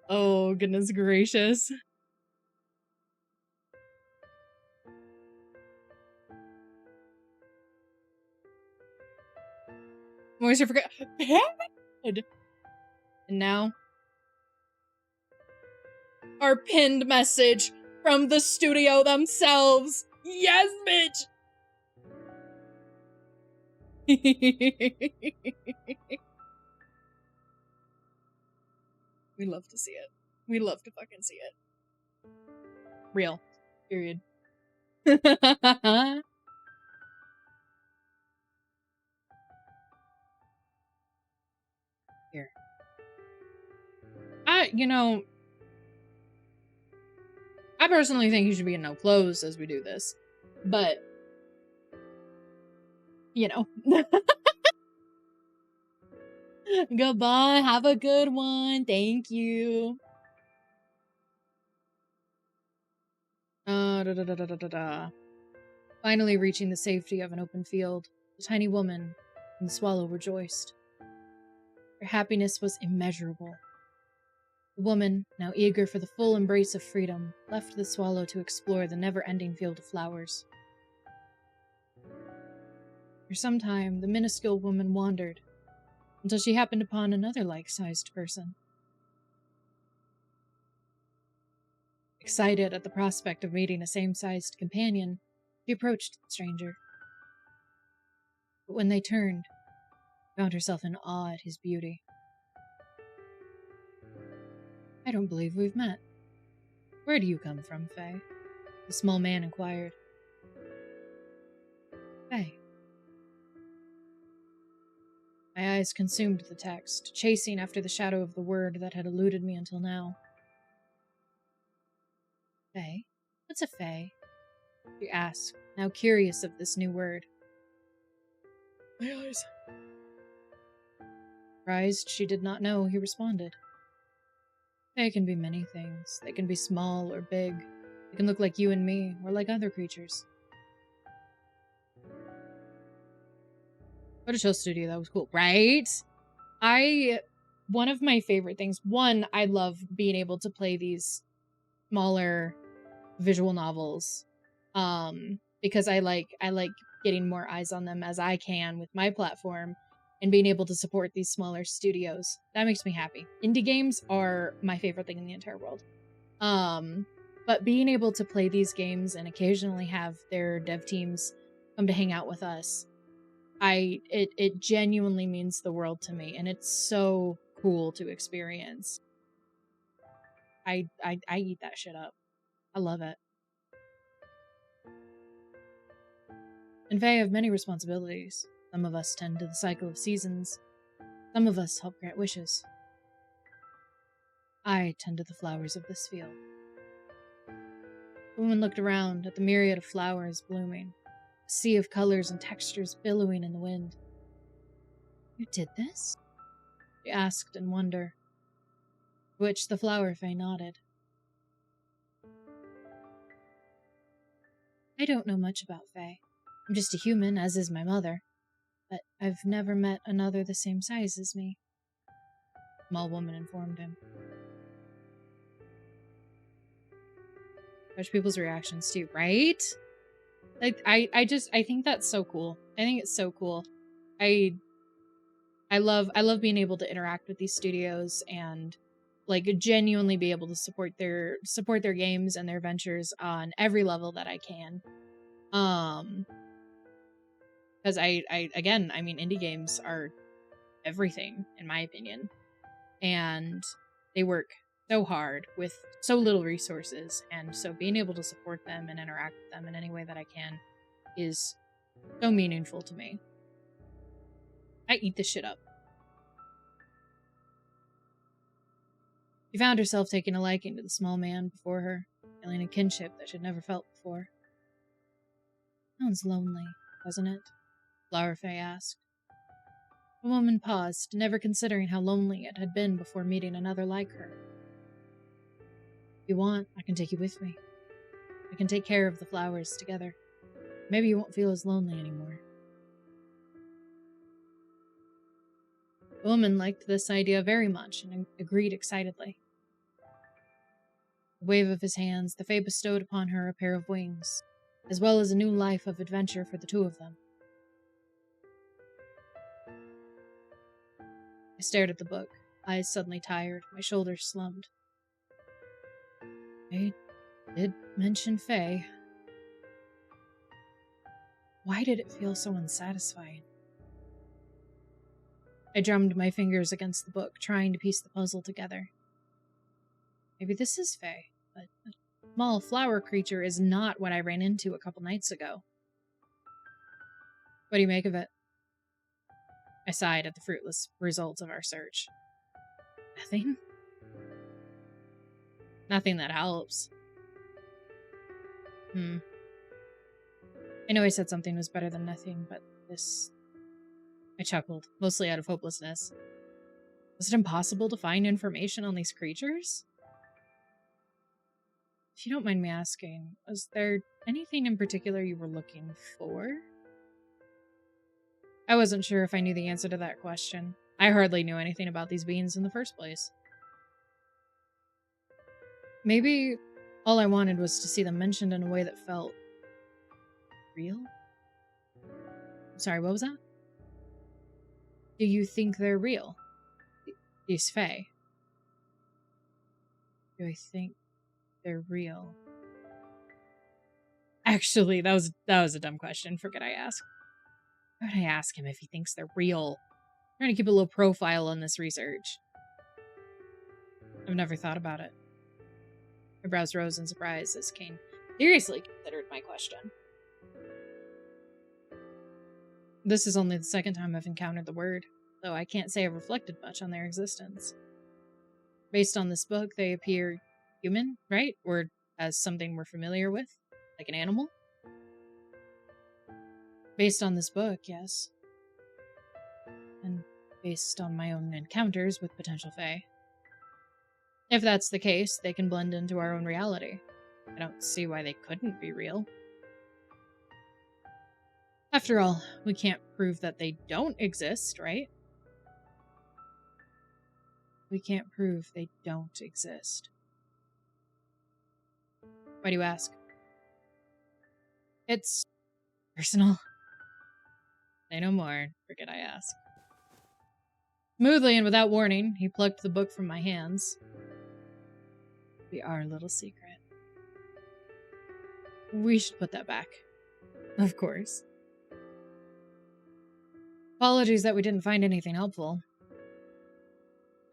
Oh, goodness gracious. Moisture forgot. And now, our pinned message from the studio themselves. Yes, bitch! We love to see it. We love to fucking see it. Real. Period. Here. I personally think you should be in no clothes as we do this. But, Goodbye. Have a good one. Thank you. Finally reaching the safety of an open field, the tiny woman and the swallow rejoiced. Her happiness was immeasurable. The woman, now eager for the full embrace of freedom, left the swallow to explore the never-ending field of flowers. For some time, the minuscule woman wandered, until she happened upon another like-sized person. Excited at the prospect of meeting a same-sized companion, she approached the stranger. But when they turned, she found herself in awe at his beauty. I don't believe we've met. Where do you come from, Faye? The small man inquired. Faye. My eyes consumed the text, chasing after the shadow of the word that had eluded me until now. Faye? What's a Faye? She asked, now curious of this new word. My eyes. Surprised she did not know, he responded. Fae can be many things. They can be small or big. They can look like you and me, or like other creatures. What a chill studio, that was cool. Right? One of my favorite things, I love being able to play these smaller visual novels. Because I like getting more eyes on them as I can with my platform. And being able to support these smaller studios. That makes me happy. Indie games are my favorite thing in the entire world. But being able to play these games and occasionally have their dev teams come to hang out with us, it genuinely means the world to me, and it's so cool to experience. I eat that shit up. I love it. And Faye have many responsibilities. Some of us tend to the cycle of seasons. Some of us help grant wishes. I tend to the flowers of this field. The woman looked around at the myriad of flowers blooming, a sea of colors and textures billowing in the wind. You did this? She asked in wonder, to which the flower Fae nodded. I don't know much about Fae. I'm just a human, as is my mother. But I've never met another the same size as me, the small woman informed him. Watch people's reactions too, right? Like, I think that's so cool. I think it's so cool. I love being able to interact with these studios and like genuinely be able to support their games and their ventures on every level that I can. Because indie games are everything, in my opinion. And they work so hard with so little resources. And so being able to support them and interact with them in any way that I can is so meaningful to me. I eat this shit up. She found herself taking a liking to the small man before her, feeling a kinship that she'd never felt before. Sounds lonely, doesn't it? Flower Fae asked. The woman paused, never considering how lonely it had been before meeting another like her. If you want, I can take you with me. We can take care of the flowers together. Maybe you won't feel as lonely anymore. The woman liked this idea very much and agreed excitedly. A wave of his hands, the Fae bestowed upon her a pair of wings, as well as a new life of adventure for the two of them. I stared at the book, eyes suddenly tired, my shoulders slumped. I did mention Fae. Why did it feel so unsatisfying? I drummed my fingers against the book, trying to piece the puzzle together. Maybe this is Fae, but a small flower creature is not what I ran into a couple nights ago. What do you make of it? I sighed at the fruitless results of our search. Nothing? Nothing that helps. I know I said something was better than nothing, but this... I chuckled, mostly out of hopelessness. Was it impossible to find information on these creatures? If you don't mind me asking, was there anything in particular you were looking for? I wasn't sure if I knew the answer to that question. I hardly knew anything about these beings in the first place. Maybe all I wanted was to see them mentioned in a way that felt... real? Sorry, what was that? Do you think they're real? These Fae. Do I think they're real? Actually, that was a dumb question. Forget I asked. Why would I ask him if he thinks they're real? I'm trying to keep a low profile on this research. I've never thought about it. My brows rose in surprise as Kane seriously considered my question. This is only the second time I've encountered the word, though I can't say I've reflected much on their existence. Based on this book, they appear human, right? Or as something we're familiar with, like an animal? Based on this book, yes. And based on my own encounters with potential Fae. If that's the case, they can blend into our own reality. I don't see why they couldn't be real. After all, we can't prove that they don't exist, right? We can't prove they don't exist. Why do you ask? It's personal. Say no more. Forget I asked. Smoothly and without warning, he plucked the book from my hands. Be our little secret. We should put that back. Of course. Apologies that we didn't find anything helpful.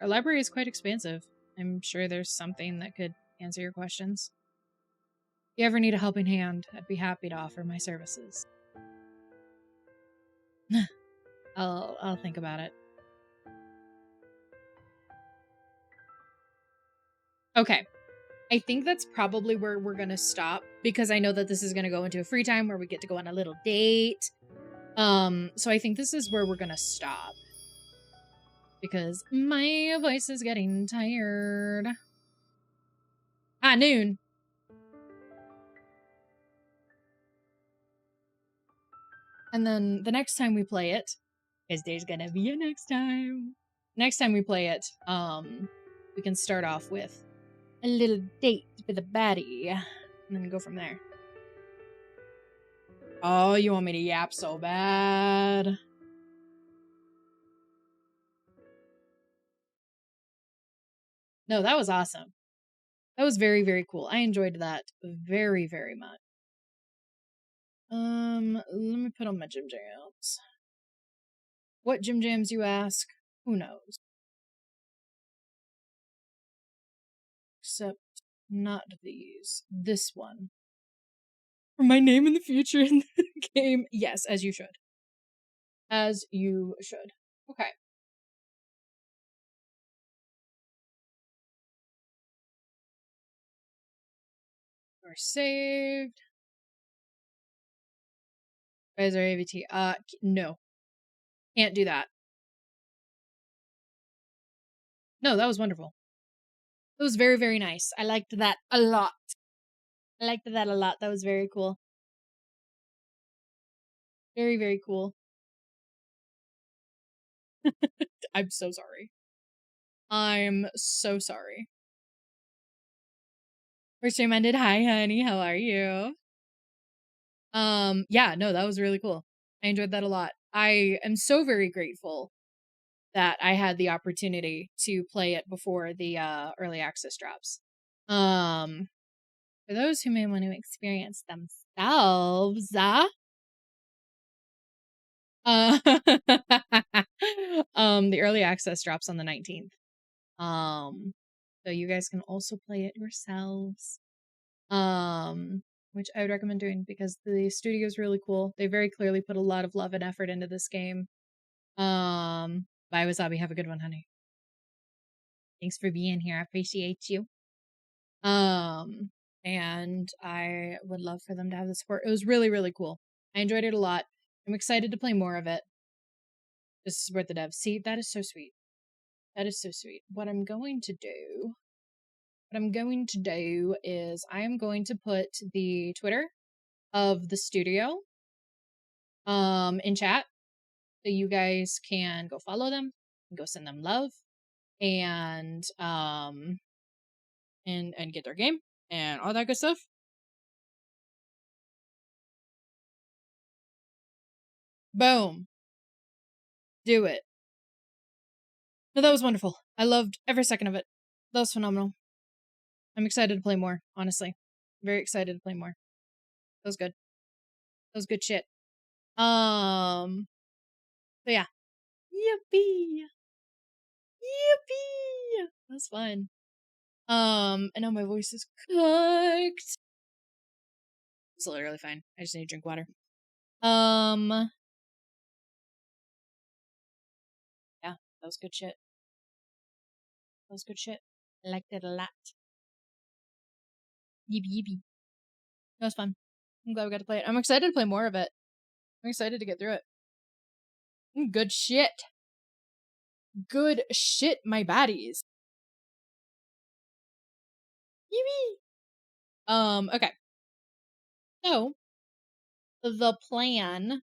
Our library is quite expansive. I'm sure there's something that could answer your questions. If you ever need a helping hand, I'd be happy to offer my services. I'll think about it. Okay. I think that's probably where we're going to stop, because I know that this is going to go into a free time where we get to go on a little date. So I think this is where we're going to stop, because my voice is getting tired. Noon. And then the next time we play it, because there's gonna be a next time. Next time we play it, we can start off with a little date with a baddie, and then go from there. Oh, you want me to yap so bad? No, that was awesome. That was very, very cool. I enjoyed that very, very much. Let me put on my gym jams. What gym jams, you ask? Who knows? Except not these. This one. For my name in the future in the game. Yes, as you should. As you should. Okay. We're saved. AzariahVT. No. Can't do that. No, that was wonderful. It was very, very nice. I liked that a lot. I liked that a lot. That was very cool. Very, very cool. I'm so sorry. I'm so sorry. First time ended. Hi, honey. How are you? Yeah, no, that was really cool. I enjoyed that a lot. I am so very grateful that I had the opportunity to play it before the early access drops. For those who may want to experience themselves, uh, the early access drops on the 19th. So you guys can also play it yourselves. Which I would recommend doing because the studio is really cool. They very clearly put a lot of love and effort into this game. Bye Wasabi, have a good one, honey. Thanks for being here. I appreciate you. And I would love for them to have the support. It was really, really cool. I enjoyed it a lot. I'm excited to play more of it. Just to support the devs. See, that is so sweet. That is so sweet. What I'm going to do is I am going to put the Twitter of the studio in chat so you guys can go follow them and go send them love and get their game and all that good stuff. Boom. Do it. No, that was wonderful. I loved every second of it. That was phenomenal. I'm excited to play more, honestly. Very excited to play more. That was good. That was good shit. So yeah. Yippee! Yippee! That was fun. And now my voice is cooked. It's literally fine. I just need to drink water. Yeah, that was good shit. That was good shit. I liked it a lot. Yippee yippee. That was fun. I'm glad we got to play it. I'm excited to play more of it. I'm excited to get through it. Good shit. Good shit, my baddies. Yippee! Okay. So, the plan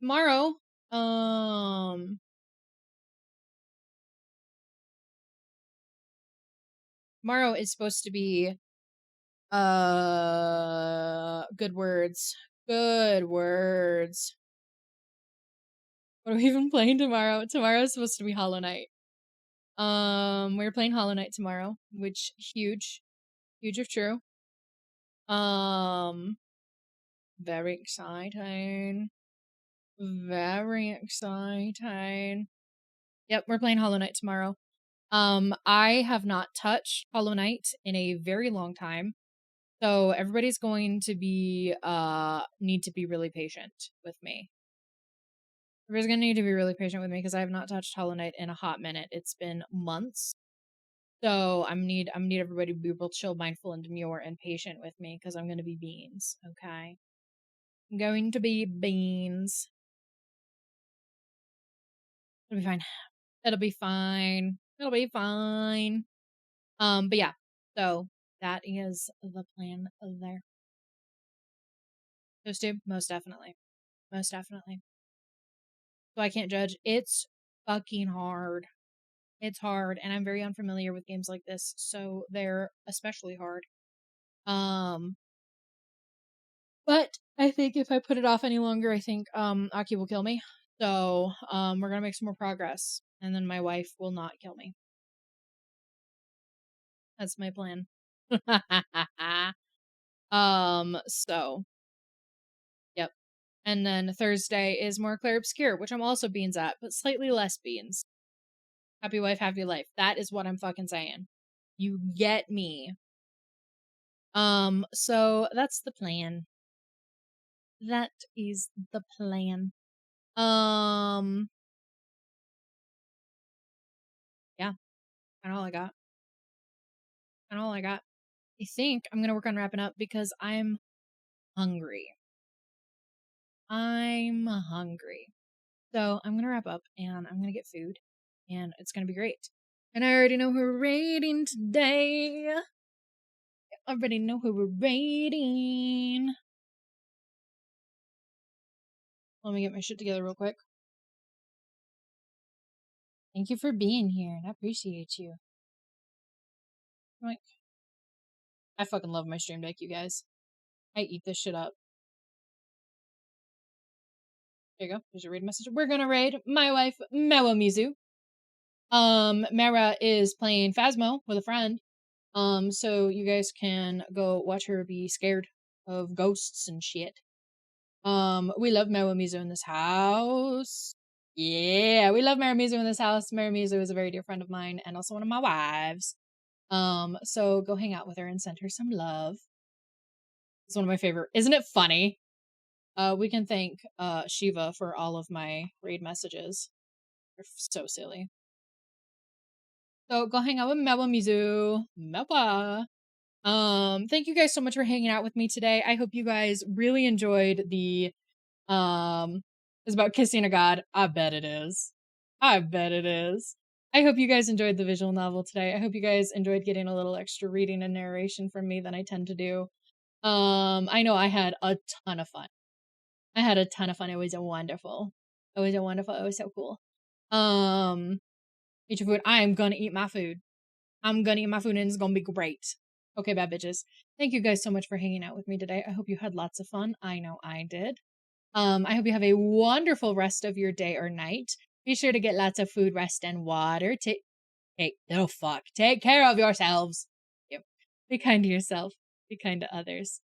tomorrow, tomorrow is supposed to be, good words. Good words. What are we even playing tomorrow? Tomorrow is supposed to be Hollow Knight. We're playing Hollow Knight tomorrow, which huge if true. Very exciting. Very exciting. Yep, we're playing Hollow Knight tomorrow. I have not touched Hollow Knight in a very long time. So everybody's going to be need to be really patient with me. Everybody's gonna need to be really patient with me because I have not touched Hollow Knight in a hot minute. It's been months. So I'm need everybody to be real chill, mindful, and demure and patient with me because I'm gonna be beans, okay? I'm going to be beans. It'll be fine. It'll be fine. It'll be fine. But yeah, so that is the plan there. Those two, most definitely. Most definitely. So I can't judge. It's fucking hard. It's hard, and I'm very unfamiliar with games like this, so they're especially hard. But I think if I put it off any longer, I think Aki will kill me. So we're gonna make some more progress, and then my wife will not kill me. That's my plan. So yep. And then Thursday is more Clair Obscure, which I'm also beans at, but slightly less beans. Happy wife, happy life. That is what I'm fucking saying. You get me. So that's the plan. That is the plan. Yeah. Kind of all I got. Kind of all I got. I think I'm gonna work on wrapping up because I'm hungry. I'm hungry. So I'm gonna wrap up and I'm gonna get food and it's gonna be great. And I already know who we're rating today. I already know who we're rating. Let me get my shit together real quick. Thank you for being here, and I appreciate you. Like, I fucking love my stream deck, you guys. I eat this shit up. There you go. Here's your raid message. We're gonna raid my wife, Mewa Mizu. Mara is playing Phasmo with a friend. So you guys can go watch her be scared of ghosts and shit. We love Mewa Mizu in this house. Yeah, we love Mara Mizu in this house. Mara Mizu is a very dear friend of mine and also one of my wives. So go hang out with her and send her some love. It's one of my favorite. Isn't it funny? We can thank Shiva for all of my raid messages. They're so silly. So go hang out with Mewa Mizu. Mewa. Thank you guys so much for hanging out with me today. I hope you guys really enjoyed the it's about kissing a god. I bet it is. I bet it is. I hope you guys enjoyed the visual novel today. I hope you guys enjoyed getting a little extra reading and narration from me than I tend to do. I know I had a ton of fun. I had a ton of fun. It was wonderful. It was so cool. Eat your food. I am gonna eat my food. I'm gonna eat my food and it's gonna be great. Okay, bad bitches. Thank you guys so much for hanging out with me today. I hope you had lots of fun. I know I did. I hope you have a wonderful rest of your day or night. Be sure to get lots of food, rest, and water. Take care of yourselves. Yep. Be kind to yourself. Be kind to others.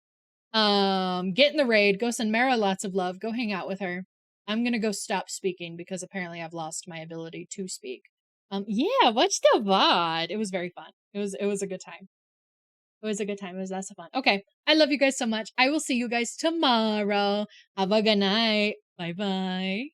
Get in the raid. Go send Mara lots of love. Go hang out with her. I'm gonna go stop speaking because apparently I've lost my ability to speak. Yeah, watch the VOD. It was very fun. It was a good time. It was a good time. It was lots of fun. Okay. I love you guys so much. I will see you guys tomorrow. Have a good night. Bye bye.